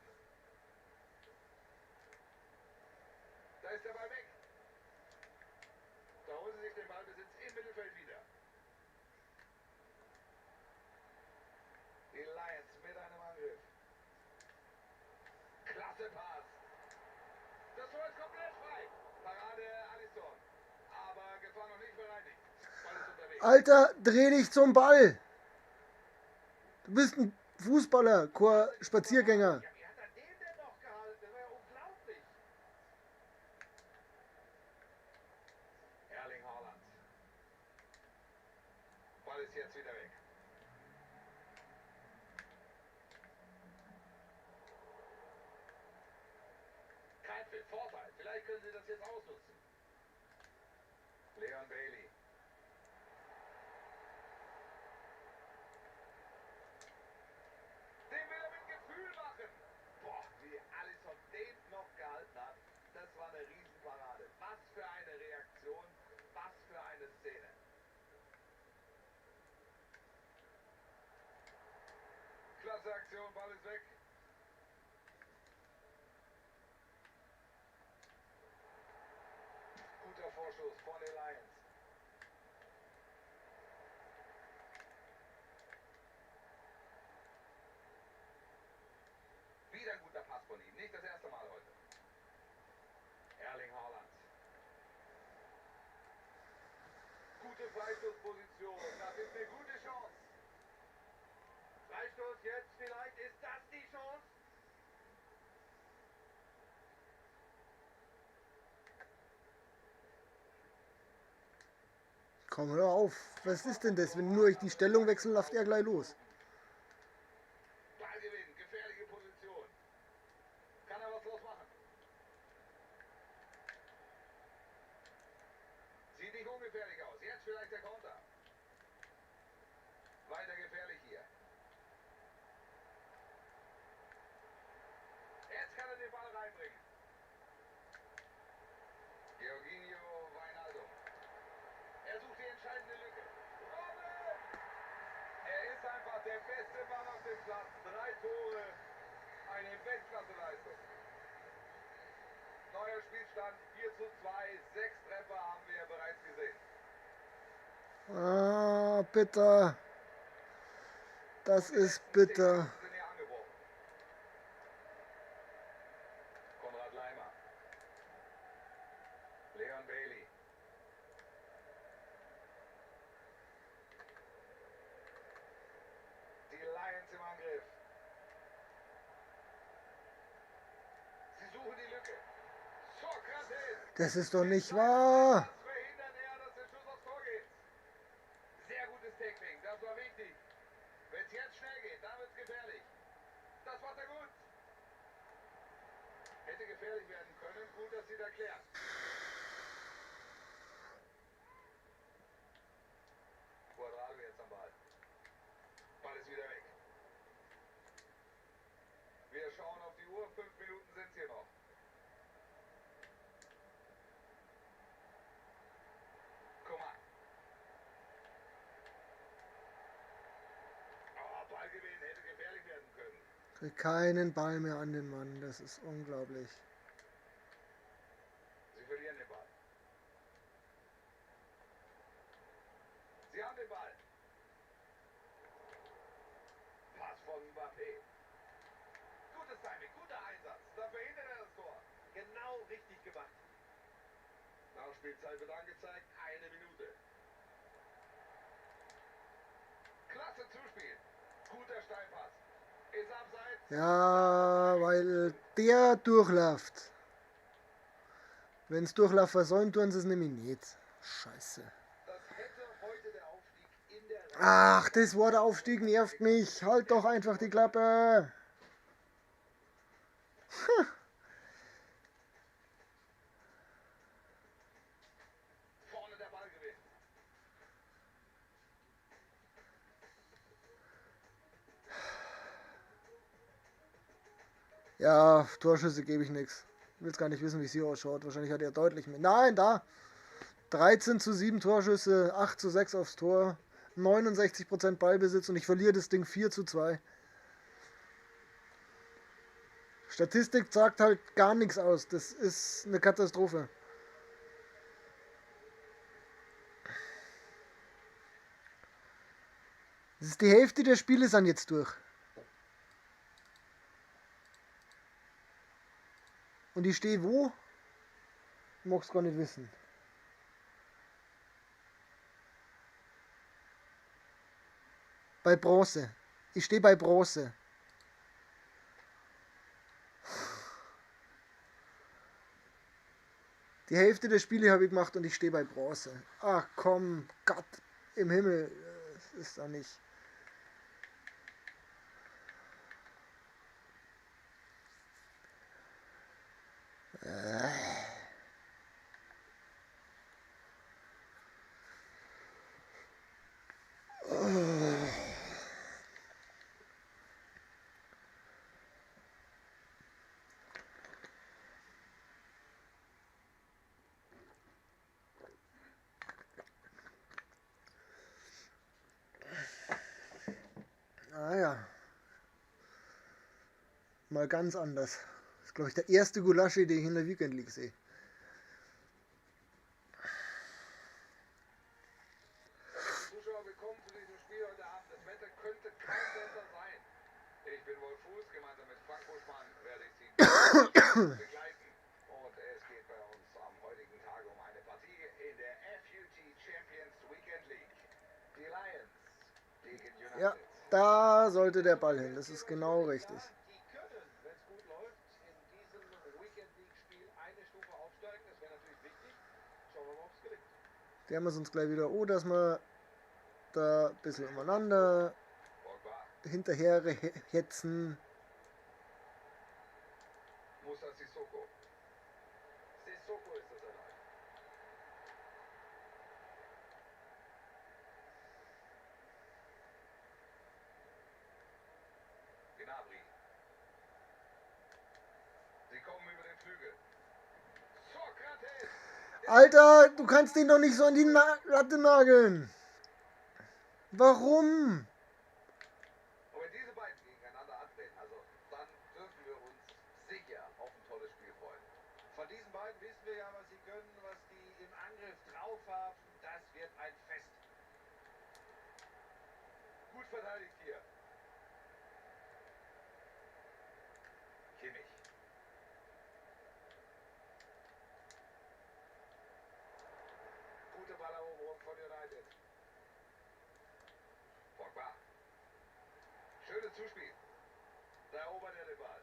Da ist der Ball weg. Da holen sie sich den Ballbesitz im Mittelfeld wieder. Die Lions mit einem Angriff. Klasse Pass. Das Tor ist komplett frei. Parade Alisson. Aber Gefahr noch nicht bereinigt. Ball ist unterwegs. Alter, dreh dich zum Ball. Du bist ein Fußballer, kein Spaziergänger. Ja, wie hat er den denn noch gehalten? Das war ja unglaublich. Erling Haaland. Ball ist jetzt wieder weg. Kein Pfiff, Vorteil. Vielleicht können sie das jetzt ausnutzen. Leon Bailey. Den will er mit Gefühl machen. Boah, wie Alisson den noch gehalten hat. Das war eine Riesenparade. Was für Klasse Aktion, Ball ist weg. Guter Vorschuss von den Lions. Wieder ein guter Pass von ihm. Nicht das erste Mal heute. Erling Haaland. Gute Freistoßposition. Das ist eine gute Chance. Freistoß jetzt vielleicht. Ist das die Chance? Komm, hör auf. Was ist denn das? Wenn nur ich die Stellung wechsle, läuft er gleich los. Ballgewinn. Gefährliche Position. Kann er was draus machen? Sieht nicht ungefährlich aus. Jetzt vielleicht der Konter. Weiter gefährlich hier. Jetzt kann er den Ball reinbringen. Georginio Wijnaldum. Er sucht die entscheidende Lücke. Robben! Er ist einfach der beste Mann auf dem Platz. 3 Tore. Eine Weltklasseleistung. Neuer Spielstand 4:2. 6 Treffer haben wir bereits gesehen. Ah, bitter. Das ist bitter. Sind hier angebrochen. Konrad Leimer. Leon Bailey. Die Lions im Angriff. Sie suchen die Lücke. Sokrates. Das ist doch nicht wahr. Das verhindert er, dass der Schuss aufs Tor geht. Sehr gutes Tackling, das war wichtig. Wenn es jetzt schnell geht, dann wird es gefährlich. Das macht er gut. Hätte gefährlich werden können. Gut, dass Sie da klären. Quadrado jetzt am Ball. Ball ist wieder weg. Wir schauen auf die Uhr. 5 Minuten sind es hier noch. Coman. Oh, Ballgewinn hätte gefährlich werden können. Krieg keinen Ball mehr an den Mann. Das ist unglaublich. Sie verlieren den Ball. Sie haben den Ball. Pass von Mbappé. Gutes Timing, guter Einsatz. Da verhindert er das Tor. Genau richtig gemacht. Nachspielzeit wird angezeigt. 1 Minute. Klasse Zuspiel. Guter Steilpass. Ist abseits. Ja, weil der durchläuft. Wenn es durchläuft versäumt, tun sie es nämlich nicht. Scheiße. Das hätte heute der Aufstieg in der Ach, das Wort Aufstieg nervt mich. Halt doch einfach die Klappe. vorne der Ball gewinnt. Ja, Torschüsse gebe ich nichts. Ich will jetzt gar nicht wissen, wie es hier ausschaut. Wahrscheinlich hat er deutlich mehr. Nein, da. 13:7 Torschüsse, 8:6 aufs Tor, 69% Ballbesitz und ich verliere das Ding 4:2. Statistik sagt halt gar nichts aus. Das ist eine Katastrophe. Das ist die Hälfte der Spiele sind jetzt durch. Und ich stehe wo? Ich mag's gar nicht wissen. Bei Bronze. Ich stehe bei Bronze. Die Hälfte der Spiele habe ich gemacht und ich stehe bei Bronze. Ach komm, Gott im Himmel. Das ist doch nicht. Ah ja. Mal ganz anders. Das ist, glaube ich, der erste Gulaschi, den ich in der Weekend League sehe. Zuschauer willkommen zu diesem Spiel heute Abend. Das Wetter könnte kaum besser sein. Ich bin Wolf Fuß, gemeinsam mit Frank Buschmann werde ich Sie begleiten. Und es geht bei uns am heutigen Tag um eine Partie in der FUT Champions Weekend League. Die Lions gegen United. Ja, da sollte der Ball hin. Das ist genau richtig. Die können, wenn es gut läuft, in diesem Weekend League Spiel eine Stufe aufsteigen. Das wäre natürlich wichtig. Schauen wir mal, ob es gelingt. Der haben wir uns gleich wieder, oh, dass wir da ein bisschen umeinander Pogba, hinterher hetzen. Musa Sissoko. Sissoko ist das erneut. Gnabry. Sie kommen über den Flügel. Sokrates! Alter, du kannst den doch nicht so an die Latte nageln. Warum? Und wenn diese beiden gegeneinander antreten, also dann dürfen wir uns sicher auf ein tolles Spiel freuen. Von diesen beiden wissen wir ja, was sie können, was die im Angriff drauf haben. Das wird ein Fest. Gut verteidigt hier. Kimmich. Gute Balleroberung von United. Pogba. Schönes Zuspiel. Da erobert er den Ball.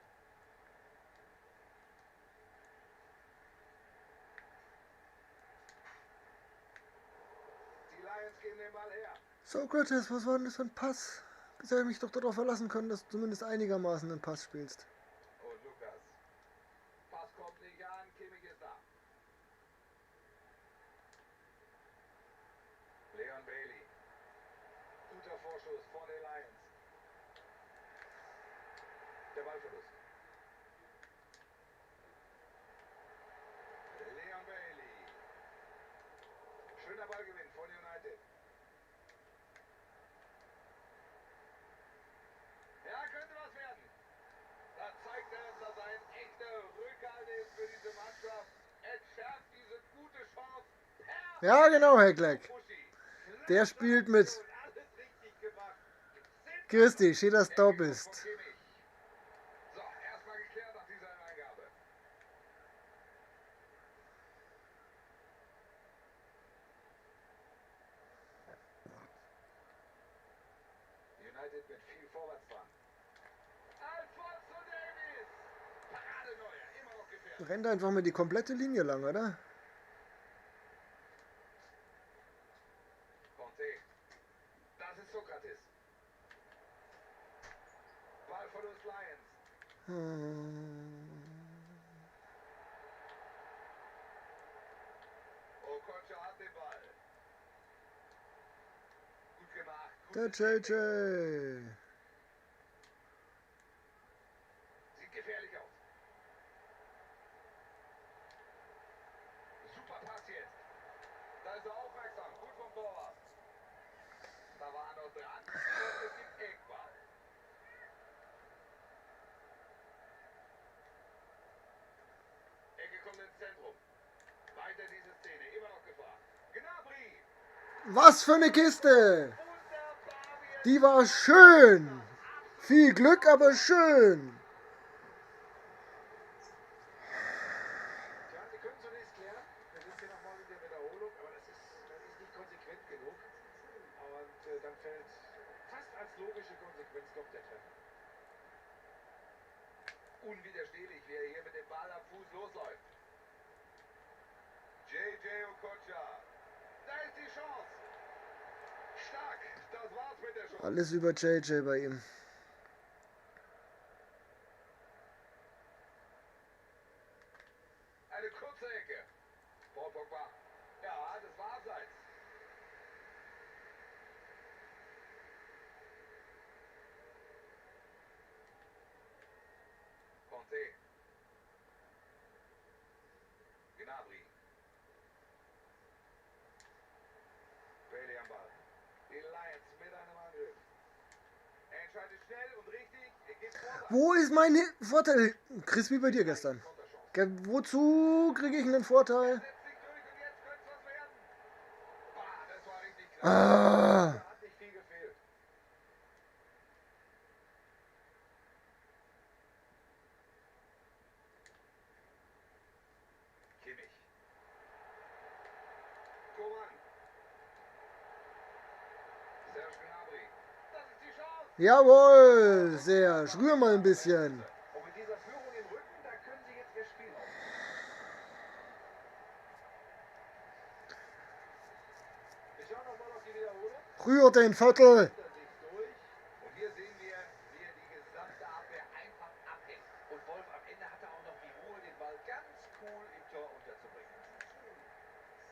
Die Lions geben den Ball her. Sokrates, was war denn das für ein Pass? Ich hätte mich doch darauf verlassen können, dass du zumindest einigermaßen einen Pass spielst. Und Lukas. Pass kommt nicht an, Kimmich ist da. Leon Bailey. Guter Vorschuss von den Lions. Der Ballverlust. Leon Bailey. Schöner Ballgewinn von United. Ja, könnte was werden. Da zeigt er, dass er ein echter Rückhalt ist für diese Mannschaft. Entschärft diese gute Chance. Ja, genau, Herr Gleck. Buschi. Der spielt mit. Alles richtig gemacht. Christi, schön, dass du da bist. So, erstmal geklärt nach dieser Eingabe. United mit viel Vorwärtsdrang. Alphonso Davies. Paradeneuer, immer noch gefährlich. Rennt einfach mal die komplette Linie lang, oder? Conte. Das ist Sokrates. Ballverlust Lions. Okocha hat den Ball. Gut gemacht. Der Gutes JJ. Technik. Sieht gefährlich aus. Super Pass jetzt. Da ist er aufmerksam. Gut vom Torwart. Da war er noch dran. Und es gibt Eckball. Ecke kommt ins Zentrum. Weiter diese Szene. Immer noch Gefahr. Gnabry. Was für eine Kiste! Wunderbar. Die war schön! Viel Glück, aber schön! Ja, Sie können zunächst klären. Wir sind hier nochmal in der Wiederholung, aber das ist nicht konsequent genug. Und dann fällt fast als logische Konsequenz doch der Treffer. Unwiderstehlich, wie er hier mit dem Ball am Fuß losläuft. JJ Okocha. Da ist die Chance. Stark. Das war's mit der Chance. Alles über JJ bei ihm. Eine kurze Ecke. Paul Pogba. Ja, das war abseits. Conte. Gnabry. Bailey am Ball. Die Lions mit einem Angriff. Er entscheidet schnell und richtig. Er gibt Vorteil. Wo ist mein Vorteil? Chris, wie bei dir gestern. Wozu kriege ich einen Vorteil? Setzt sich durch und jetzt könnte es was werden. Boah, das war richtig knapp. Ah, Da hat nicht viel gefehlt. Kimmich. Coman. Serge Gnabry. Das ist die Chance. jawohl, sehr. Rühr mal ein bisschen. Und mit dieser Führung im Rücken, da können sie jetzt ihr Spiel aufbauen. Wir schauen nochmal auf die Wiederholung. Rühr den Viertel. Hinter sich durch. Und hier sehen wir, wie er die gesamte Abwehr einfach abhängt. Und Wolf, am Ende hat er auch noch die Ruhe, den Ball ganz cool im Tor unterzubringen.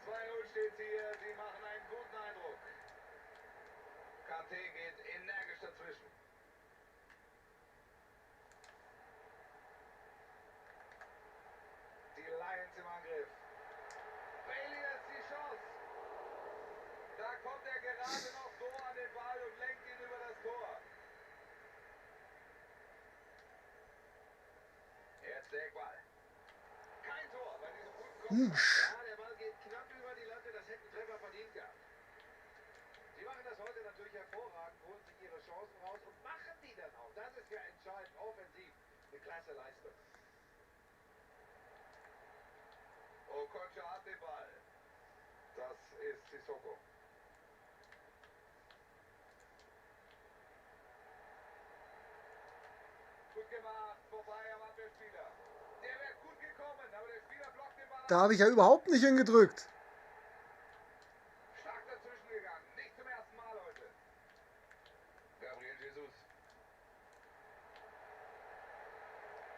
2-0 steht hier. Sie machen einen guten Eindruck. Kanté geht energisch dazwischen. Die Lions im Angriff. Bailey ist die Chance. Da kommt er gerade noch so an den Ball und lenkt ihn über das Tor. Jetzt der Eckball. Kein Tor bei diesem guten Kopfball. Ja, der Ball geht knapp über die Latte. Das hätten Treffer verdient gehabt. Sie machen das heute natürlich hervorragend, holen sich ihre Chancen raus und machen die dann auch. Das ist ja entscheidend. Offensiv eine klasse Leistung. Okocha hat den Ball. Das ist Sissoko. Gut gemacht, vorbei am Abwehrspieler. Der wäre gut gekommen, aber der Spieler blockt den Ball. Da habe ich ja überhaupt nicht hingedrückt. Stark dazwischen gegangen. Nicht zum ersten Mal heute. Gabriel Jesus.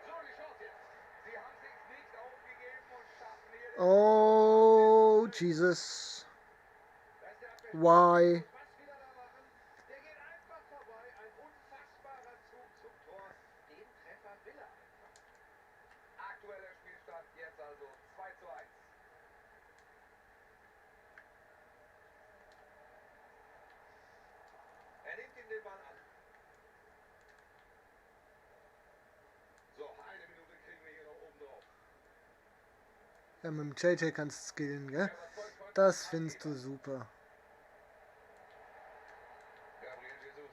So, die Chance jetzt. Sie haben sich nicht aufgegeben und schaffen hier den Oh, Jesus. Da ist der Abwehr. Why? Was will er da machen? Der geht einfach vorbei. Ein unfassbarer Zug zum Tor. Den Treffer will er einfach. Aktueller Spielstand jetzt also 2:1. Er nimmt ihm den Ball an. So, eine Minute kriegen wir hier noch oben drauf. Ja, mit dem JJ kannst du skillen, gell? Er überzeugt heute Das mit findest du Ergebnis. super. Gabriel Jesus.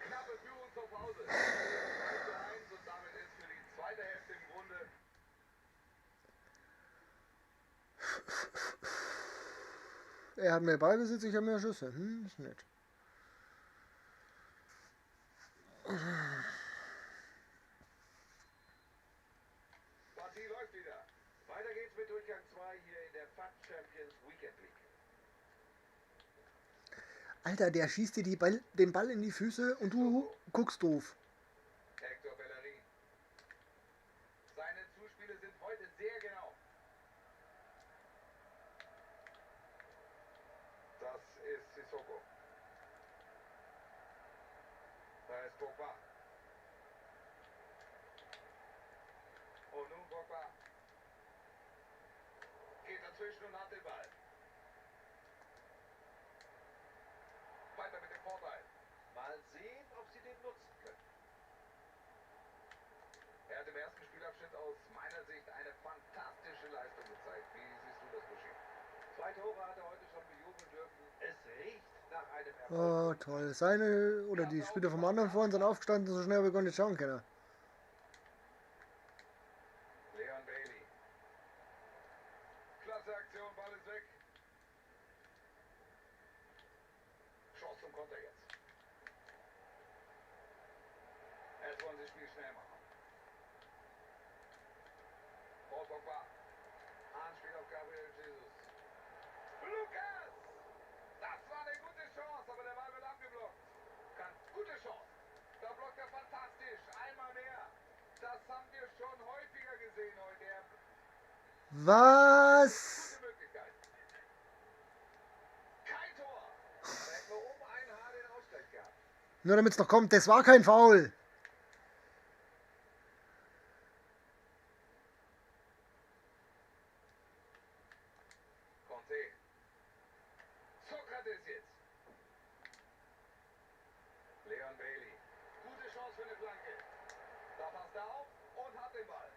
Knappe Führung zur Pause. 2:1 und damit ist für die zweite Hälfte im Grunde Er hat mehr Ballbesitz, ich habe mehr Schüsse. Ist nett. Partie läuft wieder. Weiter geht's mit Durchgang 2 hier in der FAT Champions Weekend League. Alter, der schießt dir den Ball in die Füße und du guckst doof. Hector Bellerin. Seine Zuspiele sind heute sehr genau. Das ist Sissoko. Da ist Pogba. Und nun Pogba. Geht dazwischen und hat den Ball. Weiter mit dem Vorteil. Mal sehen, ob sie den nutzen können. Er hat im ersten Spielabschnitt aus meiner Sicht eine fantastische Leistung gezeigt. Wie siehst du das, Buschi? 2 Tore hat er heute schon bejubeln dürfen. Es riecht nach einem Oh, Erfolg. toll. Seine oder die Spieler vom anderen vorhin sind aufgestanden, so schnell wie wir nicht schauen können. Leon Bailey. Klasse Aktion, Ball ist weg. Chance zum Konter jetzt. Jetzt wollen sie das Spiel schnell machen. Paul Pogba. Anspiel auf Gabriel Jesus. Lukas! Das war eine gute Chance, aber der Ball wird abgeblockt. Gute Chance. Da blockt er fantastisch. Einmal mehr. Das haben wir schon häufiger gesehen heute. Was? Gute Möglichkeit. Kein Tor. Da hätten wir oben ein Haar den Ausgleich gehabt. Nur damit es noch kommt, das war kein Foul. Conte. Sokrates jetzt. den Ball.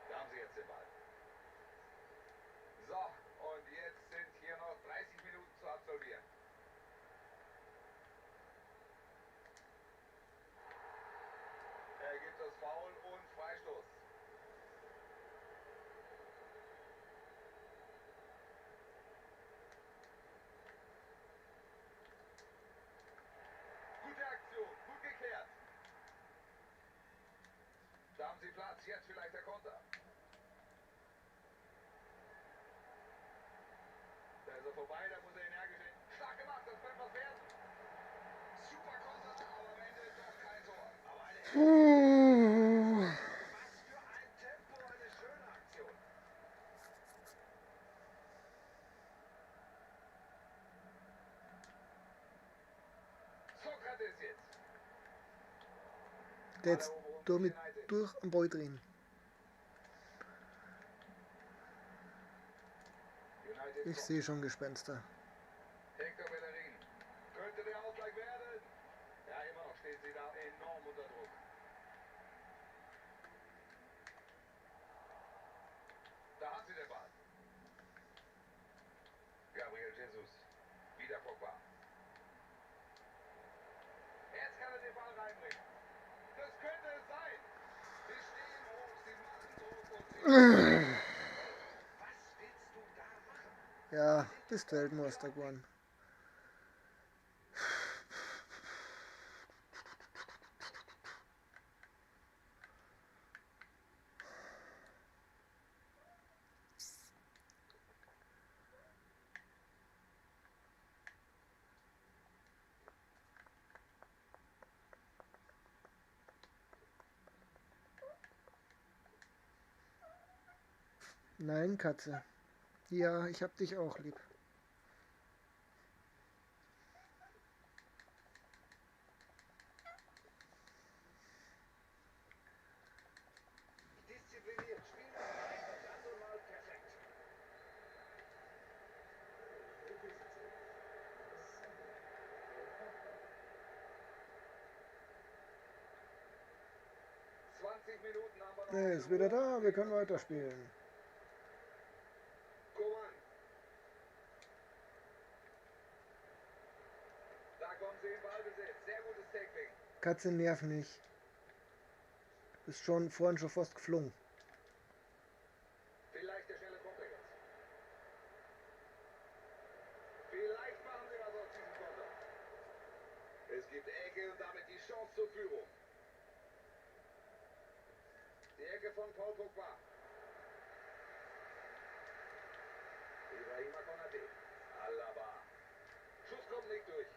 Da haben sie jetzt den Ball. So, und jetzt sind hier noch 30 Minuten zu absolvieren. Er gibt das Foul und Freistoß. Gute Aktion, gut geklärt. Da haben sie Platz, jetzt vielleicht der Konter. Da ist er vorbei, da muss er energisch hin. Stark gemacht, das könnte was werden. Super Konter, aber am Ende doch kein Tor. Aber eine Puh. Was für ein Tempo, eine schöne Aktion. Sokrates jetzt. Der jetzt damit durch am Ball drehen. United Ich kommt. sehe schon Gespenster. Hector Bellerin. Könnte der Ausgleich werden? Ja, immer noch stehen sie da enorm unter Druck. Da haben sie den Ball. Gabriel Jesus. Wieder Pogba. Jetzt kann er den Ball reinbringen. Das könnte es sein. Sie stehen hoch, sie machen Druck und sie... Was willst du da machen? Ja, bist Weltmeister geworden. Nein, Katze. Ja, ich hab dich auch lieb. Diszipliniert spielen das ein und Mal perfekt. Minuten haben wir noch. Er ist wieder da, wir können weiterspielen. Coman. Da kommen sie in Ballbesitz. Sehr gutes Tackling. Katze, nerv nicht. Ist schon vorhin schon fast geflogen. Vielleicht der schnelle Konter jetzt. Vielleicht machen sie was aus diesem Konter. Es gibt Ecke und damit die Chance zur Führung. Die Ecke von Paul Pogba. Ibrahima Konate. Alaba. Schuss kommt nicht durch.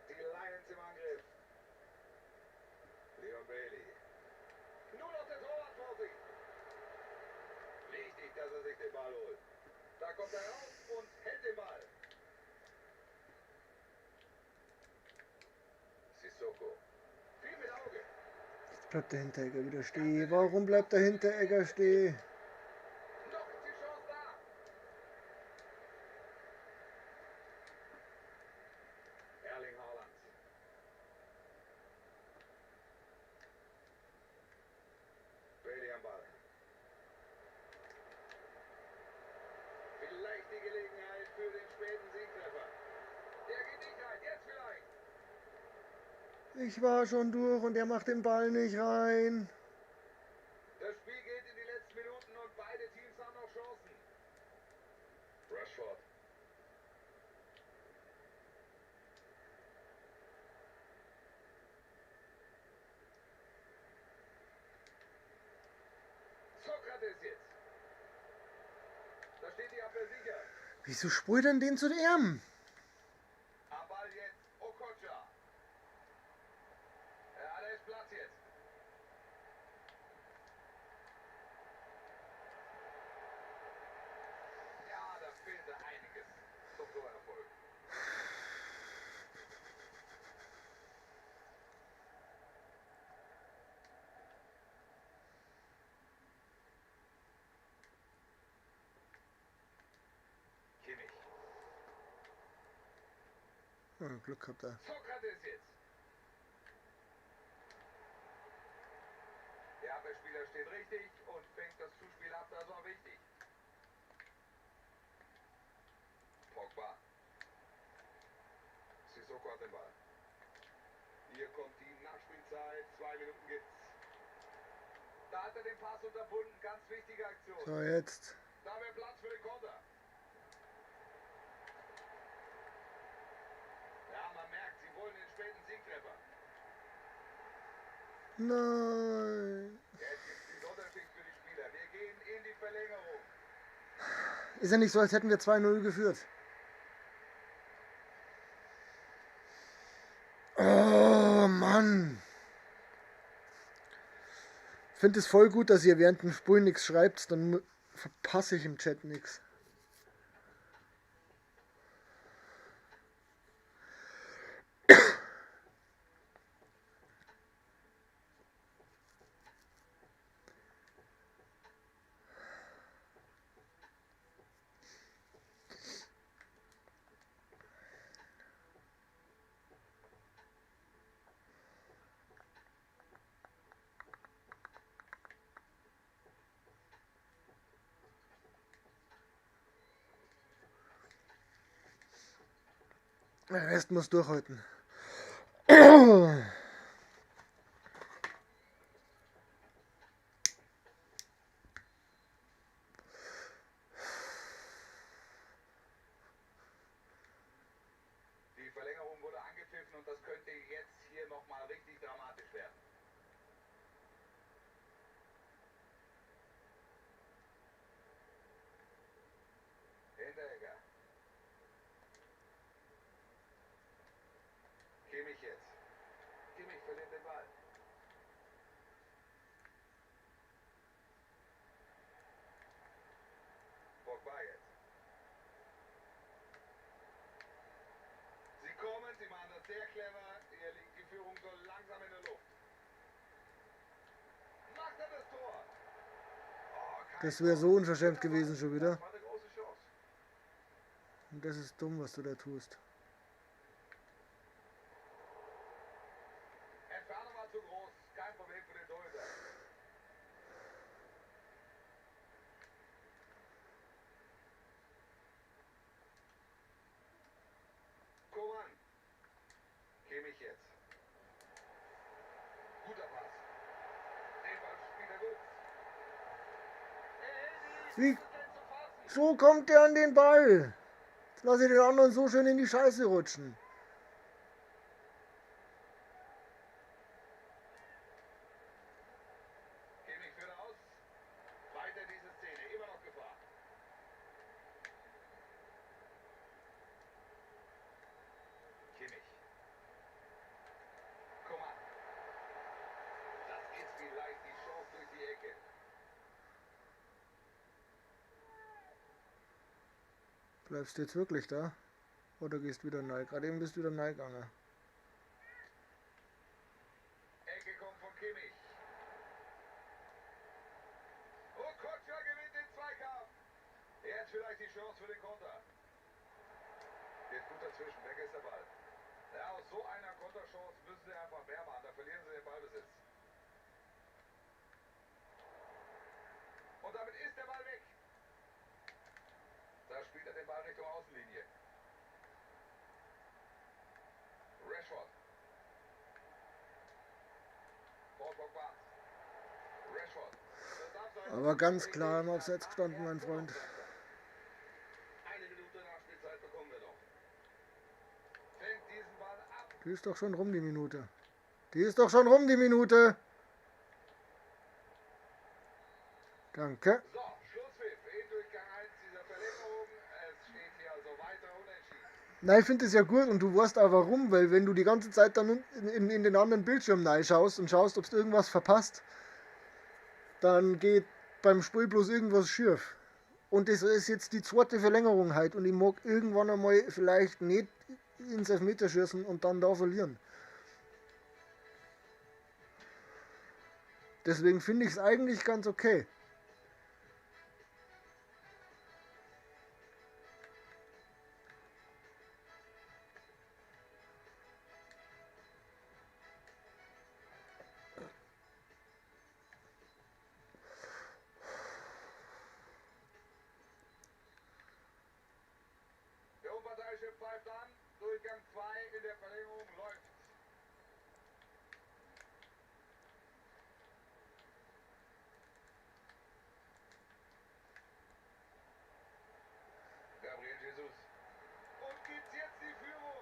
Die Lions im Angriff. Leon Bailey. Nur noch der Torwart vor sich. Wichtig, dass er sich den Ball holt. Da kommt er raus und hält den Ball. Sissoko. Viel mit Auge. Jetzt bleibt der Hinteregger wieder stehen. Warum bleibt der Hinteregger stehen? Noch ist die Chance da. Erling Haaland. Bailey am Ball. Vielleicht die Gelegenheit für den späten Siegtreffer. Der geht nicht rein. Jetzt vielleicht. Ich war schon durch und er macht den Ball nicht rein. Das Spiel geht in die letzten Minuten und beide Teams haben noch Chancen. Rashford. Sokrates jetzt. Da steht die Abwehr sicher. Wieso sprüht denn den zu den Armen? Am Ball jetzt Okocha. Da ist Platz jetzt. Ja, da fehlte einiges zum Torerfolg. Oh, Glück gehabt da. Sokrates jetzt. Der Abwehrspieler steht richtig und fängt das Zuspiel ab, das war wichtig. Pogba. Sissoko hat den Ball. Hier kommt die Nachspielzeit, 2 Minuten gibt's. Da hat er den Pass unterbunden, ganz wichtige Aktion. So, jetzt. Da wäre Platz für den Konter. Ja, man merkt, sie wollen den späten Siegtreffer. Nein. Jetzt gibt es die Sonderschicht für die Spieler. Wir gehen in die Verlängerung. Ist ja nicht so, als hätten wir 2-0 geführt. Oh Mann. Ich finde es voll gut, dass ihr während dem Spiel nichts schreibt, dann verpasse ich im Chat nichts. Der Rest muss durchhalten. Die Verlängerung wurde angepfiffen und das könnte jetzt hier nochmal richtig dramatisch werden. Hinteregger. Kimmich jetzt. Kimmich verliert den Ball. Pogba jetzt. Sie kommen, sie machen das sehr clever. Hier liegt die Führung so langsam in der Luft. Macht er das Tor? Oh, kein Das wäre so Tor. unverschämt gewesen schon wieder. Das war eine große Chance. Und das ist dumm, was du da tust. Entfernung war zu groß. Kein Problem für den Torhüter. Koman. Kimmich jetzt. Guter Pass. Den Ball spielt er gut. Wie? Ist denn zu fassen? So kommt der an den Ball. Jetzt lasse ich den anderen so schön in die Scheiße rutschen. Kimmich führt aus. Weiter diese Szene. Immer noch Gefahr. Kimmich. Koman. Das ist vielleicht die Chance durch die Ecke. Bleibst du jetzt wirklich da? Oder gehst wieder rein? Gerade eben bist du wieder reingegangen. Ecke kommt von Kimmich. Okocha gewinnt den Zweikampf. Jetzt vielleicht die Chance für den Konter. Geht gut dazwischen. Weg ist der Ball. Ja, aus so einer Konterchance müssen sie einfach mehr machen. Da verlieren sie den Ballbesitz. Und damit ist der Ball weg. Da spielt er den Ball Richtung Außenlinie. Rashford. Paul Pogba. Rashford. Das Abseits. Aber ganz klar im Abseits gestanden, mein Freund. Eine Minute Nachspielzeit bekommen wir noch. Fängt diesen Ball ab. Die ist doch schon rum, die Minute. Die ist doch schon rum, die Minute. Danke. So, Schlusspfiff in Durchgang 1 dieser Verlängerung. Es steht hier also weiter unentschieden. Nein, ich finde das ja gut und du weißt auch warum, weil wenn du die ganze Zeit dann in den anderen Bildschirm reinschaust und schaust, ob du irgendwas verpasst, dann geht beim Spiel bloß irgendwas schief. Und das ist jetzt die zweite Verlängerung halt und ich mag irgendwann einmal vielleicht nicht ins Elfmeterschießen und dann da verlieren. Deswegen finde ich es eigentlich ganz okay. Durchgang 2 in der Verlängerung läuft. Gabriel Jesus. Und gibt's jetzt die Führung.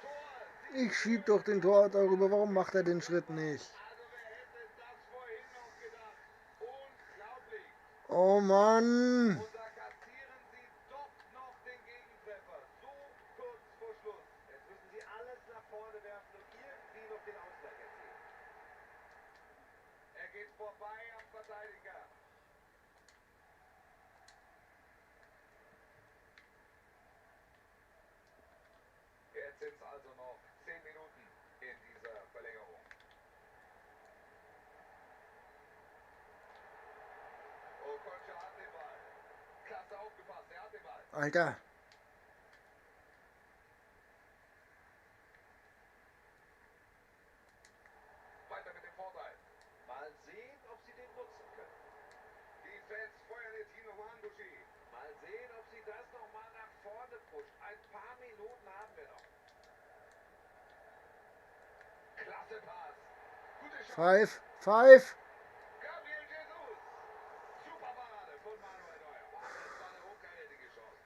Tor. Ich schieb doch den Tor darüber. Warum macht er den Schritt nicht? Also wer hätte das vorhin noch gedacht? Unglaublich. Oh Mann. Und da kassieren sie doch noch den Gegentreffer. So kurz vor Schluss. Jetzt müssen sie alles nach vorne werfen und irgendwie noch den Ausgleich erzielen. Er geht vorbei am Verteidiger. Jetzt sind es also noch 10 Minuten in dieser Verlängerung. Okocha hat den Ball. Klasse aufgepasst, er hat den Ball. Alter. Weiter mit dem Vorteil. Mal sehen, ob sie den nutzen können. Die Fans feuern jetzt hier nochmal an, Buschi. Mal sehen, ob sie das nochmal nach vorne pusht. Ein paar Minuten haben wir noch. Klasse Pass. Gute Chance. Pfeif. Gabriel Jesus. Super Parade von Manuel Neuer. Boah, das war eine hochkarätige Chance.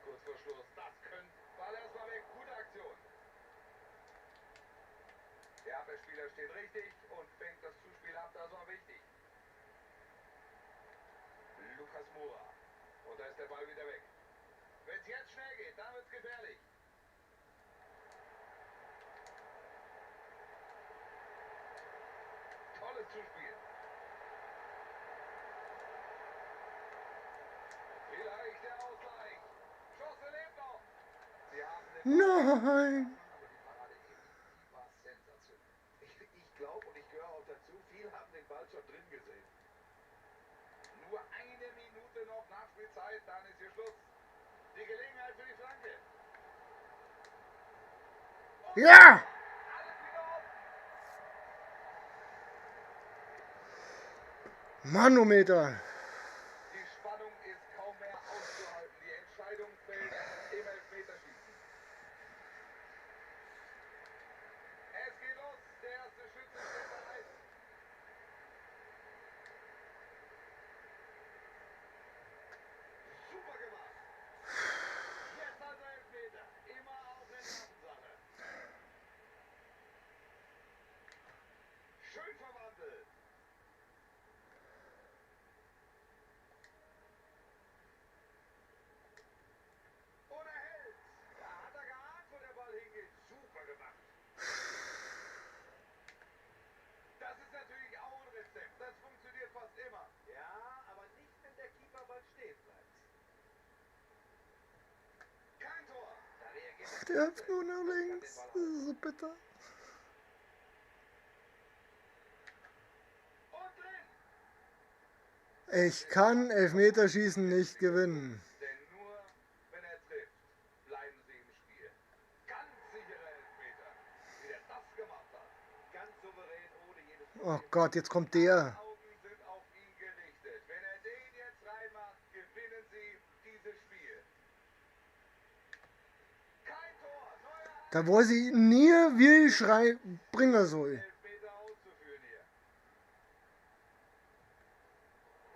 Kurz vor Schluss. Das könnte. Ball erstmal weg. Gute Aktion. Der Abwehrspieler steht richtig und fängt das Zuspiel ab. Das war wichtig. Lukas Moura. Und da ist der Ball wieder weg. Wenn es jetzt schnell geht, dann wird es gefährlich. Tolles Zuspiel. Vielleicht der Ausgleich. Chance lebt noch. Sie haben den Nein. aber die Parade eben, die war sensationell. Ich glaube und ich gehöre auch dazu, viele haben den Ball schon drin gesehen. Nur eine Minute noch Nachspielzeit, dann ist hier Schluss. Die Gelegenheit für die Flanke. Ja. Alles wieder offen. Manometer. Die Spannung ist kaum mehr auszuhalten. Die Entscheidung fällt im Elfmeterschießen. Es geht los. Der erste Schütze steht bereit. Super gemacht. Jetzt also Elfmeter. Immer auch eine Nervensache. Schön verwandelt. Und er hält. Da hat er geahnt, wo der Ball hingeht. Super gemacht. Das ist natürlich auch ein Rezept. Das funktioniert fast immer. Ja, aber nicht, wenn der Keeper bald stehen bleibt. Kein Tor. Da reagiert Der hüpft nur nach links. Das ist so bitter. Und drin. Ich kann Elfmeterschießen nicht gewinnen. Denn nur wenn er trifft, bleiben sie im Spiel. Ganz sicherer Elfmeter. Wie der das gemacht hat. ganz souverän, ohne jedes Oh Gott, jetzt kommt der. Augen sind auf ihn gerichtet. Wenn er den jetzt reinmacht, gewinnen sie dieses Spiel. Kein Tor. Neuer hat Da wo sie nie will schrei bringen soll. Elfmeter auszuführen hier.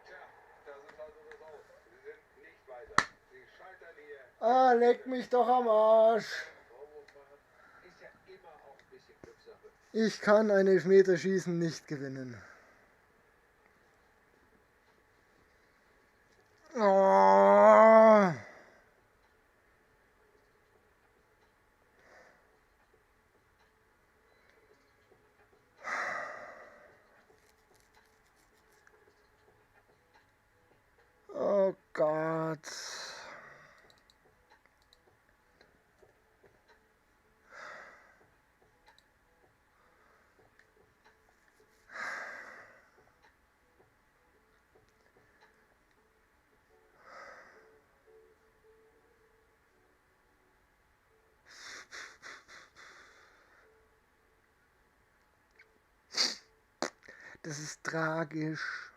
Tja, das ist also das Aus. Sie sind nicht weiter. Sie scheitern hier. Ah, leck mich doch am Arsch. Vorwurf machen. Ist ja immer auch ein bisschen Glückssache. Ich kann ein Elfmeterschießen nicht gewinnen. Oh. Oh Gott. Das ist tragisch.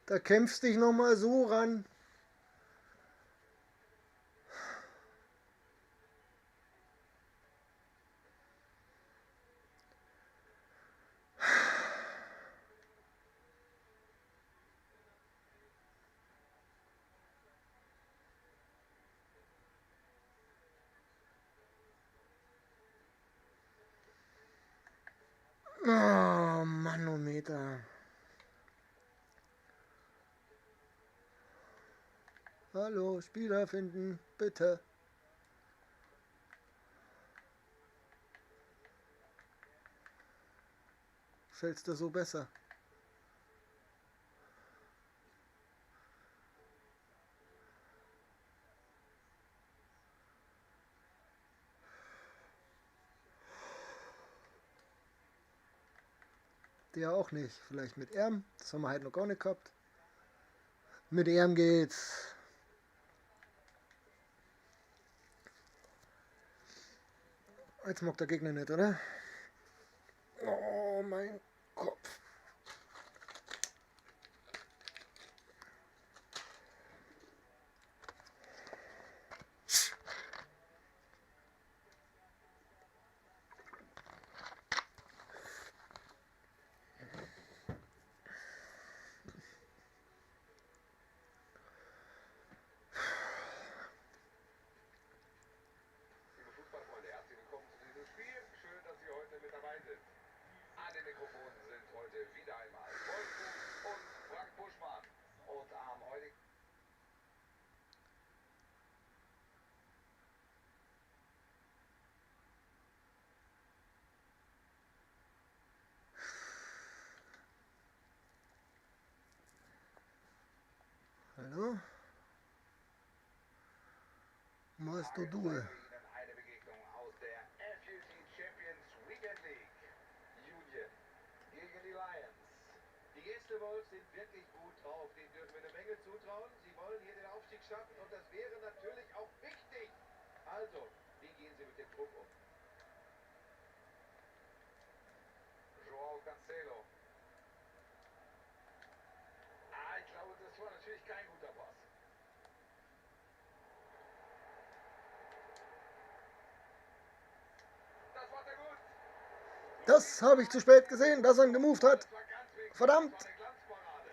Da kämpfst dich nochmal so ran. Oh, Manometer. Hallo, Spieler finden, bitte. Fällst dir so besser? Der auch nicht. Vielleicht mit Erm. Das haben wir halt noch gar nicht gehabt. Mit Erm geht's. Jetzt mag der Gegner nicht, oder? Oh, mein Kopf. Liebe Fußballfreunde, herzlich willkommen zu diesem Spiel. Schön, dass Sie heute mit dabei sind. An den Mikrofonen sind heute wieder einmal Wolfsburg und Frank Buschmann. Und am heutigen Hallo? Was du Tage du? zeigen wir Ihnen eine Begegnung aus der FUT Champions Weekend League. Union gegen die Lions. Die Gäste Wolf sind wirklich gut drauf. Denen dürfen wir eine Menge zutrauen. Sie wollen hier den Aufstieg schaffen und das wäre natürlich auch wichtig. Also, wie gehen Sie mit dem Druck um? Joao Cancelo. Ich glaube, das war natürlich kein guter Pass. Das macht er gut. Das habe ich zu spät gesehen, dass er ihn gemoved hat. Das war ganz wichtig. Verdammt! Das war eine Glanzparade.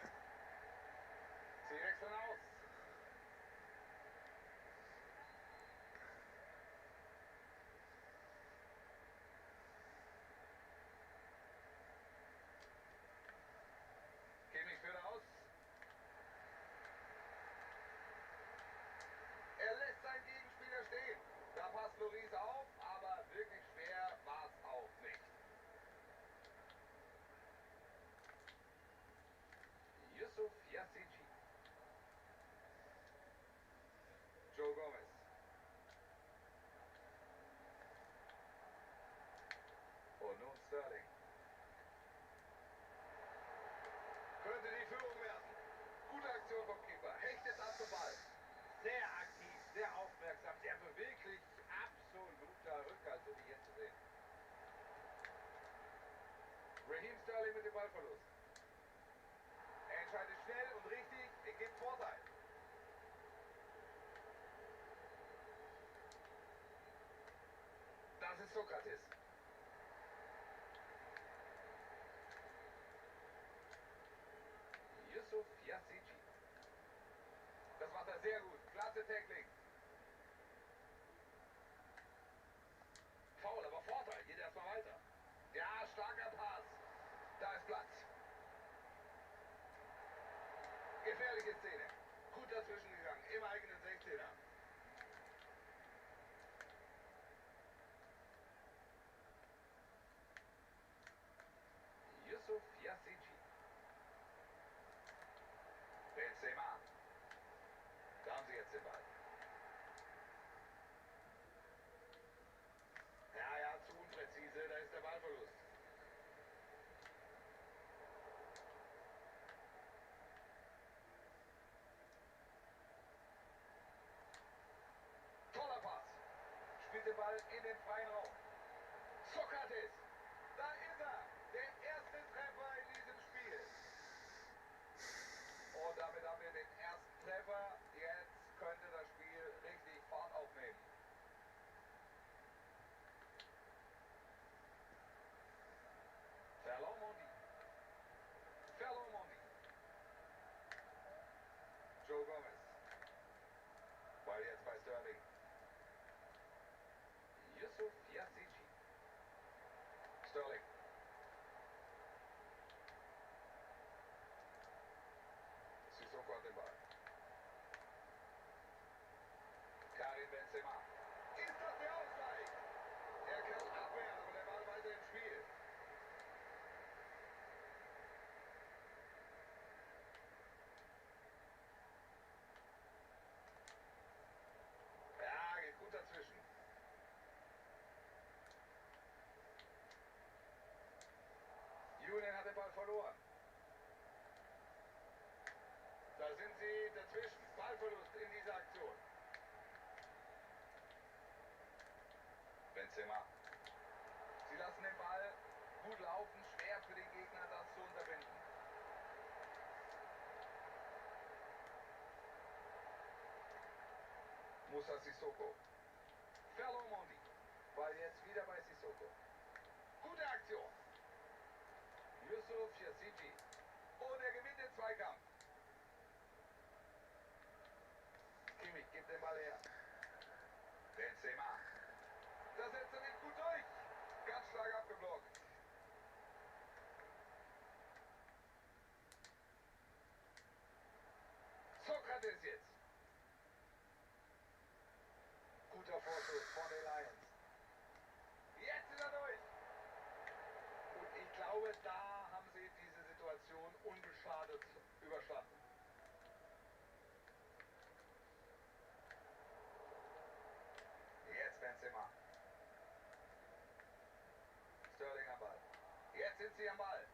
Sie wechseln aus. Kimmich führt aus. Er lässt seinen Gegenspieler stehen. Da passt Loris auf, aber wirklich schwer war es auch nicht. Yusuf Yazici. Joe Gomez. Und nun Sterling. Könnte die Führung werden. Gute Aktion vom Keeper. Hechtet an zum Ball. Sehr aktiv, sehr aufmerksam, sehr beweglich. Absoluter Rückhalt, so wie jetzt zu sehen. Raheem Sterling mit dem Ballverlust. Er entscheidet schnell und richtig. Er gibt Vorteil. Das ist Sokrates. Yusuf Yazici. Das macht er sehr gut. Klasse Tackling. Foul, aber Vorteil. Geht erstmal weiter. Ja, starker Pass. Da ist Platz. Gefährliche Szene. Gut dazwischen gegangen. Im eigenen 16er. Yusuf Yazici. Benzema. Da haben sie jetzt den Ball. Ja, ja, zu unpräzise. Da ist der Ballverlust. Toller Pass. Spielt den Ball in den freien Raum. Sokrates. Da ist er. Der erste Treffer in diesem Spiel. Und verloren. Da sind sie dazwischen. Ballverlust in dieser Aktion. Benzema. Sie lassen den Ball gut laufen. Schwer für den Gegner, das zu unterbinden. Moussa Sissoko. Ferland Mendy. Ball jetzt wieder bei Sissoko. Gute Aktion. Yusuf Yazici. Und er gewinnt den Zweikampf. Kimmich gibt den Ball her. Benzema. Da setzt er sich gut durch. Ganz stark abgeblockt. Sokrates jetzt. Guter Vorschuss von den Lions. Jetzt ist er durch. Und ich glaube, da haben sie diese Situation unbeschadet überstanden. Jetzt Benzema. Sterling am Ball. Jetzt sind sie am Ball.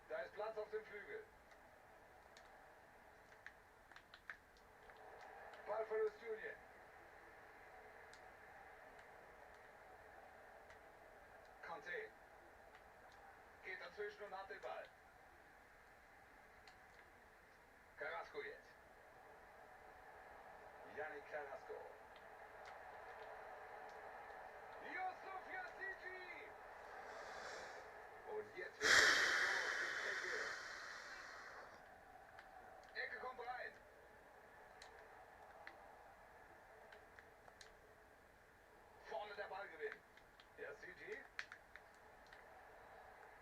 Da ist Platz auf dem Flügel. Ballverlust Julian. Kanté. Geht dazwischen und hat den Ball. Carrasco jetzt. Yannick Carrasco. Yusuf Yazici. Und jetzt wird es Ecke. Ecke kommt rein. Vorne der Ballgewinn. Yazici.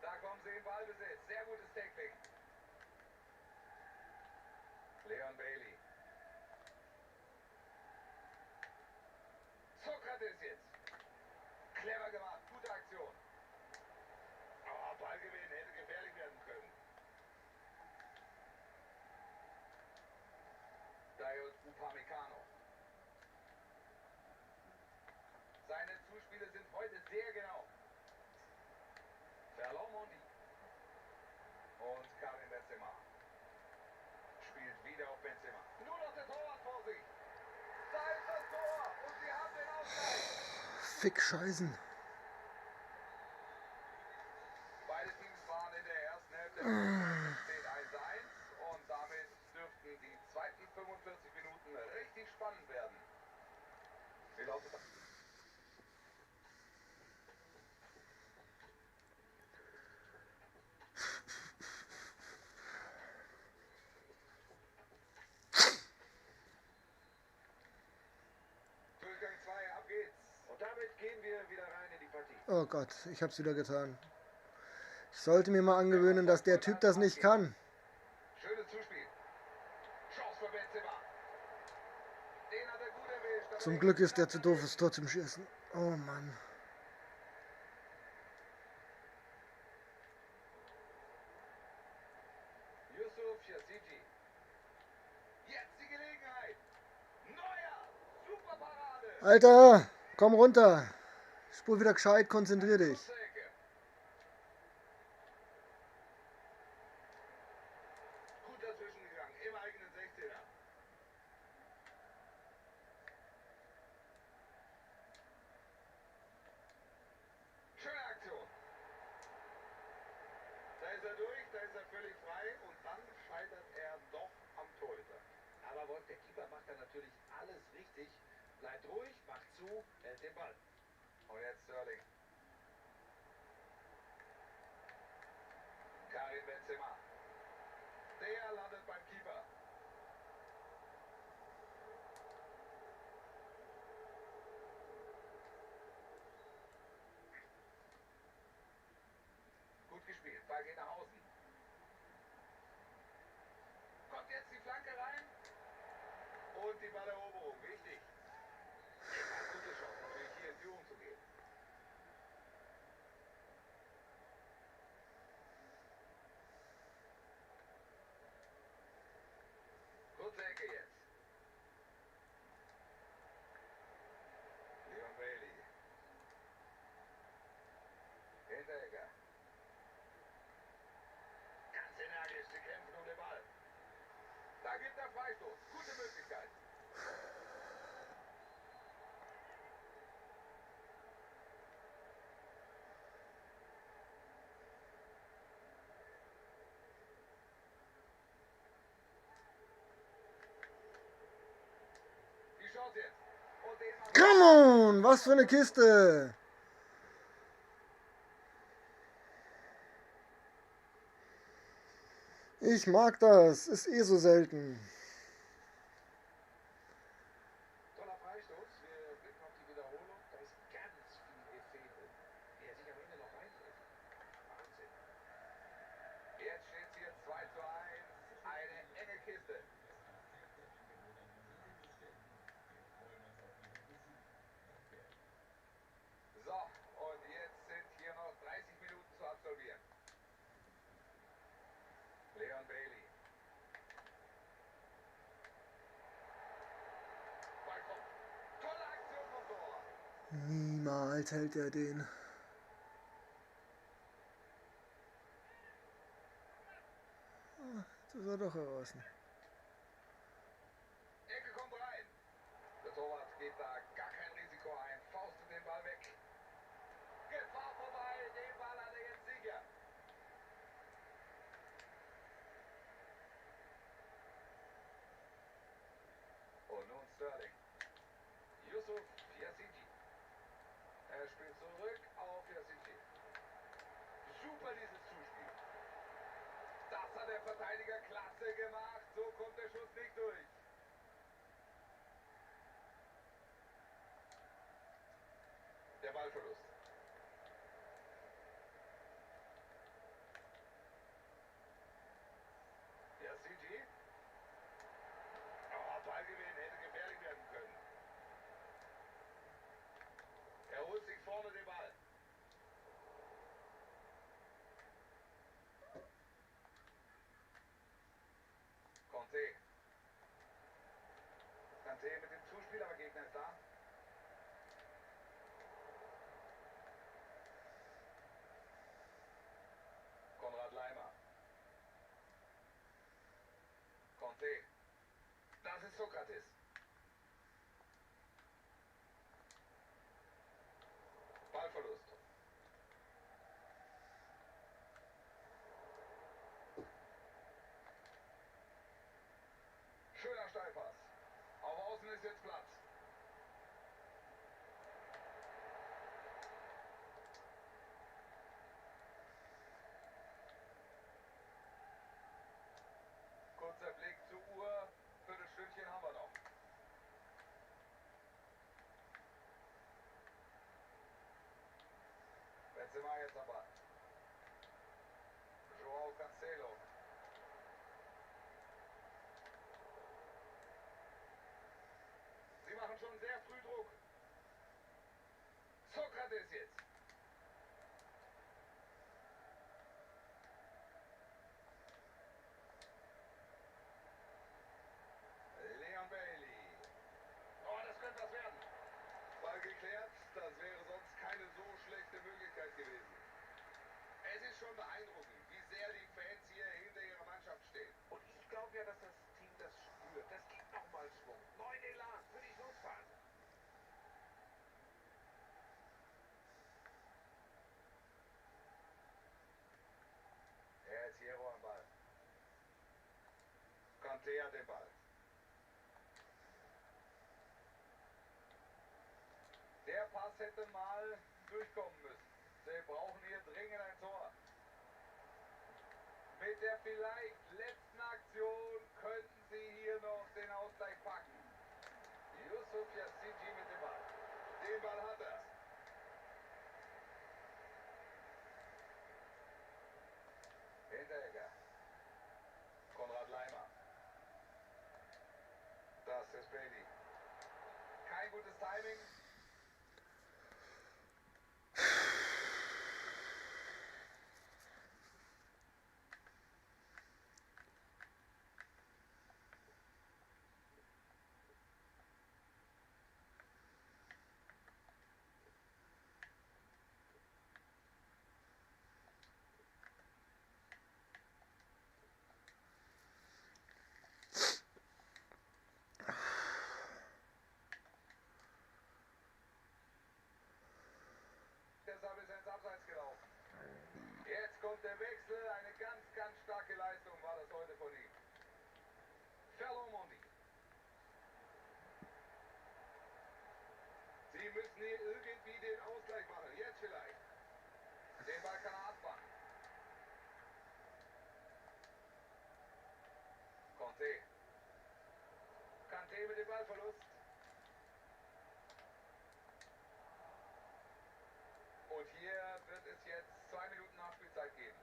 Da kommen sie in Ballbesitz. Sehr gutes Tackling. Leon Bailey. Sokrates jetzt. Clever gemacht. Gute Aktion. Oh, Ballgewinn. Hätte gefährlich werden können. Dayot Upamecano. Seine Zuspiele sind heute sehr genau. Ferland Mendy. Und Karim Benzema. Spielt wieder auf Benzema. Nur noch der Torwart vor sich. Da ist das Tor. Und sie haben den Ausgleich. Fick Scheißen. Beide Teams waren in der ersten Hälfte. Es steht 1-1. Und damit dürften die zweiten 45 Minuten richtig spannend werden. Wie lautet das? Durchgang 2, ab geht's. Und damit gehen wir wieder rein in die Partie. Oh Gott, ich hab's wieder getan. Ich sollte mir mal angewöhnen, dass der Typ das nicht kann. Schönes Zuspiel. Chance für Benzema. Den hat er gut erwischt. aber Zum der Glück geht ist der knapp zu daneben. doof, es Tor zum Schießen. Oh Mann. Yusuf Yazici. Jetzt die Gelegenheit. Neuer. Super Parade. Alter, komm runter. Spur wieder gescheit, konzentrier dich. Kurze Ecke. Gut dazwischen gegangen. Im eigenen 16er. Schöne Aktion. Da ist er durch, da ist er völlig frei und dann scheitert er doch am Torhüter. Aber Wolf, der Keeper macht da natürlich alles richtig. Bleibt ruhig, macht zu, hält den Ball. Und jetzt Sterling. Karim Benzema. Der landet beim Keeper. Gut gespielt. Ball geht nach außen. Kommt jetzt die Flanke rein. Und die Balleroberung. Wichtig. Eine gute Chance, natürlich hier in Führung zu gehen. Kurze Ecke jetzt. Leon Bailey. Freistoß. Gute Möglichkeit. Die Chance jetzt. Und den macht Come on! Was für eine Kiste! Ich mag das. Ist eh so selten. toller Freistoß. Wir blicken auf die Wiederholung. Da ist ganz viel gefehlt, der sich am Ende noch reintrifft. Wahnsinn. Jetzt steht es hier 2:1. Eine enge Kiste. So, und jetzt sind hier noch 30 Minuten zu absolvieren. Leon Bailey. Ballkopf. Tolle Aktion vom Tor. Niemals hält er den. Jetzt ist er doch draußen. Ecke kommt rein. Der Torwart geht da gar kein Risiko ein. Faustet den Ball weg. Gefahr vorbei. Den Ball hat er jetzt sicher. Und nun Sterling. Yusuf Yassiji. Er spielt zurück auf Yassiji. Super dieses Zuspiel. Das hat der Verteidiger klasse gemacht. So kommt der Schuss nicht durch. Der Ballverlust. Yassiji. Oh, Ballgewinn hätte gefährlich werden können. Er holt sich vorne den Ball. Conte. Conte mit dem Zuspiel, aber Gegner ist da. Konrad Leimer. Conte. Das ist Sokrates. Ballverlust. Schöner Steilpass. Auf Außen ist jetzt Platz. Kurzer Blick zur Uhr. Viertelstündchen haben wir noch. Benzema jetzt am Ball. Joao Cancelo. Sie machen schon sehr früh Druck. Sokrates jetzt. Leon Bailey. Oh, das könnte was werden. Ball geklärt. Das wäre sonst keine so schlechte Möglichkeit gewesen. Es ist schon beeindruckend, wie sehr die Fans hier hinter ihrer Mannschaft stehen. Und ich glaube ja, dass das Team das spürt. Das gibt nochmal Schwung. Neuen Elan für die Schlussphase. Er ist Hierro am Ball. Conte hat den Ball. Der Pass hätte mal durchkommen müssen. Sie brauchen hier dringend ein Tor. Mit der vielleicht letzten Aktion könnten sie hier noch den Ausgleich packen. Yusuf Yassiji mit dem Ball. Den Ball hat er. Hinteregger. Konrad Leimer. Das ist Bailey. Kein gutes Timing. Und der Wechsel, eine ganz, ganz starke Leistung war das heute von ihm. Ferlo-Mondi. Sie müssen hier irgendwie den Ausgleich machen. Jetzt vielleicht. Den Ball kann er abfangen. Conte. Kanté mit dem Ballverlust. Und hier wird es jetzt 2 Minuten Nachspielzeit geben.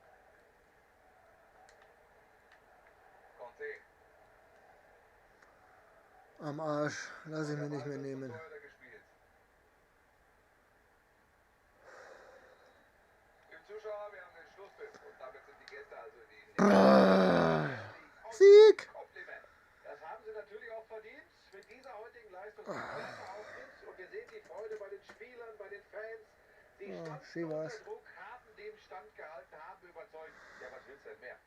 Conte. Am Arsch. Lass ich mir nicht mehr nehmen. Liebe Zuschauer, wir haben den Schlusspfiff und damit sind die Gäste also die Sieg! Kompliment. Das haben sie natürlich auch verdient mit dieser heutigen Leistung. Klasse Auftritt und wir sehen die Freude bei den Spielern, bei den Fans. Sie standen schön unter war's. Druck, haben dem Stand gehalten, haben überzeugt. Ja, was willst du denn mehr?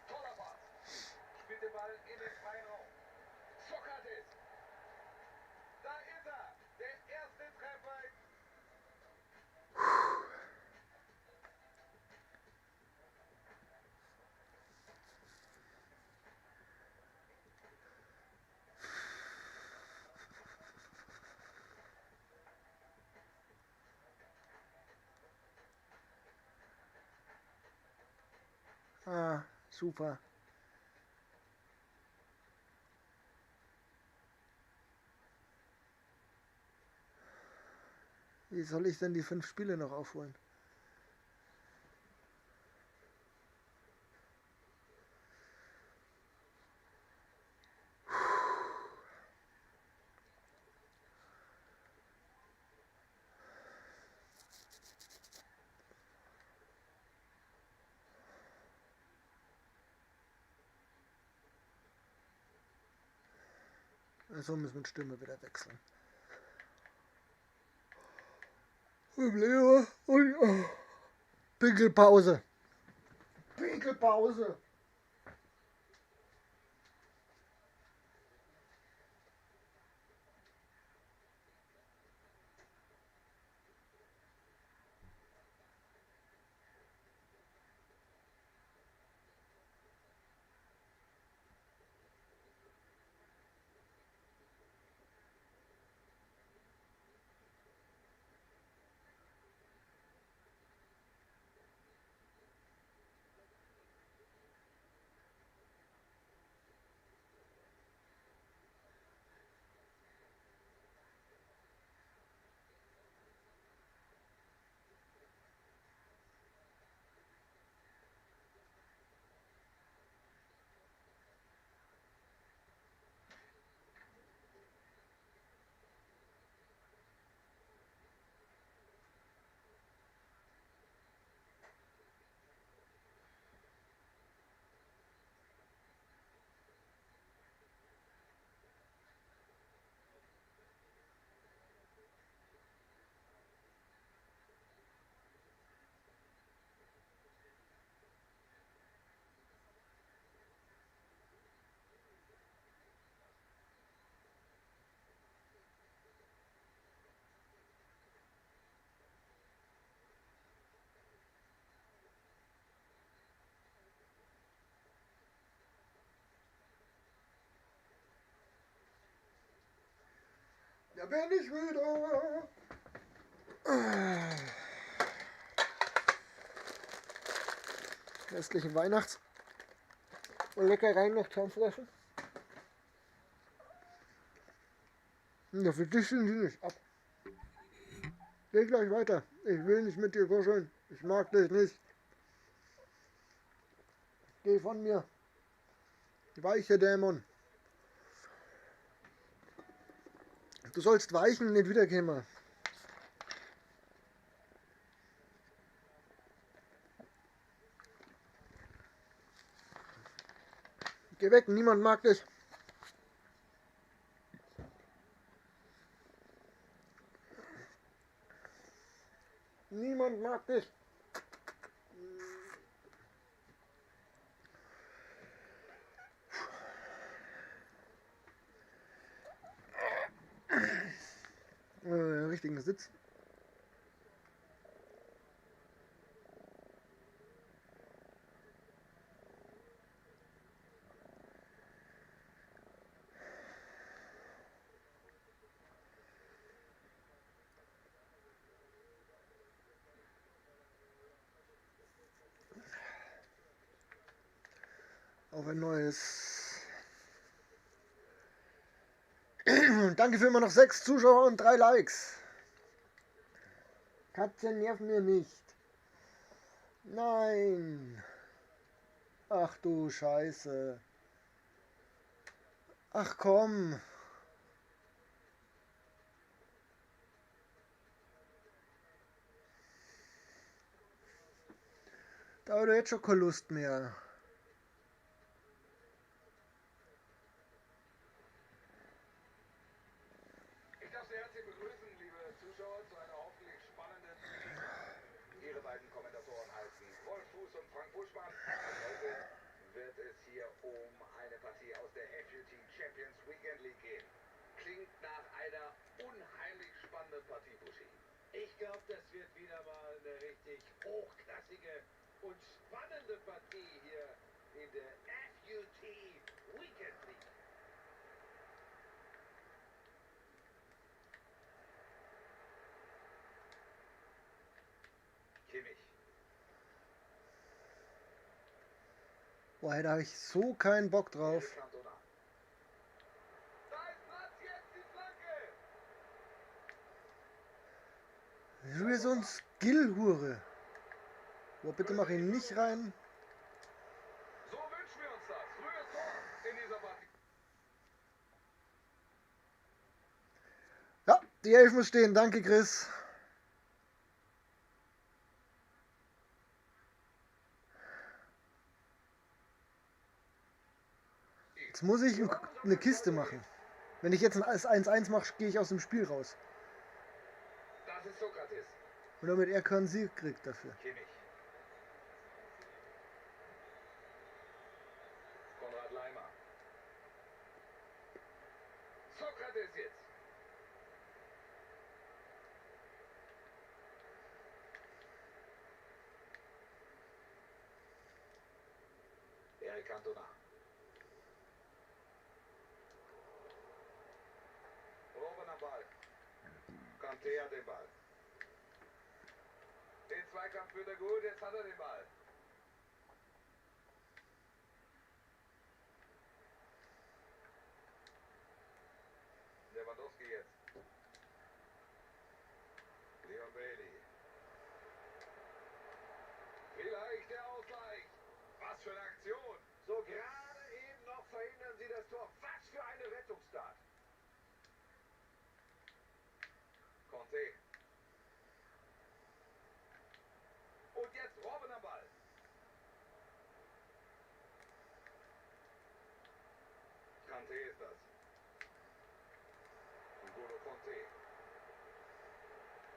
Toller Pass. Spielt den Ball in den freien Raum. Sokrates. Da ist er. Der erste Treffer. Ah, super. Wie soll ich denn die 5 Spiele noch aufholen? So müssen wir die Stimme wieder wechseln. Probleme und Pinkelpause. Pinkelpause. Da bin ich wieder. Restlichen Weihnachts. Leckereien noch zusammenfressen. Ja, für dich sind sie nicht ab. Geh gleich weiter. Ich will nicht mit dir kuscheln. Ich mag dich nicht. Geh von mir. Weiche Dämon. Du sollst weichen, nicht wiederkommen. Geh weg, niemand mag dich. Niemand mag dich. richtigen Sitz. Auf ein neues. Danke für immer noch 6 Zuschauer und 3 Likes. Katzen nerven mir nicht. Nein. Ach du Scheiße. Ach komm. Da habe ich jetzt schon keine Lust mehr. Ich darf Sie herzlich begrüßen, liebe Zuschauer, zu einer hoffentlich spannenden. Ihre beiden Kommentatoren heißen Wolf Fuß und Frank Buschmann. Und heute wird es hier um eine Partie aus der FUT Champions Weekend League gehen. Klingt nach einer unheimlich spannenden Partie, Buschi. Ich glaube, das wird wieder mal eine richtig hochklassige und spannende Partie hier in der FUT Weekend League. Kimmich. Boah, da habe ich so keinen Bock drauf. Eric Cantona. Da ist Platz, jetzt die Flanke. Ich will so ein Skill-Hure. Boah, bitte mach ihn nicht rein. So wünschen wir uns das. Frühes Tor in dieser Partie. Ja, die 11 muss stehen. Danke, Chris. Jetzt muss ich eine Kiste machen. Wenn ich jetzt ein 1-1 mache, gehe ich aus dem Spiel raus. Das ist Sokrates. Und damit er keinen Sieg kriegt dafür. Kimmich. Konrad Leimer. Sokrates jetzt. Eric Cantona. Robben am Ball. Kanté hat den Ball. Den Zweikampf führt er gut, jetzt hat er den Ball. Lewandowski jetzt. Leon Bailey. Vielleicht der Ausgleich. Was für eine Aktion. So gerade eben noch verhindern sie das Tor. Was für eine Rettungstat. Conte. Und jetzt Robben am Ball. Kanté ist das. N'Golo Conte.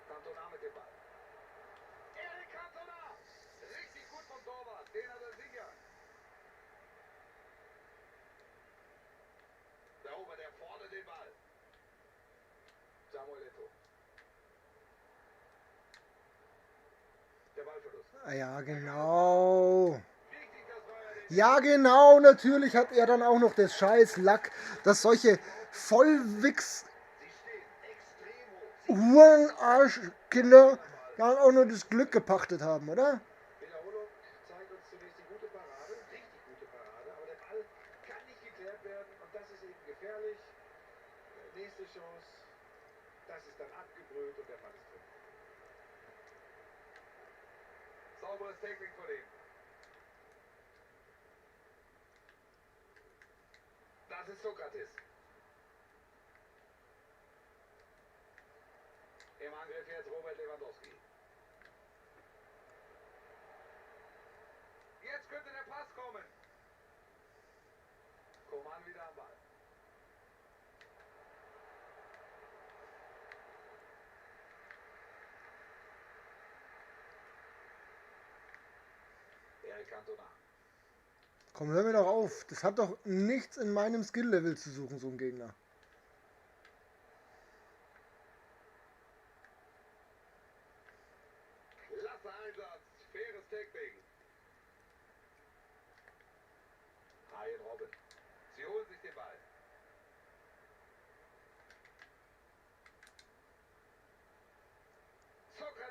Cantona mit dem Ball. Eric Cantona! Richtig gut vom Torwart. Den hat er sicher. Da oben, der vorne den Ball. Samuel Eto'o. Der Ballverlust. Ah ja, genau. Wichtig, dass Neuer den Ja, genau. Natürlich hat er dann auch noch das scheiß Lack, dass solche Vollwichs Sie stehen extrem hoch. Hurenarschkinder dann auch nur das Glück gepachtet haben, oder? Wiederholung zeigt uns zunächst die gute Parade, richtig gute Parade, aber der Ball kann nicht geklärt werden und das ist eben gefährlich. Nächste Chance, das ist dann abgebrüht und der Ball ist drin. Sauberes Tackling von ihm. Das ist Sokrates. Im Angriff jetzt Robert Lewandowski. Jetzt könnte der Pass kommen. Coman wieder am Ball. Eric Cantona. Komm, hör mir doch auf. Das hat doch nichts in meinem Skill-Level zu suchen, so ein Gegner.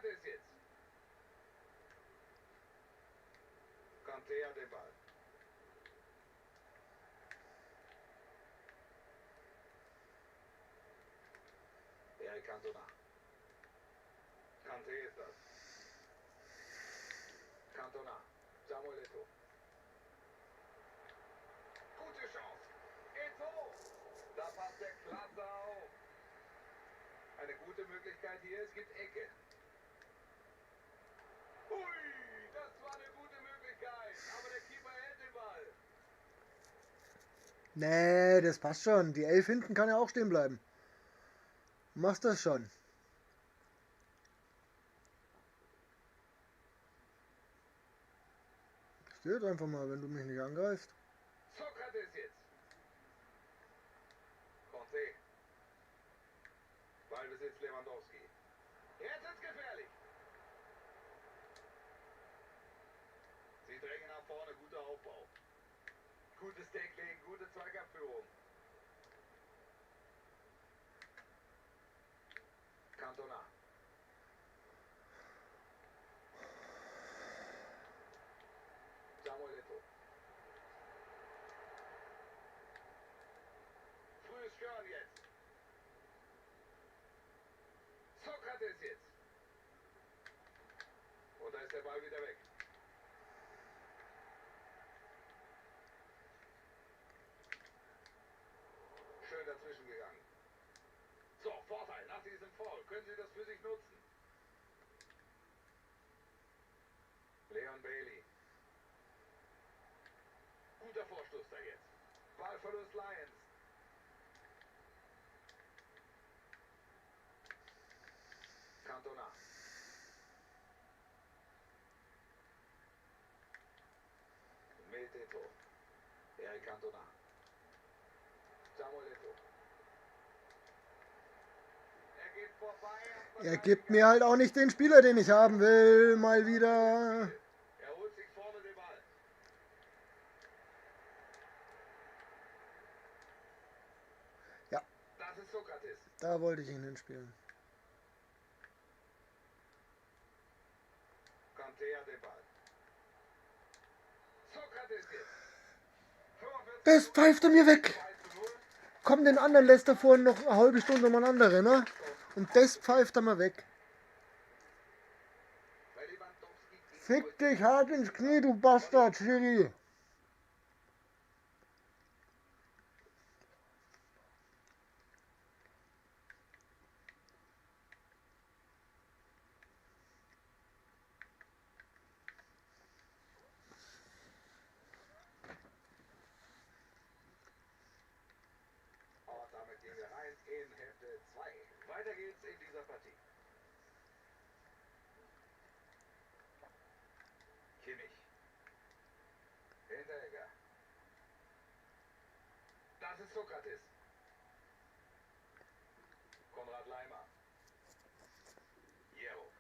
Sokrates jetzt. Kanté hat den Ball. Eric Cantona. Kanté ist das. Cantona. Samuel Eto'o. Gute Chance. Eto'o. Da passt der klasse auf. Eine gute Möglichkeit hier. Es gibt Ecke. Hui, das war eine gute Möglichkeit. Aber der Keeper hält den Ball. Nee, das passt schon. Die 11 hinten kann ja auch stehen bleiben. Du machst das schon. Steht einfach mal, wenn du mich nicht angreifst. Sokrates jetzt. Conte. Ballbesitz Lewandowski. Jetzt ist gefährlich. Sie drängen nach vorne, guter Aufbau. Gutes Tackling, gute Zweikampfführung. Cantona. Samuel Eto'o. Frühes Stören jetzt. Sokrates jetzt. Und da ist der Ball wieder weg. Schön dazwischen gegangen. So, Vorteil nach diesem Foul. Können Sie das für sich nutzen? Leon Bailey. Guter Vorstoß da jetzt. Ballverlust Lions. Cantona. Mit Eto'o. Eric Cantona. Samuel Eto'o. Er geht vorbei. Er gibt mir halt auch nicht den Spieler, den ich haben will. Mal wieder. Er holt sich vorne den Ball. Ja. Das ist Sokrates. Da wollte ich ihn hinspielen. Kanté hat den Ball. Sokrates jetzt. 45 Das pfeift er mir weg. 2:0. Komm, den anderen lässt er vorhin noch eine halbe Stunde umeinander, ne? Und das pfeift er mal weg. Weil Lewandowski gegen Fick dich hart ins Knie, du Bastard, Schiri. Und damit gehen wir rein in Hälfte 2. Weiter geht's in dieser Partie. Kimmich. Hinteregger. Das ist Sokrates. Konrad Leimer. Jero.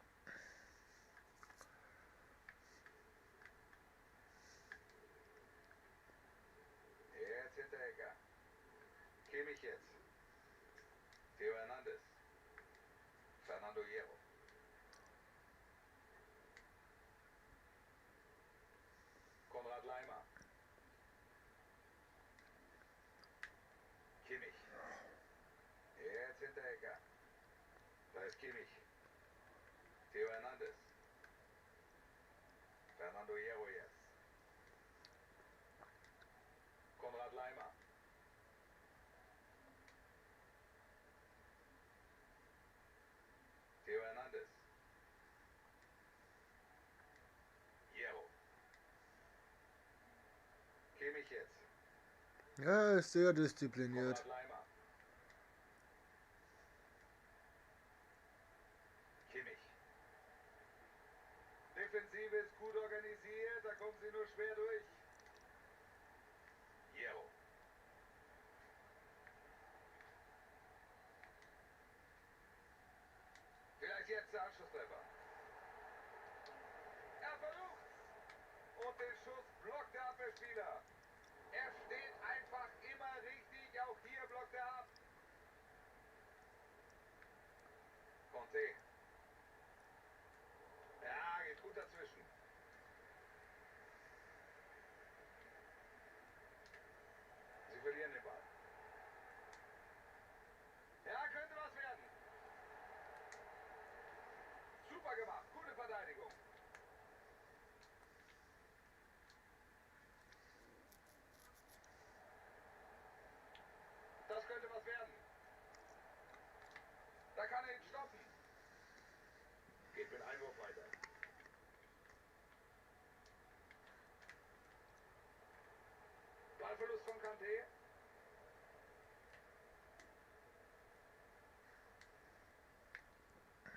Jetzt Hinteregger. Kimmich jetzt. Theo Hernandez. Fernando Hierro. Konrad Leimer. Kimmich. Jetzt Hinteregger. Da ist Kimmich. Theo Hernandez. Fernando Hierro jetzt. Konrad Leimer. Theo Hernandez. Hierro. Kimmich jetzt. Ja, ist sehr diszipliniert. Konrad Leimer. Kimmich. Defensive ist gut organisiert, da kommen sie nur schwer durch. Hierro. Vielleicht jetzt der Anschlusstreffer. Er versucht. Und den Schuss blockt der Abwehrspieler. Er steht einfach immer richtig. Auch hier blockt er ab. Conte. Conte.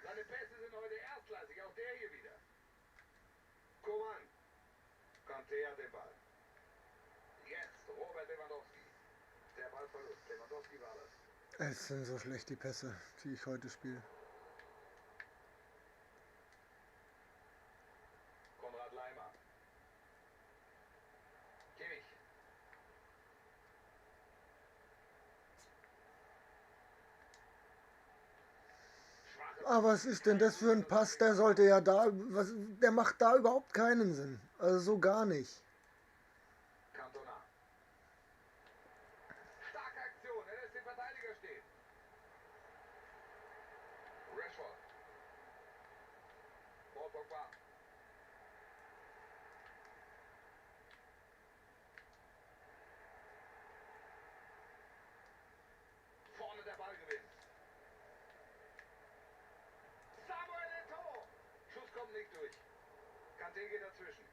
Seine Pässe sind heute erstklassig, auch der hier wieder. Coman. Conte hat den Ball. Jetzt Robert Lewandowski. Der Ballverlust. Lewandowski war das. Es sind so schlecht die Pässe, die ich heute spiele. Konrad Leimer. Kimmich. Aber was ist denn das für ein Pass? Der sollte ja da, der macht da überhaupt keinen Sinn. Also so gar nicht. Cantona. Starke Aktion, er lässt den Verteidiger stehen. Rashford. Paul Pogba. Vorne der Ball gewinnt. Samuel Eto'o. Schuss kommt nicht durch. Kanté geht dazwischen.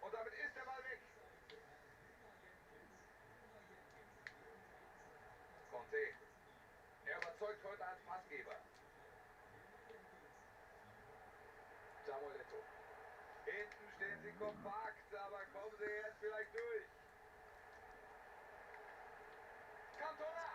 Und damit ist der Ball weg. Conte. Er überzeugt heute als Passgeber. Samuel Eto'o. Hinten stehen sie kompakt, aber kommen sie jetzt vielleicht durch. Cantona.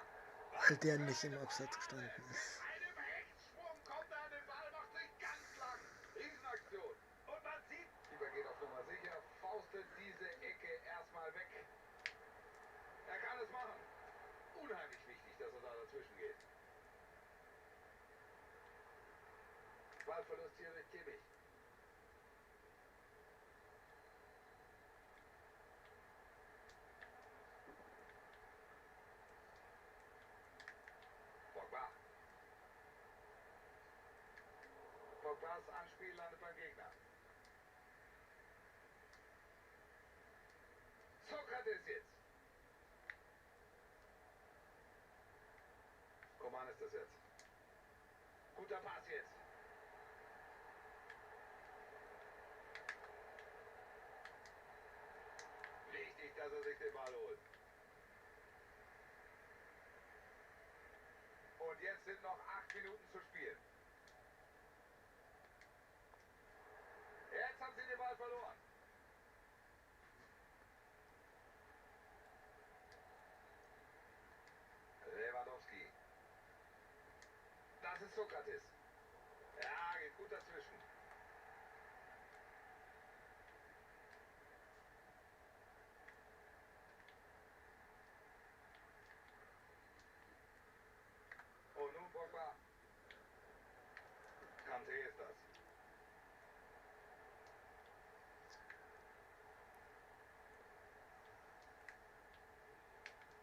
Weil der nicht im Absatz gestanden ist. Mit einem Hechtsprung kommt er an den Ball, macht sich ganz lang. Riesenaktion. Und man sieht, Keeper geht auf Nummer sicher, faustet diese Ecke erstmal weg. Er kann es machen. Unheimlich wichtig, dass er da dazwischen geht. Ballverlust hier durch Kimmich. Pogba. Pogbas Anspiel landet beim Gegner. Sokrates jetzt. Coman ist das jetzt. Guter Pass jetzt. Wichtig, dass er sich den Ball holt. Und jetzt sind noch 8 Minuten zu spielen. Jetzt haben sie den Ball verloren. Lewandowski. Das ist Sokrates. Ja, geht gut dazwischen. Und nun Pogba. Kanté ist das.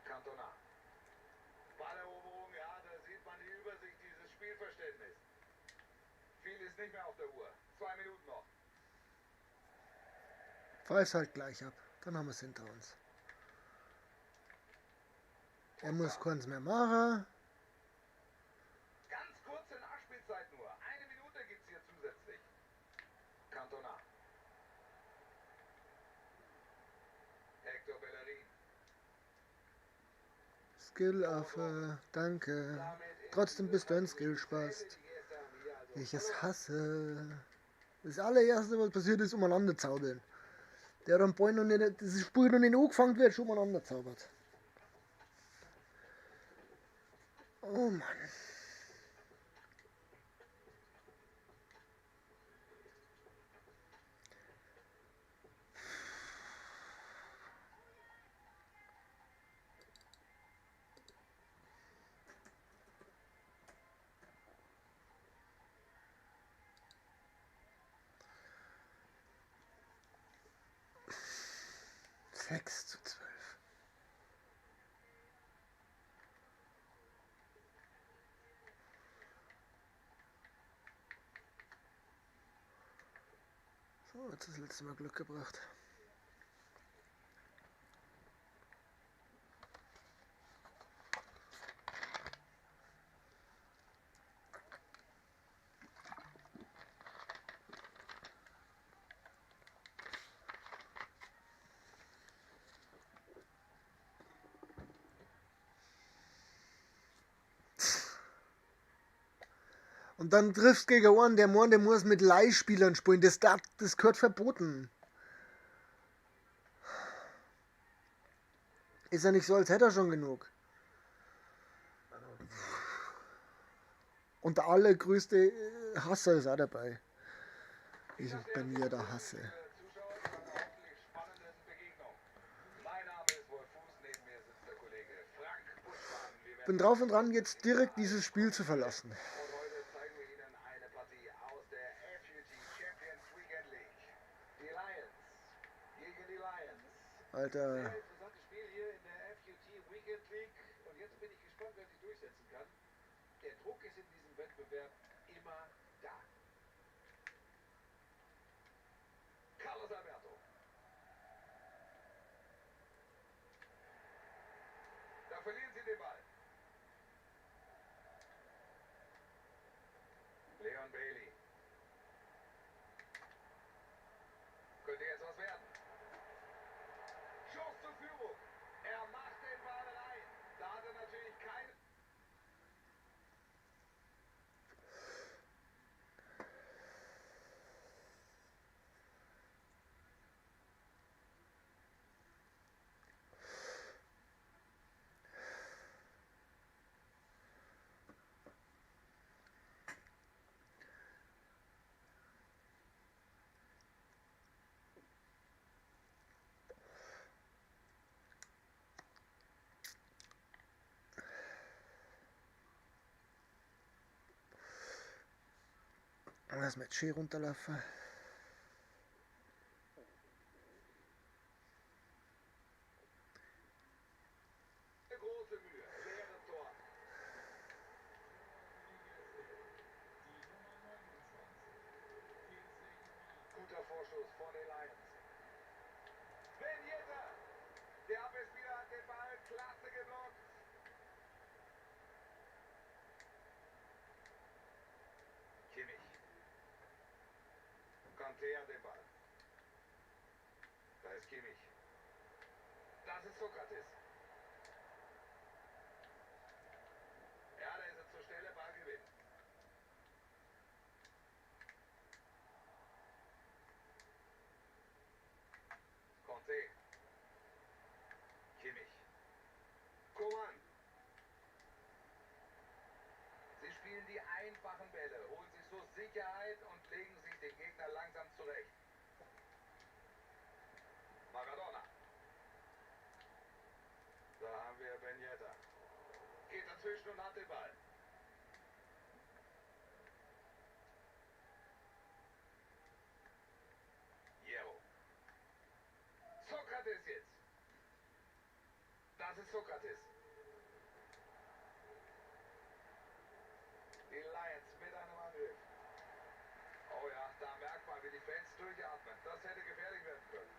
Cantona. Balleroberung, ja, da sieht man die Übersicht, dieses Spielverständnis. Viel ist nicht mehr auf der Uhr. 2 Minuten noch. Pfeif halt gleich ab. Dann haben wir es hinter uns. Er muss keins mehr machen. Ganz kurze Nachspielzeit nur. 1 Minute gibt es hier zusätzlich. Cantona. Hector Bellerin. Skillaffe, danke. Trotzdem bist du ein Skillspast. Ich es hasse. Das allererste, was passiert ist, umeinander zaubern. Der hat am Ball noch nicht, das Spiel noch nicht angefangen wird, schon umeinander zaubert. Oh Mann. Sechs zu 12. So, jetzt ist das letzte Mal Glück gebracht. Und dann triffst du gegen einen, der meint, der muss mit Leihspielern spielen. Das gehört verboten. Ist ja nicht so, als hätte er schon genug. Und der allergrößte Hasser ist auch dabei. Ich bei mir da hasse. Zuschauer zu einer hoffentlich spannenden Begegnung. Mein Name ist Wolf Fuß, neben mir sitzt der Kollege Frank Buschmann. Wir werden Bin drauf und dran, jetzt direkt dieses Spiel zu verlassen. und heute zeigen wir Ihnen eine Partie aus der FUT Champions Weekend League. Die Lions gegen die Lions. Alter, Sehr interessantes Spiel hier in der FUT Weekend League. Und jetzt bin ich gespannt, wer sich durchsetzen kann. Der Druck ist in diesem Wettbewerb immer da. Carlos Alberto. Da verlieren sie den Ball. Leon Bailey. Könnte jetzt was werden. Schuss zur Führung. Er macht den Ball rein. Da hat er natürlich keine... lass mal schön runterlaufen. große Mühe. Leeres Tor. Guter Vorschuss von den Lions. Ben Yedder. Der Abwehrspieler hat den Ball klasse geblockt. Kimmich. Kanté hat den Ball. Da ist Kimmich. Das ist Sokrates. Ja, da ist er zur Stelle, Ballgewinn. Kanté. Kimmich. Coman. Sie spielen die einfachen Bälle, holen sich so Sicherheit und legen sich den Gegner langsam zurecht. Maradona. Da haben wir Ben Yedder. Geht dazwischen und hat den Ball. Hierro. Sokrates jetzt. Das ist Sokrates. Die Lions mit einem Angriff. Oh ja, da merkt man, wie die Fans durchatmen. Das hätte gefährlich werden können.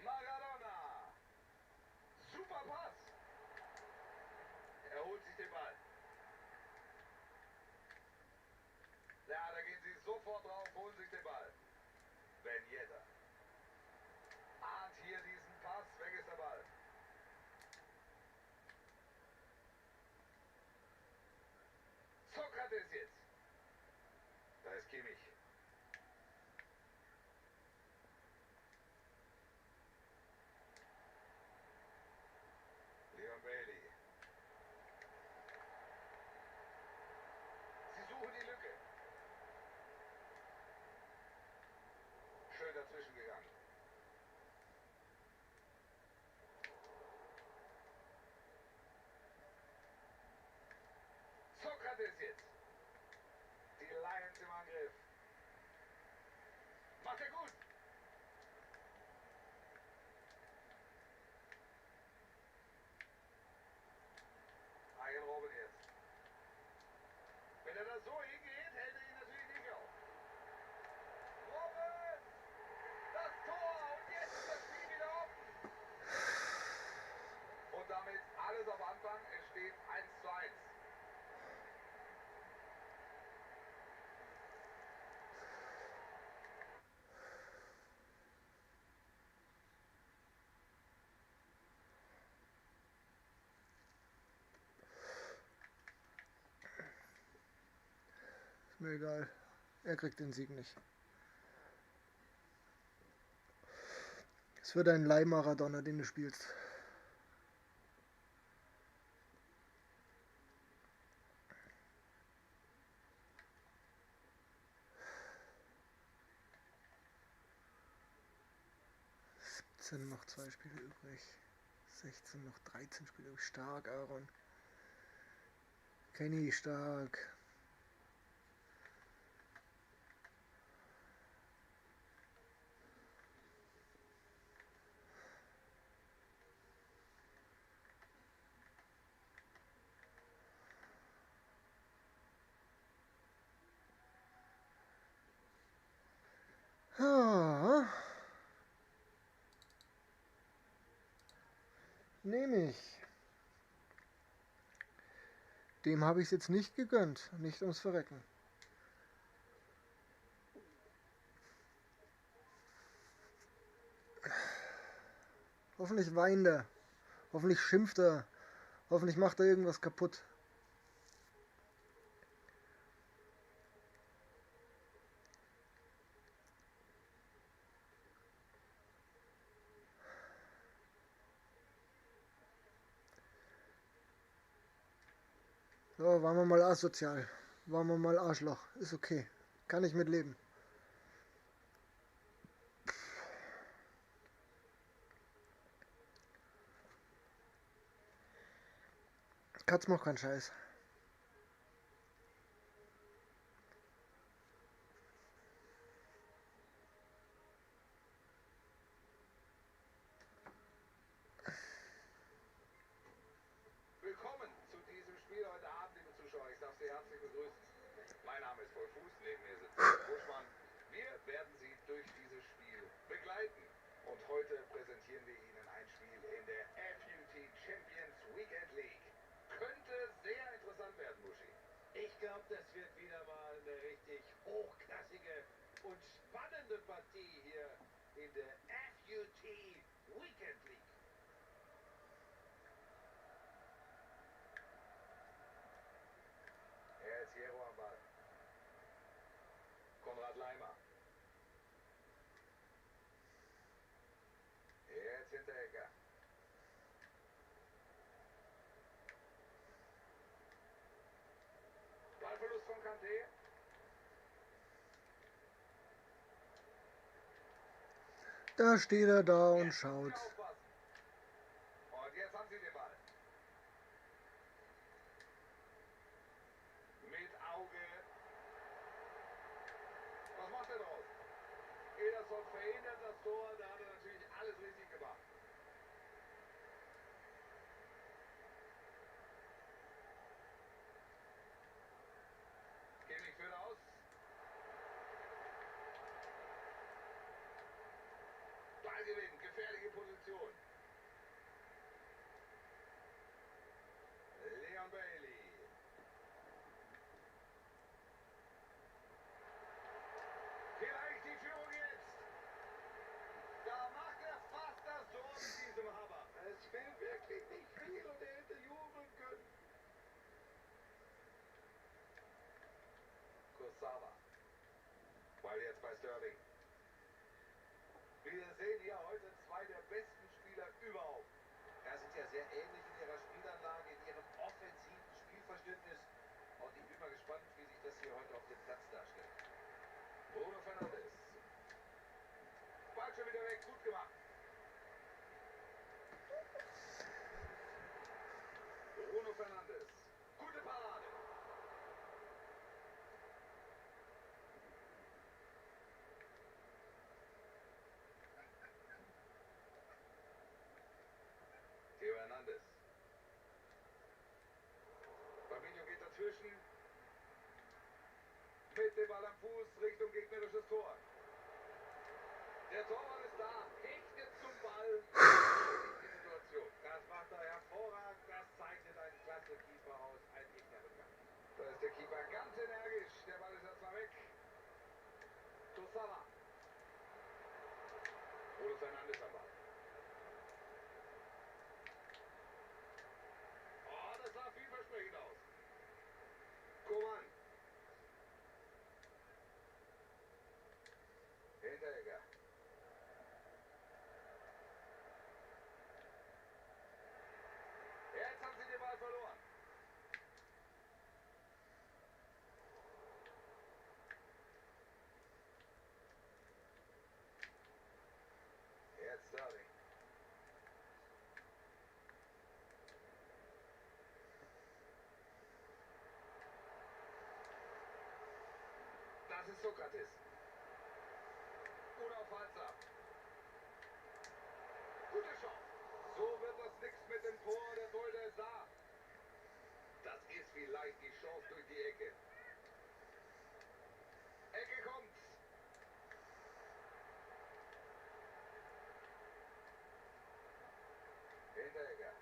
Maradona. Super Pass. Er holt sich den Ball. Ja, da gehen sie sofort drauf, holen sich den Ball. Ben Yedder. Ahnt hier diesen Pass, weg ist der Ball. Sokrates jetzt. Da ist Kimmich. Leon Bailey. Sie suchen die Lücke. Schön dazwischen gegangen. Sokrates jetzt. Die Lions im Angriff. Macht er gut. Arjen Robben jetzt. Wenn er da so hingeht, hält er ihn natürlich nicht auf. Robben! Das Tor! Und jetzt ist das Spiel wieder offen. Und damit alles auf Anfang. Es steht 1:1. Mir egal. Er kriegt den Sieg nicht. Es wird ein Leihmaradona, den du spielst. Noch 2 Spiele übrig. 16 noch 13 Spiele übrig. Stark, Aaron. Kenny, stark. Ah. Nehme ich. Dem habe ich es jetzt nicht gegönnt. Nicht ums Verrecken. Hoffentlich weint er. Hoffentlich schimpft er. Hoffentlich macht er irgendwas kaputt. So, waren wir mal asozial. Waren wir mal Arschloch. Ist okay. Kann ich mitleben. Katz macht keinen Scheiß. Willkommen zu diesem Spiel heute Abend, liebe Zuschauer. Ich darf Sie herzlich begrüßen. Mein Name ist Paul Fuß, neben mir sitzt Jörg Buschmann. Wir werden Sie durch dieses Spiel begleiten. Und heute präsentieren wir Ihnen ein Spiel in der FUT Champions Weekend League. Könnte sehr interessant werden, Buschi. Ich glaube, das wird wieder mal eine richtig hochklassige und spannende Partie hier in der FUT Weekend League. Er ist Jero am Ball. Konrad Leimer. Jetzt Hinteregger. Ballverlust von Kanté. Da steht er da und schaut. Aufpassen. Und jetzt haben sie den Ball. Mit Auge. Was macht er draus? Ederson verhindert das Tor. Da hat er natürlich alles richtig gemacht. Kimmich führt aus. Ballgewinn. Gefährliche Position. Leon Bailey. Vielleicht die Führung jetzt. Da macht er fast das Tor mit diesem Hammer. Es fehlt wirklich nicht viel und er hätte jubeln können. Kurzawa. Ball jetzt bei Sterling. Wir sehen hier heute zwei der besten Spieler überhaupt. Ja, sind ja sehr ähnlich in ihrer Spielanlage, in ihrem offensiven Spielverständnis. Und ich bin mal gespannt, wie sich das hier heute auf dem Platz darstellt. Bruno Fernandes. Ball schon wieder weg, gut gemacht. Bruno Fernandes. Gute Parade. Theo Hernandez. Fabinho geht dazwischen. Mit dem Ball am Fuß Richtung gegnerisches Tor. Der Torwart ist da, hechtet zum Ball. Die Situation. Das macht er hervorragend. Das zeichnet einen klasse Keeper aus. Ein Gegnerrückgang. Da ist der Keeper ganz energisch. Der Ball ist erstmal weg. Tosala. Bruno Fernandes am Ball. Oh, das sah vielversprechend aus. Coman. Sokrates. Unaufhaltsam. Gute Chance. So wird das nix mit dem Tor. Der Torhüter ist da. Das ist vielleicht die Chance durch die Ecke. Ecke kommt's. Hinteregger.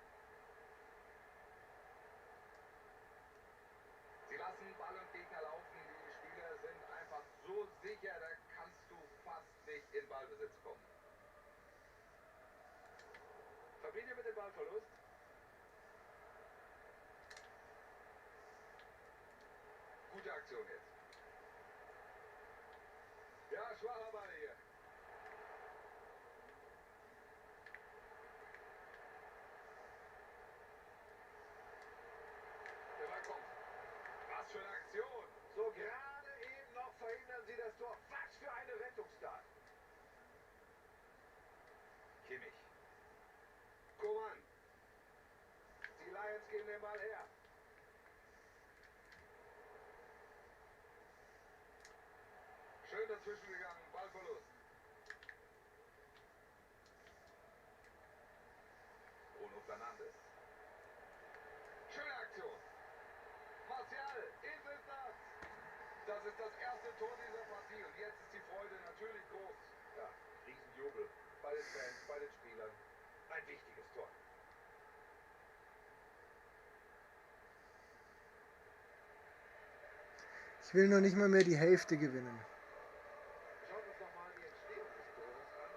Sie lassen Ball und Gegner laufen. Die Spieler sind einfach so sicher, da kannst du fast nicht in Ballbesitz kommen. Verbinde mit dem Ballverlust. Gute Aktion jetzt. Ja, schwacher Ball hier. Der Ball kommt. Was für eine Aktion. So gerade eben noch verhindern sie das Tor. Was für eine Rettungstat. Kimmich. Coman. Die Lions geben den Ball her. Schön dazwischen gegangen. Ballverlust. Bruno Fernandes. Schöne Aktion. Martial, ist es das? Das ist das erste Tor dieser Partie und jetzt ist die Freude natürlich groß. Ja, Riesenjubel bei den Fans, bei den Spielern. Ein wichtiges Tor. Ich will noch nicht mal mehr die Hälfte gewinnen. Schauen wir uns nochmal die Entstehung des Tores an.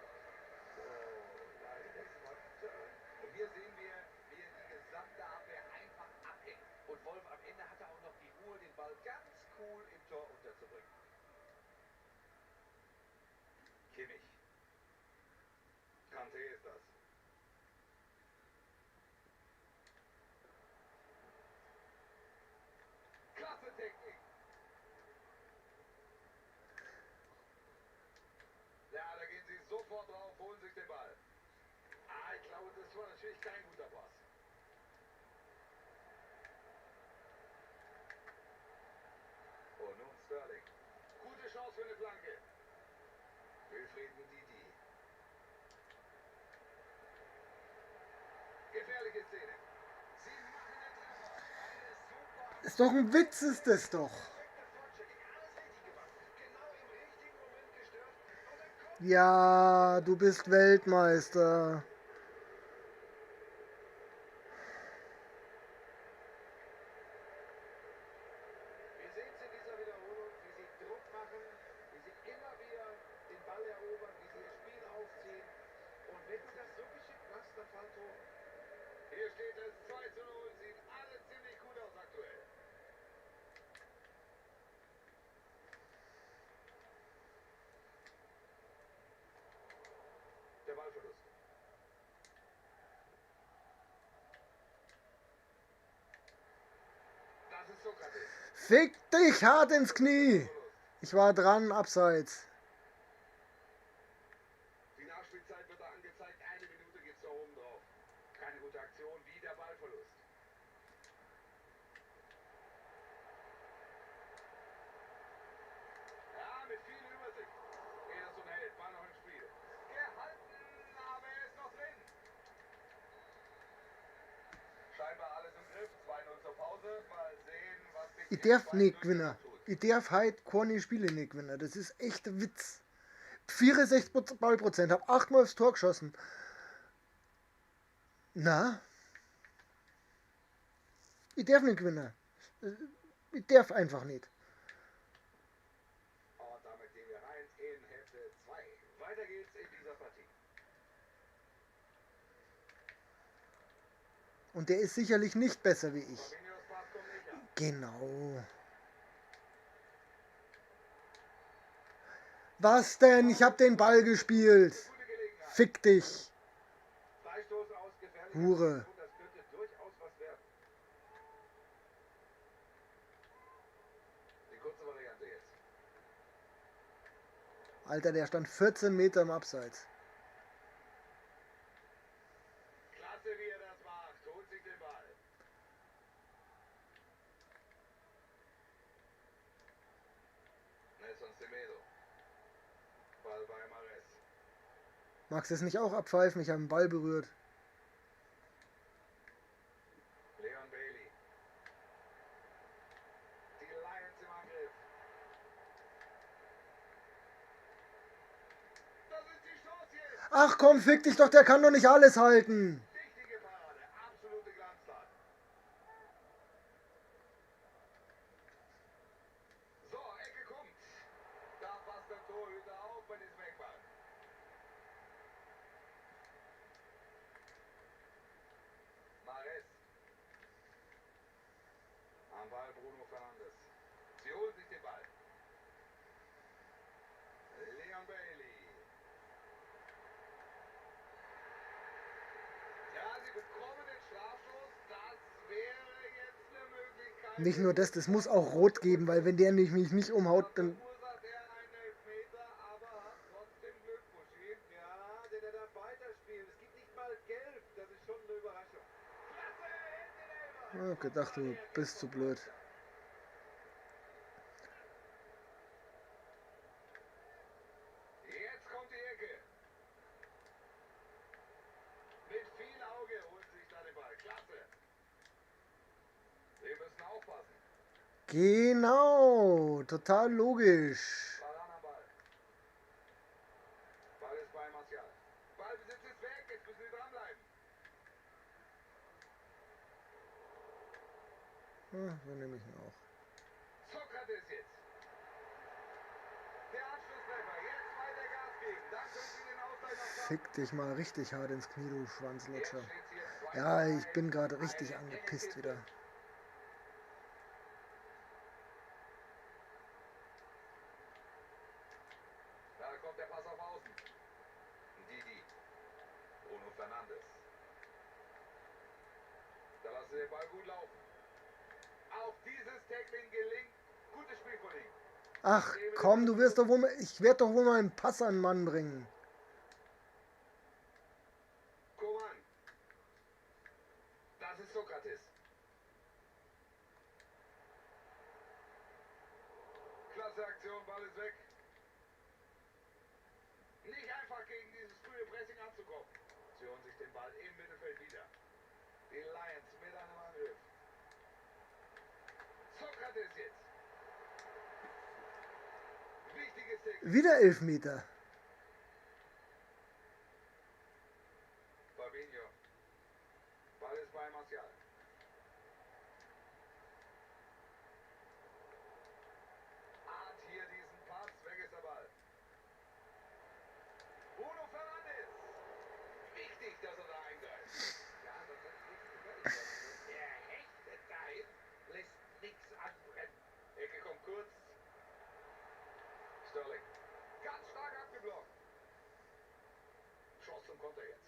Da ist es Martial. Und hier sehen wir, wie er die gesamte Abwehr einfach abhängt. Und Wolf, am Ende hat er auch noch die Ruhe, den Ball ganz cool im Tor unterzubringen. Kimmich. Kante ist das. Klasse Technik. Ja, da gehen sie sofort drauf, holen sich den Ball. Ich glaube, das war natürlich kein guter Pass. Und nun Sterling. Gute Chance für eine Flanke. Wilfried Ndidi. Gefährliche Szene. Sie machen den Treffer. Eine super Ist doch ein Witz, ist das doch. perfekte Vorchecking. Alles richtig gemacht. Genau im richtigen Moment gestört. Und dann kommt Ja, du bist Weltmeister. Wir sehen es in dieser Wiederholung, wie sie Druck machen, wie sie immer wieder den Ball erobern, wie sie ihr Spiel aufziehen. Und wenn du das so geschickt machst, dann fallen Tore. Hier steht es 2:0, sieht alles ziemlich gut aus aktuell. Der Ballverlust. Das ist Sokrates. Fick dich hart ins Knie. Ich war dran, abseits. Die Nachspielzeit wird da angezeigt. Eine Minute geht's da oben drauf. Keine gute Aktion, wie der Ballverlust. Ja, mit viel Übersicht. Ederson hält, Ball noch im Spiel. Gehalten, aber er ist noch drin. Scheinbar alles im Griff. 2:0 zur Pause. Mal sehen, was sich Ich in darf zwei nicht Durchsätzen gewinnen. tut. Ich darf heute keine Spiele nicht gewinnen. Das ist echt ein Witz. 64% Ballprozent, hab 8-mal aufs Tor geschossen. Na? Ich darf nicht gewinnen. Ich darf einfach nicht. Und damit gehen wir rein in Hälfte 2. Weiter geht's in dieser Partie. Und der ist sicherlich nicht besser wie ich. Fabinhos Pass kommt nicht an. Genau. Was denn? Ich hab den Ball gespielt. Gute Gelegenheit. Fick dich. Freistoß aus gefährlicher Hure. Position, das könnte durchaus was werden. Die kurze Variante jetzt. Alter, der stand 14 Meter im Abseits. Klasse, wie er das macht. Holt sich den Ball. Nelson Semedo. Magst du es nicht auch abpfeifen? Ich habe den Ball berührt. Leon Bailey. Die Lions im Angriff. Das ist die Chance jetzt. Ach komm, fick dich doch, der kann doch nicht alles halten. Wichtige Parade. Absolute Glanztat. So, Ecke kommt. Da passt der Torhüter auf bei diesem Eckball. Mahrez. Am Ball Bruno Fernandes. Sie holen sich den Ball. Leon Bailey. Ja, sie bekommen den Strafstoß. Das wäre jetzt eine Möglichkeit. Nicht nur das muss auch rot geben, weil wenn der mich nicht umhaut, dann... Verursacht er einen Elfmeter, aber hat trotzdem Glück, Buschi. Ja, denn er darf weiterspielen. Es gibt nicht mal gelb. Das ist schon eine Überraschung. Klasse, hält den Elfer. Ich hab gedacht, du bist zu blöd. Jetzt kommt die Ecke. Mit viel Auge holt sich da den Ball. Klasse. Sie müssen aufpassen. Genau, total logisch. Baran am Ball. Ball ist bei Martial. Ballbesitz ist weg. Jetzt müssen sie dranbleiben. So nehme ich ihn auch. Sokrates jetzt. Der Anschlusstreffer. Jetzt weiter Gas geben. Dann können sie den Ausgleich noch schaffen. Fick dich mal richtig hart ins Knie, du Schwanzlutscher. Jetzt steht's hier 2:2. Ja, ich bin gerade richtig Eine angepisst enge wieder. Kiste. Da kommt der Pass auf Außen. Didi. Bruno Fernandes. Da lassen sie den Ball gut laufen. Auch dieses Tackling gelingt. Gutes Spiel von ihm. Ach komm, du wirst doch wohl... Ich werde doch wohl mal einen Pass an den Mann bringen. Koman. Das ist Sokrates. Klasse Aktion, Ball ist weg. Nicht einfach gegen dieses frühe Pressing anzukommen. Sie holen sich den Ball im Mittelfeld wieder. Die Lions mit einem Angriff. Sokrates jetzt. Wichtiges Tackling. Wieder Elfmeter. Fabinho. Ball ist bei Martial. Ahnt hier diesen Pass. Weg ist der Ball. Bruno Fernandes. Wichtig, dass er da eingreift. Ja, das hat nichts gefällig werden. Er hechtet dahin, lässt nichts anbrennen. Ecke kommt kurz. Sterling. Ganz stark abgeblockt. Chance zum Konter jetzt.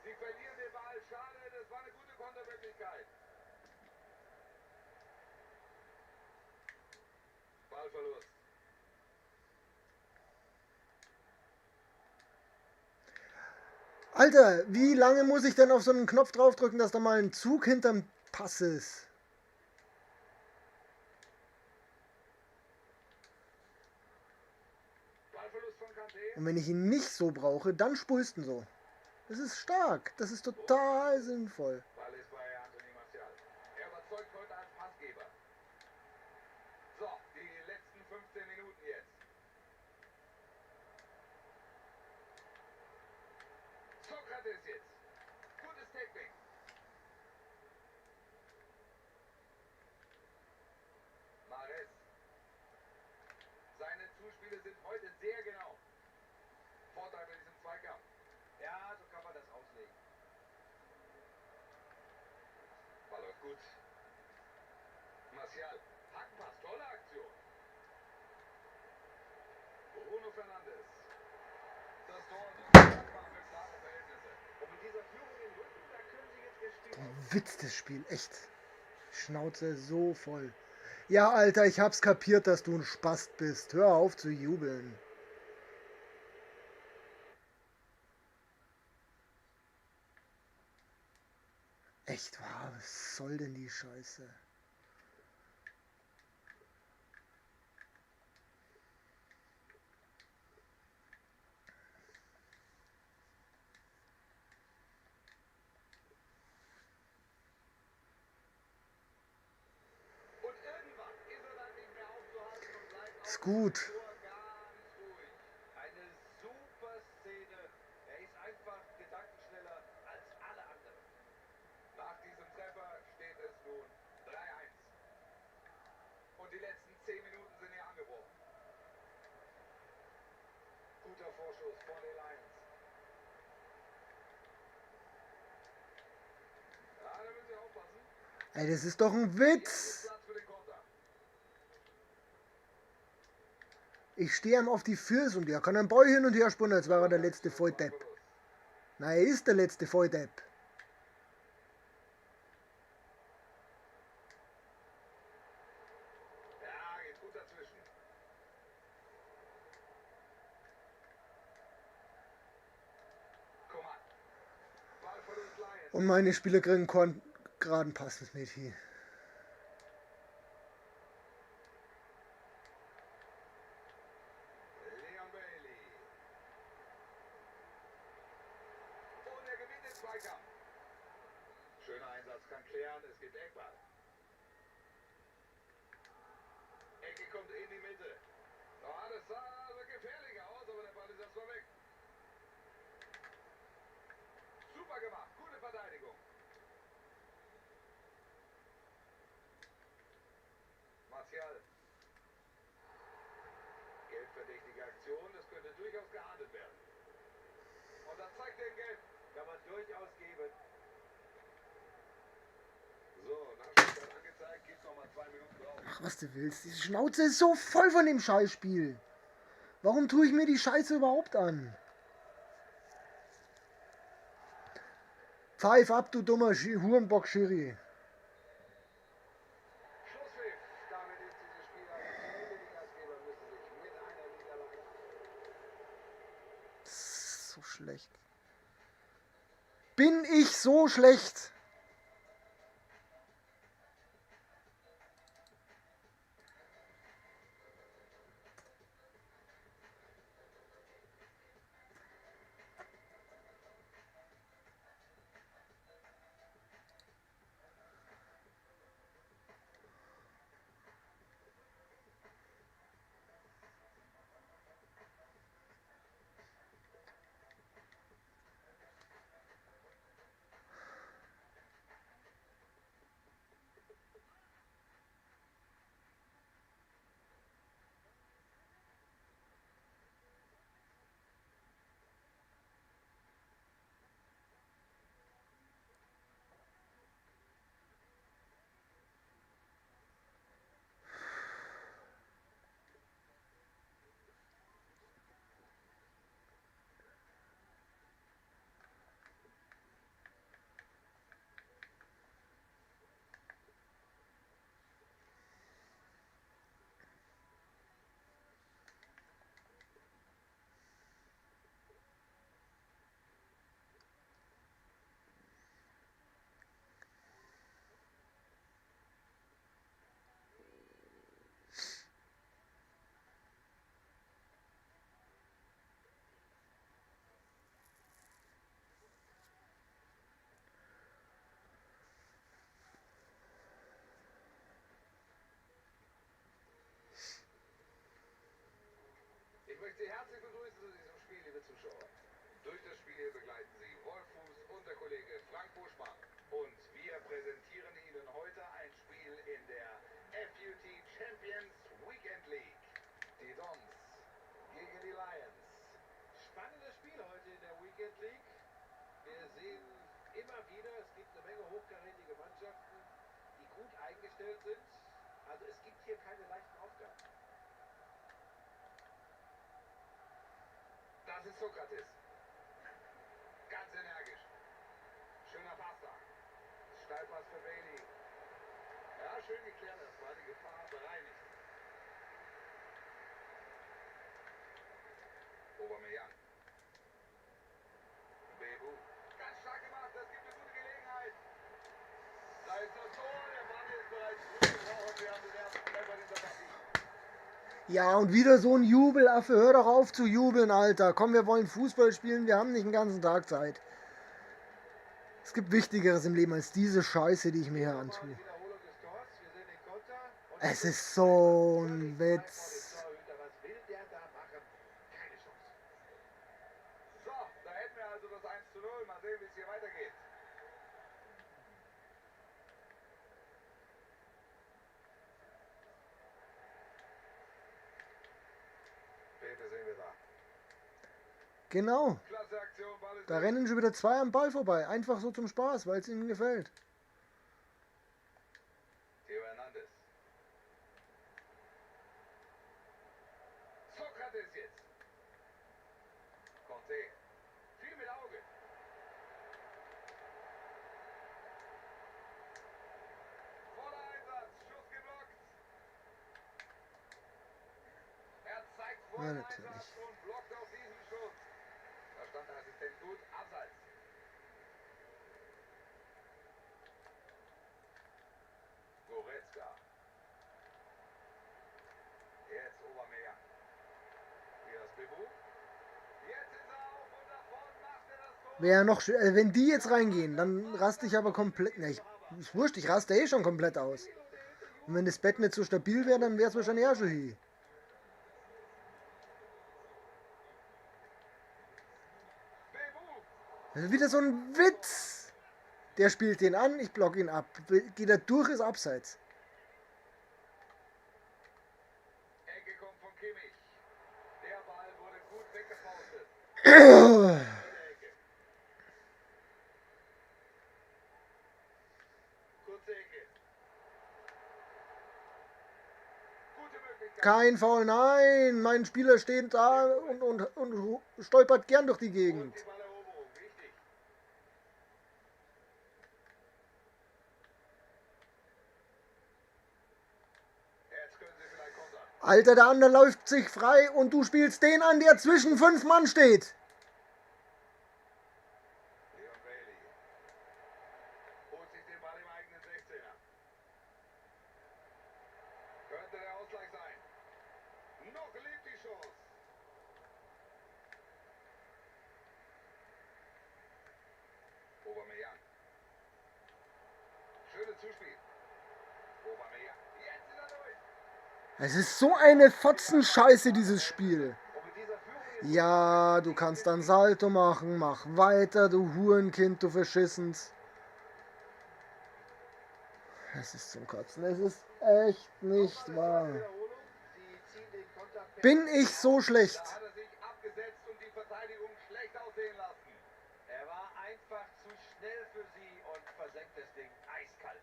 Sie verlieren den Ball. Schade, das war eine gute Kontermöglichkeit. Ballverlust. Alter, wie lange muss ich denn auf so einen Knopf draufdrücken, dass da mal ein Zug hinterm Pass ist? Ballverlust von Kanté. Und wenn ich ihn nicht so brauche, dann spulst ihn so. Das ist stark. Das ist total sinnvoll. Ball ist bei Anthony Martial. Er überzeugt heute als Passgeber. So, die letzten 15 Minuten jetzt. Sokrates jetzt. Gutes Tackling. Mahrez. Seine Zuspiele sind heute sehr genau. Vorteil bei diesem Zweikampf. Ja, so kann man das auslegen. Ball läuft gut. Martial. Hackpass. Tolle Aktion. Bruno Fernandes. Das Tor war für klare Verhältnisse. Und mit dieser Führung im Rücken, da können sie jetzt ihr Spiel Oh, Witz, das Spiel. Echt. Schnauze so voll. Ja, Alter, ich hab's kapiert, dass du ein Spast bist. Hör auf zu jubeln. Echt wahr, was soll denn die Scheiße? Ist gut. Tor ganz ruhig. Eine super Szene. Er ist einfach gedankenschneller als alle anderen. Nach diesem Treffer steht es nun 3-1. Und die letzten 10 Minuten sind hier angebrochen. Guter Vorschuss von den Lions. Ja, da müssen Sie aufpassen. Ey, das ist doch ein Witz. Platz für den Konter. Ich stehe ihm auf die Füße und er kann einen Ball hin und her spielen, als wäre er der letzte Volldepp. Nein, er ist der letzte Volldepp. Ja, geht gut dazwischen. Komm an. Ballverlust Lions. Und meine Spieler kriegen keinen geraden Pass nicht hin. Leon Bailey. Und er gewinnt den Zweikampf. Schöner Einsatz, kann klären, es gibt Eckball. Ecke kommt in die Mitte. Ja, das sah also gefährlich aus, aber der Ball ist erstmal weg. Super gemacht, gute Verteidigung. Martial. Geldverdächtige Aktion, das könnte durchaus geahndet werden. Und dann zeigt er Gelb. Kann man durchaus geben. So, Nachspielzeit angezeigt, gibt nochmal 2 Minuten drauf. Ach, was du willst. Diese Schnauze ist so voll von dem Scheißspiel. Warum tue ich mir die Scheiße überhaupt an? Pfeif ab, du dummer Hurenbock-Schiri. Schlusspfiff. Damit ist dieses Spiel am Ende. Die Gastgeber müssen sich mit einer Niederlage So schlecht. Bin ich so schlecht? Ich möchte Sie herzlich begrüßen zu diesem Spiel, liebe Zuschauer. Durch das Spiel begleiten Sie Wolf Fuß und der Kollege Frank Buschmann. Und wir präsentieren Ihnen heute ein Spiel in der FUT Champions Weekend League. Die Dons gegen die Lions. Spannendes Spiel heute in der Weekend League. Wir sehen immer wieder, es gibt eine Menge hochkarätige Mannschaften, die gut eingestellt sind. Also es gibt hier keine leichten Aufgaben. Das ist Sokrates. Ganz energisch. Schöner Pass da. Steilpass für Bailey. Ja, schön geklärt, das war die Gefahr bereinigt. Aubameyang. Bebu. Ganz stark gemacht, das gibt eine gute Gelegenheit. Da ist das Tor, der Mann ist bereits früh gebrochen. Wir haben den ersten Treffer dieser Partie. Ja, und wieder so ein Jubelaffe. Hör doch auf zu jubeln, Alter. Komm, wir wollen Fußball spielen. Wir haben nicht den ganzen Tag Zeit. Es gibt Wichtigeres im Leben als diese Scheiße, die ich mir hier antue. Wiederholung des Tors. Wir sehen den Konter. Und Es ist so ein Witz. Torhüter 0. Mal sehen, wie es hier weitergeht. Pepe sehen wir da. Genau. Klasse Aktion, Ball ist Da weg. rennen schon wieder zwei am Ball vorbei. Einfach so zum Spaß, weil es ihnen gefällt. Theo Hernandez. Sokrates jetzt. Conte. Viel mit Auge. Voller Einsatz. Schuss geblockt. Er zeigt vollen Ja, natürlich. Einsatz und blockt auch diesen Schuss. Da stand der Assistent gut. Abseits. Goretzka. Jetzt Aubameyang. Hier ist Bebu. Jetzt ist er auf und davon macht er das Tor. Wäre noch wenn die jetzt reingehen, dann raste ich aber komplett. Ne, ist wurscht, ich raste eh schon komplett aus. Und wenn das Bett nicht so stabil wäre, dann wäre es wahrscheinlich auch schon hier. Bebu. Das ist wieder so ein Witz. Der spielt den an, ich block ihn ab. Geht er durch, ist abseits. Ecke kommt von Kimmich. Der Ball wurde gut weggefaustet. Kein Ecke. Kurze Ecke. Gute Möglichkeit. Foul, nein. Mein Spieler steht da und stolpert gern durch die Gegend. Und die Balleroberung. Wichtig. Jetzt können sie vielleicht kontern. Alter, der andere läuft sich frei und du spielst den an, der zwischen 5 Mann steht. Leon Bailey. Holt sich den Ball im eigenen 16er. Könnte der Ausgleich sein. Noch lebt die Chance. Aubameyang. Schönes Zuspiel. Aubameyang. Jetzt ist er durch. Es ist so eine Fotzenscheiße, dieses Spiel. Und mit dieser Führung ist Ja, du kannst dann Salto machen, mach weiter, du Hurenkind, du Verschissens. Es ist zum Kotzen, es ist echt nicht wahr. Wiederholung. Sie ziehen den Konter per- Bin ich so schlecht? Da hat er sich abgesetzt und die Verteidigung schlecht aussehen lassen. Er war einfach zu schnell für sie und versenkt das Ding eiskalt.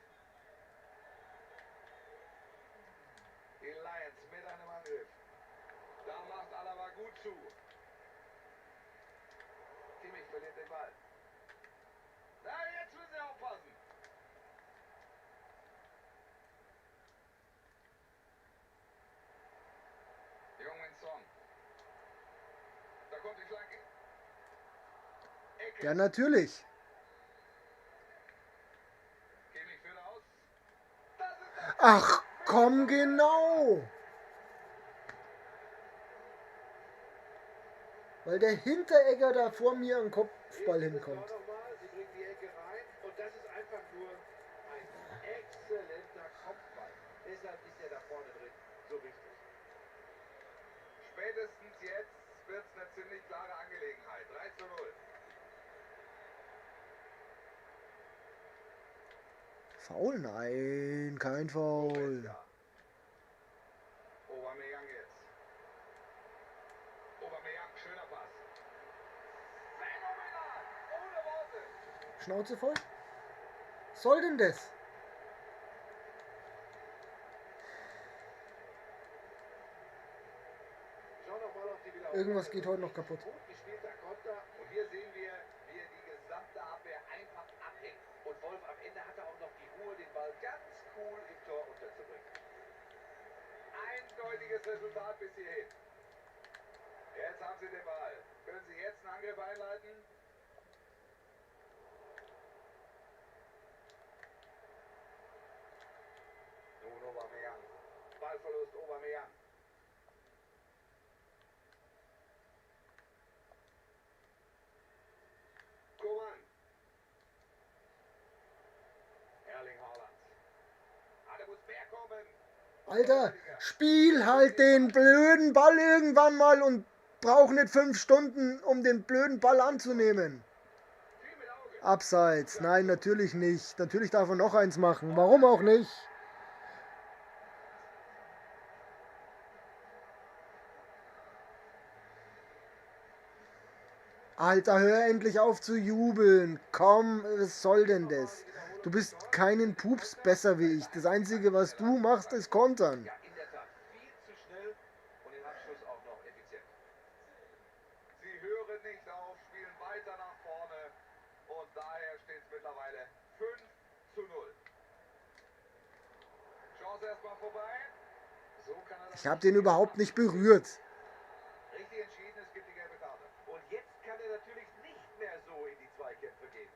Die Lions mit einem Angriff. Da macht Alaba gut zu. Kimmich verliert den Ball. Na, jetzt müssen sie aufpassen. Jungen Song. Da kommt die Flanke. Ecke. Ja, natürlich. Kimmich führt aus. Das ist das. Ach, komm, genau. Weil der Hinteregger da vor mir am Kopfball hinkommt. Nochmal, sie bringen die Ecke rein und das ist einfach nur ein exzellenter Kopfball. Deshalb ist er da vorne drin so wichtig. Spätestens jetzt wird es eine ziemlich klare Angelegenheit. 3:0. Foul? Nein, kein Foul. Goretzka. Aubameyang jetzt. Aubameyang, schöner Pass. Phänomenal! Ohne Worte! Schnauze voll? Was soll denn das? Schau noch mal auf die Wiederholung. Irgendwas geht heute noch kaputt. Gut gespielter Konter. Und hier sehen wir, wie er die gesamte Abwehr einfach abhängt. Und Wolf am Ende hat er auch noch die Ruhe, den Ball ganz cool im Tor unterzubringen. Eindeutiges Resultat bis hierhin. Jetzt haben sie den Ball. Können sie jetzt einen Angriff einleiten? Nun Aubameyang. Ballverlust Aubameyang. Coman. Erling Haaland. Ah, da muss mehr kommen. Alter, spiel halt den blöden Ball irgendwann mal und brauch nicht 5 Stunden, um den blöden Ball anzunehmen. Viel Abseits. Nein, natürlich nicht. Natürlich darf er noch eins machen. Warum auch nicht? Alter, hör endlich auf zu jubeln. Komm, was soll denn das? Du bist keinen Pups besser wie ich. Das Einzige, was du machst, ist kontern. Ja, in der Tat. Viel zu schnell und im Abschluss auch noch effizient. Sie hören nicht auf, spielen weiter nach vorne und daher steht es mittlerweile 5:0. Chance erstmal vorbei. So kann er das Ich habe den überhaupt nicht berührt. richtig entschieden, es gibt die gelbe Karte. Und jetzt kann er natürlich nicht mehr so in die Zweikämpfe gehen.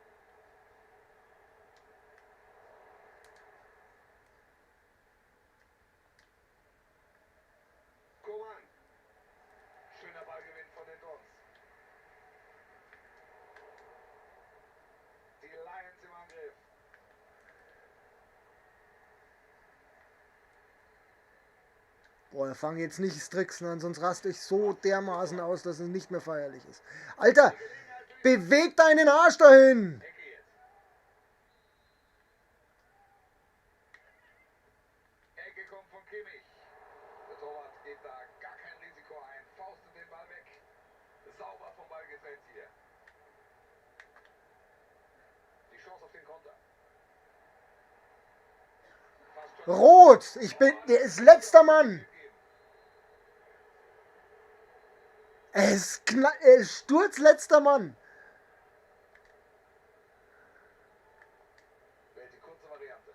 Coman. Schöner Ballgewinn von den Dons. Die Lions im Angriff. Boah, fang jetzt nicht das Tricksen an, sonst raste ich so dermaßen aus, dass es nicht mehr feierlich ist. Alter, beweg deinen Arsch dahin! Ecke jetzt. Ecke kommt von Kimmich. Der Torwart geht da gar kein Risiko ein. Faustet den Ball weg. Sauber vom Ball getrennt hier. Die Chance auf den Konter. Fast schon. Rot! Der ist letzter Mann! Er ist sturzletzter Mann! Wählt die kurze Variante.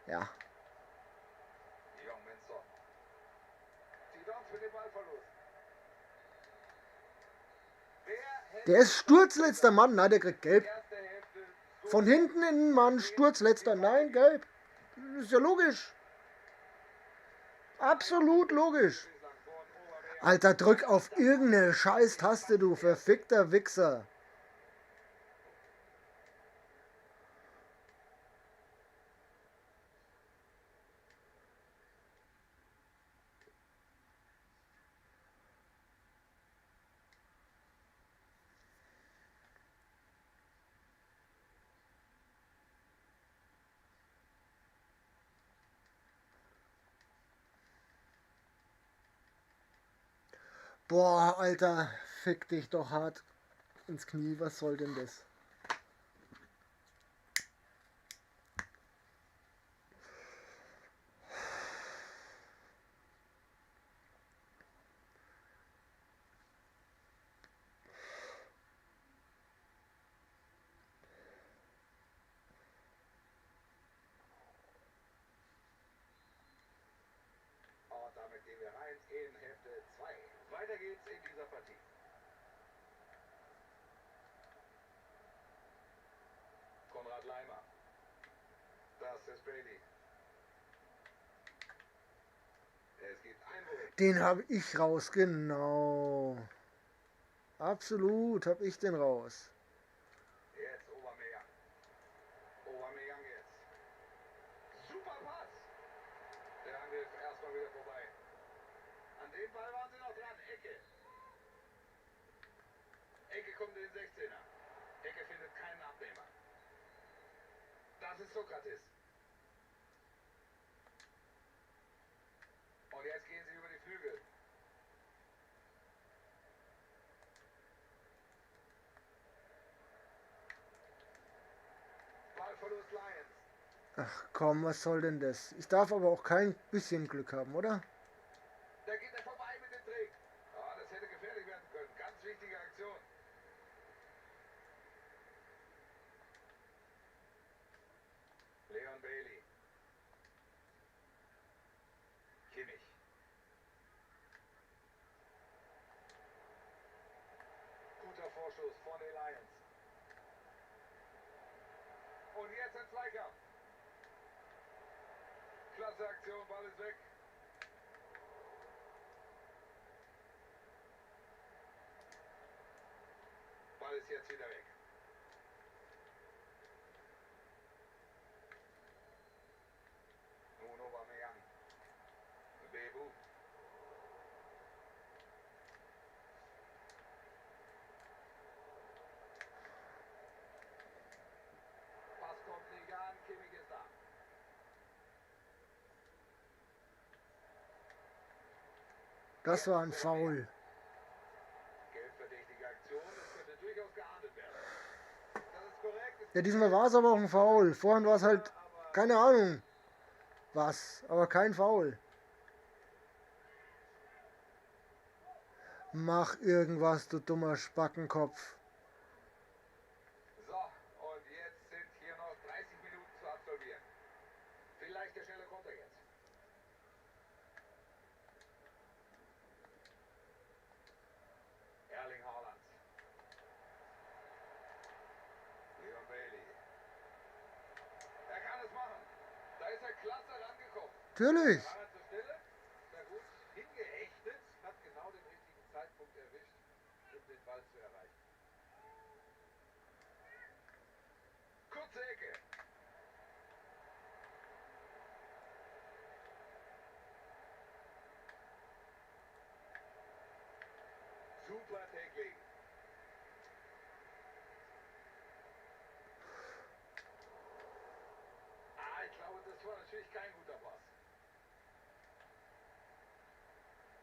Ja. Jong Min-Son. Die Dons mit dem Ballverlust. Wer hätte Der ist sturzletzter Mann. Nein, der kriegt die gelb. erste Hälfte so Von hinten in den Mann, sturzletzter. Nein, gelb. Das ist ja logisch. Absolut logisch. bislang von Aubameyang? Alter, drück auf irgendeine Scheiß-Taste, du verfickter Wichser. Boah, Alter, fick dich doch hart ins Knie. Was soll denn das? Und damit gehen wir rein in Hälfte 2. Weiter geht's in dieser Partie. Konrad Leimer. Das ist Bailey. Es gibt Einwurf. Den habe ich raus, genau. Absolut, habe ich den raus. Jetzt Aubameyang. Aubameyang jetzt. Super Pass. Der Angriff erstmal wieder vorbei. An dem Ball waren sie noch dran. Ecke. Ecke kommt in den 16er. Ecke findet keinen Abnehmer. Das ist Sokrates. Und jetzt gehen sie über die Flügel. Ballverlust Lions. Ach komm, was soll denn das? Ich darf aber auch kein bisschen Glück haben, oder? Da geht er vorbei mit dem Trick. Ah, das hätte gefährlich werden können. Ganz wichtige Aktion. Leon Bailey. Kimmich. Guter Vorschuss von den Lions. Und jetzt ein Zweikampf. Klasse Aktion, Ball ist weg. Ball ist jetzt wieder weg. Nun Aubameyang. Bebu. Das war ein Foul. Geldverdächtige Aktion, das könnte durchaus geahndet werden. Das ist korrekt. Ja, diesmal war es aber auch ein Foul. Vorhin war es halt, keine Ahnung, was, aber kein Foul. Mach irgendwas, du dummer Spackenkopf. So, und jetzt sind hier noch 30 Minuten zu absolvieren. Vielleicht der schnelle Konter jetzt. Erling Haaland. Leon Bailey. Er kann es machen. Da ist er klasse rangekommen. Natürlich. War er zur Stelle? Sehr gut. Hingeächtet. Hat genau den richtigen Zeitpunkt erwischt, um den Ball zu erreichen. Kurze Ecke. Super Tackling. Ich glaube, das war natürlich kein guter Pass.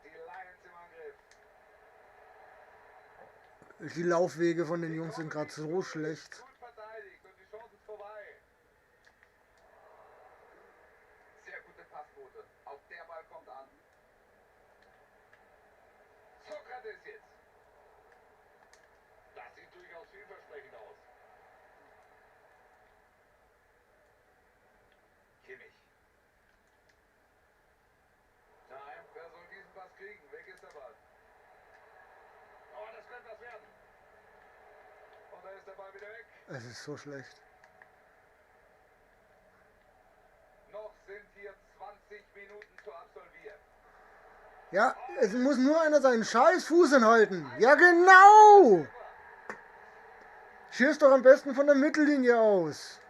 Die Lions im Angriff. Die Laufwege von den Jungs sind gerade so schlecht. Gut verteidigt und die Chance ist vorbei. Sehr gute Passquote. Auch der Ball kommt an. Sokrates jetzt. Das sieht durchaus vielversprechend aus. Kimmich. Nein, wer soll diesen Pass kriegen? Weg ist der Ball. Oh, das könnte was werden. Und da ist der Ball wieder weg. Es ist so schlecht. Noch sind hier 20 Minuten zu absolvieren. Ja, es muss nur einer seinen scheiß Fuß hinhalten. Ja, genau. Schieß doch am besten von der Mittellinie aus.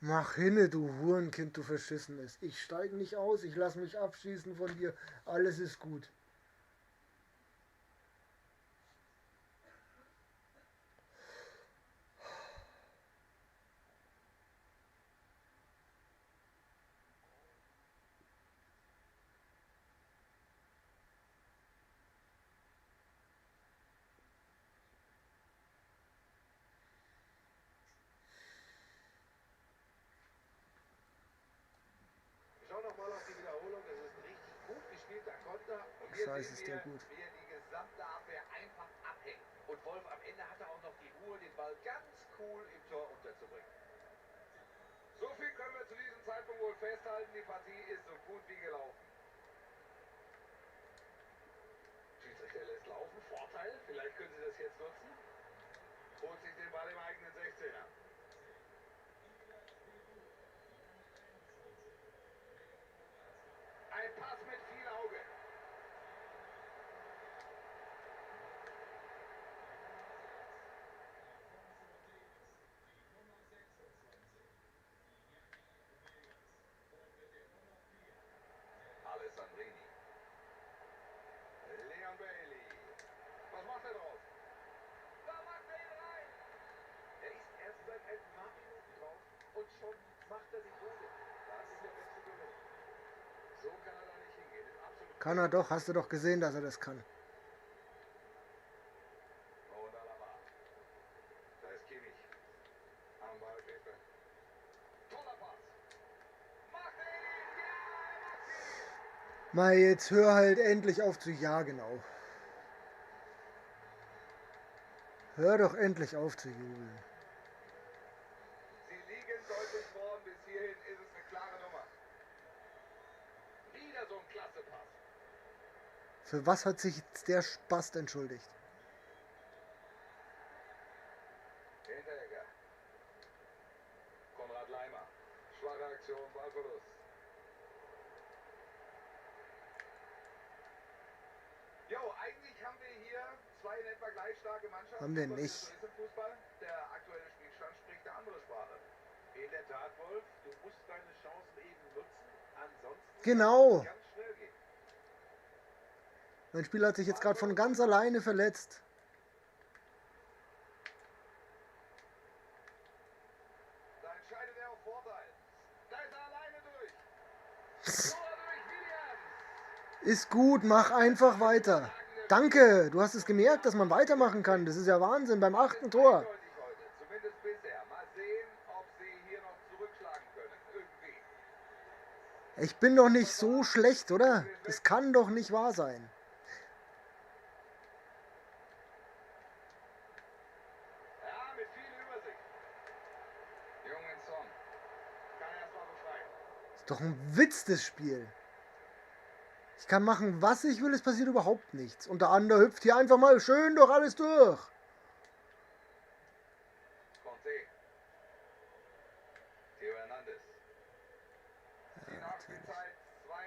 Mach hinne, du Hurenkind, du Verschissenes. Ich steige nicht aus, ich lasse mich abschießen von dir. Alles ist gut. Schau noch mal auf die Wiederholung. Das ist ein richtig gut gespielter Konter. Und hier Scheiße, sehen ist der wir, gut. wie er die gesamte Abwehr einfach abhängt. Und Wolf am Ende hatte auch noch die Ruhe, den Ball ganz cool im Tor unterzubringen. So viel können wir zu diesem Zeitpunkt wohl festhalten. Die Partie ist so gut wie gelaufen. Schiedsrichter lässt laufen. Vorteil. Vielleicht können sie das jetzt nutzen. Holt sich den Ball im eigenen 16er. Ein Pass mit viel Auge. Alessandrini. Leon Bailey. Was macht er draus? Da macht er ihn rein. Er ist erst seit ein paar Minuten drauf und schon macht er die Bude. Das ist der beste Gewinn. So kann er da nicht hingehen. Im absoluten Kann er doch, hast du doch gesehen, dass er das kann. Und Alaba. Da ist Kimmich. Am Ball Pepe. Toller Pass. Macht er ihn! Ja, er macht ihn! Mal jetzt hör halt endlich auf zu jagen auf. Hör doch endlich auf zu jubeln. Sie liegen deutlich vor und bis hierhin ist es eine klare Nummer. wieder so ein klasse Pass. Für was hat sich jetzt der Spast entschuldigt? Hinteregger. Konrad Leimer. Schwache Aktion, Ballverlust. Jo, eigentlich haben wir hier zwei in etwa gleich starke Mannschaften. Haben wir Aber nicht. so ist im Fußball. Der aktuelle Spielstand spricht eine andere Sprache. In der Tat, Wolf, du musst deine Chancen eben nutzen. Ansonsten Genau. kann es ganz schnell gehen. Mein Spieler hat sich jetzt gerade von ganz alleine verletzt. Da entscheidet er auf Vorteil. Da ist er alleine durch. Tor durch Williams. Ist gut, mach einfach weiter. Danke, du hast es gemerkt, dass man weitermachen kann. Das ist ja Wahnsinn beim 8. Tor. Eindeutig heute, zumindest bisher. Mal sehen, ob sie hier noch zurückschlagen können. Irgendwie. Ich bin doch nicht so schlecht, oder? Das kann doch nicht wahr sein. Ja, mit viel Übersicht. Jungen Song. Kann erstmal befreien. Ist doch ein Witz, das Spiel. Ich kann machen, was ich will, es passiert überhaupt nichts. Und der andere hüpft hier einfach mal schön durch alles durch.